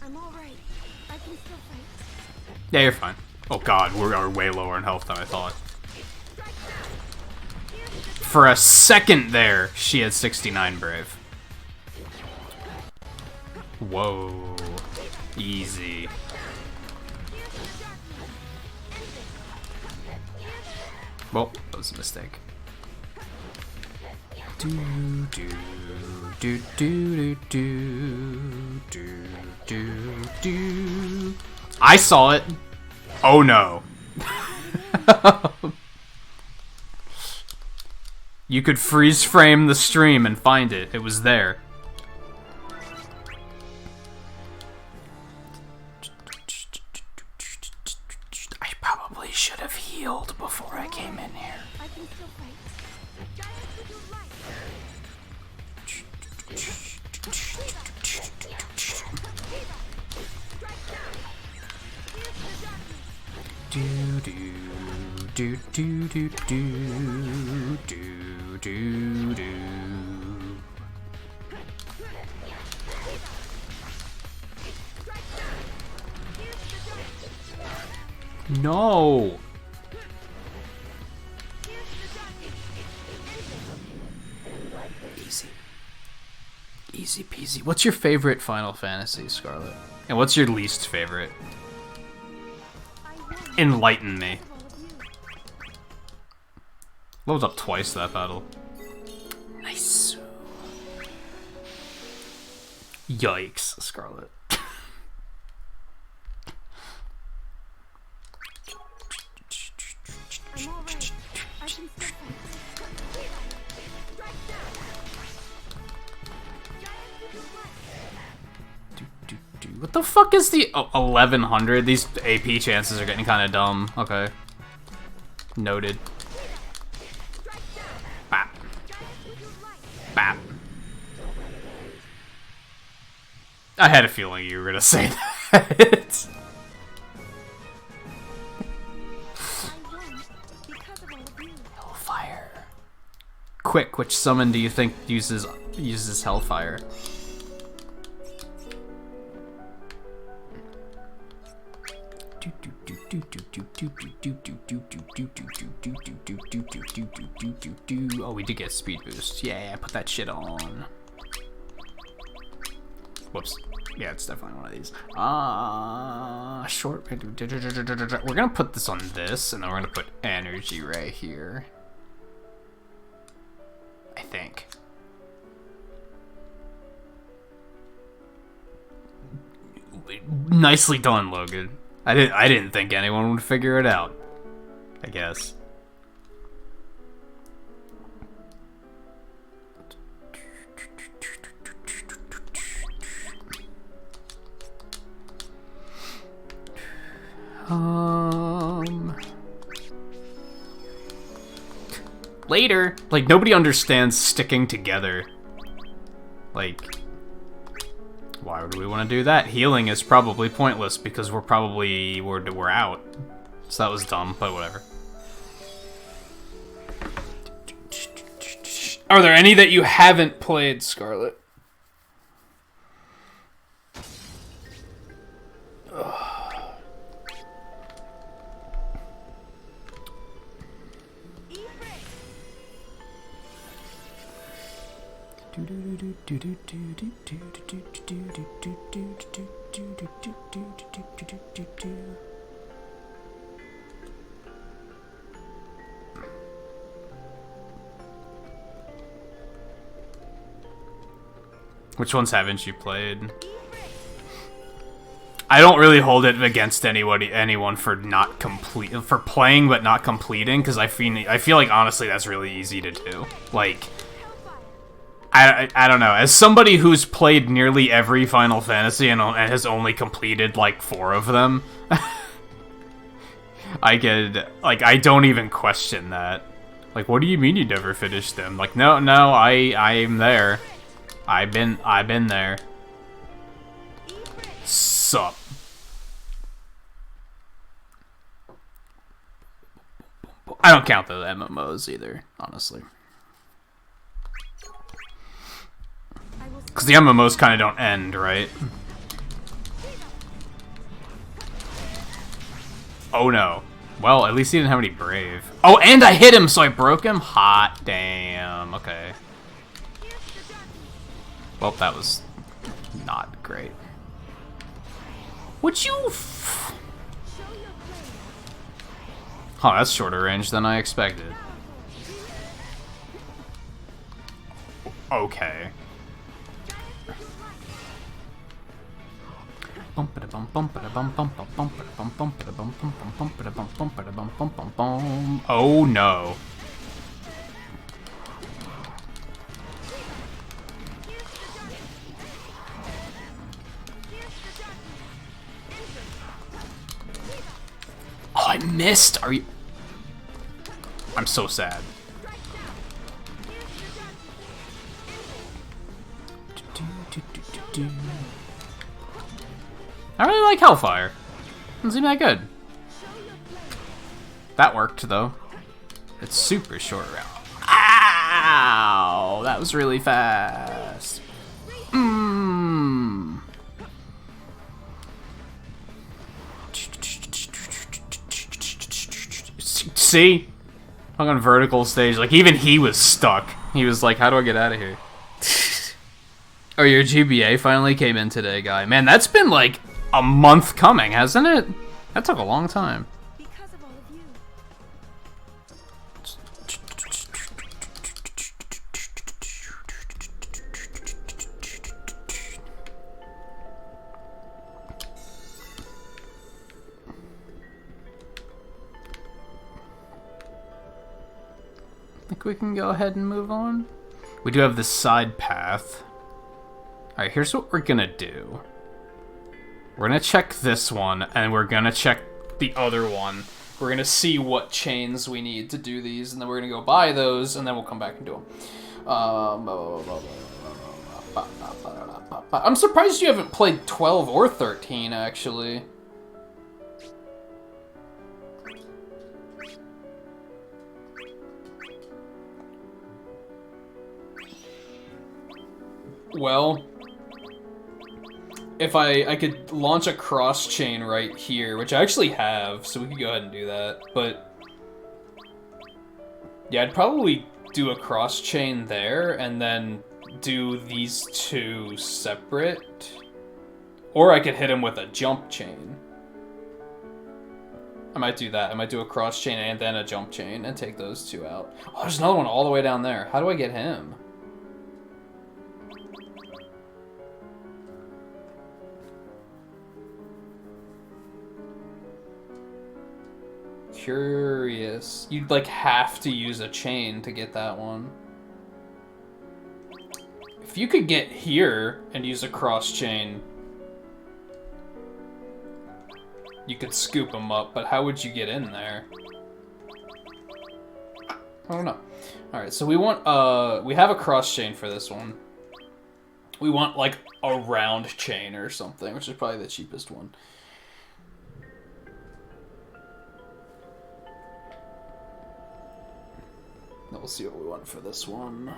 I'm all right. I can still fight. Yeah, you're fine. Oh god, we are way lower in health than I thought. For a second there, she had 69 brave. Whoa. Easy. Well, that was a mistake. Do do do do do do do do. I saw it. Oh no. You could freeze frame the stream and find it. It was there. do do do do do do do. No. Easy. Easy peasy. What's your favorite Final Fantasy, Scarlet? And what's your least favorite? Enlighten me. Loads up twice that battle. Nice. Yikes, Scarlet. I'm all right. I can still fight. What the fuck is the 1100? These AP chances are getting kind of dumb. Okay. Noted. Bap. Bap. I had a feeling you were gonna say that. Hellfire. Quick, which summon do you think uses Hellfire? Oh, we did get speed boost. Yeah, put that shit on. Whoops. Yeah, it's definitely one of these. Short. We're gonna put this on this, and then we're gonna put energy right here. I think. Nicely done, Logan. I didn't think anyone would figure it out. I guess. Later, like, nobody understands sticking together. Like, why would we want to do that? Healing is probably pointless because we're out. So that was dumb, but whatever. Are there any that you haven't played, Scarlet? Which ones haven't you played? I don't really hold it against anyone for for playing but not completing, because I feel like honestly that's really easy to do. Like, I don't know. As somebody who's played nearly every Final Fantasy and has only completed like 4 of them, I don't even question that. Like, what do you mean you never finished them? Like, no, I'm there. I've been there. Sup. I don't count the MMOs either, honestly. Because the MMOs kind of don't end, right? Oh no. Well, at least he didn't have any Brave. Oh, and I hit him, so I broke him? Hot damn. Okay. Well, that was not great. Would you... Oh, that's shorter range than I expected. Okay. Oh no. Oh, I missed. Are you... I'm so sad. I really like Hellfire. Doesn't seem that good. That worked, though. It's super short round. Ow! That was really fast. Mmm. See? Hung on vertical stage. Like, even he was stuck. He was like, how do I get out of here? Oh, your GBA finally came in today, guy. Man, that's been like a month coming, hasn't it? That took a long time. Because of all of you. I think we can go ahead and move on. We do have this side path. Alright, here's what we're gonna do. We're gonna check this one, and we're gonna check the other one. We're gonna see what chains we need to do these, and then we're gonna go buy those, and then we'll come back and do them. I'm surprised you haven't played 12 or 13, actually. Well, if I could launch a cross chain right here, which I actually have, so we could go ahead and do that, but yeah, I'd probably do a cross chain there and then do these two separate, or I could hit him with a jump chain. I might do that. I might do a cross chain and then a jump chain and take those two out. Oh, there's another one all the way down there. How do I get him? Curious. You'd like have to use a chain to get that one. If you could get here and use a cross chain, you could scoop him up, but how would you get in there? I don't know. Alright, so we want, we have a cross chain for this one. We want like a round chain or something, which is probably the cheapest one. Then we'll see what we want for this one.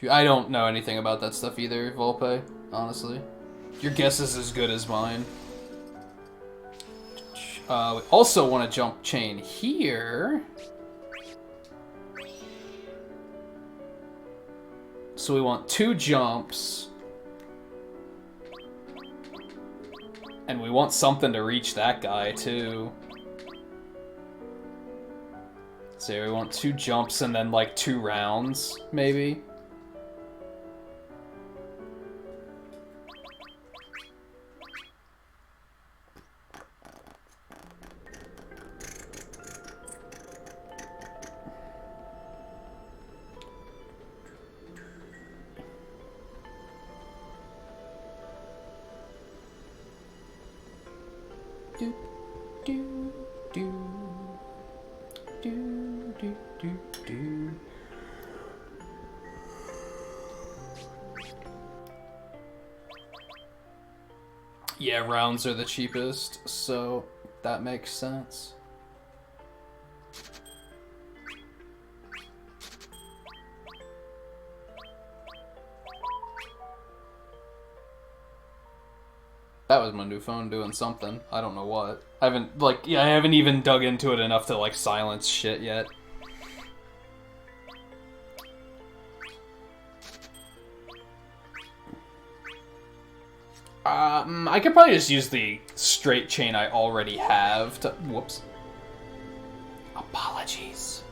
I don't know anything about that stuff either, Volpe, honestly. Your guess is as good as mine. We also want to jump chain here. So we want 2 jumps. And we want something to reach that guy, too. So we want 2 jumps and then like 2 rounds, maybe. Do, do, do. Do. Yeah, rounds are the cheapest, so that makes sense. That was my new phone doing something. I don't know what. I haven't even dug into it enough to like silence shit yet. I could probably just use the straight chain I already have to... Whoops. Apologies.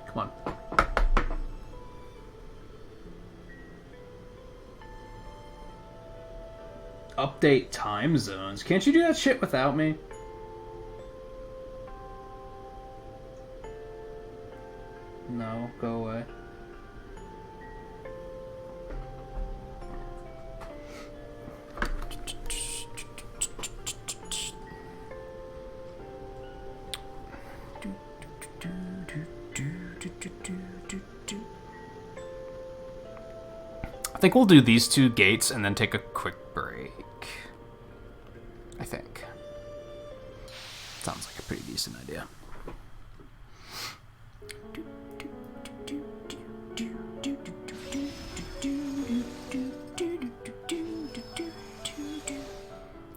Come on. Update time zones. Can't you do that shit without me? No, go away. think we'll do these 2 gates and then take a quick break. I think. Sounds like a pretty decent idea.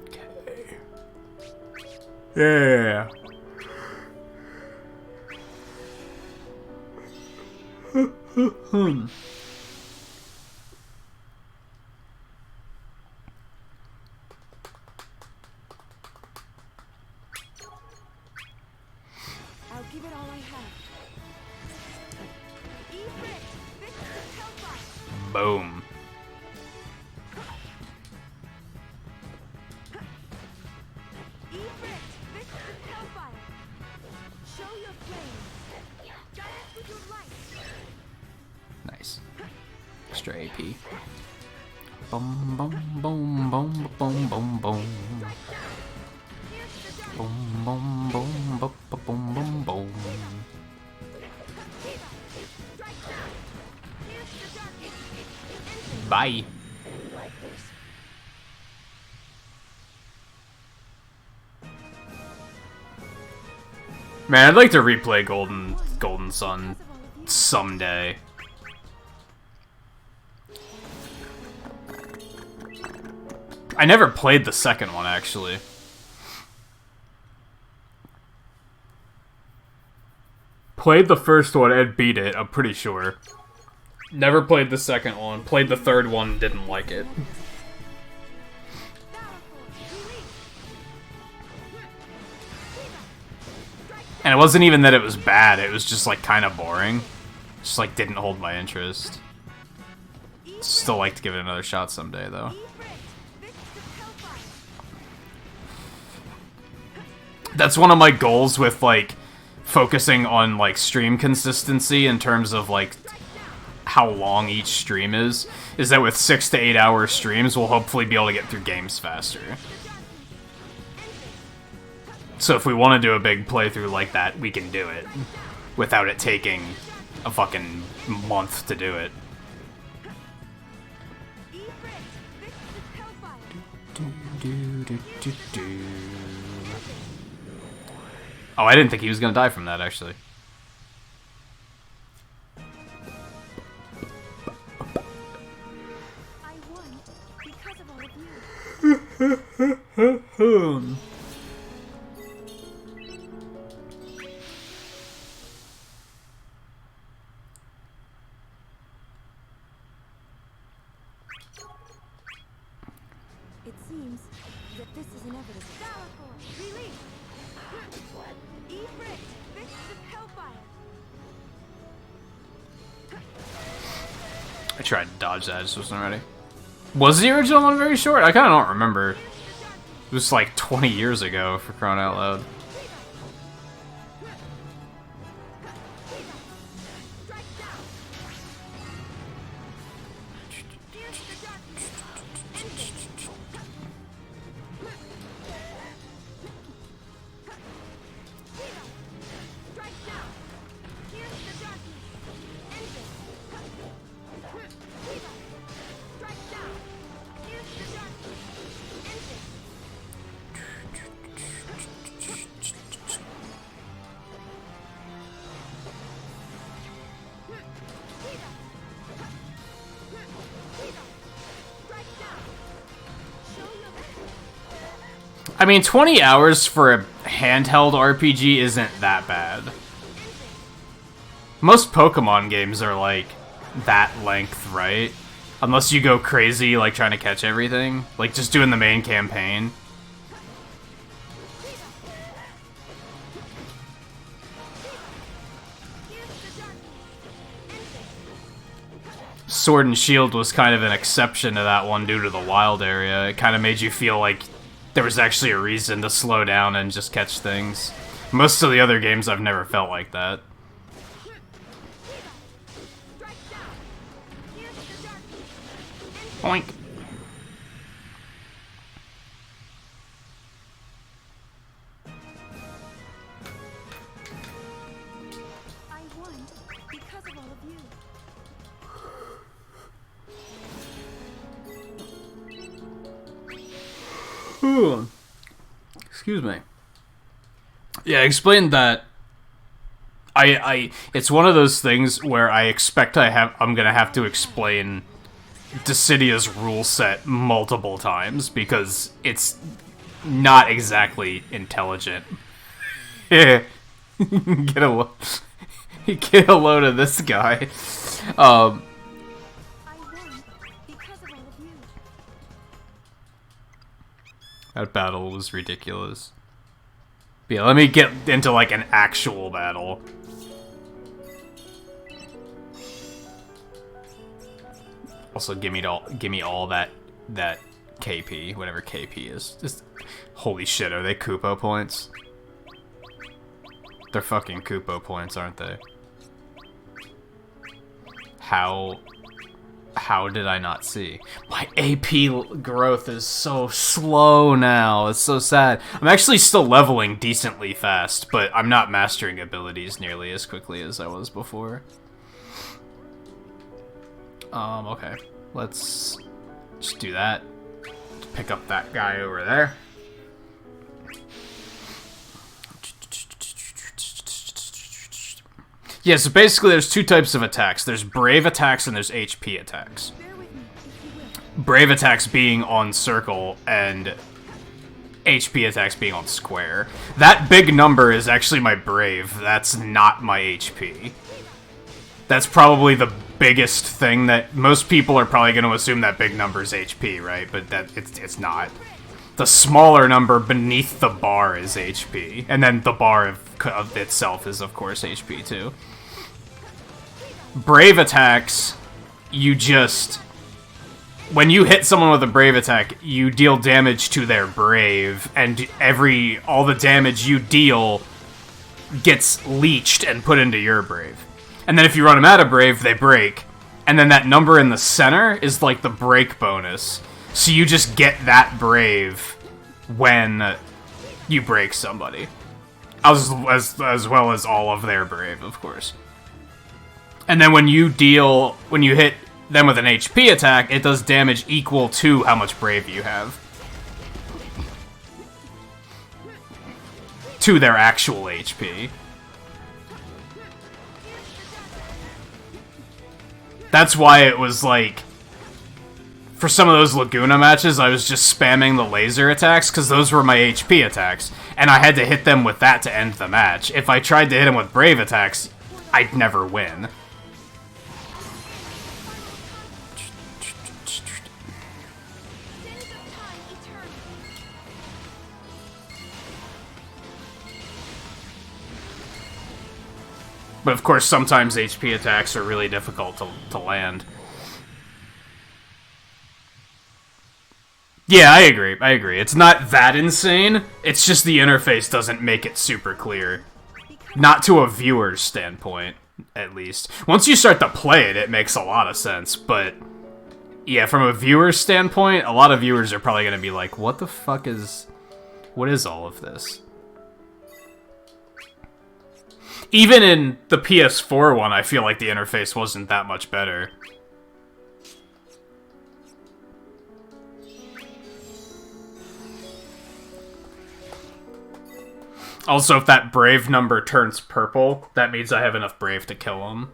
Okay. Yeah. I'll give it all I have. Boom. Nice. Extra AP. Boom, boom, boom, boom, boom, boom, boom. Boom, boom, boom, boom, boom, boom, boom. Bye. Man, I'd like to replay Golden Sun someday. I never played the second one, actually. Played the first one and beat it, I'm pretty sure. Never played the second one. Played the third one, didn't like it. And it wasn't even that it was bad, it was just like kind of boring. Just like didn't hold my interest. Still like to give it another shot someday though. That's one of my goals with like focusing on like stream consistency in terms of like how long each stream is that with 6 to 8 hour streams we'll hopefully be able to get through games faster. So if we want to do a big playthrough like that, we can do it without it taking a fucking month to do it. Oh, I didn't think he was gonna die from that, actually. I won because of all of you. It seems that this is inevitable. Release! Ifrit, fix the hellfire. I tried to dodge that, I just wasn't ready. Was the original one very short? I kind of don't remember. It was like 20 years ago, for crying out loud. I mean, 20 hours for a handheld RPG isn't that bad. Most Pokemon games are like that length, right? Unless you go crazy, like trying to catch everything. Like just doing the main campaign. Sword and Shield was kind of an exception to that one due to the wild area. It kind of made you feel like there was actually a reason to slow down and just catch things. Most of the other games I've never felt like that. Oink. I won because of all of you. Excuse me. Yeah, I explained that. It's one of those things where I expect I'm gonna have to explain Dissidia's rule set multiple times because it's not exactly intelligent. Get a load of this guy. That battle was ridiculous. But yeah, let me get into like an actual battle. Also, give me all that KP, whatever KP is. Just holy shit, are they Kupo points? They're fucking Kupo points, aren't they? How did I not see? My AP growth is so slow now. It's so sad. I'm actually still leveling decently fast, but I'm not mastering abilities nearly as quickly as I was before. Okay. Let's just do that. Just pick up that guy over there. Yeah, so basically there's two types of attacks. There's brave attacks and there's HP attacks. Brave attacks being on circle and HP attacks being on square. That big number is actually my brave. That's not my HP. That's probably the biggest thing that most people are probably going to assume that big number is HP, right? But it's not. The smaller number beneath the bar is HP, and then the bar of itself is of course HP too. Brave attacks, when you hit someone with a brave attack, you deal damage to their brave, and all the damage you deal gets leached and put into your brave. And then if you run them out of brave, they break. And then that number in the center is like the break bonus. So you just get that brave when you break somebody. As well as all of their brave, of course. And then when you hit them with an HP attack, it does damage equal to how much brave you have. To their actual HP. That's why it was like, for some of those Laguna matches, I was just spamming the laser attacks, because those were my HP attacks, and I had to hit them with that to end the match. If I tried to hit them with brave attacks, I'd never win. But of course, sometimes HP attacks are really difficult to land. Yeah, I agree. It's not that insane. It's just the interface doesn't make it super clear. Not to a viewer's standpoint, at least. Once you start to play it, it makes a lot of sense, but yeah, from a viewer's standpoint, a lot of viewers are probably going to be like, what is all of this? Even in the PS4 one, I feel like the interface wasn't that much better. Also, if that brave number turns purple, that means I have enough brave to kill him.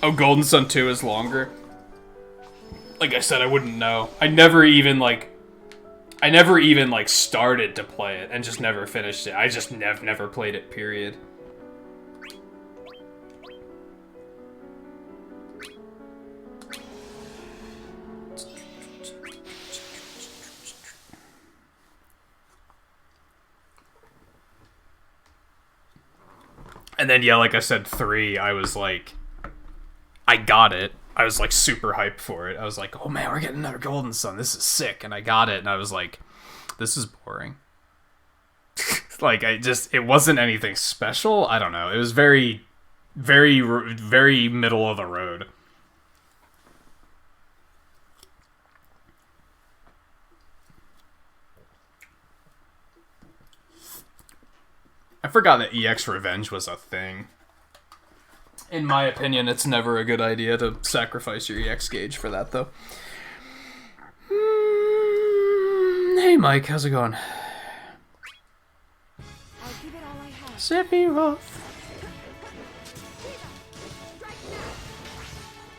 Oh, Golden Sun 2 is longer? Like I said, I wouldn't know. I never even started to play it and just never finished it. I just never played it, period. And then, yeah, like I said, 3, I was like, I got it. I was like super hyped for it. I was like, oh man, we're getting another Golden Sun. This is sick. And I got it, and I was like, this is boring. Like, it wasn't anything special. I don't know. It was very, very, very middle of the road. I forgot that EX Revenge was a thing. In my opinion, it's never a good idea to sacrifice your EX gauge for that, though. Hey, Mike, how's it going? Sephiroth.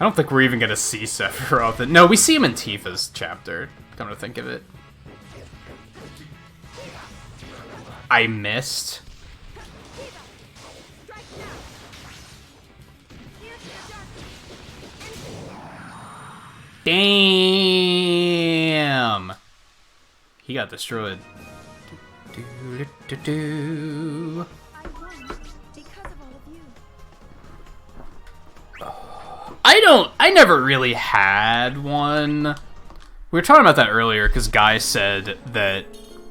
I don't think we're even gonna see Sephiroth. No, we see him in Tifa's chapter, come to think of it. I missed. Damn! He got destroyed. I never really had one. We were talking about that earlier because Guy said that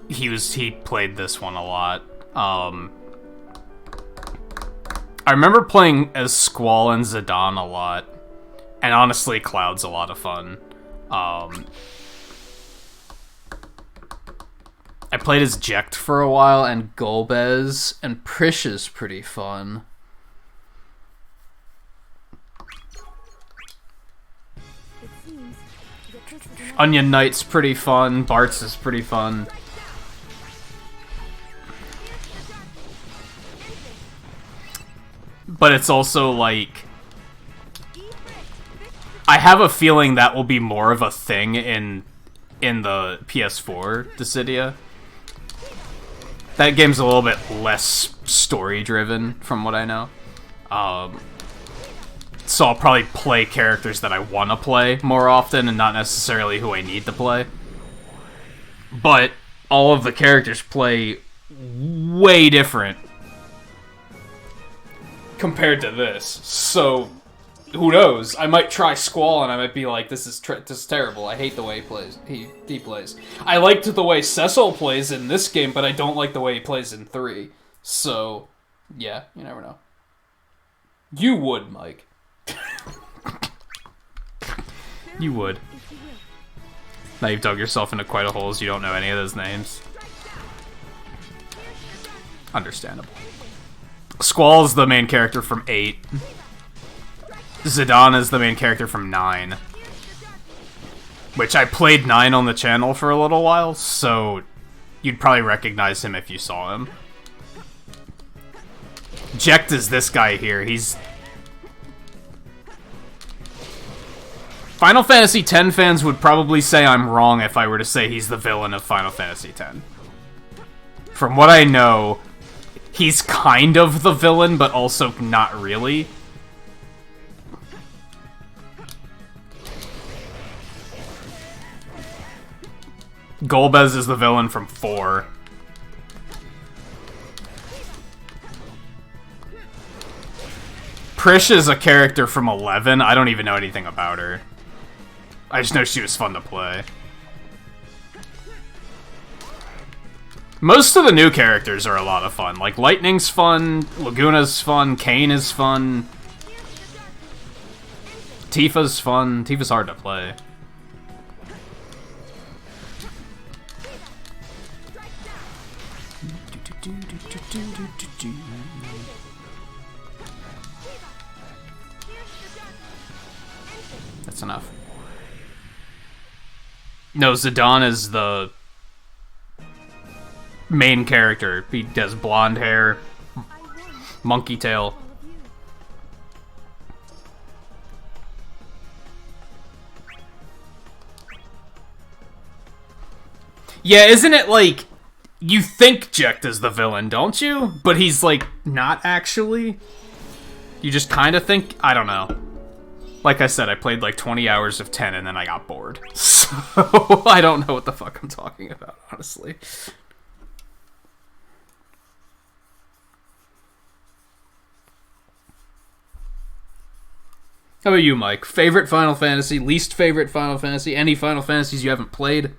he played this one a lot. I remember playing as Squall and Zidane a lot, and honestly, Cloud's a lot of fun. I played as Jecht for a while, and Golbez, and Prisha's pretty fun. Onion Knight's pretty fun, Bart's is pretty fun. But it's also like, I have a feeling that will be more of a thing in the PS4 Dissidia. That game's a little bit less story-driven, from what I know. So I'll probably play characters that I want to play more often, and not necessarily who I need to play. But all of the characters play way different compared to this. So who knows? I might try Squall, and I might be like, "This is terrible. I hate the way he plays. He plays. I liked the way Cecil plays in this game, but I don't like the way he plays in 3. So, yeah, you never know. You would, Mike. You would. Now you've dug yourself into quite a hole as you don't know any of those names. Understandable. Squall is the main character from 8. Zidane is the main character from 9. Which I played 9 on the channel for a little while, so you'd probably recognize him if you saw him. Jecht is this guy here. He's... Final Fantasy X fans would probably say I'm wrong if I were to say he's the villain of Final Fantasy X. From what I know, he's kind of the villain, but also not really. Golbez is the villain from 4. Prish is a character from 11. I don't even know anything about her. I just know she was fun to play. Most of the new characters are a lot of fun. Like, Lightning's fun, Laguna's fun, Kain is fun. Tifa's fun. Tifa's hard to play. That's enough. No, Zidane is the main character. He has blonde hair, monkey tail. Yeah, isn't it like, you think Jecht is the villain, don't you? But he's like, not actually. You just kind of think, I don't know. Like I said, I played like 20 hours of 10 and then I got bored. So, I don't know what the fuck I'm talking about, honestly. How about you, Mike? Favorite Final Fantasy? Least favorite Final Fantasy? Any Final Fantasies you haven't played?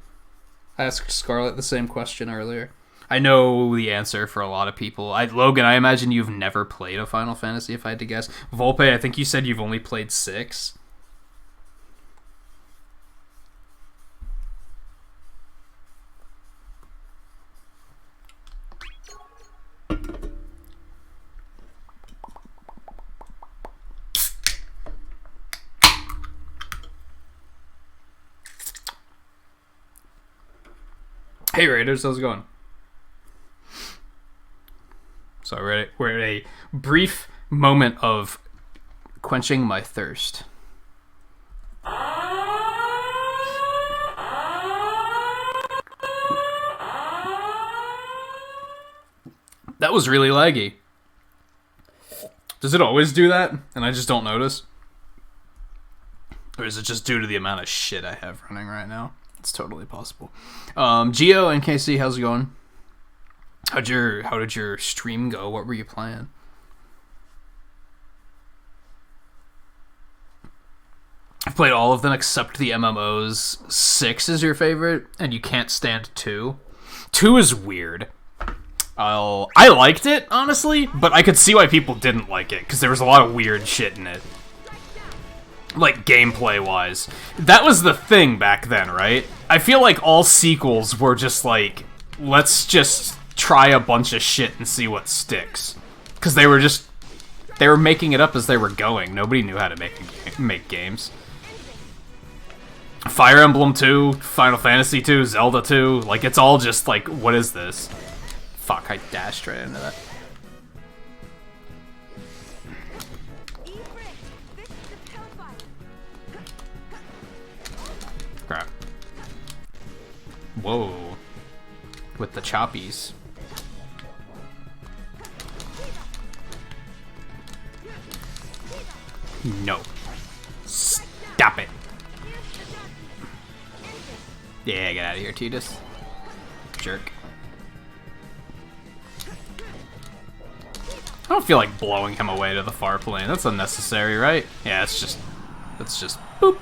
I asked Scarlett the same question earlier. I know the answer for a lot of people. Logan, I imagine you've never played a Final Fantasy, if I had to guess. Volpe, I think you said you've only played 6. Hey Raiders, how's it going? So we're at a brief moment of quenching my thirst. That was really laggy. Does it always do that and I just don't notice? Or is it just due to the amount of shit I have running right now? It's totally possible. Geo and KC, how's it going? How did your stream go? What were you playing? I've played all of them except the MMOs. 6 is your favorite, and you can't stand 2. 2 is weird. I liked it, honestly, but I could see why people didn't like it, because there was a lot of weird shit in it. Like, gameplay-wise. That was the thing back then, right? I feel like all sequels were just like, let's just try a bunch of shit and see what sticks. Because they were making it up as they were going. Nobody knew how to make games. Fire Emblem 2, Final Fantasy 2, Zelda 2, like, it's all just like, what is this? Fuck, I dashed right into that. Crap. Whoa. With the choppies. No. Stop it. Yeah, get out of here, Titus. Jerk. I don't feel like blowing him away to the far plane. That's unnecessary, right? Yeah, it's just boop.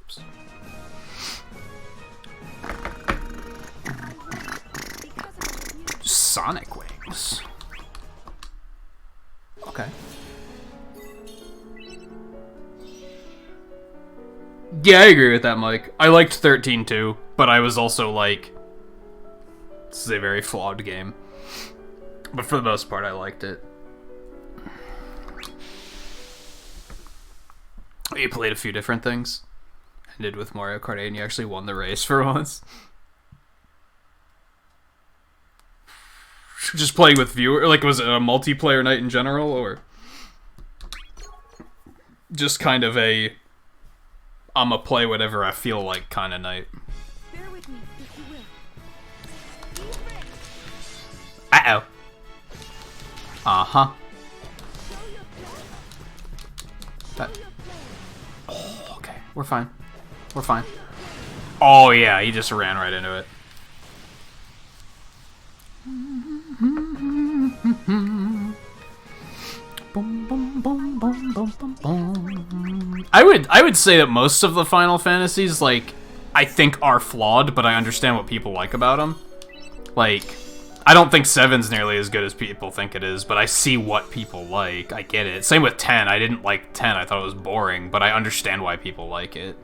Oops. Sonic wings. Okay. Yeah, I agree with that, Mike. I liked 13 too, but I was also like, this is a very flawed game. But for the most part, I liked it. You played a few different things. I did with Mario Kart 8, and you actually won the race for once. Just playing with viewer, like, was it a multiplayer night in general, or just kind of a I'ma play whatever I feel like kind of night? Bear with me, if you will. Uh-oh. Uh-huh. Oh, okay. We're fine. We're fine. Oh, yeah, he just ran right into it. I would say that most of the Final Fantasies, like, I think are flawed, but I understand what people like about them. Like, I don't think 7's nearly as good as people think it is, but I see what people like. I get it. Same with 10. I didn't like 10. I thought it was boring, but I understand why people like it.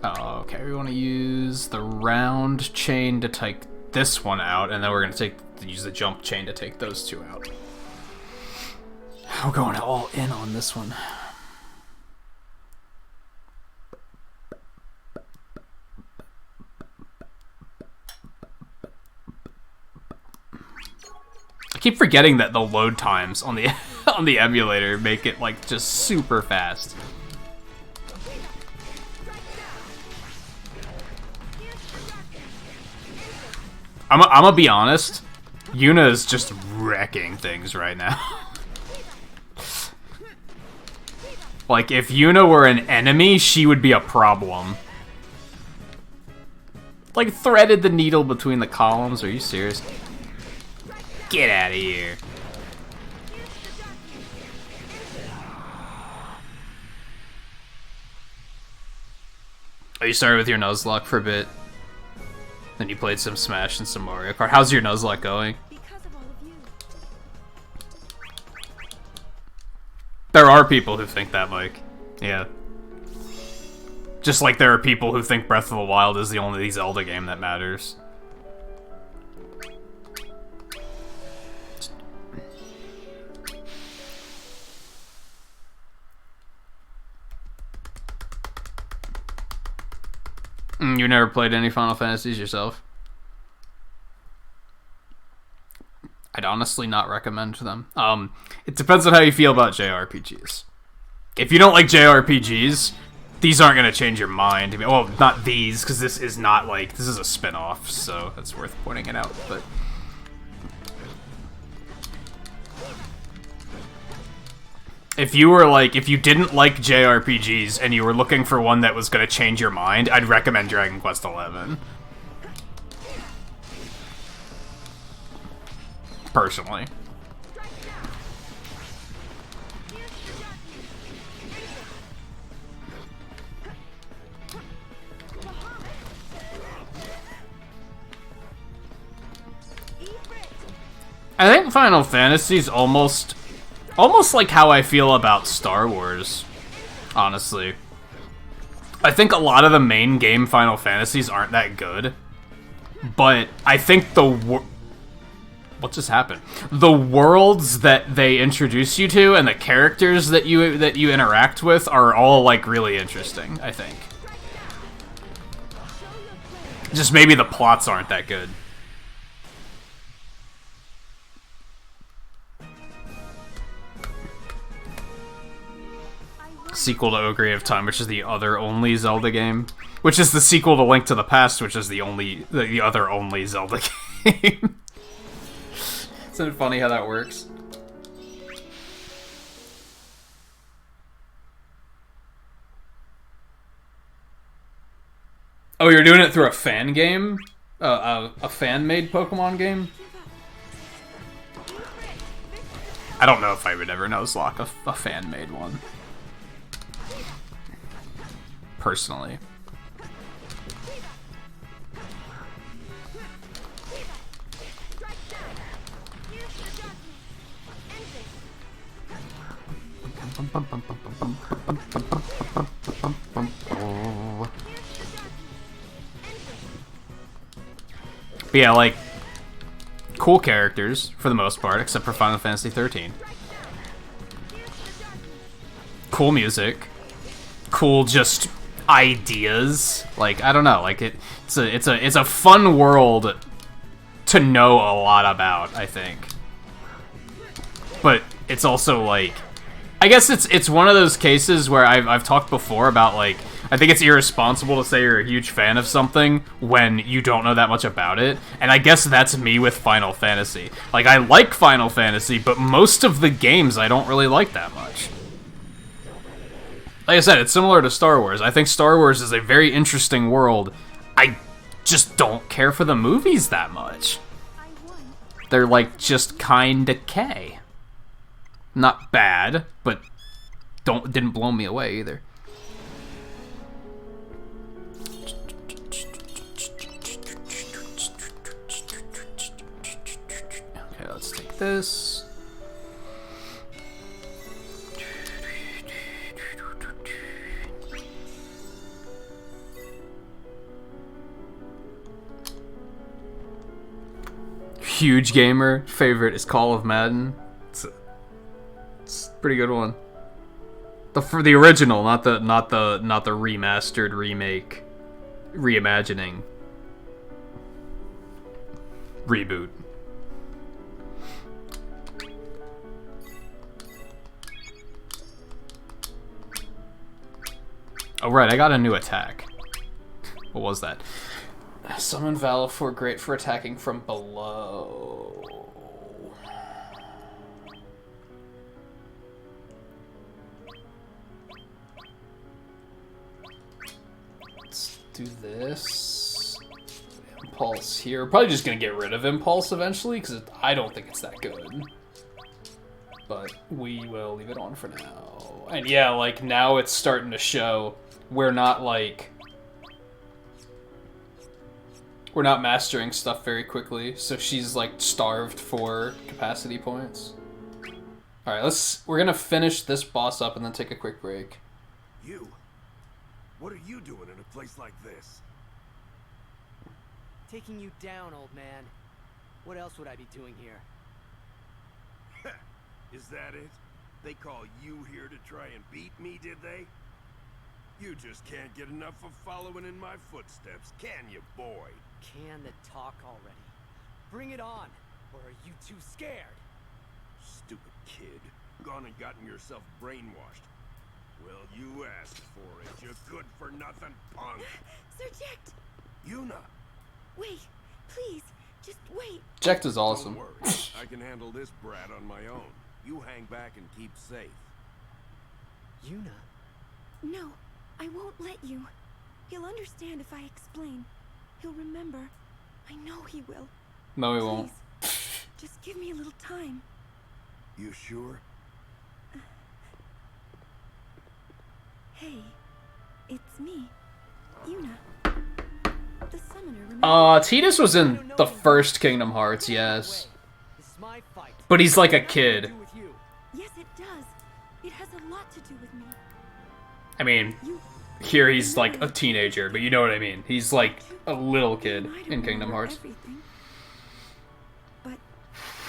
Oh, okay, we want to use the round chain to take this one out, and then we're going to use the jump chain to take those two out. We're going all in on this one. I keep forgetting that the load times on the on the emulator make it like just super fast. I'm gonna be honest. Yuna is just wrecking things right now. Like, if Yuna were an enemy, she would be a problem. Like, threaded the needle between the columns. Are you serious? Get out of here. Oh, you started with your Nuzlocke for a bit. Then you played some Smash and some Mario Kart. How's your Nuzlocke going? There are people who think that, Mike. Yeah. Just like there are people who think Breath of the Wild is the only Zelda game that matters. You never played any Final Fantasies yourself? I'd honestly not recommend them. It depends on how you feel about JRPGs. If you don't like JRPGs, these aren't going to change your mind. Well, not these, because this is not like... This is a spin-off, so that's worth pointing it out, but... If you were like... If you didn't like JRPGs and you were looking for one that was going to change your mind, I'd recommend Dragon Quest XI. Personally. I think Final Fantasy's almost like how I feel about Star Wars, honestly. I think a lot of the main game Final Fantasies aren't that good, but I think what just happened? The worlds that they introduce you to and the characters that you interact with are all like really interesting, I think. Just maybe the plots aren't that good. Sequel to Ocarina of Time, which is the other only Zelda game, which is the sequel to Link to the Past, which is the other only Zelda game. Isn't it funny how that works? Oh, you're doing it through a fan game? A fan-made Pokemon game? I don't know if I would ever Nuzlocke a fan-made one. Personally. But yeah, like, cool characters for the most part, except for Final Fantasy 13. Cool music. Cool just ideas. Like, I don't know, like it's a fun world to know a lot about, I think. But it's also like, I guess it's one of those cases where I've talked before about, like, I think it's irresponsible to say you're a huge fan of something when you don't know that much about it, and I guess that's me with Final Fantasy. Like, I like Final Fantasy, but most of the games I don't really like that much. Like I said, it's similar to Star Wars. I think Star Wars is a very interesting world. I just don't care for the movies that much. They're, like, just kinda K. Not bad, but didn't blow me away either. Okay, let's take this. Huge gamer. Favorite is Call of Madden. It's a pretty good one. For the original, not the remastered remake, reimagining, reboot. Oh right, I got a new attack. What was that? Summon Valifor, great for attacking from below. Let's do this. Impulse here. We're probably just gonna get rid of Impulse eventually, because I don't think it's that good. But we will leave it on for now. And yeah, like, now it's starting to show we're not, like... We're not mastering stuff very quickly, so she's, like, starved for capacity points. Alright, we're gonna finish this boss up and then take a quick break. You? What are you doing in a place like this? Taking you down, old man. What else would I be doing here? Is that it? They call you here to try and beat me, did they? You just can't get enough of following in my footsteps, can you, boy? Can the talk already? Bring it on, or are you too scared? Stupid kid. Gone and gotten yourself brainwashed. Well, you asked for it, you good-for-nothing punk. Sir Jecht! Yuna! Wait, please, just wait. Jecht is awesome. Don't worry, I can handle this brat on my own. You hang back and keep safe. Yuna? No, I won't let you. He'll understand if I explain. He'll remember. I know he will. No, he Please, won't. just give me a little time. You sure? Hey, it's me, Yuna. The summoner, remember? Tidus was in the first Kingdom Hearts, yes. But he's like a kid. Yes, it does. It has a lot to do with me. I mean, here he's like a teenager, but you know what I mean. He's like a little kid in Kingdom Hearts. But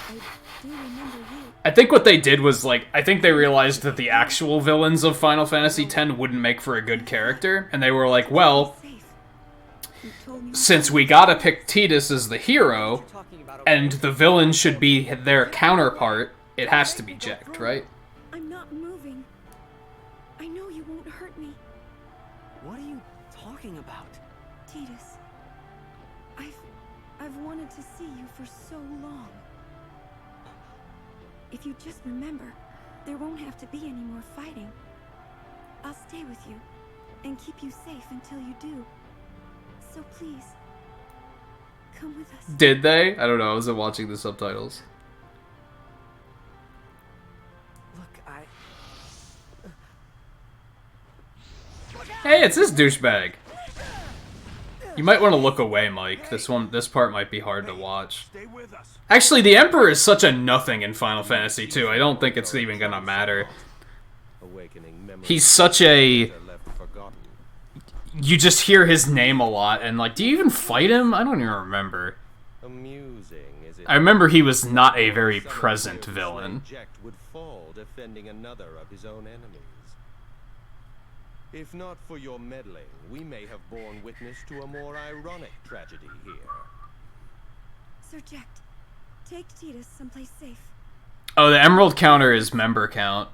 I do remember you. I think what they did was, like, I think they realized that the actual villains of Final Fantasy X wouldn't make for a good character, and they were like, well, since we gotta pick Tidus as the hero, and the villain should be their counterpart, it has to be Jecht, right? I'm not moving. I know you won't hurt me. What are you talking about? Tidus, I've wanted to see you for so long. If you just remember, there won't have to be any more fighting. I'll stay with you, and keep you safe until you do. So please, come with us. Did they? I don't know, I wasn't watching the subtitles. Hey, it's this douchebag. You might want to look away, Mike. This part might be hard to watch. Actually, the Emperor is such a nothing in Final Fantasy II. I don't think it's even gonna matter. He's such a... You just hear his name a lot, and like, do you even fight him? I don't even remember. I remember he was not a very present villain. Jecht would fall defending another of his own enemies. If not for your meddling, we may have borne witness to a more ironic tragedy here. Sir Jecht, take Tidus someplace safe. Oh, the Emerald counter is member count.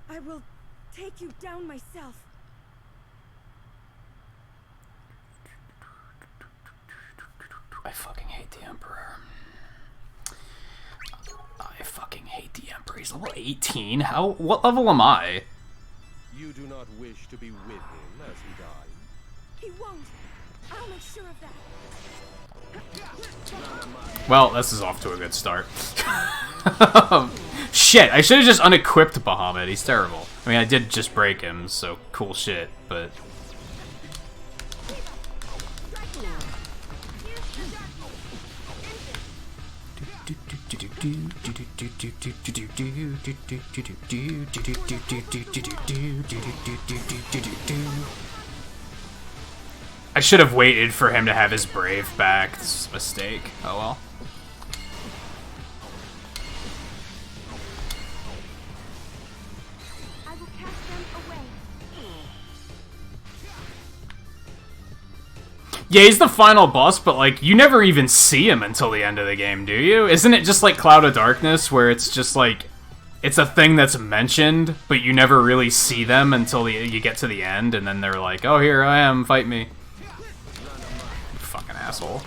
I will take you down myself. I fucking hate the Emperor. I fucking hate the Emperor. He's level 18? What level am I? You do not wish to be with him as he died. He won't. I'll make sure of that. Well, this is off to a good start. Shit, I should have just unequipped Bahamut. He's terrible. I mean, I did just break him, so cool shit, but... I should have waited for him to have his Brave back. This is a mistake. Oh well. I will cast them away. Yeah, he's the final boss, but like, you never even see him until the end of the game, do you? Isn't it just like Cloud of Darkness, where it's just like, it's a thing that's mentioned, but you never really see them until you get to the end, and then they're like, oh, here I am, fight me. You fucking asshole.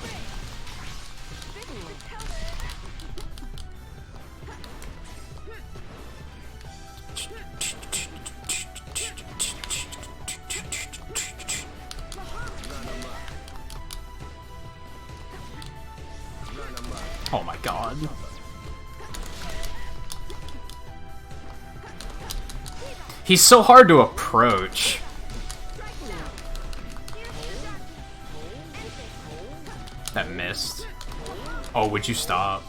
Oh my god. He's so hard to approach. That missed. Oh, would you stop?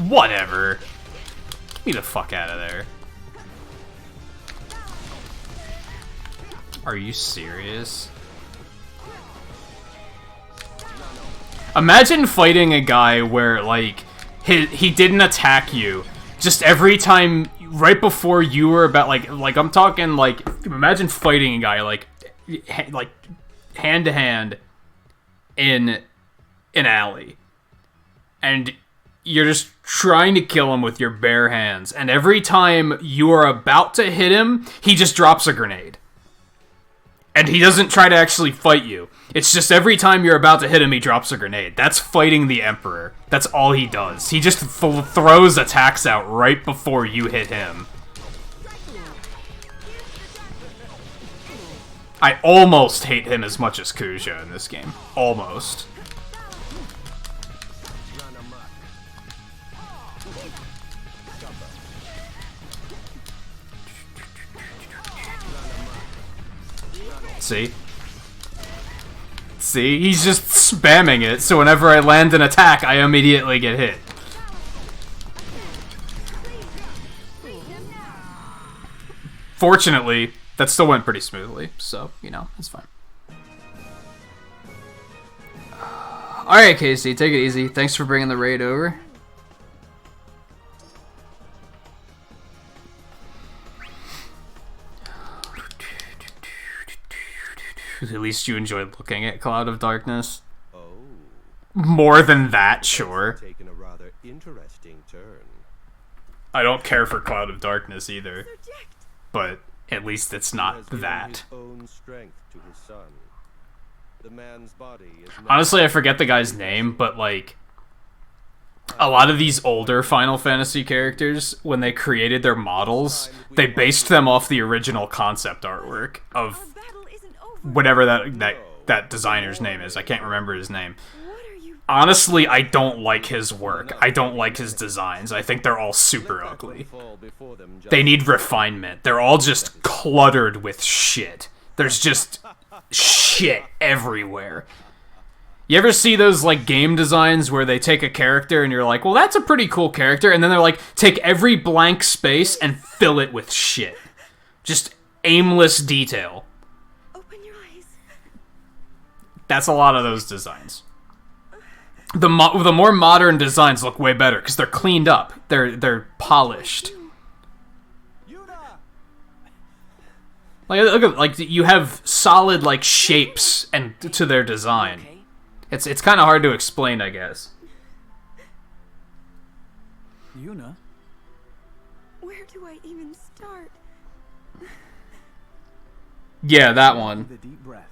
Whatever. Get me the fuck out of there. Are you serious? Imagine fighting a guy where, like, he didn't attack you. Just every time, right before you were about, like I'm talking, like, imagine fighting a guy, like hand to hand in an alley. And you're just trying to kill him with your bare hands. And every time you are about to hit him, he just drops a grenade. And he doesn't try to actually fight you. It's just every time you're about to hit him, he drops a grenade. That's fighting the Emperor. That's all he does. He just throws attacks out right before you hit him. I almost hate him as much as Kuja in this game. Almost. See? See? He's just spamming it, so whenever I land an attack, I immediately get hit. Fortunately, that still went pretty smoothly, so, you know, it's fine. Alright, Casey, take it easy. Thanks for bringing the raid over. At least you enjoyed looking at Cloud of Darkness. Oh. More than that, sure. Taken a rather interesting turn. I don't care for Cloud of Darkness either. But at least it's not that. His own strength to his son. The man's body is Honestly, I forget the guy's name, but like a lot of these older Final Fantasy characters, when they created their models, they based them off the original concept artwork of whatever that designer's name is. I can't remember his name. Honestly, I don't like his work. I don't like his designs. I think they're all super ugly. They need refinement. They're all just cluttered with shit. There's just shit everywhere. You ever see those, like, game designs where they take a character and you're like, well, that's a pretty cool character, and then they're like, take every blank space and fill it with shit. Just aimless detail. That's a lot of those designs. The more modern designs look way better because they're cleaned up. They're polished. Like look at, like, you have solid, like, shapes and to their design. It's kind of hard to explain, I guess. Yuna, where do I even start? Yeah, that one. Take a deep breath.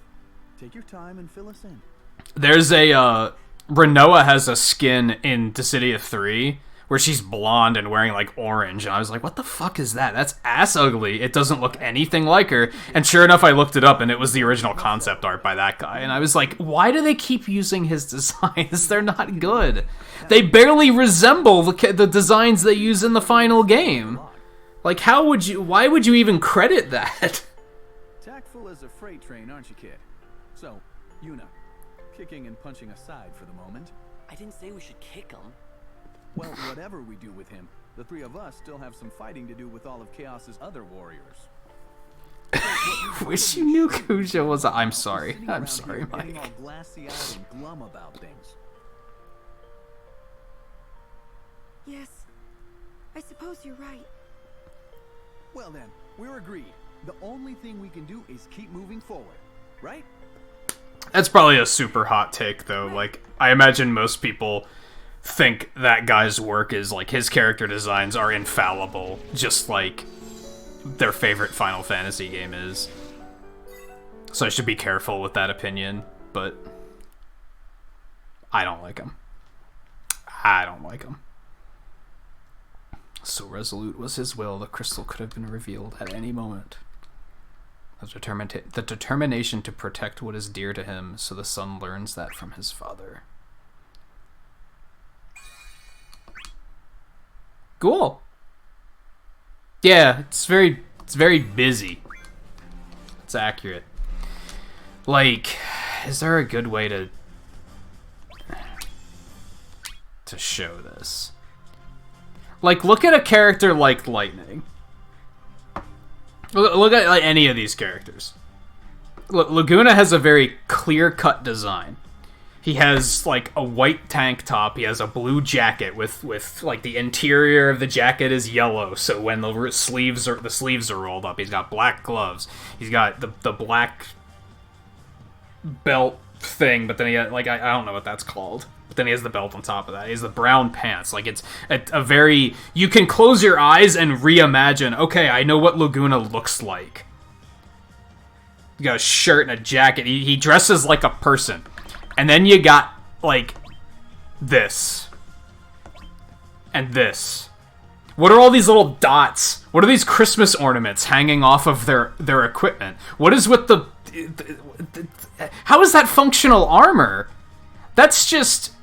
Take your time and fill us in. There's a, Renoa has a skin in Dissidia 3 where she's blonde and wearing, like, orange, and I was like, what the fuck is that? That's ass ugly. It doesn't look anything like her. And sure enough, I looked it up, and it was the original concept art by that guy, and I was like, why do they keep using his designs? They're not good. They barely resemble the designs they use in the final game. Like, why would you even credit that? Tactful as a freight train, aren't you, kid? So, Yuna, kicking and punching aside for the moment. I didn't say we should kick him. Well, whatever we do with him, the three of us still have some fighting to do with all of Chaos's other warriors. Wish you knew Kuja was. I'm sorry. I'm sorry, Getting Mike. all glassy-eyed and glum about things. Yes, I suppose you're right. Well then, we're agreed. The only thing we can do is keep moving forward, right? That's probably a super hot take, though. Like, I imagine most people think that guy's work is, like, his character designs are infallible, just like their favorite Final Fantasy game is. So I should be careful with that opinion, but I don't like him. I don't like him. So resolute was his will, the crystal could have been revealed at any moment. The determination to protect what is dear to him, so the son learns that from his father. Cool. Yeah, it's very busy. It's accurate. Like, is there a good way to show this? Like, look at a character like Lightning. Look at, like, any of these characters. Laguna has a very clear-cut design. He has, like, a white tank top. He has a blue jacket with like, the interior of the jacket is yellow, so when the sleeves are rolled up. He's got black gloves. He's got the black belt thing, but then he has, like, I don't know what that's called. But then he has the belt on top of that. He has the brown pants. Like, it's a very... You can close your eyes and reimagine, okay, I know what Laguna looks like. You got a shirt and a jacket. He dresses like a person. And then you got, like, this. And this. What are all these little dots? What are these Christmas ornaments hanging off of their equipment? What is with the how is that functional armor? That's just...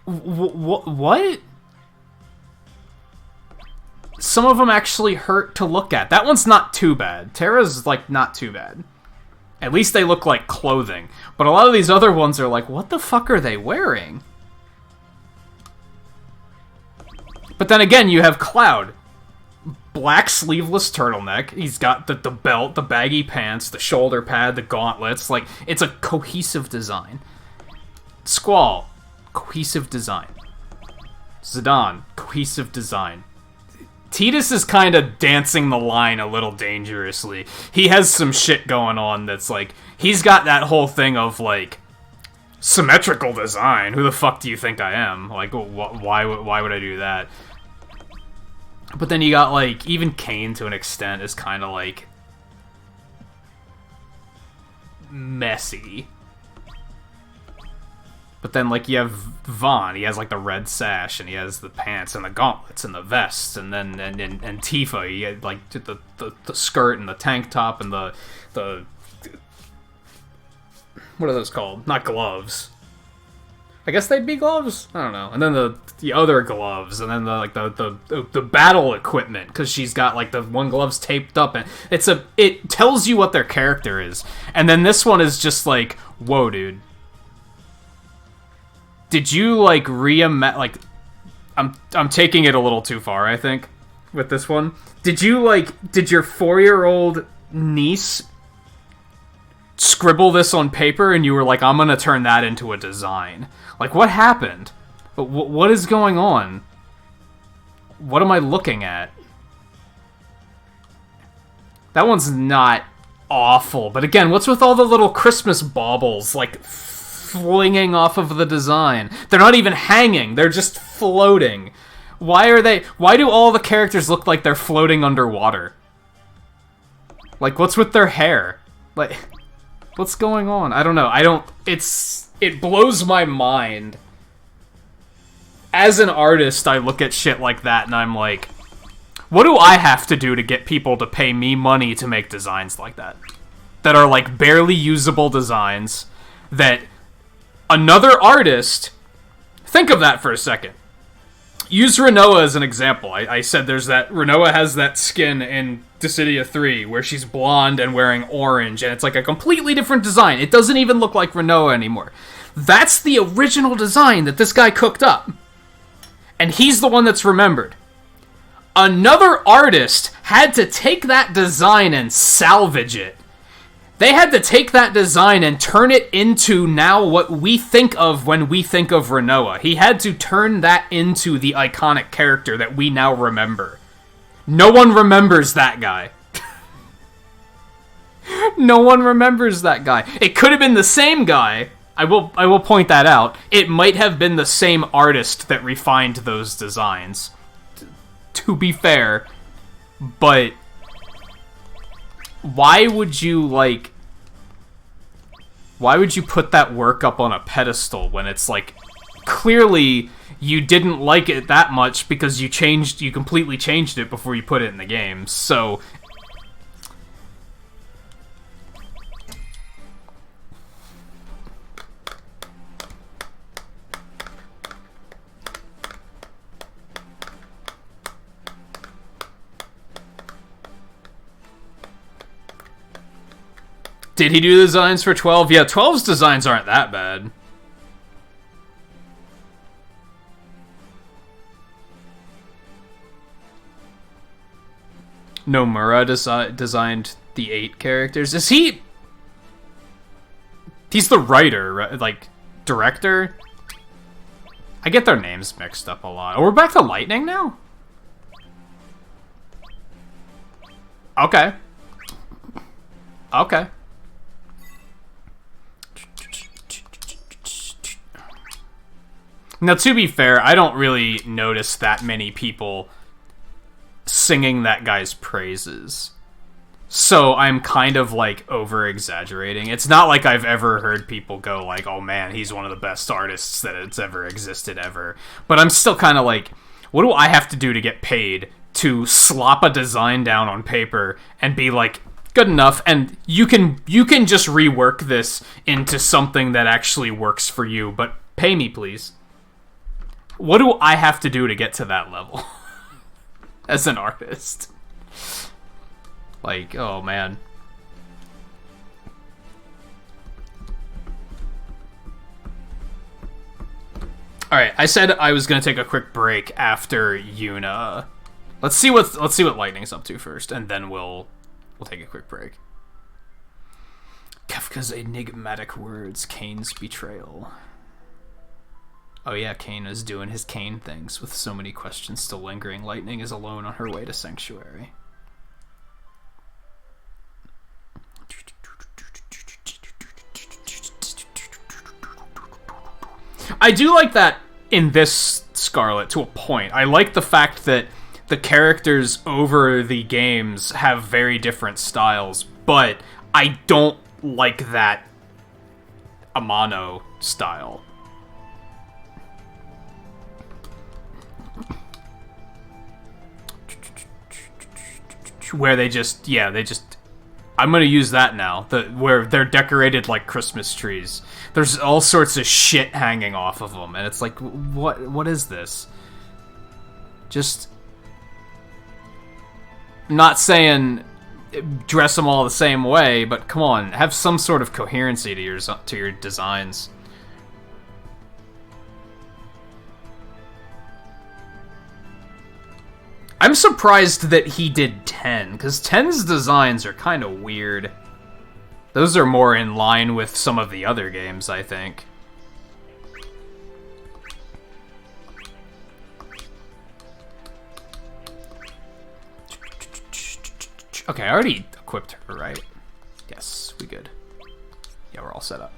What? Some of them actually hurt to look at. That one's not too bad. Terra's, like, not too bad. At least they look like clothing. But a lot of these other ones are like, what the fuck are they wearing? But then again, you have Cloud. Black sleeveless turtleneck. He's got the belt, the baggy pants, the shoulder pad, the gauntlets. Like, it's a cohesive design. Squall, cohesive design. Zidane, cohesive design. Tidus is kind of dancing the line a little dangerously. He has some shit going on that's like... He's got that whole thing of, like... Symmetrical design. Who the fuck do you think I am? Like, why would I do that? But then you got, like... Even Kain, to an extent, is kind of, like... messy. But then, like, you have Vaughn. He has, like, the red sash, and he has the pants, and the gauntlets, and the vests, and then, and Tifa, he had, like, the skirt, and the tank top, and the... What are those called? Not gloves. I guess they'd be gloves? I don't know. And then the other gloves, and then, the battle equipment, because she's got, like, the one glove's taped up, and it tells you what their character is. And then this one is just like, whoa, dude. Did you, like, like, I'm taking it a little too far, I think, with this one. Did your 4-year-old niece scribble this on paper and you were like, I'm gonna turn that into a design? Like, what happened? What is going on? What am I looking at? That one's not awful, but again, what's with all the little Christmas baubles, like, flinging off of the design? They're not even hanging, they're just floating. Why do all the characters look like they're floating underwater? Like, what's with their hair? Like, what's going on? I don't know. It blows my mind. As an artist, I look at shit like that and I'm like, what do I have to do to get people to pay me money to make designs like that? That are, like, barely usable designs that another artist... Think of that for a second. Use Rinoa as an example. I said Rinoa has that skin in Dissidia 3 where she's blonde and wearing orange, and it's like a completely different design. It doesn't even look like Rinoa anymore. That's the original design that this guy cooked up. And he's the one that's remembered. Another artist had to take that design and salvage it. They had to take that design and turn it into now what we think of when we think of Rinoa. He had to turn that into the iconic character that we now remember. No one remembers that guy. No one remembers that guy. It could have been the same guy. I will point that out. It might have been the same artist that refined those designs. To be fair. But... why would you put that work up on a pedestal when it's like, clearly you didn't like it that much because you completely changed it before you put it in the game, so... Did he do the designs for 12? Yeah, 12's designs aren't that bad. Nomura designed the 8 characters. Is he... He's the writer, right? Like, director? I get their names mixed up a lot. Oh, we're back to Lightning now? Okay. Okay. Now, to be fair, I don't really notice that many people singing that guy's praises. So I'm kind of, like, over-exaggerating. It's not like I've ever heard people go, like, oh man, he's one of the best artists that it's ever existed ever. But I'm still kind of like, what do I have to do to get paid to slop a design down on paper and be like, good enough, and you can just rework this into something that actually works for you, but pay me, please. What do I have to do to get to that level? As an artist. Like, oh man. Alright, I said I was gonna take a quick break after Yuna. Let's see what Lightning's up to first, and then we'll take a quick break. Kefka's enigmatic words, Kane's betrayal. Oh yeah, Kane is doing his Kane things. With so many questions still lingering, Lightning is alone on her way to Sanctuary. I do like that in this Scarlet, to a point. I like the fact that the characters over the games have very different styles, but I don't like that Amano style. Where they just, I'm gonna use that now, where they're decorated like Christmas trees. There's all sorts of shit hanging off of them, and it's like, what is this? Just, I'm not saying dress them all the same way, but come on, have some sort of coherency to your designs. I'm surprised that he did 10, because 10's designs are kind of weird. Those are more in line with some of the other games, I think. Okay, I already equipped her, right? Yes, we good. Yeah, we're all set up.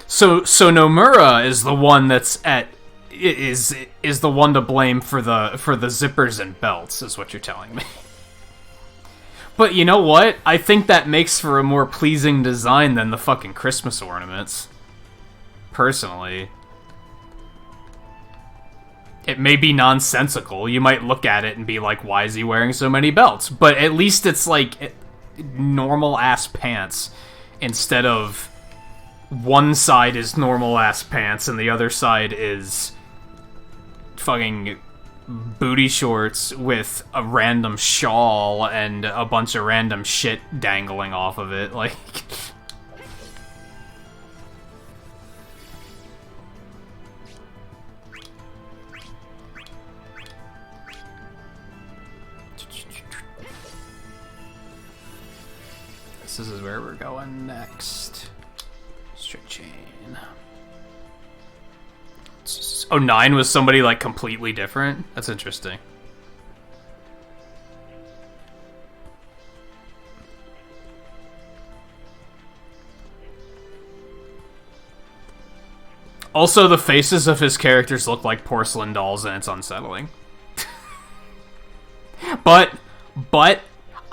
So Nomura is the one that's is the one to blame for the zippers and belts, is what you're telling me. But you know what? I think that makes for a more pleasing design than the fucking Christmas ornaments. Personally. It may be nonsensical. You might look at it and be like, why is he wearing so many belts? But at least it's like normal-ass pants instead of one side is normal-ass pants and the other side is fucking booty shorts with a random shawl and a bunch of random shit dangling off of it. Like... This is where we're going next. Straight chain. Oh, 9 was somebody, like, completely different? That's interesting. Also, the faces of his characters look like porcelain dolls, and it's unsettling. But,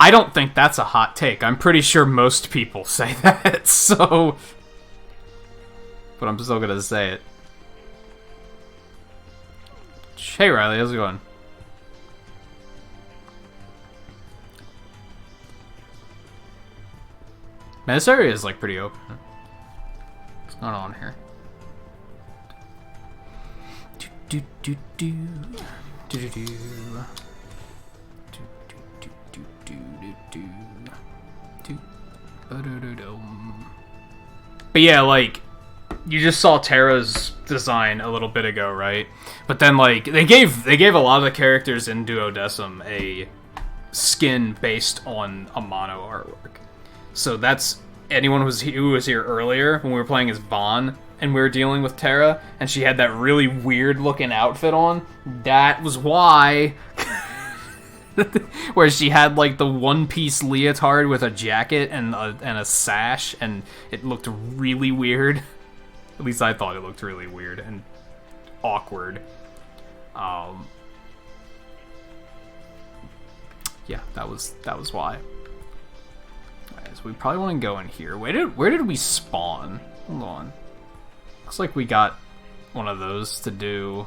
I don't think that's a hot take. I'm pretty sure most people say that, so... But I'm still gonna say it. Hey Riley, how's it going? Man, this area is like pretty open. What's going on here? Do do do do do do do. But yeah, like, you just saw Terra's design a little bit ago, right? But then like they gave a lot of the characters in Duodecim a skin based on a mono artwork. So that's anyone who was here earlier when we were playing as Vaughn and we were dealing with Terra, and she had that really weird looking outfit on. That was why. Where she had like the one-piece leotard with a jacket and a sash, and it looked really weird. At least I thought it looked really weird and awkward. Yeah, that was why. Alright, so we probably want to go in here. Where did we spawn? Hold on. Looks like we got one of those to do.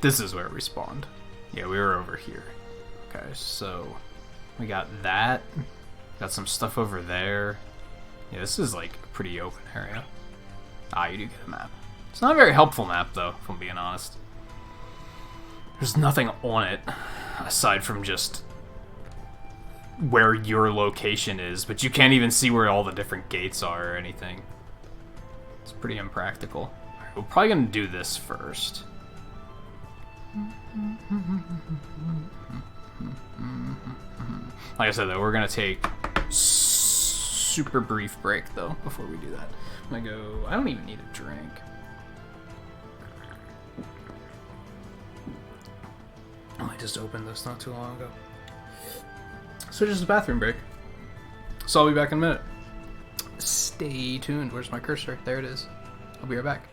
This is where we spawned. Yeah, we were over here. Okay, so we got that. Got some stuff over there. Yeah, this is like a pretty open area. Ah, you do get a map. It's not a very helpful map, though, if I'm being honest. There's nothing on it, aside from just where your location is, but you can't even see where all the different gates are or anything. It's pretty impractical. Alright, we're probably gonna do this first. Like I said, though, we're gonna take super brief break, though, before we do that. I'm gonna go... I don't even need a drink. Oh, I just opened this not too long ago. So just a bathroom break. So I'll be back in a minute. Stay tuned. Where's my cursor? There it is. I'll be right back.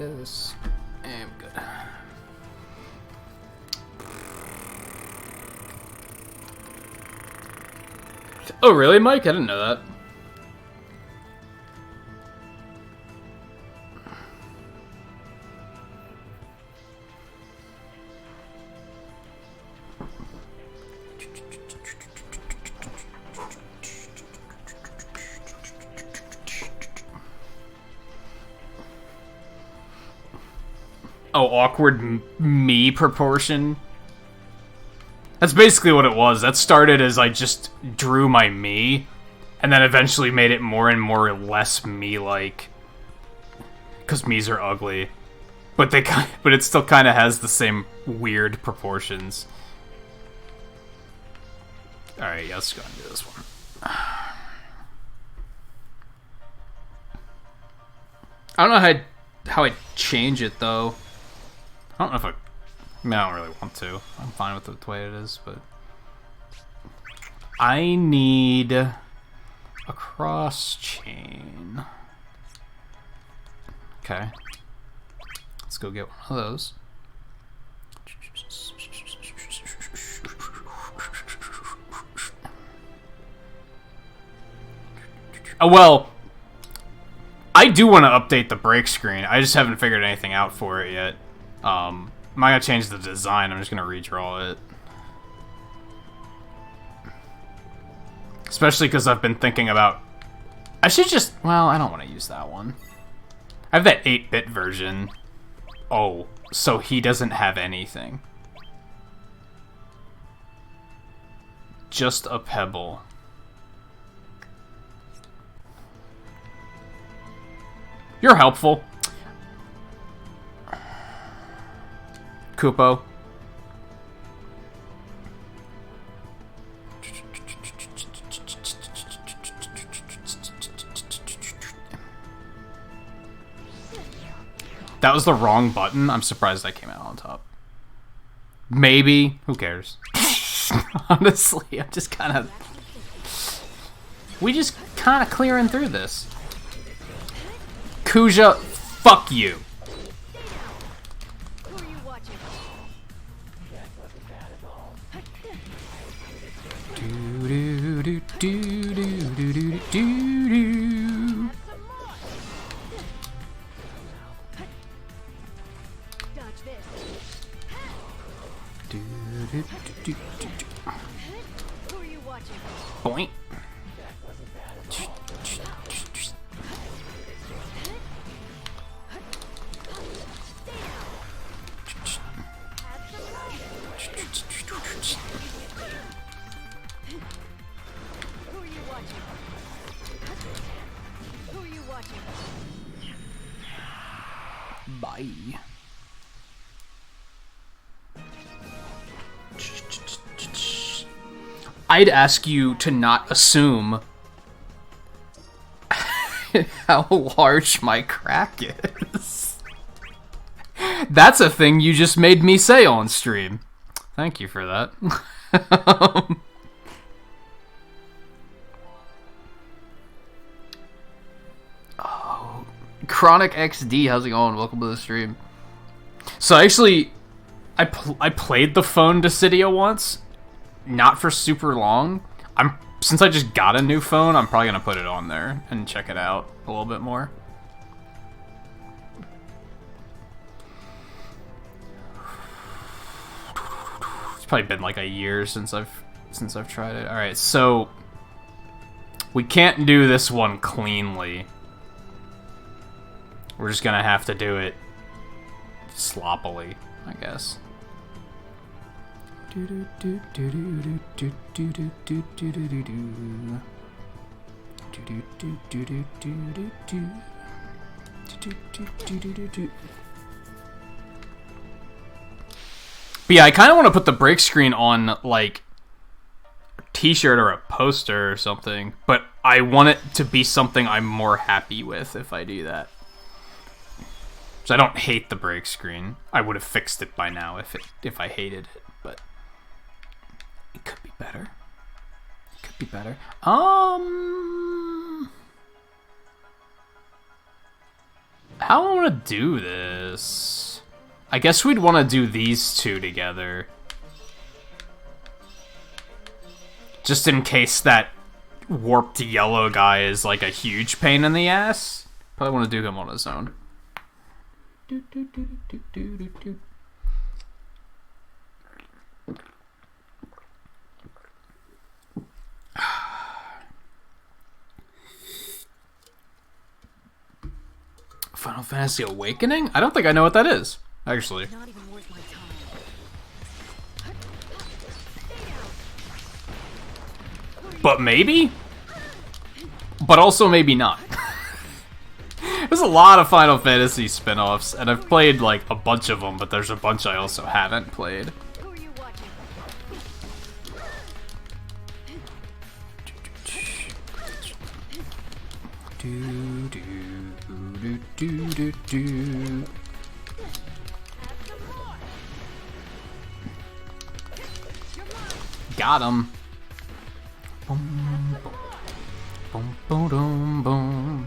this. And I'm good. Oh, really, Mike? I didn't know that. Oh, awkward me proportion. That's basically what it was. That started as I just drew my me, and then eventually made it more and more less me-like. Because me's are ugly. But it still kind of has the same weird proportions. Alright, yeah, let's go and do this one. I don't know how I change it, though. I don't know if I mean, I don't really want to. I'm fine with the way it is, but... I need a cross-chain. Okay. Let's go get one of those. Oh, well... I do want to update the break screen. I just haven't figured anything out for it yet. I'm not gonna change the design, I'm just gonna redraw it. Especially because I've been thinking about... I should just... Well, I don't want to use that one. I have that 8-bit version. Oh, so he doesn't have anything. Just a pebble. You're helpful. Kupo. That was the wrong button. I'm surprised that came out on top. Maybe. Who cares? Honestly, I'm just kind of... We just kind of clearing through this. Kuja, fuck you. Boink. Bye. I'd ask you to not assume how large my crack is. That's a thing you just made me say on stream. Thank you for that. Oh, Chronic XD, how's it going? Welcome to the stream. So actually, I played the phone Dissidia once. Not for super long. Since I just got a new phone, I'm probably gonna put it on there and check it out a little bit more. It's probably been like a year since I've tried it. All right, so we can't do this one cleanly. We're just gonna have to do it sloppily, I guess. But yeah, I kind of want to put the break screen on, like, a t-shirt or a poster or something, but I want it to be something I'm more happy with if I do that. So I don't hate the break screen. I would have fixed it by now if I hated it, but it could be better. It could be better. How How do I want to do this? I guess we'd want to do these two together. Just in case that warped yellow guy is like a huge pain in the ass. Probably want to do him on his own. Final Fantasy Awakening? I don't think I know what that is, actually. Not even worth my time. But maybe? But also maybe not. There's a lot of Final Fantasy spin-offs, and I've played like a bunch of them, but there's a bunch I also haven't played. Who are you watching? Do do do do do do. Got him. Boom, boom, boom, boom, boom,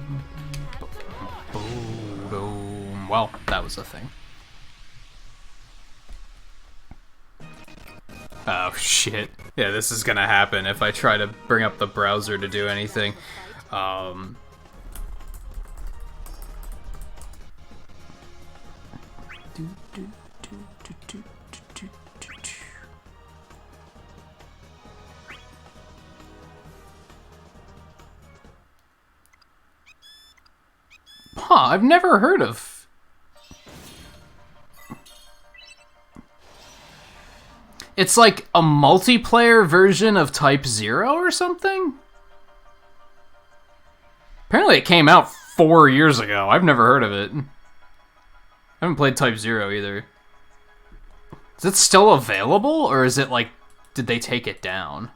boom, boom. Well, that was a thing. Oh shit! Yeah, this is gonna happen if I try to bring up the browser to do anything. Huh, I've never heard of. It's like a multiplayer version of Type 0 or something? Apparently it came out 4 years ago. I've never heard of it. I haven't played Type 0 either. Is it still available, or is it like, did they take it down?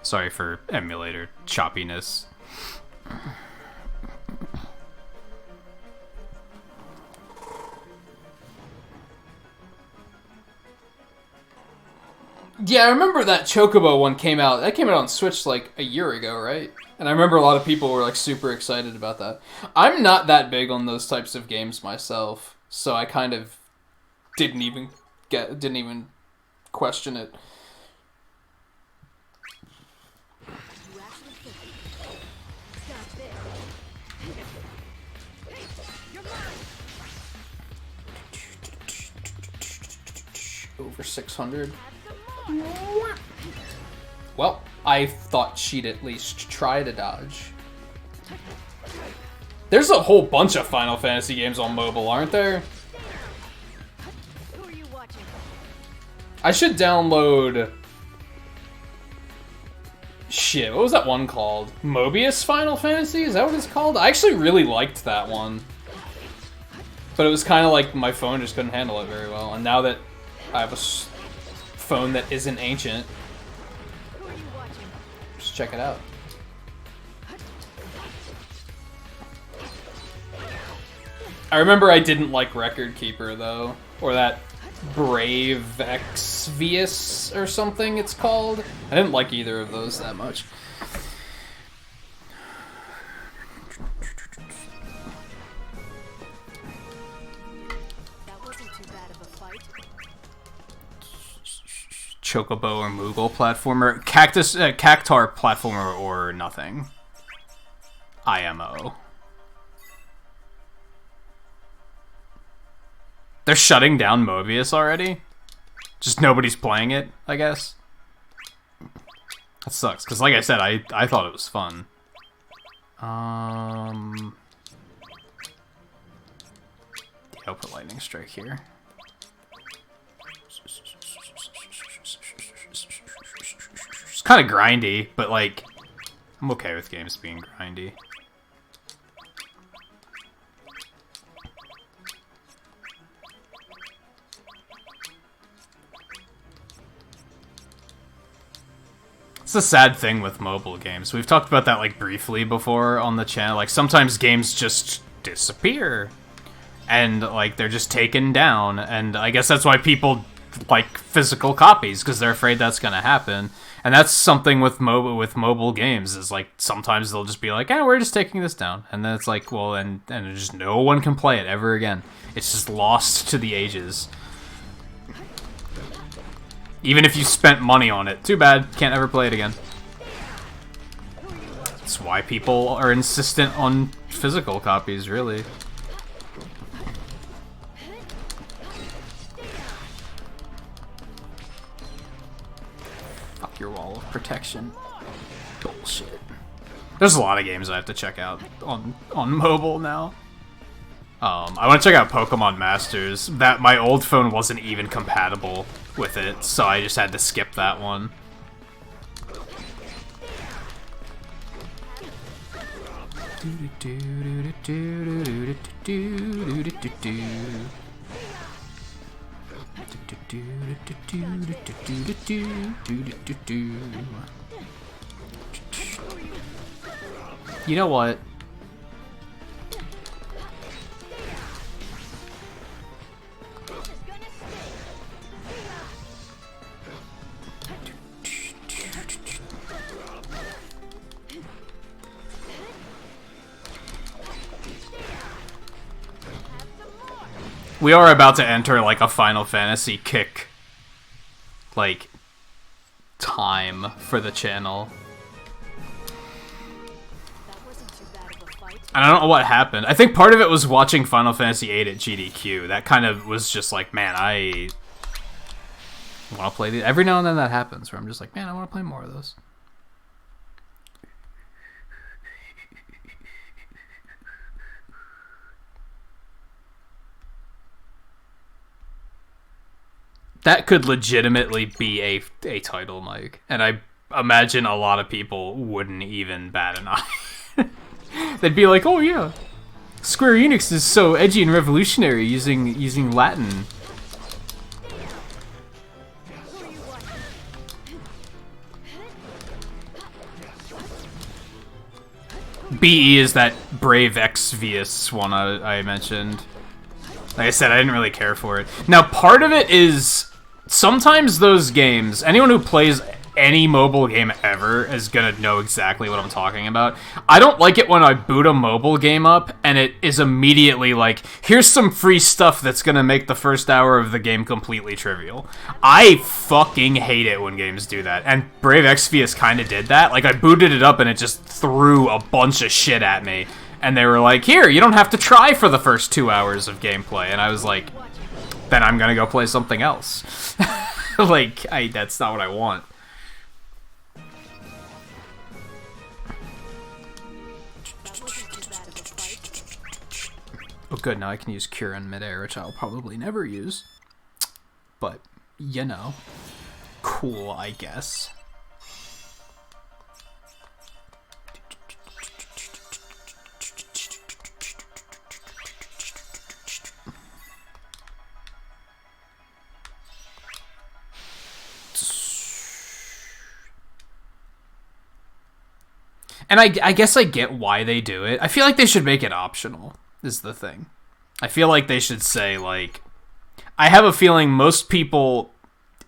Sorry for emulator choppiness. Yeah, I remember that Chocobo one came out. That came out on Switch like a year ago, right? And I remember a lot of people were like super excited about that. I'm not that big on those types of games myself, so I kind of didn't even question it. Over 600. Well, I thought she'd at least try to dodge. There's a whole bunch of Final Fantasy games on mobile, aren't there? Who are you watching? I should download... Shit, what was that one called? Mobius Final Fantasy? Is that what it's called? I actually really liked that one. But it was kind of like my phone just couldn't handle it very well. And now that I have a phone that isn't ancient, just check it out. I remember I didn't like Record Keeper though, or that Brave Exvius or something it's called. I didn't like either of those that much. Chocobo or Moogle platformer, Cactar platformer or nothing. IMO. They're shutting down Mobius already? Just nobody's playing it, I guess? That sucks, because like I said, I thought it was fun. Yeah, I'll put Lightning Strike here. It's kind of grindy, but like, I'm okay with games being grindy. It's a sad thing with mobile games. We've talked about that like briefly before on the channel. Like sometimes games just disappear and like they're just taken down, and I guess that's why people like physical copies, because they're afraid that's gonna happen. And that's something with mobile games is like sometimes they'll just be like, we're just taking this down, and then it's like, well, and just no one can play it ever again. It's just lost to the ages. Even if you spent money on it, too bad, can't ever play it again. That's why people are insistent on physical copies, really. Fuck your wall of protection. Bullshit. There's a lot of games I have to check out on mobile now. I want to check out Pokemon Masters. That my old phone wasn't even compatible with it, so I just had to skip that one. You know what? We are about to enter, like, a Final Fantasy kick, like, time for the channel. And I don't know what happened. I think part of it was watching Final Fantasy VIII at GDQ. That kind of was just like, man, I want to play these. Every now and then that happens, where I'm just like, man, I want to play more of those. That could legitimately be a title, Mike. And I imagine a lot of people wouldn't even bat an eye. They'd be like, oh yeah, Square Enix is so edgy and revolutionary using Latin. BE is that Brave Exvius one I mentioned. Like I said, I didn't really care for it. Now, part of it is sometimes those games, anyone who plays any mobile game ever is gonna know exactly what I'm talking about. I don't like it when I boot a mobile game up and it is immediately like, here's some free stuff that's gonna make the first hour of the game completely trivial. I fucking hate it when games do that, and Brave Exvius kinda did that. Like, I booted it up and it just threw a bunch of shit at me, and they were like, here, you don't have to try for the first 2 hours of gameplay, and I was like, then I'm gonna go play something else. Like, that's not what I want. Oh good, now I can use Cure in midair, which I'll probably never use. But, you know. Cool, I guess. And I guess I get why they do it. I feel like they should make it optional, is the thing. I feel like they should say, like... I have a feeling most people...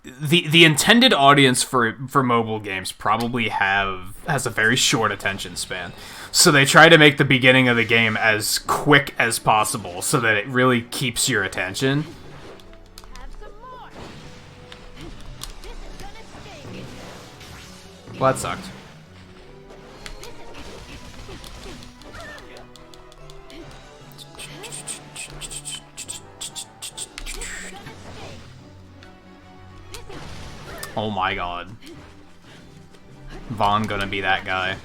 The intended audience for mobile games probably has a very short attention span. So they try to make the beginning of the game as quick as possible so that it really keeps your attention. Well, that sucked. Oh my god. Vaughn gonna be that guy.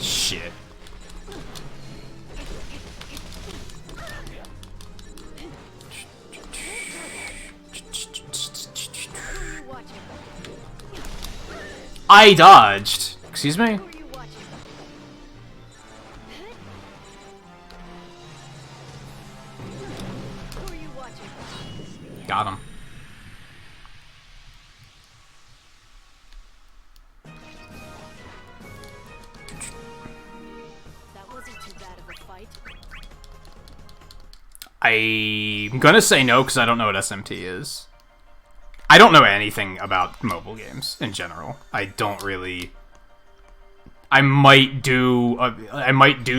Shit. I dodged. Excuse me? Got him. I'm gonna say no because I don't know what SMT is. I don't know anything about mobile games in general. I don't really. I might do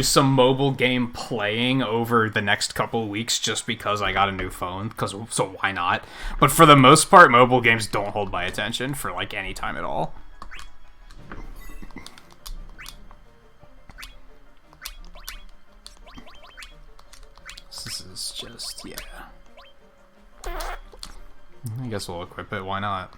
some mobile game playing over the next couple of weeks just because I got a new phone. So why not? But for the most part, mobile games don't hold my attention for like any time at all. This is just, yeah. I guess we'll equip it, why not?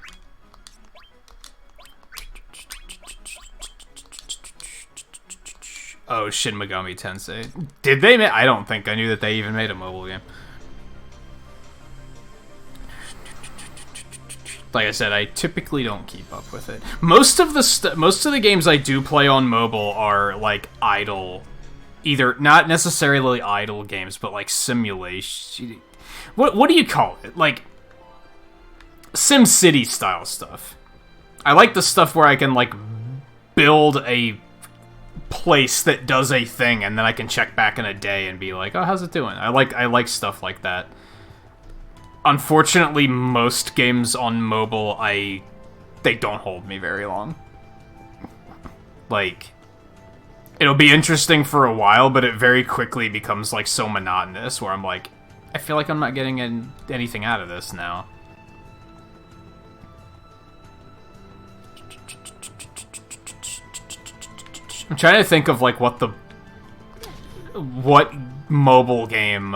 Oh, Shin Megami Tensei. Did they I don't think I knew that they even made a mobile game. Like I said, I typically don't keep up with it. Most of the games I do play on mobile are like idle, either not necessarily idle games, but like simulation. What do you call it? Like SimCity style stuff. I like the stuff where I can like build a place that does a thing, and then I can check back in a day and be like, oh, how's it doing? I like stuff like that. Unfortunately, most games on mobile, they don't hold me very long. Like, it'll be interesting for a while, but it very quickly becomes like so monotonous where I'm like, I feel like I'm not getting anything out of this now. I'm trying to think of like what mobile game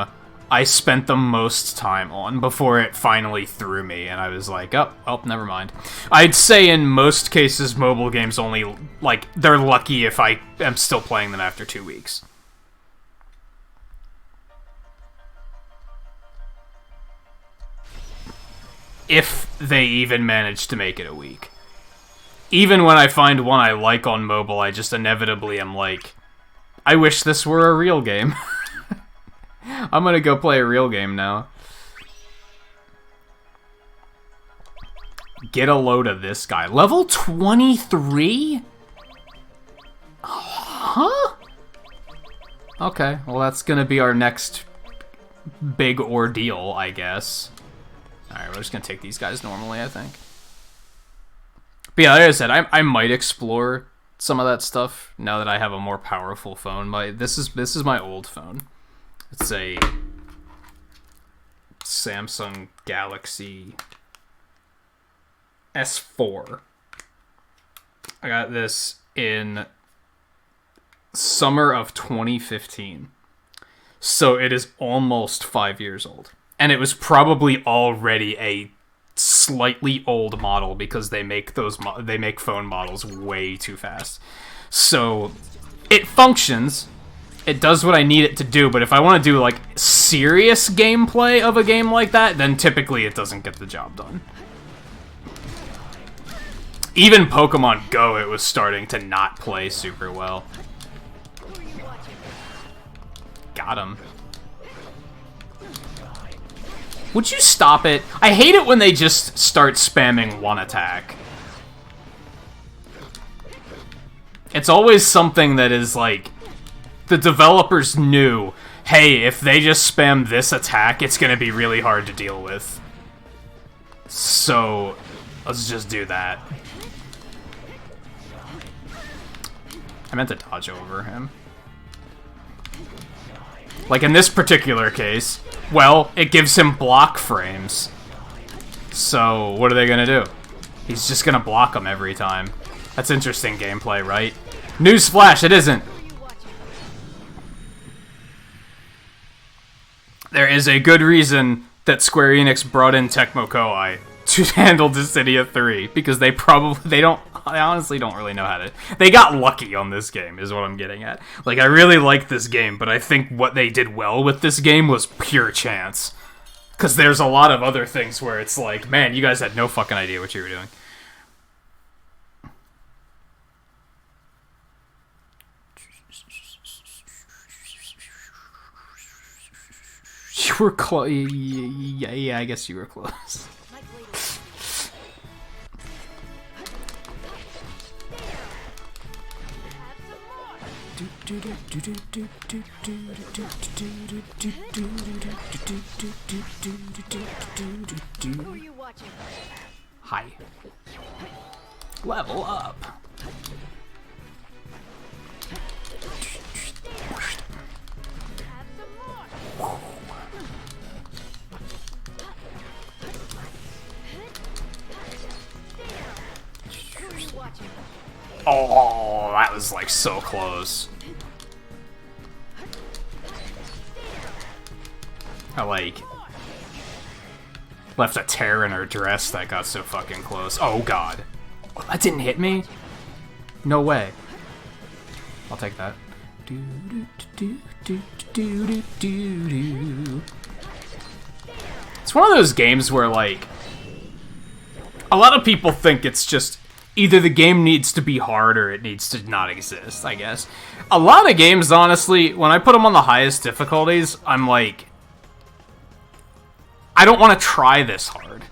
I spent the most time on before it finally threw me, and I was like, oh, never mind. I'd say in most cases, mobile games only, like, they're lucky if I am still playing them after 2 weeks. If they even manage to make it a week. Even when I find one I like on mobile, I just inevitably am like, I wish this were a real game. I'm gonna go play a real game now. Get a load of this guy. Level 23? Huh? Okay, well that's gonna be our next big ordeal, I guess. Alright, we're just gonna take these guys normally, I think. But yeah, like I said, I might explore some of that stuff now that I have a more powerful phone. This is my old phone. It's a Samsung Galaxy S4. I got this in summer of 2015. So it is almost 5 years old. And it was probably already a slightly old model because they make phone models way too fast. So it functions. It does what I need it to do, but if I want to do like serious gameplay of a game like that, then typically it doesn't get the job done. Even Pokemon Go, it was starting to not play super well. Got him. Would you stop it? I hate it when they just start spamming one attack. It's always something that is like, the developers knew, hey, if they just spam this attack, it's gonna be really hard to deal with. So, let's just do that. I meant to dodge over him. Like in this particular case, well, it gives him block frames. So, what are they gonna do? He's just gonna block them every time. That's interesting gameplay, right? Newsflash, it isn't! There is a good reason that Square Enix brought in Tecmo Koei to handle Dissidia 3, because they honestly don't really know how to... They got lucky on this game, is what I'm getting at. Like, I really like this game, but I think what they did well with this game was pure chance. Because there's a lot of other things where it's like, man, you guys had no fucking idea what you were doing. You were close. Yeah, I guess you were close. Who are you watching? Hi. Level up. Oh, that was like so close. I like left a tear in her dress that got so fucking close. Oh god. That didn't hit me? No way. I'll take that. It's one of those games where, like, a lot of people think it's just either the game needs to be hard or it needs to not exist, I guess. A lot of games, honestly, when I put them on the highest difficulties, I'm like, I don't want to try this hard.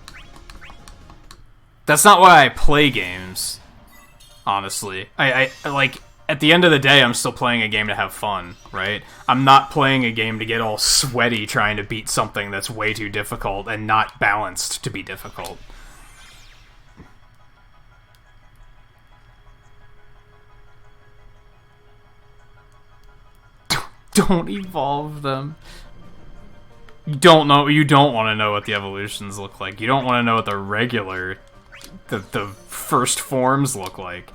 That's not why I play games, honestly. I like, at the end of the day, I'm still playing a game to have fun, right? I'm not playing a game to get all sweaty trying to beat something that's way too difficult and not balanced to be difficult. Don't evolve them. You don't want to know what the evolutions look like. You don't want to know what the regular, the first forms look like.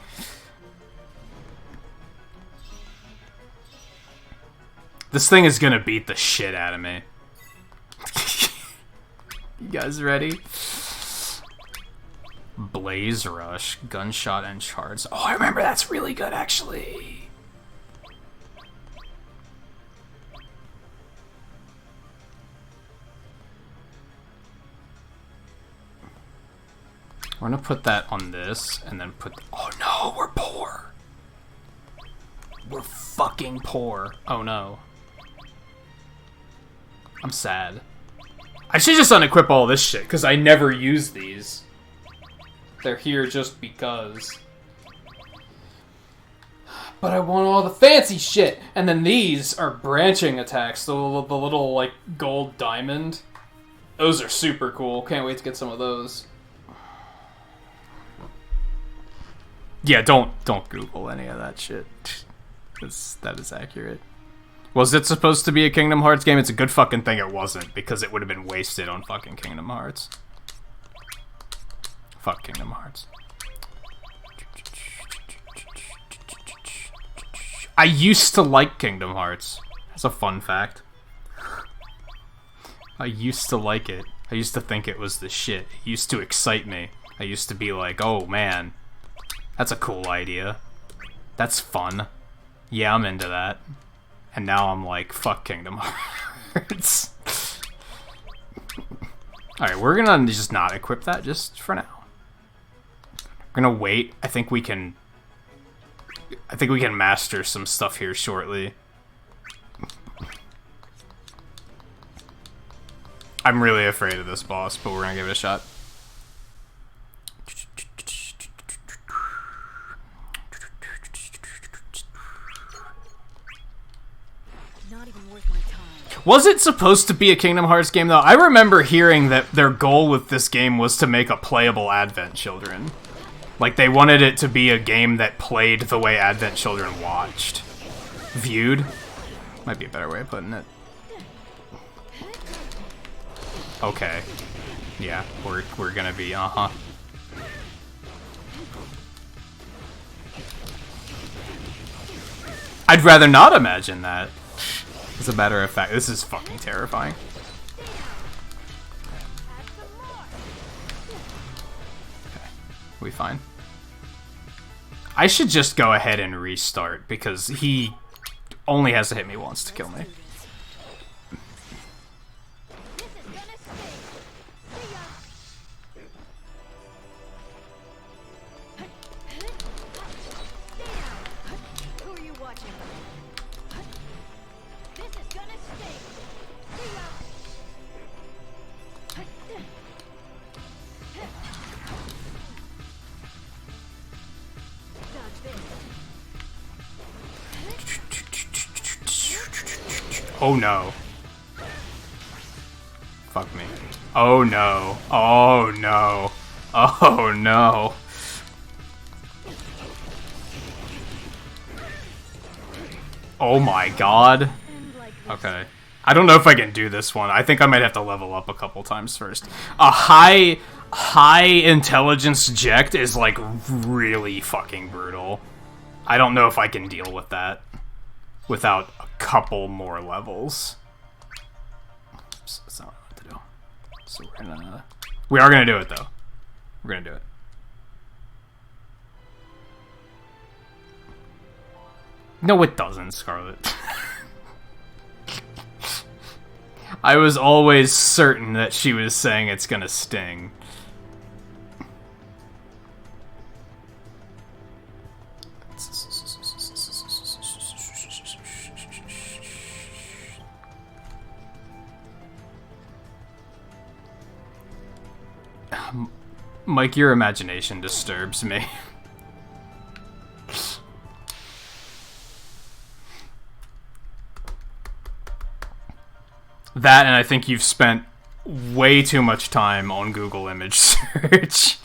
This thing is gonna beat the shit out of me. You guys ready? Blaze Rush, Gunshot and Shards. Oh, I remember that's really good, actually. We're gonna put that on this, and then put... Oh no, we're poor! We're fucking poor. Oh no. I'm sad. I should just unequip all this shit, because I never use these. They're here just because. But I want all the fancy shit! And then these are branching attacks, the little, like, gold diamond. Those are super cool. Can't wait to get some of those. Yeah, don't Google any of that shit. That is accurate. Was it supposed to be a Kingdom Hearts game? It's a good fucking thing it wasn't, because it would have been wasted on fucking Kingdom Hearts. Fuck Kingdom Hearts. I used to like Kingdom Hearts. That's a fun fact. I used to like it. I used to think it was the shit. It used to excite me. I used to be like, oh man, that's a cool idea. That's fun. Yeah, I'm into that. And now I'm like, fuck Kingdom Hearts. Alright, we're gonna just not equip that just for now. We're gonna wait. I think we can master some stuff here shortly. I'm really afraid of this boss, but we're gonna give it a shot. Was it supposed to be a Kingdom Hearts game, though? I remember hearing that their goal with this game was to make a playable Advent Children. Like, they wanted it to be a game that played the way Advent Children watched. Viewed? Might be a better way of putting it. Okay. Yeah, we're gonna be, uh-huh. I'd rather not imagine that. As a matter of fact, this is fucking terrifying. Okay, we fine. I should just go ahead and restart, because he only has to hit me once to kill me. Oh no. Fuck me. Oh no. Oh no. Oh no. Oh my god. Okay. I don't know if I can do this one. I think I might have to level up a couple times first. A high intelligence eject is like really fucking brutal. I don't know if I can deal with that without a couple more levels. Oops, that's not what I want to do. So we are gonna do it though. We're gonna do it. No, it doesn't, Scarlet. I was always certain that she was saying it's gonna sting. Mike, your imagination disturbs me. That, and I think you've spent way too much time on Google image search.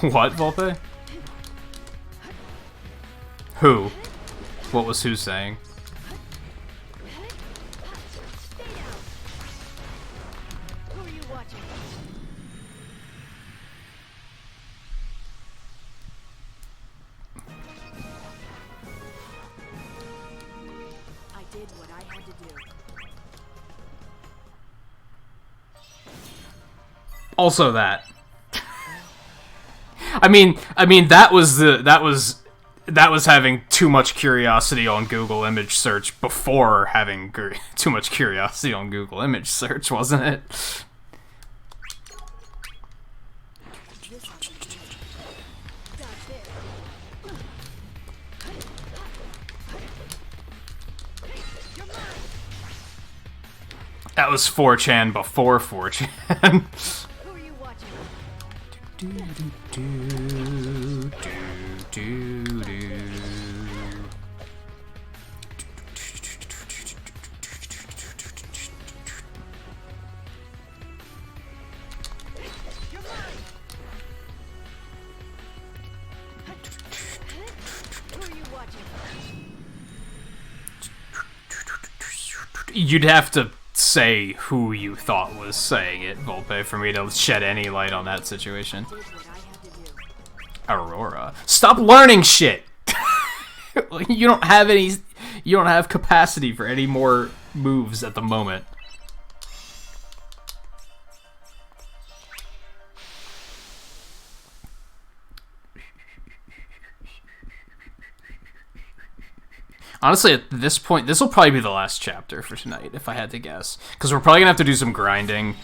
What, Volpe? Who? What was who saying? I did what I had to do. Also that. I mean that was having too much curiosity on Google image search before having too much curiosity on Google image search, wasn't it? That was 4chan before 4chan. You'd have to say who you thought was saying it, Volpe, for me to shed any light on that situation. Aurora. Stop learning shit! You don't have capacity for any more moves at the moment. Honestly, at this point, this will probably be the last chapter for tonight, if I had to guess. Because we're probably going to have to do some grinding.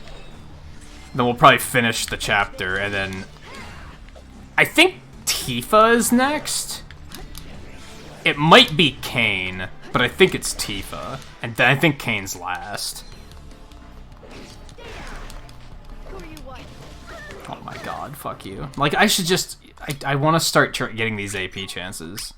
Then we'll probably finish the chapter, and then... I think Tifa is next? It might be Kain, but I think it's Tifa. And then I think Kain's last. Oh my god, fuck you. Like, I should just... I want to start getting these AP chances.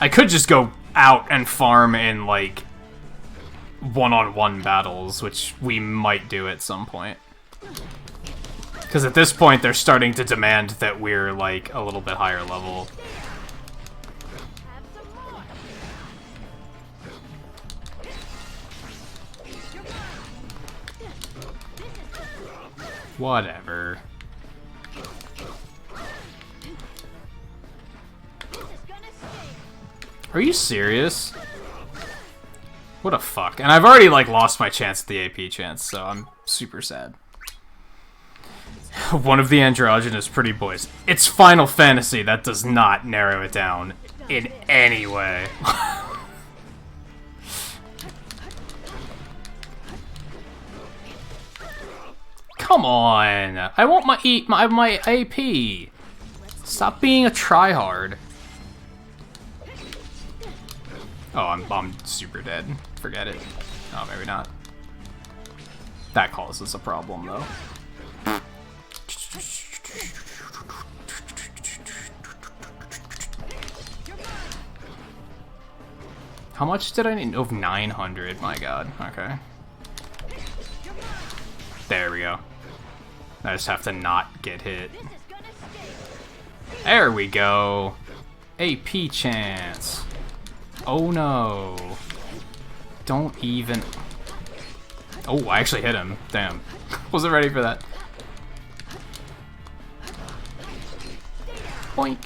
I could just go out and farm in, like, one-on-one battles, which we might do at some point. Because at this point, they're starting to demand that we're, like, a little bit higher level. Whatever. Are you serious? What a fuck. And I've already, like, lost my chance at the AP chance, so I'm super sad. One of the androgynous pretty boys. It's Final Fantasy. That does not narrow it down in any way. Come on. I want my AP. Stop being a tryhard. Oh, I'm super dead. Forget it. Oh, maybe not. That causes a problem, though. How much did I need? Oh, 900. My god. Okay. There we go. I just have to not get hit. There we go. AP chance. Oh no. Don't even... Oh, I actually hit him. Damn. Wasn't ready for that. Boink.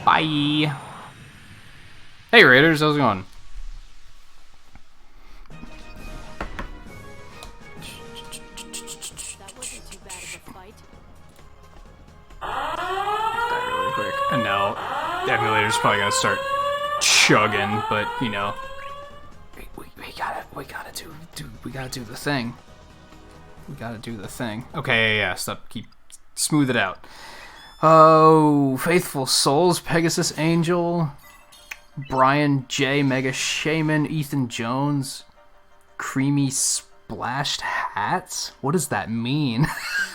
Bye. Hey Raiders, how's it going? That really quick. And now, the emulator's probably gonna start chugging, but you know, we gotta do the thing. We gotta do the thing. Okay, yeah, stop, smooth it out. Oh, Faithful Souls, Pegasus Angel, Brian J, Mega Shaman, Ethan Jones, Creamy Splashed Hats? What does that mean?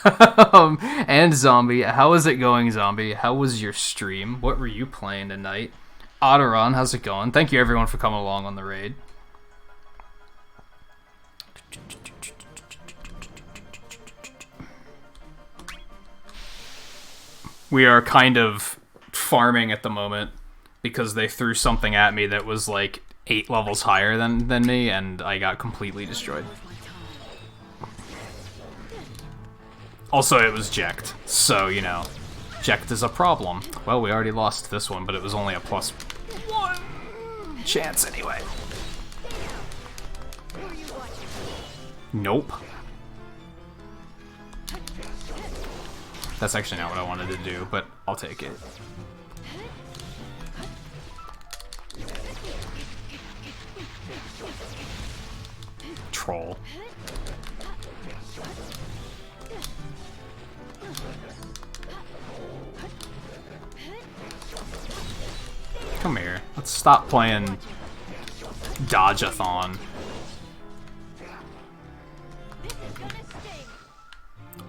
And Zombie. How is it going, Zombie? How was your stream? What were you playing tonight? Otteron, how's it going? Thank you everyone for coming along on the raid. We are kind of farming at the moment because they threw something at me that was like 8 levels higher than me, and I got completely destroyed. Also, it was Jekt, so, you know, Jekt is a problem. Well, we already lost this one, but it was only a +1 chance anyway. Nope. That's actually not what I wanted to do, but I'll take it. Troll. Come here. Let's stop playing Dodge-a-thon.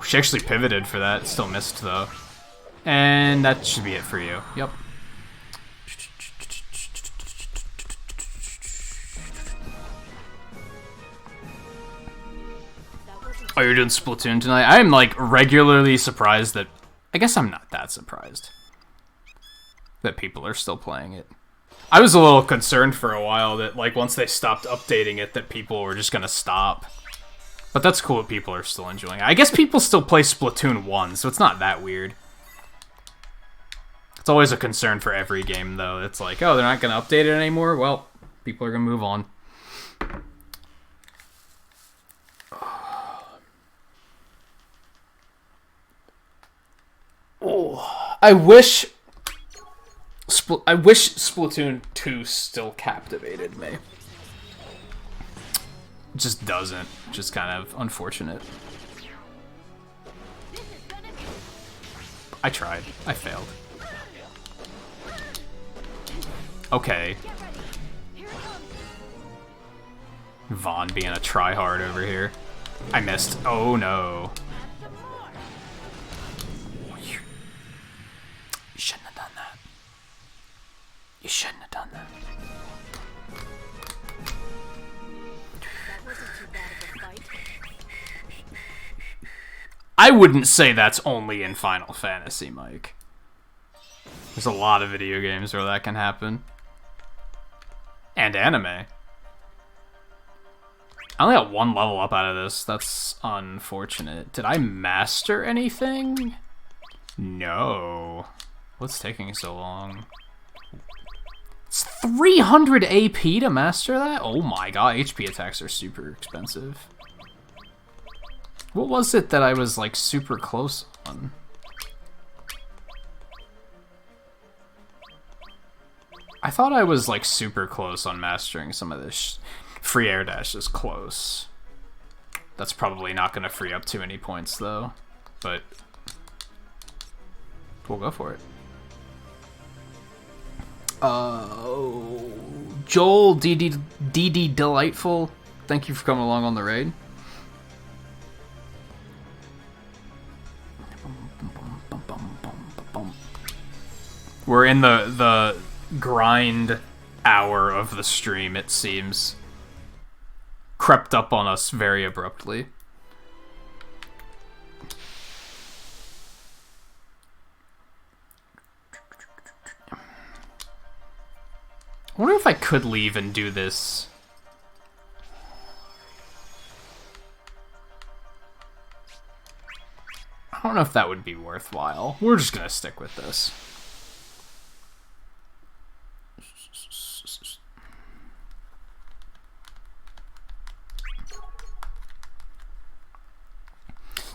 She actually pivoted for that. Still missed, though. And that should be it for you. Yep. Oh, you're doing Splatoon tonight? I am, like, regularly surprised that... I guess I'm not that surprised that people are still playing it. I was a little concerned for a while that, like, once they stopped updating it, that people were just gonna stop. But that's cool that people are still enjoying it. I guess people still play Splatoon 1, so it's not that weird. It's always a concern for every game, though. It's like, oh, they're not gonna update it anymore? Well, people are gonna move on. Oh, I wish Splatoon 2 still captivated me. It just doesn't. Just kind of unfortunate. I tried. I failed. Okay. Vaughn being a tryhard over here. I missed. Oh no. You shouldn't have done that. You shouldn't have done that. I wouldn't say that's only in Final Fantasy, Mike. There's a lot of video games where that can happen. And anime. I only got 1 level up out of this. That's unfortunate. Did I master anything? No. What's taking so long? It's 300 AP to master that? Oh my god, HP attacks are super expensive. What was it that I was, like, super close on? I thought I was, like, super close on mastering some of this. Free air dash is close. That's probably not going to free up too many points, though. But we'll go for it. Joel, DD Delightful, thank you for coming along on the raid. We're in the grind hour of the stream, it seems. Crept up on us very abruptly. I wonder if I could leave and do this. I don't know if that would be worthwhile. We're just gonna stick with this.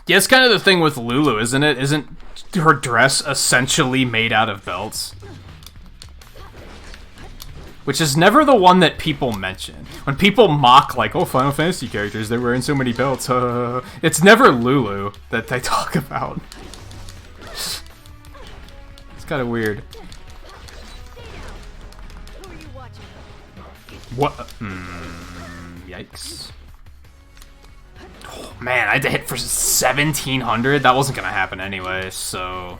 Yeah, it's kind of the thing with Lulu, isn't it? Isn't her dress essentially made out of belts? Which is never the one that people mention. When people mock, like, oh, Final Fantasy characters, they're wearing so many belts. It's never Lulu that they talk about. It's kind of weird. What? Yikes. Oh, man, I had to hit for 1,700? That wasn't going to happen anyway, so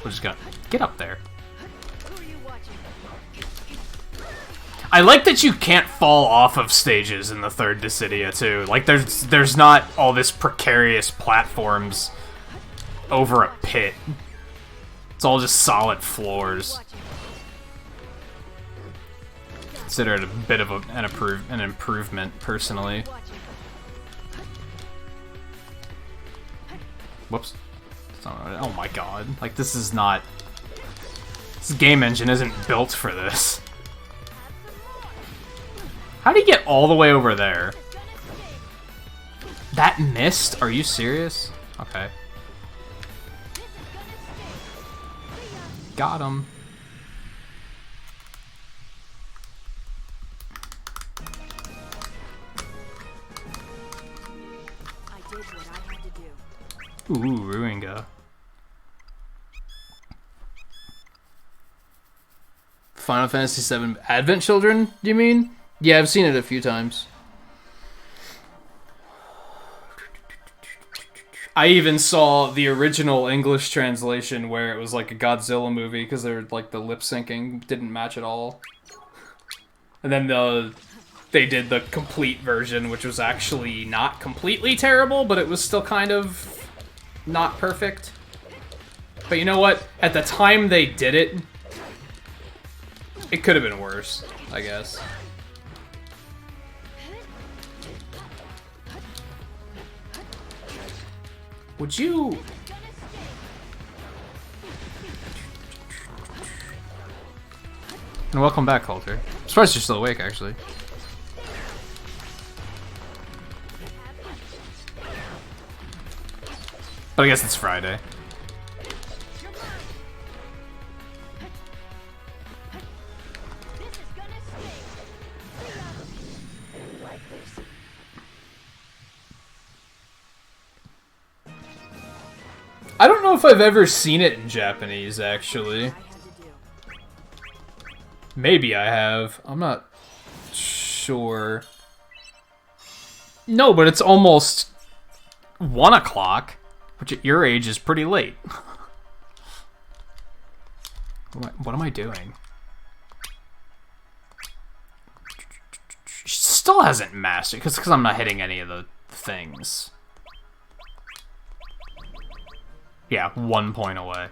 we're just going to get up there. I like that you can't fall off of stages in the third Dissidia, too. Like, there's not all this precarious platforms over a pit. It's all just solid floors. Consider it a bit of an improvement, personally. Whoops. Oh my god. Like, this is not... This game engine isn't built for this. How do you get all the way over there? That missed? Are you serious? Okay. Got him. Ooh, Ruinga. Final Fantasy VII Advent Children, do you mean? Yeah, I've seen it a few times. I even saw the original English translation where it was like a Godzilla movie because they're like the lip syncing didn't match at all. And then they did the complete version, which was actually not completely terrible, but it was still kind of not perfect. But you know what? At the time they did it, it could have been worse, I guess. Would you... And welcome back, Coulter. I'm surprised you're still awake, actually. But I guess it's Friday. I don't know if I've ever seen it in Japanese, actually. Maybe I have. I'm not sure. No, but it's almost 1 o'clock, which at your age is pretty late. What am I doing? She still hasn't mastered, because I'm not hitting any of the things. Yeah, 1 point away.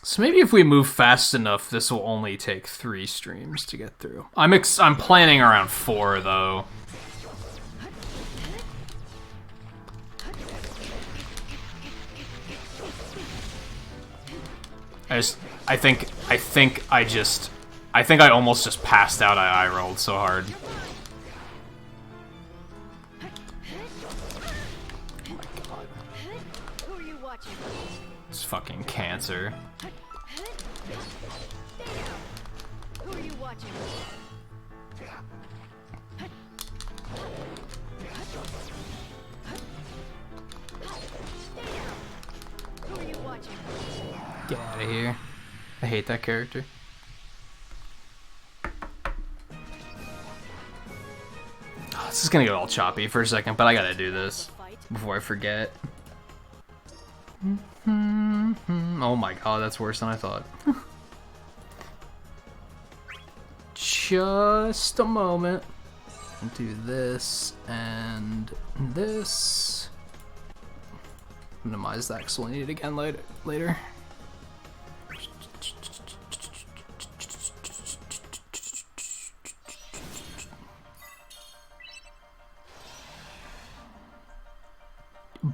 So maybe if we move fast enough, this will only take 3 streams to get through. I'm planning around 4 though. I think I almost just passed out. I rolled so hard. Oh my god. It's fucking cancer. Who are you watching? Who are you watching? Get out of here. I hate that character. Oh, this is gonna get all choppy for a second, but I gotta do this before I forget. Oh my god, that's worse than I thought. Just a moment. Do this and this. Minimize that because we'll need it again later.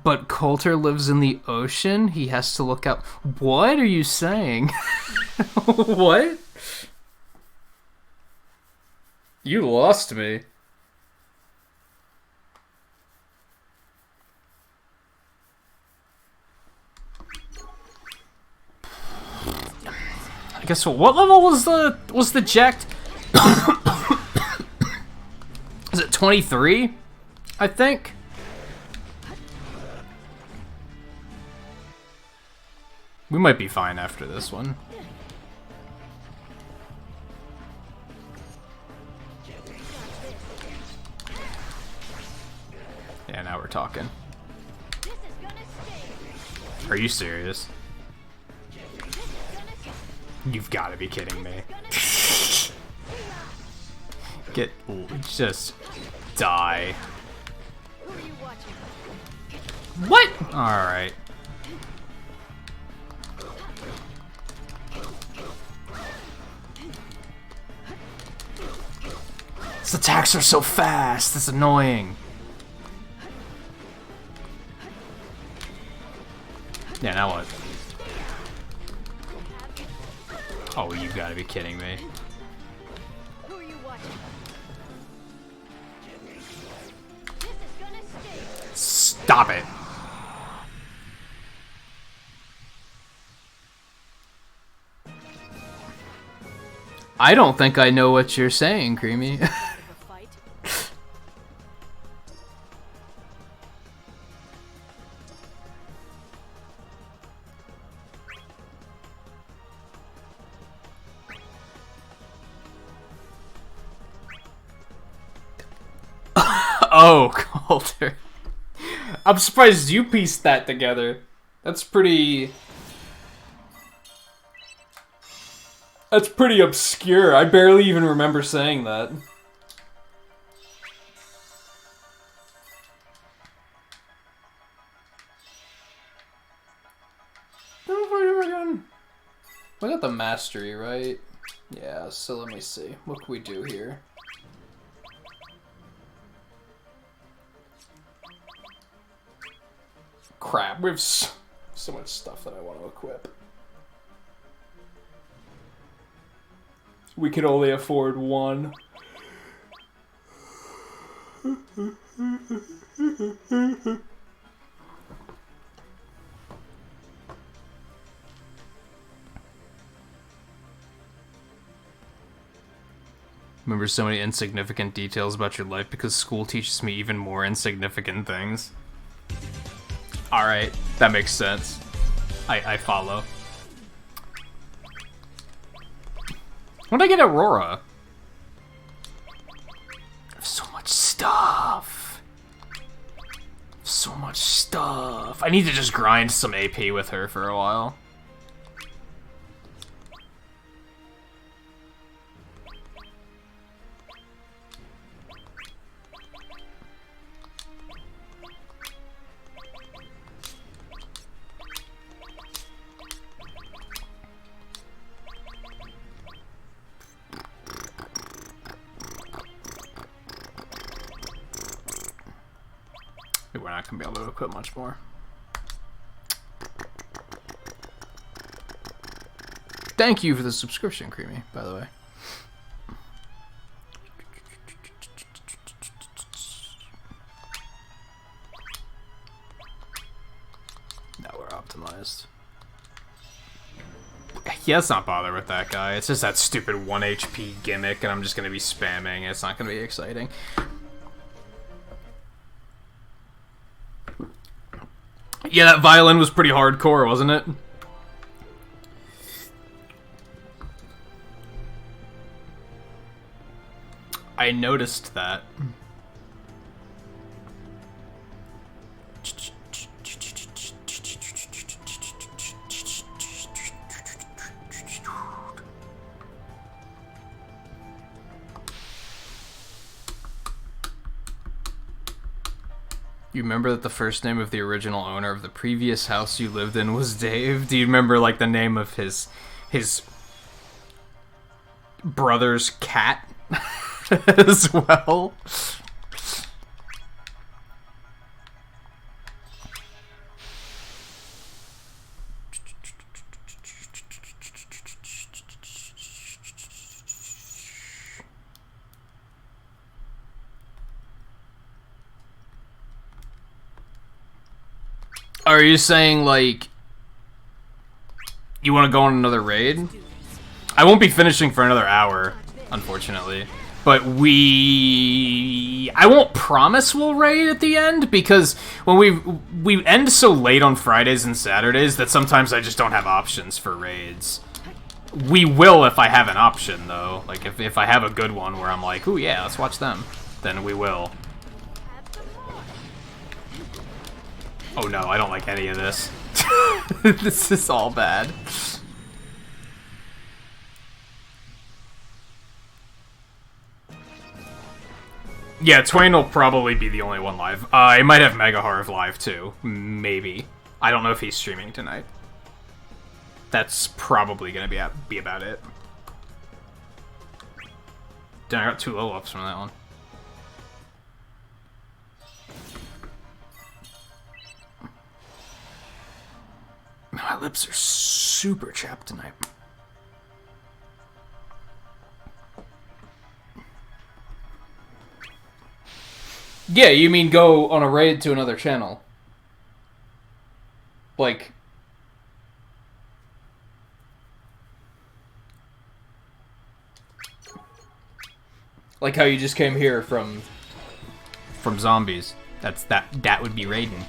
But Coulter lives in the ocean. He has to look out. What are you saying? What? You lost me. I guess what level was the jacked? Is it 23? I think. We might be fine after this one. Yeah, now we're talking. Are you serious? You've got to be kidding me. Just die. What? Alright. His attacks are so fast, it's annoying. Yeah, now what? Oh, you've got to be kidding me. Stop it. I don't think I know what you're saying, Creamy. Oh, Coulter. I'm surprised you pieced that together. That's pretty obscure. I barely even remember saying that. We got the mastery, right? Yeah, so let me see. What can we do here? Crap, we have so much stuff that I want to equip. We could only afford one. Remember so many insignificant details about your life because school teaches me even more insignificant things. Alright, that makes sense. I follow. When did I get Aurora? I have so much stuff. So much stuff. I need to just grind some AP with her for a while. We're not gonna be able to equip much more. Thank you for the subscription, Creamy, by the way. Now we're optimized. Yeah, let's not bother with that guy. It's just that stupid 1 HP gimmick, and I'm just gonna be spamming. It's not gonna be exciting. Yeah, that violin was pretty hardcore, wasn't it? I noticed that. You remember that the first name of the original owner of the previous house you lived in was Dave? Do you remember, like, the name of his brother's cat as well? Are you saying, like, you want to go on another raid? I won't be finishing for another hour, unfortunately. But I won't promise we'll raid at the end, because when we end so late on Fridays and Saturdays that sometimes I just don't have options for raids. We will if I have an option, though. Like, if I have a good one where I'm like, ooh, yeah, let's watch them, then we will. Oh no, I don't like any of this. This is all bad. Yeah, Twain will probably be the only one live. I might have Mega Harv live too. Maybe. I don't know if he's streaming tonight. That's probably gonna be about it. Damn, I got 2 level ups from that one. My lips are super chapped tonight. Yeah, you mean go on a raid to another channel? Like... Like how you just came here from zombies. That would be raiding.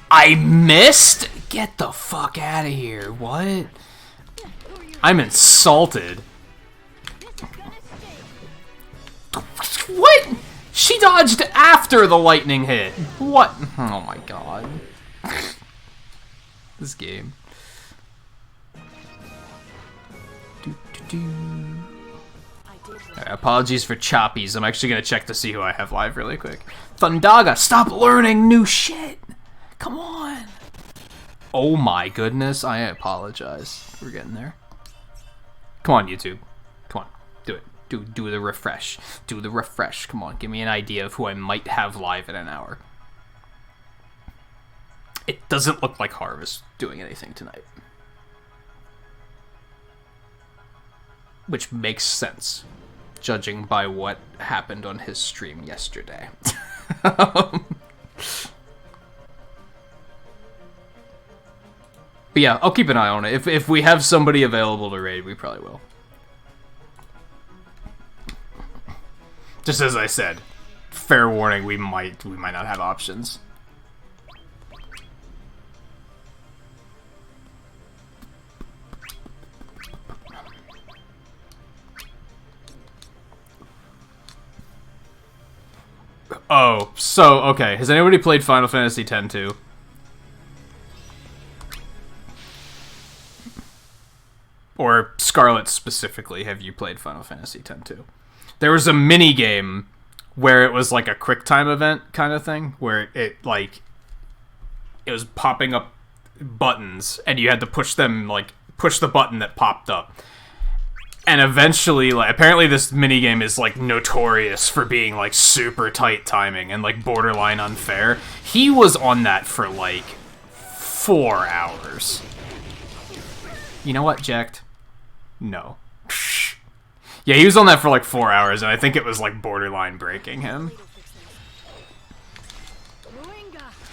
I missed? Get the fuck out of here. What? I'm insulted. What? She dodged after the lightning hit. What? Oh my god. This game. Right, apologies for choppies. I'm actually gonna check to see who I have live really quick. Thundaga, stop learning new shit. Come on. Oh my goodness, I apologize. We're getting there. Come on, YouTube. Come on, do it. Do the refresh. Do the refresh. Come on, give me an idea of who I might have live in an hour. It doesn't look like Harv is doing anything tonight. Which makes sense, judging by what happened on his stream yesterday. But yeah, I'll keep an eye on it. If we have somebody available to raid, we probably will. Just as I said, fair warning, we might not have options. Oh, so, okay. Has anybody played Final Fantasy X-2? Or Scarlet specifically, have you played Final Fantasy X-2? There was a mini game where it was like a quick time event kind of thing, where it was popping up buttons and you had to push them, like push the button that popped up. And eventually, like, apparently this minigame is, like, notorious for being, like, super tight timing and, like, borderline unfair. He was on that for, like, 4 hours. You know what, Jacked? No. Yeah, he was on that for, like, 4 hours, and I think it was, like, borderline breaking him.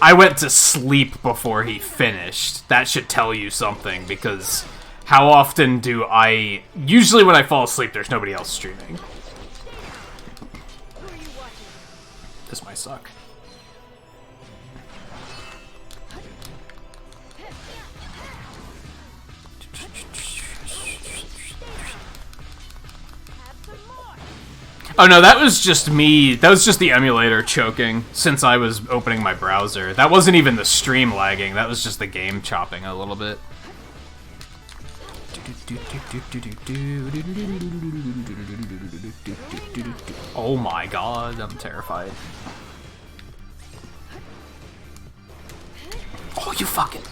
I went to sleep before he finished. That should tell you something, because... how often do I... usually when I fall asleep, there's nobody else streaming. This might suck. Oh no, that was just me. That was just the emulator choking since I was opening my browser. That wasn't even the stream lagging. That was just the game chopping a little bit. Oh my god, I'm terrified. Oh, you fucking...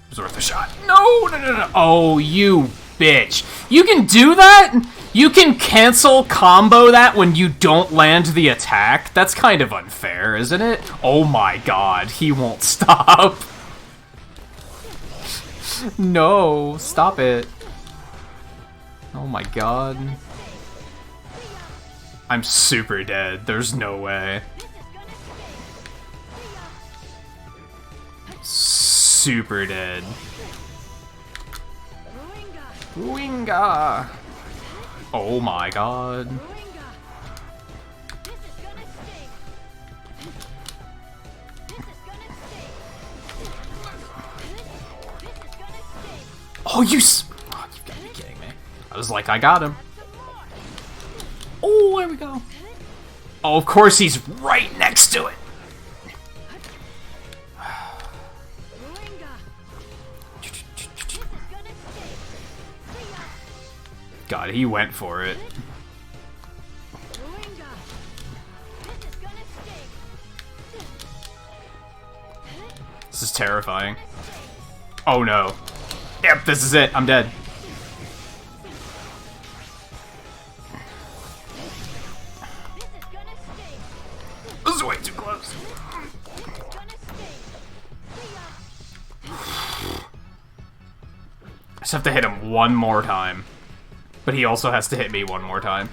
It was worth a shot. No, no, no, no. Oh, you bitch. You can do that? You can cancel combo that when you don't land the attack? That's kind of unfair, isn't it? Oh my god, he won't stop. No, stop it. Oh my god. I'm super dead. There's no way. Super dead. Winga. Oh my god. Oh, you oh, you've got to be kidding me. I was like, I got him. Oh, there we go. Oh, of course he's right next to it. God, he went for it. This is terrifying. Oh no. Yep, this is it. I'm dead. This is way too close. I just have to hit him one more time. But he also has to hit me one more time.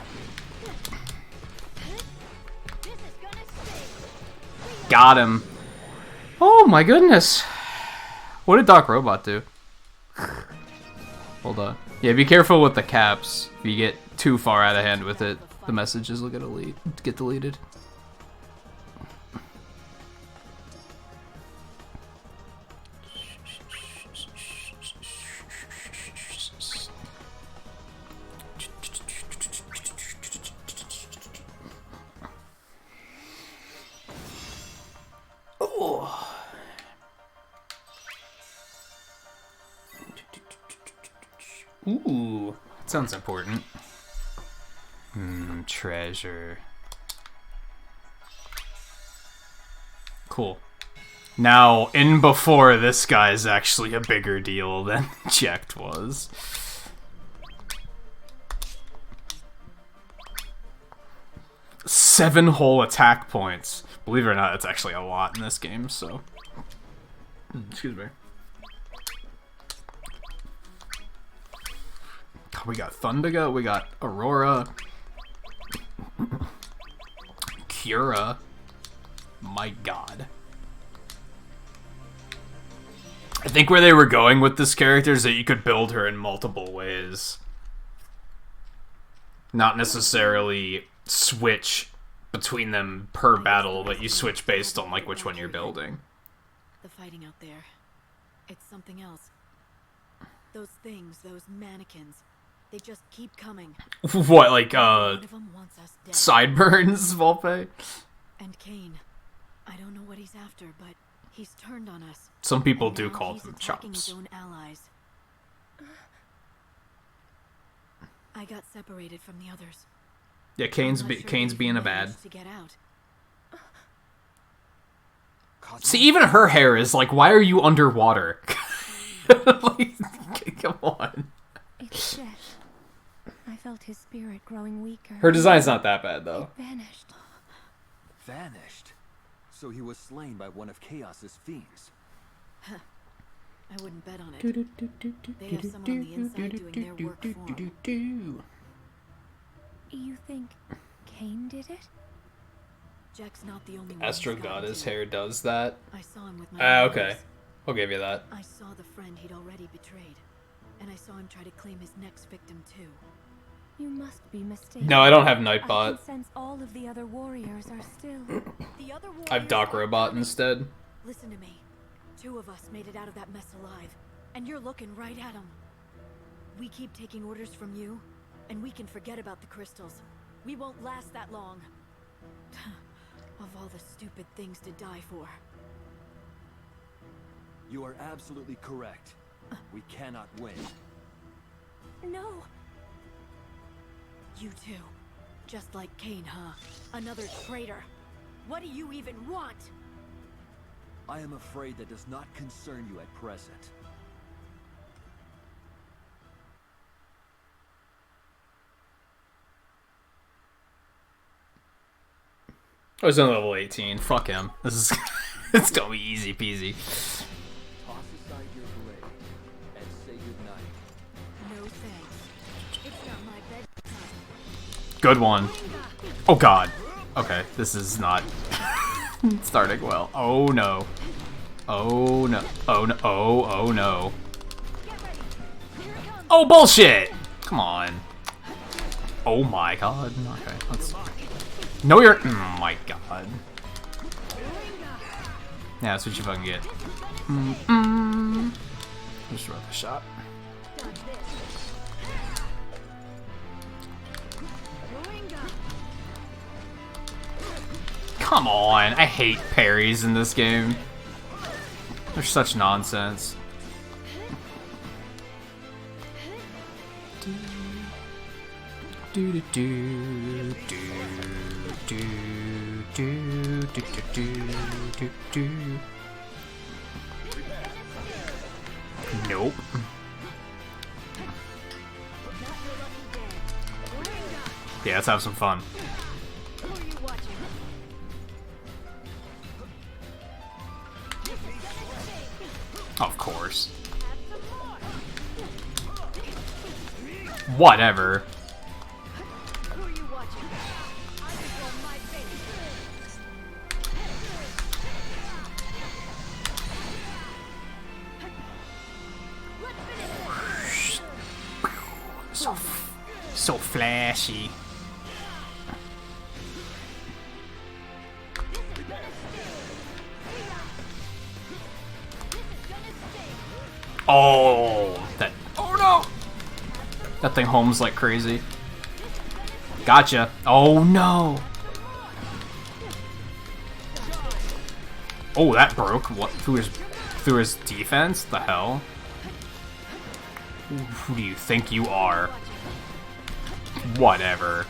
Got him. Oh my goodness. What did Doc Robot do? Hold on. Yeah, be careful with the caps. If you get too far out of hand with it, the messages will get deleted. Ooh, that sounds important. Treasure. Cool. Now, in before, this guy's actually a bigger deal than Checked was. Seven whole attack points. Believe it or not, that's actually a lot in this game, so... Excuse me. We got Thundaga, we got Aurora, Cura. My god. I think where they were going with this character is that you could build her in multiple ways. Not necessarily switch between them per battle, but you switch based on like which one you're building. The fighting out there, it's something else. Those things, those mannequins, they just keep coming. What, like, sideburns, Volpe? And Kane, I don't know what he's after, but he's turned on us. Some people do call them chops. His own allies. I got separated from the others. Yeah, Kane's being a bad. To get out. See, even her hair is like, why are you underwater? Like, come on. It's death. I felt his spirit growing weaker. Her design's not that bad, though. It vanished. Vanished? So he was slain by one of Chaos's fiends. Huh. I wouldn't bet on it. They have someone on the inside doing their work for them. You think Cain did it? Jack's not the only one. Astro Goddess hair does that. I saw him with my own okay. eyes. I'll give you that. I saw the friend he'd already betrayed, and I saw him try to claim his next victim too. You must be mistaken. No, I don't have I Nightbot. can sense all of the other warriors are still. The other warriors I have Doc Robot instead. Listen to me. 2 of us made it out of that mess alive, and you're looking right at them. We keep taking orders from you, and we can forget about the crystals. We won't last that long. Of all the stupid things to die for. You are absolutely correct. We cannot win. No. You too. Just like Cain, huh? Another traitor. What do you even want? I am afraid that does not concern you at present. I was on level 18. Fuck him. This is it's gonna be easy peasy. Toss aside your blade and say goodnight. No thanks. It's not my bedtime. Good one. Oh god. Okay, this is not starting well. Oh no. Oh no. Oh no. Oh no. Oh bullshit! Come on. Oh my god. Okay, let's. No, you're. Oh my god. Yeah, that's what you fucking get. Just throw the shot. Come on, I hate parries in this game. They're such nonsense. Do do do do do do do do do. Nope. Yeah, let's have some fun. Of course. Whatever. So flashy. Oh, that. Oh no! That thing homes like crazy. Gotcha. Oh no! Oh, that broke. What? Through his defense? The hell? Who do you think you are? Whatever.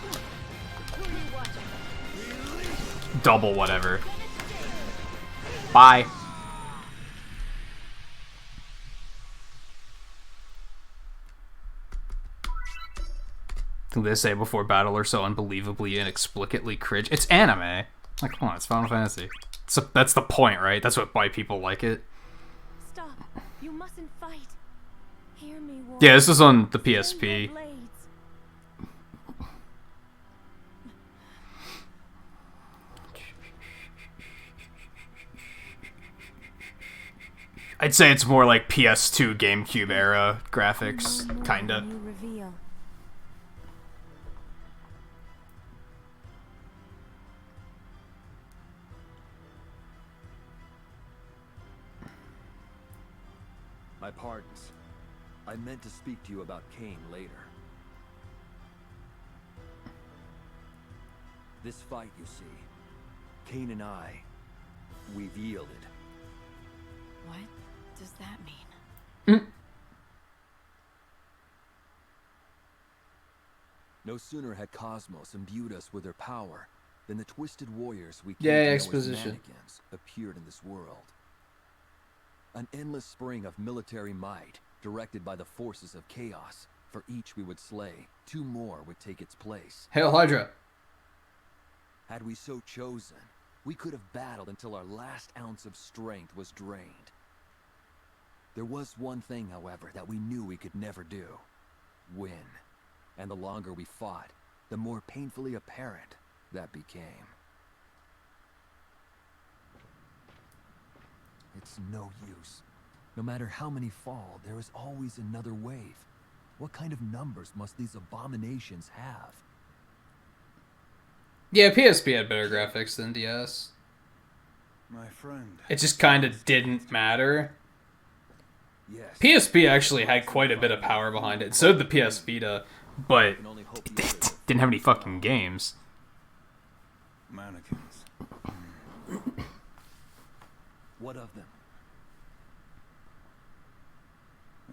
Double whatever. Bye. They say before battle are so unbelievably inexplicably cringe. It's anime. Like, come on, it's Final Fantasy. That's the point, right? That's why people like it. Stop. You mustn't fight. Hear me, warrior. Yeah, this is on the PSP. I'd say it's more like PS2 GameCube era graphics, kinda. My pardons. I meant to speak to you about Cain later. This fight, you see, Cain and I, we've yielded. What does that mean? No sooner had Cosmos imbued us with her power Then the twisted warriors we Yeah, came to know as exposition. mannequins appeared in this world. An endless spring of military might, directed by the forces of chaos. For each we would slay, 2 more would take its place. Hail Hydra. Had we so chosen, we could have battled until our last ounce of strength was drained. There was one thing, however, that we knew we could never do. Win. And the longer we fought, the more painfully apparent that became. It's no use. No matter how many fall, there is always another wave. What kind of numbers must these abominations have? Yeah, PSP had better graphics than DS. My friend. It just kind of didn't matter. Yes. PSP actually had quite a bit of power behind it. So did the PS Vita, but didn't have any fucking games. Mannequins. What of them?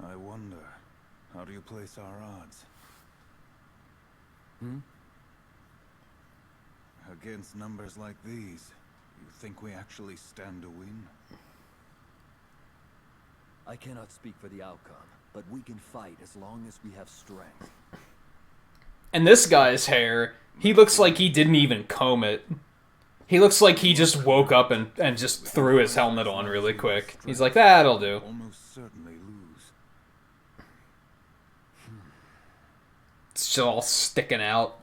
I wonder, how do you place our odds? Against numbers like these, you think we actually stand to win? I cannot speak for the outcome, but we can fight as long as we have strength. And this guy's hair, he looks like he didn't even comb it. He looks like he just woke up and just threw his helmet on really quick. He's like, that'll do. Almost certainly lose. It's just all sticking out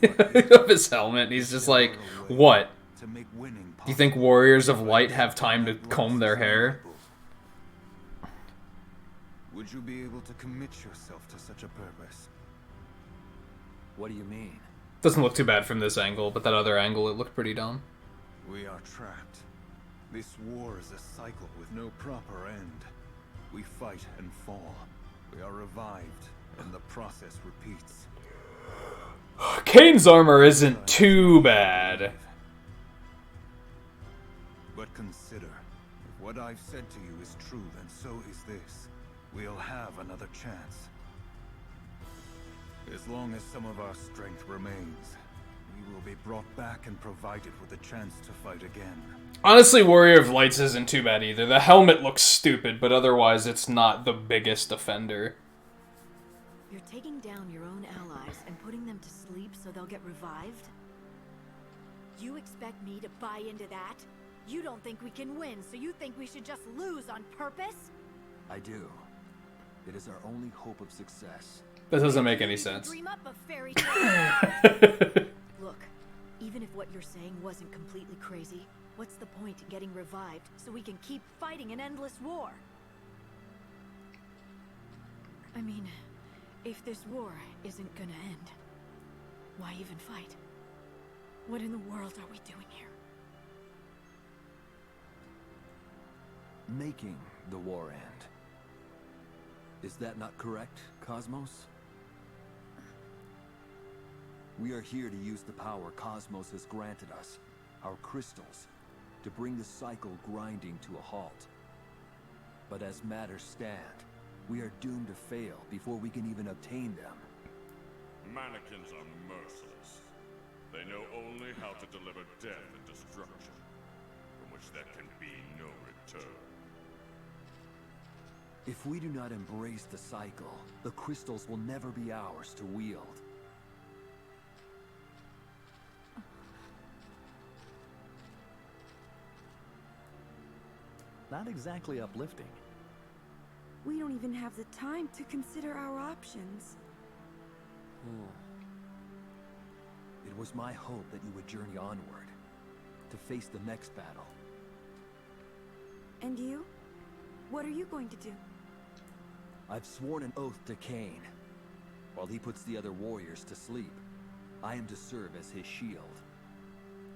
of his helmet. He's just like, what? To make winning Do you think Warriors of Light have time to comb their hair? Would you be able to commit yourself to such a purpose? What do you mean? Doesn't look too bad from this angle, but that other angle, it looked pretty dumb. We are trapped. This war is a cycle with no proper end. We fight and fall. We are revived, and the process repeats. Kane's armor isn't too bad. But consider, if what I've said to you is true, then so is this. We'll have another chance. As long as some of our strength remains, we will be brought back and provided with a chance to fight again. Honestly, Warrior of Lights isn't too bad either. The helmet looks stupid, but otherwise it's not the biggest offender. You're taking down your own allies and putting them to sleep so they'll get revived? You expect me to buy into that? You don't think we can win, so you think we should just lose on purpose? I do. It is our only hope of success. That doesn't make any sense. Dream up a fairy tale. Look, even if what you're saying wasn't completely crazy, what's the point in getting revived so we can keep fighting an endless war? I mean, if this war isn't gonna end, why even fight? What in the world are we doing here? Making the war end. Is that not correct, Cosmos? We are here to use the power Cosmos has granted us, our crystals, to bring the cycle grinding to a halt. But as matters stand, we are doomed to fail before we can even obtain them. Mannequins are merciless. They know only how to deliver death and destruction, from which there can be no return. If we do not embrace the cycle, the crystals will never be ours to wield. Not exactly uplifting. We don't even have the time to consider our options. It was my hope that you would journey onward, to face the next battle. And you? What are you going to do? I've sworn an oath to Kane. While he puts the other warriors to sleep, I am to serve as his shield.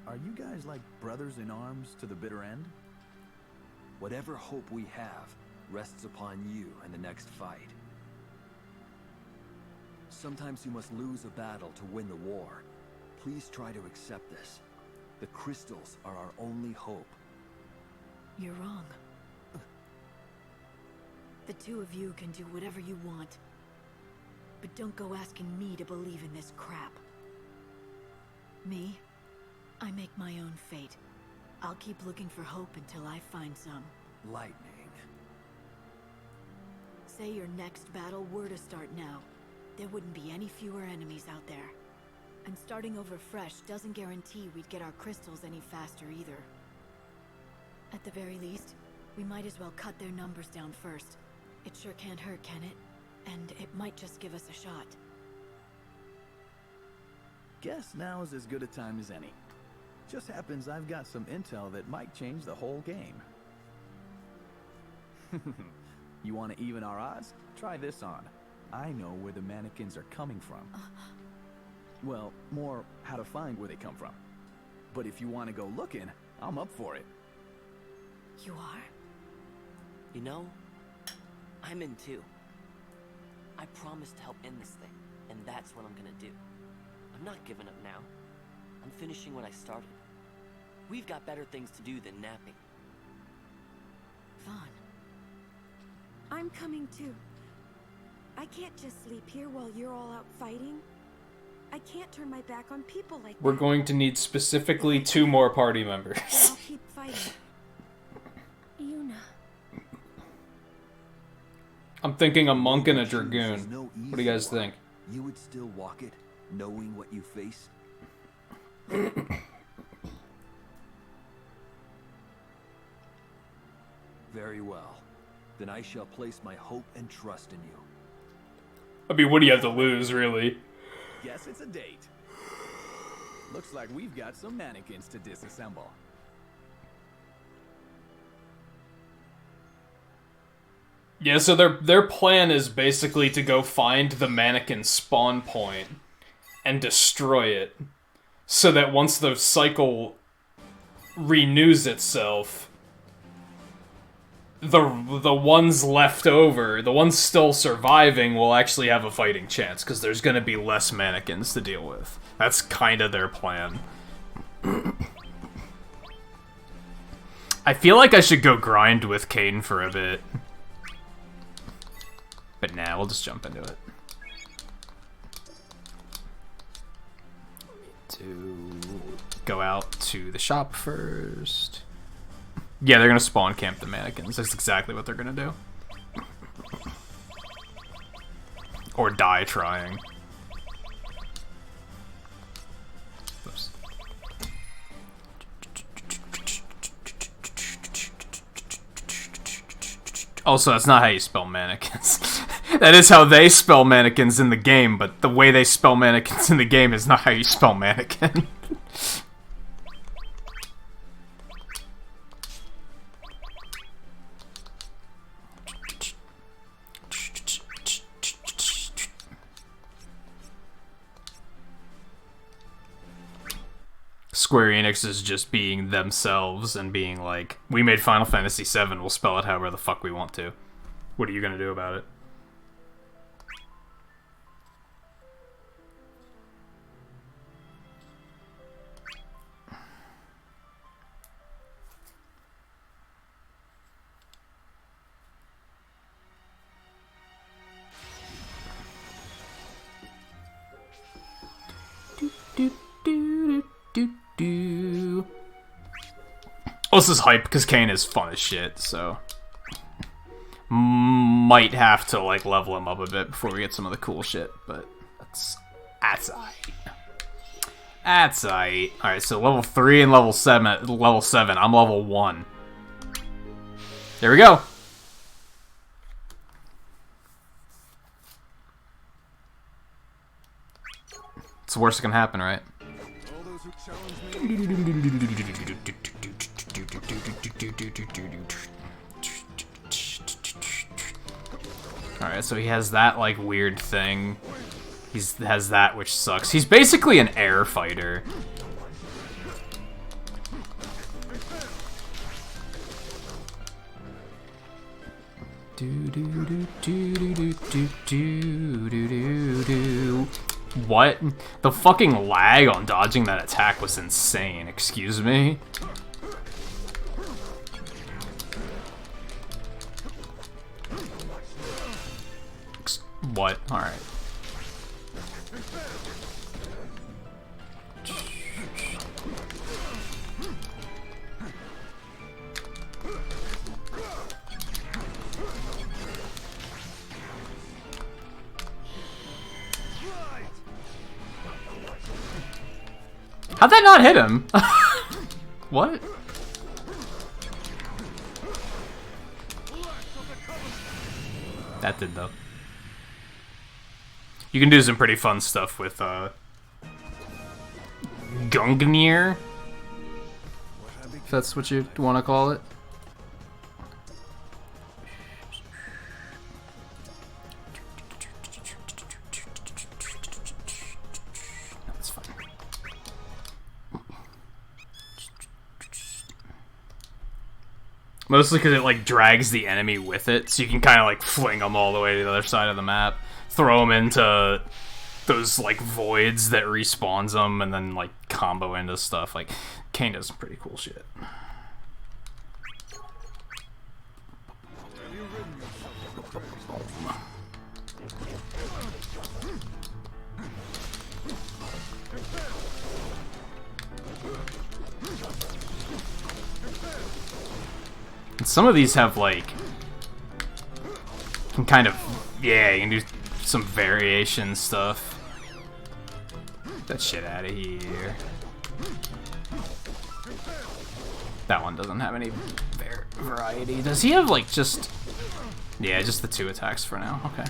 Are you guys like brothers in arms to the bitter end? Whatever hope we have rests upon you in the next fight. Sometimes you must lose a battle to win the war. Please try to accept this. The crystals are our only hope. You're wrong. The two of you can do whatever you want. But don't go asking me to believe in this crap. Me? I make my own fate. I'll keep looking for hope until I find some. Lightning. Say your next battle were to start now, there wouldn't be any fewer enemies out there. And starting over fresh doesn't guarantee we'd get our crystals any faster either. At the very least, we might as well cut their numbers down first. It sure can't hurt, can it? And it might just give us a shot. Guess now is as good a time as any. Just happens I've got some intel that might change the whole game. You want to even our odds? Try this on. I know where the mannequins are coming from. Well, more how to find where they come from. But if you want to go looking, I'm up for it. You are? You know, I'm in too. I promised to help end this thing, and that's what I'm gonna do. I'm not giving up now. I'm finishing what I started. We've got better things to do than napping. Vaughn. I'm coming too. I can't just sleep here while you're all out fighting. I can't turn my back on people like We're that. going to need specifically 2 more party members. I'll keep fighting. Yuna. I'm thinking a monk and a dragoon. What do you guys think? You would still walk it, knowing what you face? Very well. Then I shall place my hope and trust in you. I mean, what do you have to lose, really? Guess it's a date. Looks like we've got some mannequins to disassemble. Yeah, so their plan is basically to go find the mannequin spawn point and destroy it, so that once the cycle renews itself, the ones left over, the ones still surviving, will actually have a fighting chance, because there's going to be less mannequins to deal with. That's kind of their plan. I feel like I should go grind with Caden for a bit. But nah, we'll just jump into it. To go out to the shop first. Yeah, they're gonna spawn camp the mannequins. That's exactly what they're gonna do. Or die trying. Oops. Also, that's not how you spell mannequins. That is how they spell mannequins in the game, but the way they spell mannequins in the game is not how you spell mannequin. Square Enix is just being themselves and being like, we made Final Fantasy VII, we'll spell it however the fuck we want to. What are you gonna do about it? Oh, this is hype because Kane is fun as shit, so might have to like level him up a bit before we get some of the cool shit, but that's aight. That's aight. Alright, so level 3 and level 7. I'm level 1. There we go. It's the worst that can happen, right? Alright, so he has that, like, weird thing. He has that, which sucks. He's basically an air fighter. What? The fucking lag on dodging that attack was insane, excuse me? What? Alright. How'd that not hit him? What? That did, though. You can do some pretty fun stuff with, Gungnir? If that's what you want to call it. That's fine. Mostly because it, like, drags the enemy with it, so you can kind of, like, fling them all the way to the other side of the map. Throw them into those, like, voids that respawns them, and then, like, combo into stuff. Like, Kane does some pretty cool shit. And some of these have, like, can kind of, yeah, you can do some variation stuff. Get that shit out of here. That one doesn't have any variety. Does he have, like, just... Yeah, just the 2 attacks for now. Okay.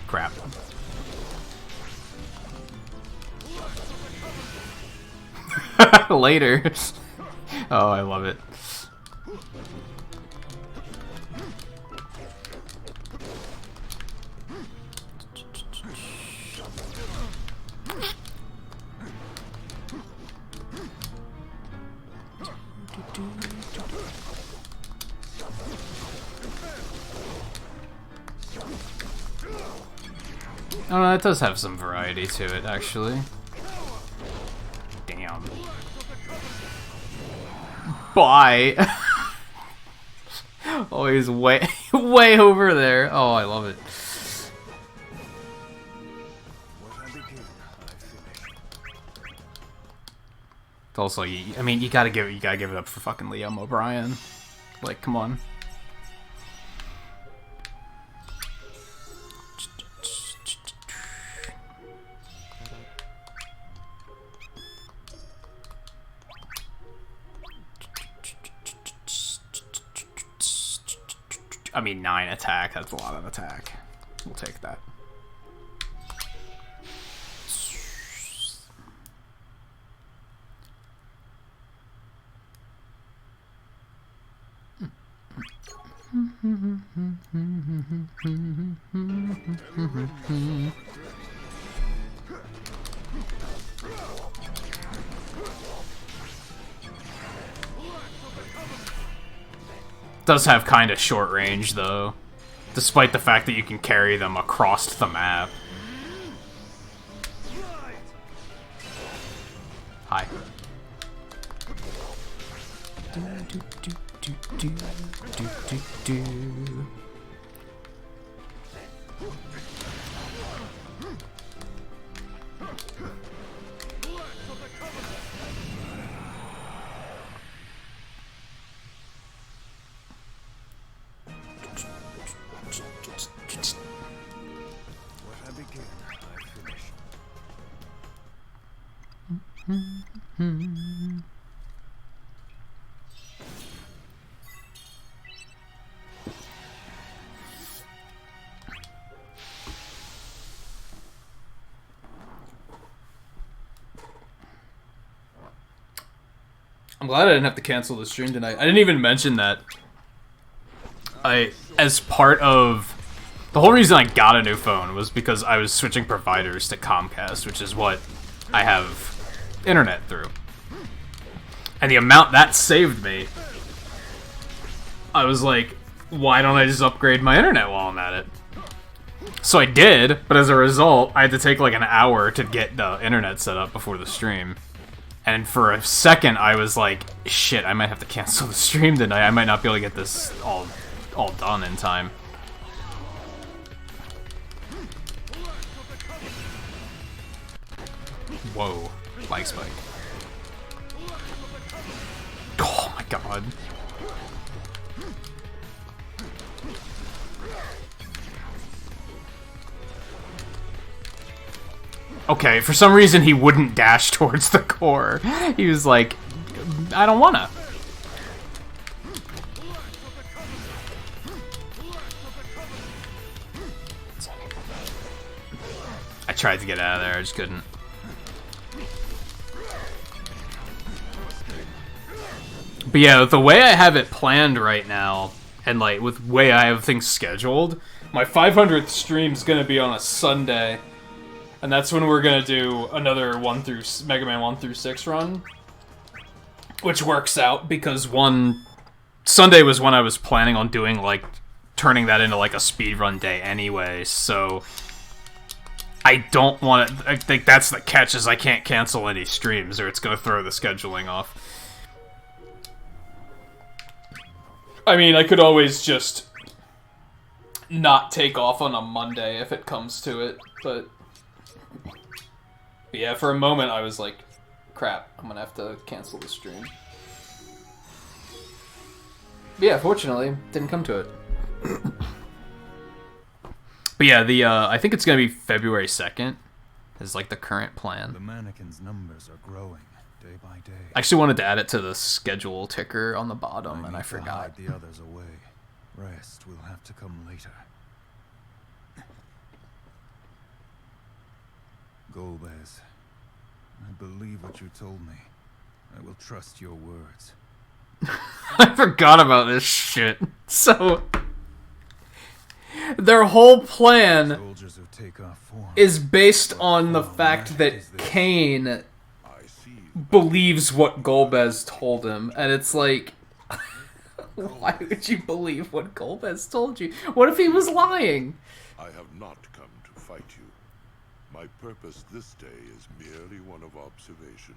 Crap. Later. Oh, I love it. Oh, no, that does have some variety to it, actually. Damn. Bye! Oh, he's way, way over there. Oh, I love it. It's also, I mean, you gotta give it up for fucking Liam O'Brien. Like, come on. I mean, 9 attack, that's a lot of attack. We'll take that. Does have kind of short range, though, despite the fact that you can carry them across the map. Hi. I'm glad I didn't have to cancel the stream tonight. I didn't even mention that. As part of... The whole reason I got a new phone was because I was switching providers to Comcast, which is what I have internet through. And the amount that saved me, I was like, why don't I just upgrade my internet while I'm at it? So I did, but as a result, I had to take like an hour to get the internet set up before the stream. And for a second, I was like, shit, I might have to cancel the stream tonight. I might not be able to get this all done in time. Whoa, lag spike. Oh my god. Okay, for some reason he wouldn't dash towards the core. He was like, I don't wanna. I tried to get out of there, I just couldn't. But yeah, the way I have it planned right now, and like with the way I have things scheduled, my 500th stream is gonna be on a Sunday, and that's when we're gonna do another Mega Man 1 through 6 run, which works out because Sunday was when I was planning on doing like turning that into like a speedrun day anyway, so I don't want to. I think that's the catch, is I can't cancel any streams or it's gonna throw the scheduling off. I mean, I could always just not take off on a Monday if it comes to it, but yeah, for a moment I was like, crap, I'm gonna have to cancel the stream. But yeah, fortunately, didn't come to it. But yeah, I think it's gonna be February 2nd, is like the current plan. The mannequin's numbers are growing day by day. I actually wanted to add it to the schedule ticker on the bottom, and I forgot. Hide the others away. Rest will have to come later. Golbez, I believe what you told me. I will trust your words. I forgot about this shit. So their whole plan is based on the fact that Kane believes what Golbez told him, and it's like, why would you believe what Golbez told you? What if he was lying? I have not come to fight you. My purpose this day is merely one of observation.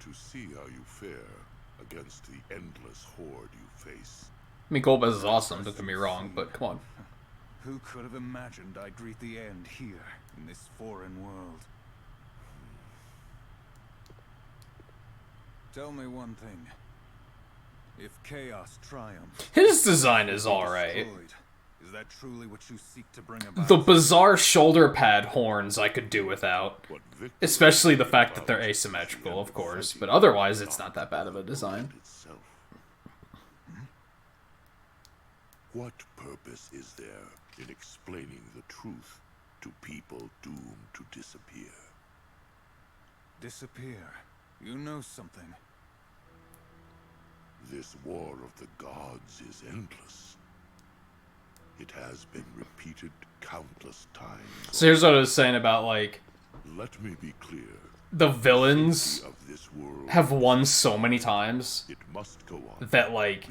To see how you fare against the endless horde you face. I mean, Golbez is awesome, don't get me wrong, but come on. Who could have imagined I'd greet the end here, in this foreign world? Tell me one thing. If chaos triumphs... His design is alright. Is that truly what you seek to bring about? The bizarre shoulder pad horns I could do without. Especially the fact that they're asymmetrical, of course. But otherwise, it's not that bad of a design. What purpose is there in explaining the truth to people doomed to disappear? Disappear? You know something. This war of the gods is endless. It has been repeated countless times. So here's what I was saying about, like, let me be clear. The villains have won so many times that, like,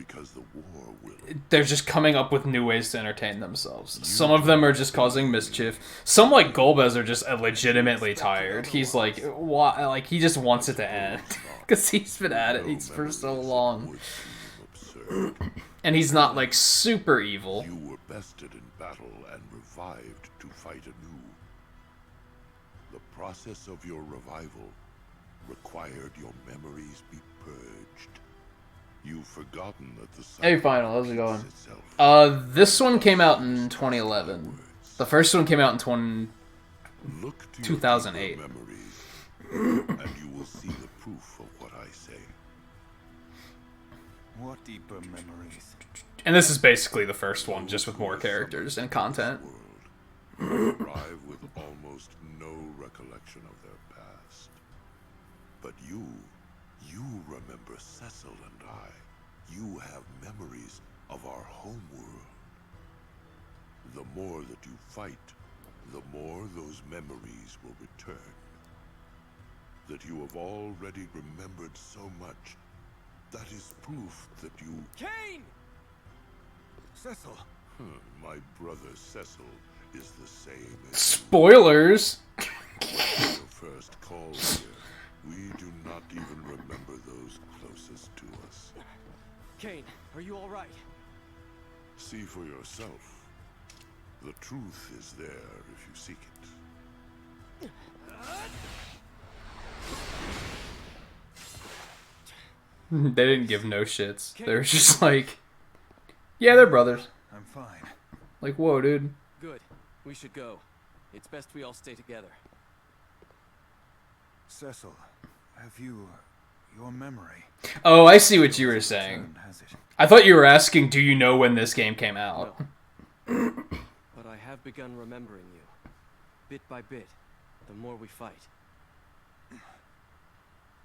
they're just coming up with new ways to entertain themselves. Some of them are just causing mischief. Some, like Golbez, are just legitimately tired. He's like, why? Like, he just wants it to end because he's been at it for so long, and he's not like super evil. You were bested in battle and revived to fight anew. The process of your revival required your memories be purged. You've forgotten that the Hey, Final, how's it going? This one came out in 2011. The first one came out in 2008. And you will see the proof of what I say. What deeper memories? And this is basically the first one, just with more characters and content. Arrive with almost no recollection of their past. But you remember Cecil and I. You have memories of our home world. The more that you fight, the more those memories will return. That you have already remembered so much, that is proof that you... Kane! Cecil. My brother Cecil is the same as Spoilers! your first call here. We do not even remember those closest to us. Kane, are you all right? See for yourself. The truth is there if you seek it. They didn't give no shits. They were just like, yeah, they're brothers. I'm fine. Like, whoa, dude. Good. We should go. It's best we all stay together. Cecil, have you... your memory? Oh, I see what you were saying. I thought you were asking, do you know when this game came out? No. But I have begun remembering you. Bit by bit, the more we fight.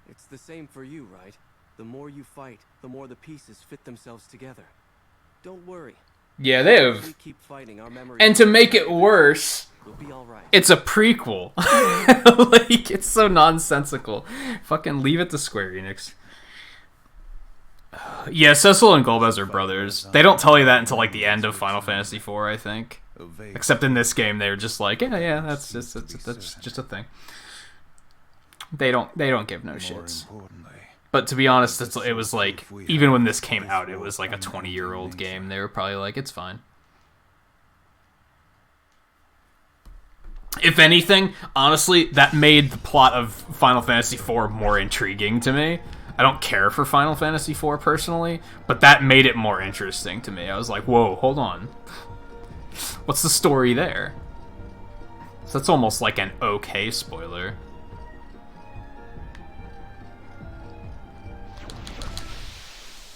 It's the same for you, right? The more you fight, the more the pieces fit themselves together. Don't worry. Yeah, they have... We keep fighting, our memories... And to make it worse, we'll be all right. It's a prequel. Like, it's so nonsensical. Fucking leave it to Square Enix. Yeah, Cecil and Golbez are brothers. They don't tell you that until like the end of Final Fantasy IV, I think. Except in this game, they're just like, yeah, that's just a thing. They don't give no shits. But to be honest, it was like, even when this came out, it was like a 20-year-old game. They were probably like, it's fine. If anything, honestly, that made the plot of Final Fantasy IV more intriguing to me. I don't care for Final Fantasy IV personally, but that made it more interesting to me. I was like, whoa, hold on. What's the story there? So that's almost like an okay spoiler.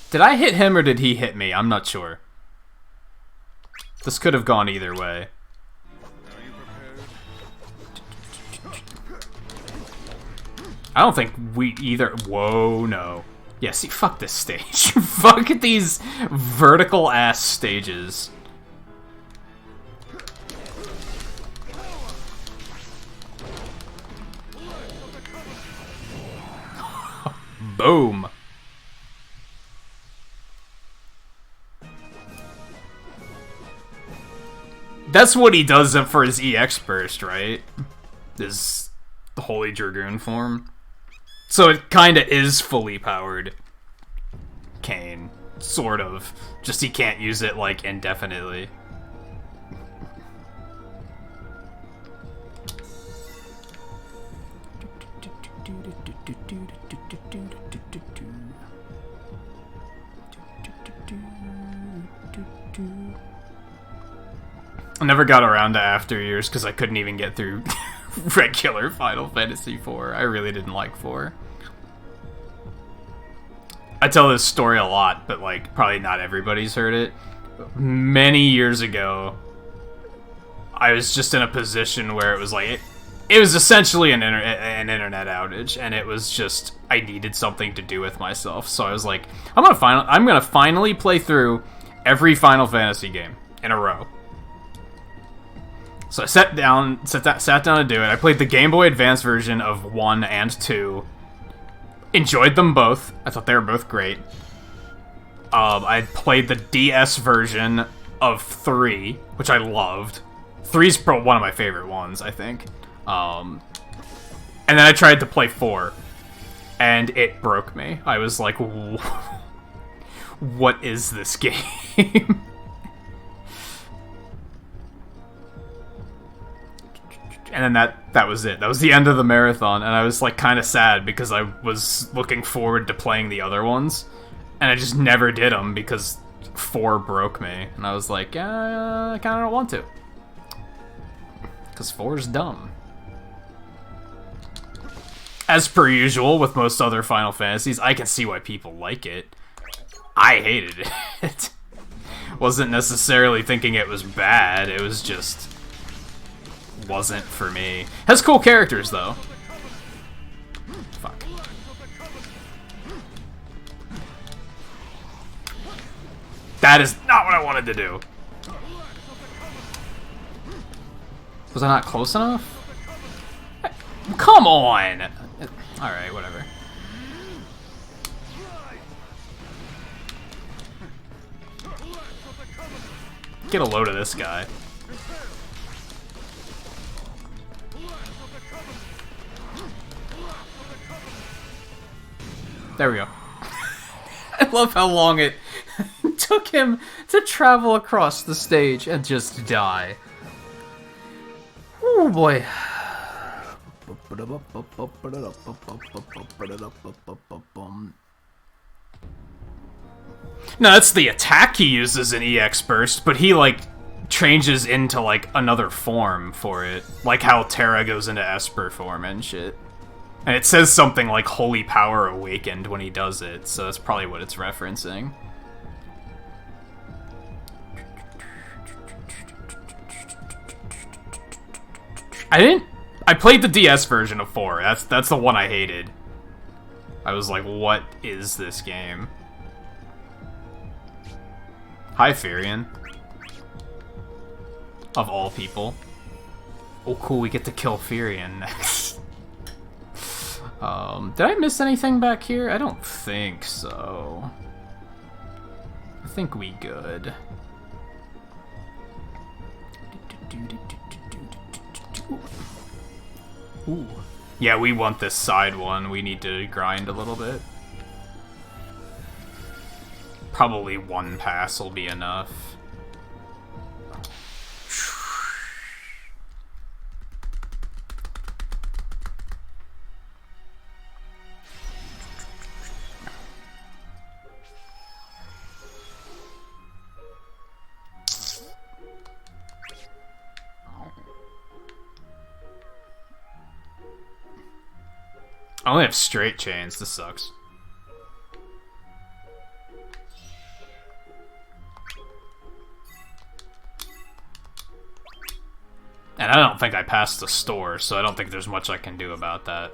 Did I hit him or did he hit me? I'm not sure. This could have gone either way. I don't think we either... Whoa, no. Yeah, see, fuck this stage. Fuck these vertical-ass stages. Boom. That's what he does for his EX burst, right? His Holy Dragoon form. So it kinda is fully powered Kain. Sort of. Just he can't use it, like, indefinitely. I never got around to After Years because I couldn't even get through regular Final Fantasy IV. I really didn't like 4. I tell this story a lot, but like probably not everybody's heard it. Many years ago, I was just in a position where it was like it was essentially an internet outage, and it was just I needed something to do with myself. So I was like, I'm gonna finally play through every Final Fantasy game in a row. So I sat down to do it. I played the Game Boy Advance version of 1 and 2. Enjoyed them both. I thought they were both great. I played the DS version of 3, which I loved. 3's one of my favorite ones, I think. And then I tried to play 4, and it broke me. I was like, what is this game? And then that was it. That was the end of the marathon, and I was like kind of sad because I was looking forward to playing the other ones, and I just never did them because 4 broke me, and I was like, I kind of don't want to, because 4 is dumb. As per usual with most other Final Fantasies, I can see why people like it. I hated it. Wasn't necessarily thinking it was bad, it was just wasn't for me. Has cool characters though. Fuck. That is not what I wanted to do. Was I not close enough? Come on! Alright, whatever. Get a load of this guy. There we go. I love how long it took him to travel across the stage and just die. Oh boy. No, that's the attack he uses in EX Burst, but he, like, changes into, like, another form for it. Like how Terra goes into Esper form and shit. And it says something like Holy Power Awakened when he does it, so that's probably what it's referencing. I played the DS version of 4. That's the one I hated. I was like, what is this game? Hi, Furion. Of all people. Oh, cool, we get to kill Furion next. Did I miss anything back here? I don't think so. I think we good. Ooh. Yeah, we want this side one. We need to grind a little bit. Probably one pass will be enough. I only have straight chains. This sucks. And I don't think I passed the store, so I don't think there's much I can do about that.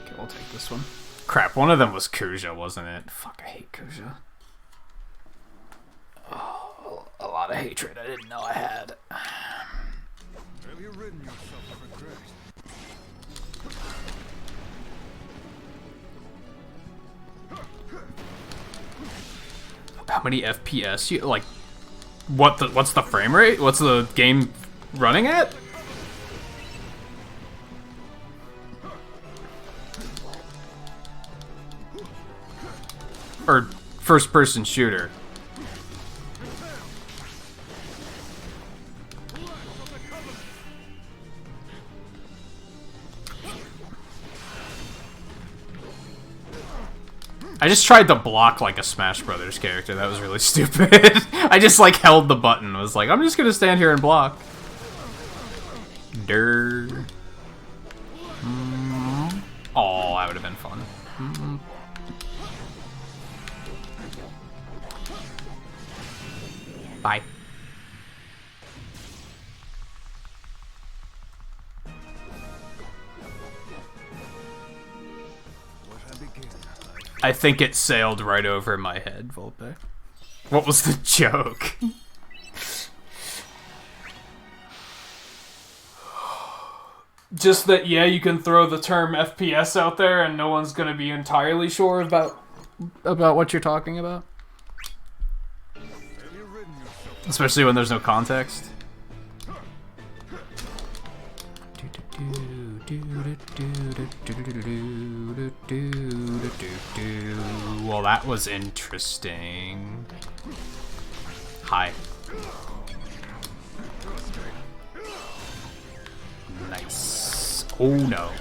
Okay, we'll take this one. Crap, one of them was Kuja, wasn't it? Fuck, I hate Kuja. Oh, a lot of hatred I didn't know I had. Have you ridden yourself of regret? How many FPS you like? What's the frame rate? What's the game running at? Or first-person shooter? I just tried to block like a Smash Brothers character. That was really stupid. I just like held the button. Was like, I'm just gonna stand here and block. Durr. Oh, that would have been fun. Bye. I think it sailed right over my head, Volpe. What was the joke? Just that, yeah, you can throw the term FPS out there and no one's gonna be entirely sure about what you're talking about. Especially when there's no context. Well, that was interesting. Hi. Nice. Oh no.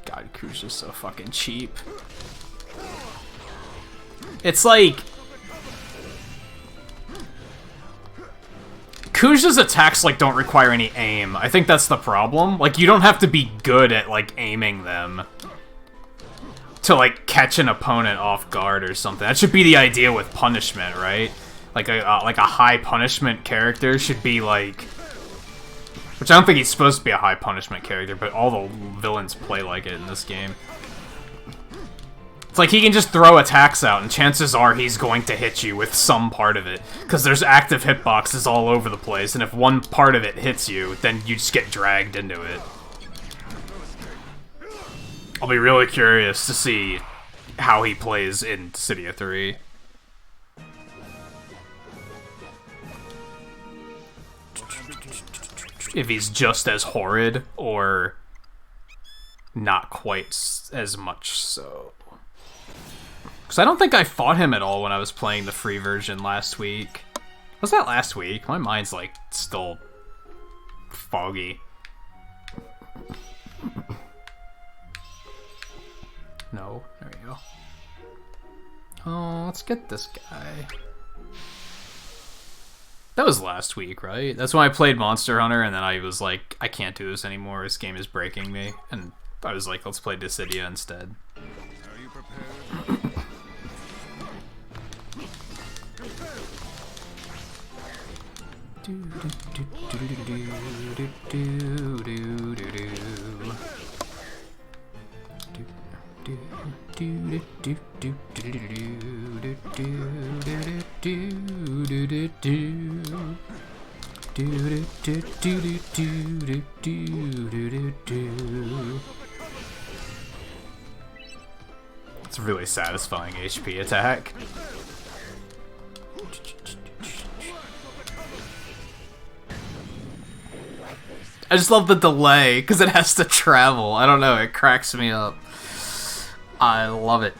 God, Kuja's so fucking cheap. It's like... Kuja's attacks, like, don't require any aim. I think that's the problem. Like, you don't have to be good at, like, aiming them to, like, catch an opponent off guard or something. That should be the idea with punishment, right? Like a high punishment character should be, like... Which I don't think he's supposed to be a high punishment character, but all the villains play like it in this game. It's like he can just throw attacks out, and chances are he's going to hit you with some part of it. Because there's active hitboxes all over the place, and if one part of it hits you, then you just get dragged into it. I'll be really curious to see how he plays in Dissidia 3. If he's just as horrid, or not quite as much so. Because I don't think I fought him at all when I was playing the free version last week. Was that last week? My mind's, like, still foggy. No, there we go. Oh, let's get this guy. That was last week, right? That's when I played Monster Hunter, and then I was like, I can't do this anymore. This game is breaking me. And I was like, let's play Dissidia instead. Are you prepared? It's a really satisfying HP attack. I just love the delay, because it has to travel. I don't know, it cracks me up. I love it.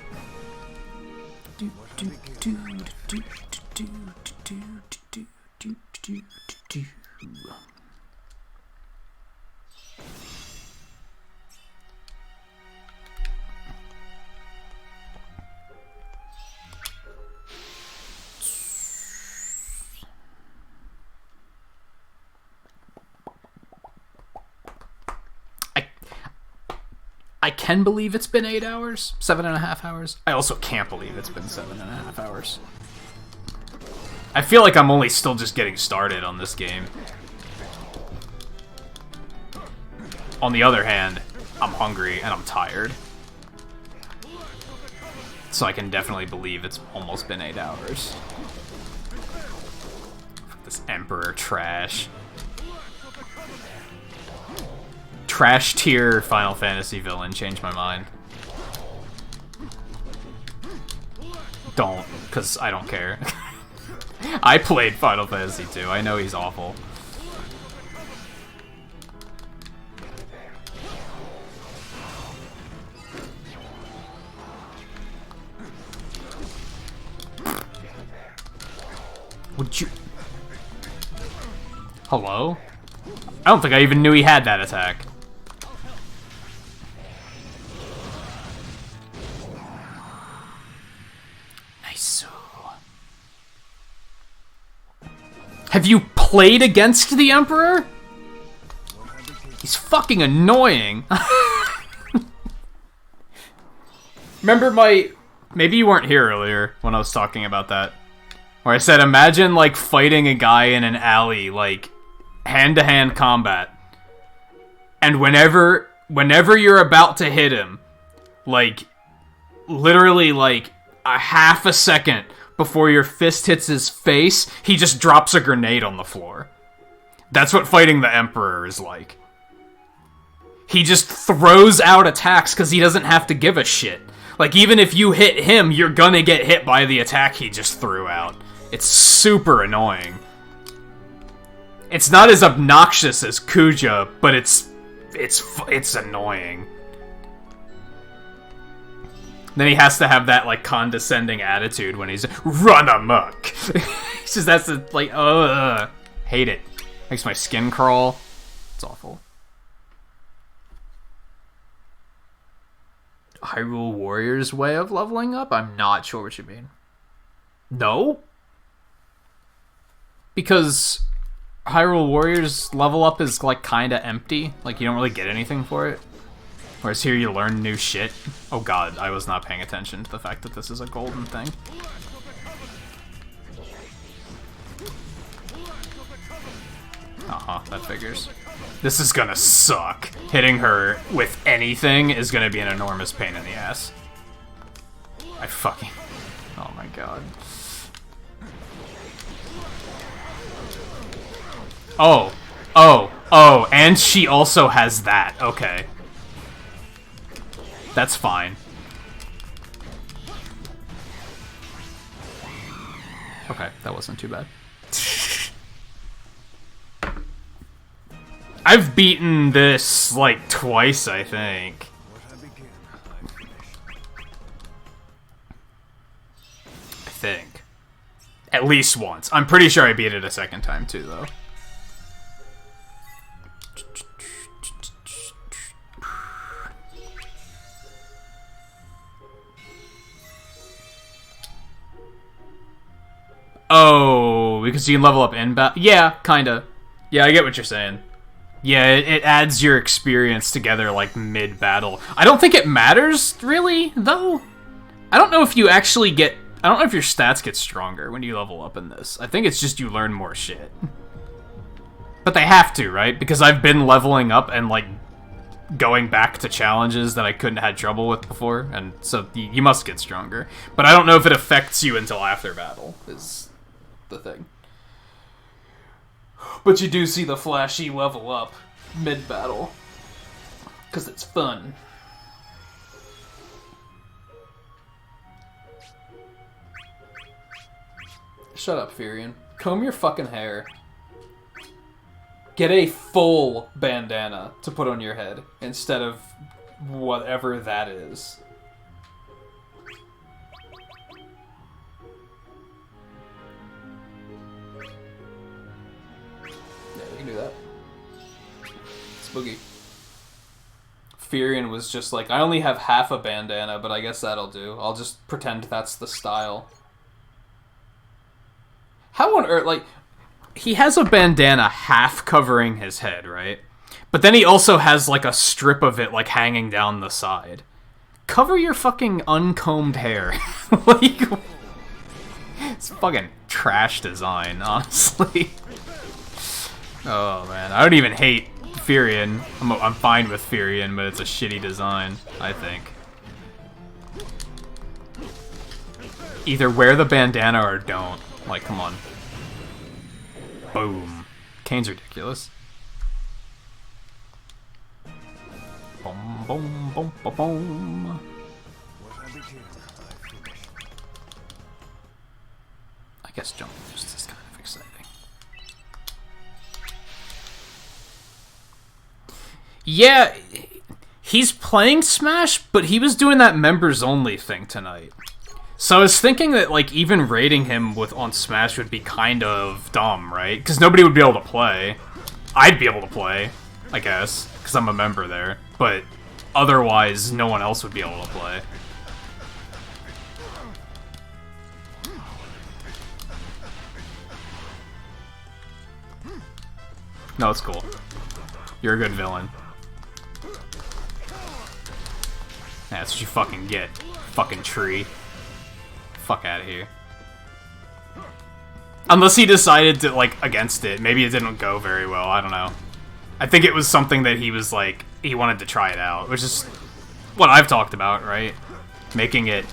I can believe it's been 8 hours, 7.5 hours. I also can't believe it's been 7.5 hours. I feel like I'm only still just getting started on this game. On the other hand, I'm hungry and I'm tired. So I can definitely believe it's almost been 8 hours. This Emperor trash. Trash tier Final Fantasy villain, changed my mind. Don't, because I don't care. I played Final Fantasy 2, I know he's awful. Would you... Hello? I don't think I even knew he had that attack. Nice. Have you played against the Emperor? He's fucking annoying. Remember my... Maybe you weren't here earlier when I was talking about that. Where I said, imagine, like, fighting a guy in an alley, like, hand-to-hand combat. And whenever you're about to hit him, like, literally, like, a half a second before your fist hits his face, he just drops a grenade on the floor. That's what fighting the Emperor is like. He just throws out attacks because he doesn't have to give a shit. Like, even if you hit him, you're gonna get hit by the attack he just threw out. It's super annoying. It's not as obnoxious as Kuja, but it's annoying. Then he has to have that, like, condescending attitude when he's run amok. It's just, that's the, like, hate it. Makes my skin crawl. It's awful. Hyrule Warriors way of leveling up? I'm not sure what you mean. No? Because Hyrule Warriors level up is, like, kinda empty. Like, you don't really get anything for it. Whereas here you learn new shit. Oh god, I was not paying attention to the fact that this is a golden thing. Uh-huh, that figures. This is gonna suck. Hitting her with anything is gonna be an enormous pain in the ass. I fucking... Oh my god. Oh. Oh. Oh, and she also has that. Okay. That's fine. Okay, that wasn't too bad. I've beaten this, like, twice, I think. I think. At least once. I'm pretty sure I beat it a second time, too, though. Oh, because you can level up in battle. Yeah, kinda. Yeah, I get what you're saying. Yeah, it adds your experience together, like, mid-battle. I don't think it matters, really, though. I don't know if you actually get... I don't know if your stats get stronger when you level up in this. I think it's just you learn more shit. But they have to, right? Because I've been leveling up and, like, going back to challenges that I couldn't have had trouble with before, and so you must get stronger. But I don't know if it affects you until after battle, is the thing. But you do see the flashy level up mid-battle, because it's fun. Shut up, Furion. Comb your fucking hair. Get a full bandana to put on your head, instead of whatever that is. Yeah, we can do that. Spooky. Furion was just like, I only have half a bandana, but I guess that'll do. I'll just pretend that's the style. How on earth, like, he has a bandana half covering his head, right? But then he also has, like, a strip of it, like, hanging down the side. Cover your fucking uncombed hair. Like, it's fucking trash design, honestly. Oh, man. I don't even hate Furion. I'm fine with Furion, but it's a shitty design, I think. Either wear the bandana or don't. Like, come on. Boom. Kane's ridiculous. Boom, boom, boom, boom, boom. I guess jumping just is kind of exciting. Yeah, he's playing Smash, but he was doing that members-only thing tonight. So I was thinking that, like, even rating him on Smash would be kind of dumb, right? Because nobody would be able to play. I'd be able to play, I guess, because I'm a member there. But otherwise, no one else would be able to play. No, it's cool. You're a good villain. That's what you fucking get. Fucking tree. Fuck out of here. Unless he decided to, like, against it. Maybe it didn't go very well. I don't know. I think it was something that he was, like, he wanted to try it out. Which is what I've talked about, right? Making it...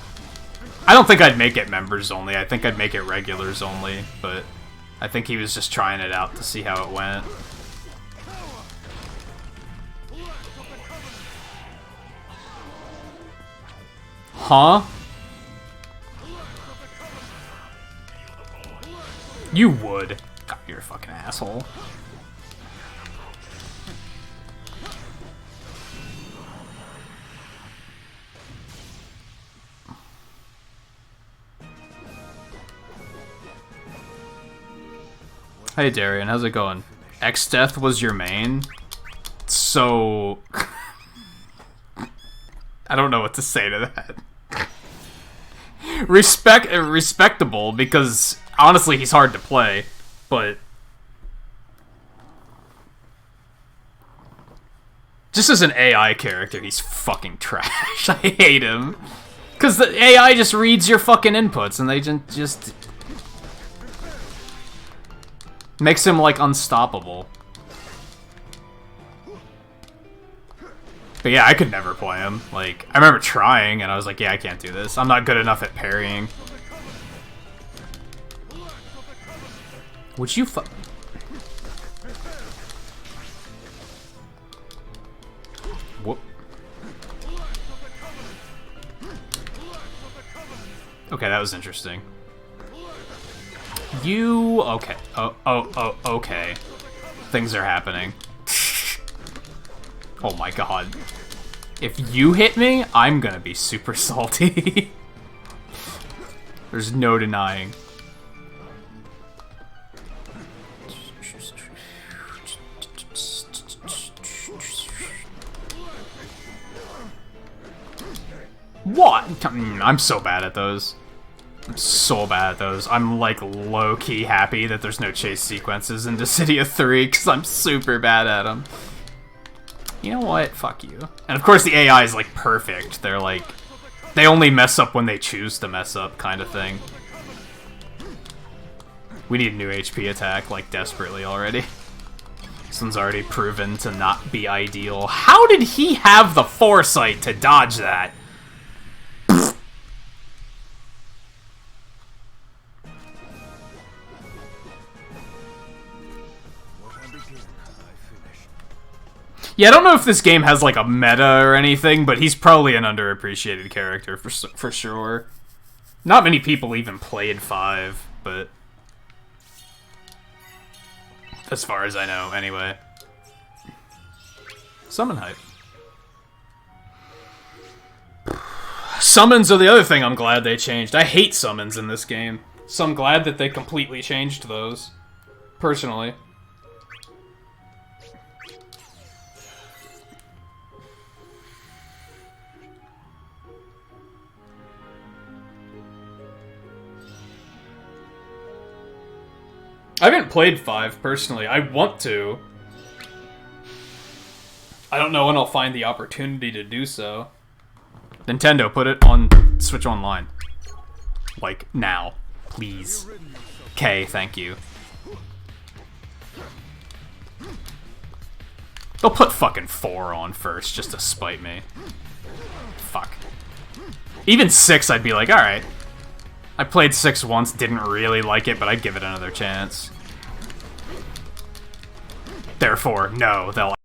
I don't think I'd make it members only. I think I'd make it regulars only. But I think he was just trying it out to see how it went. Huh? You would. God, you're a fucking asshole. Hey Darian, how's it going? X-Death was your main? So... I don't know what to say to that. Respectable, because honestly he's hard to play, but just as an AI character, he's fucking trash. I hate him. Because the AI just reads your fucking inputs, and they just makes him, like, unstoppable. But yeah, I could never play him. Like, I remember trying, and I was like, yeah, I can't do this. I'm not good enough at parrying. Would you Whoop. Okay, that was interesting. You... Okay. Okay. Things are happening. Oh my god. If you hit me, I'm gonna be super salty. There's no denying. What? I'm so bad at those. I'm so bad at those. I'm like low-key happy that there's no chase sequences in Dissidia 3 because I'm super bad at them. You know what? Fuck you. And of course the AI is like perfect. They're like, they only mess up when they choose to mess up, kind of thing. We need a new HP attack like desperately already. This one's already proven to not be ideal. How did he have the foresight to dodge that? Yeah, I don't know if this game has, like, a meta or anything, but he's probably an underappreciated character for sure. Not many people even played 5, but... as far as I know, anyway. Summon hype. Summons are the other thing I'm glad they changed. I hate summons in this game, so I'm glad that they completely changed those. Personally. I haven't played 5, personally. I want to. I don't know when I'll find the opportunity to do so. Nintendo, put it on Switch Online. Like, now. Please. Okay, thank you. They'll put fucking 4 on first, just to spite me. Fuck. Even 6, I'd be like, alright. I played 6 once, didn't really like it, but I'd give it another chance. Therefore, no, they'll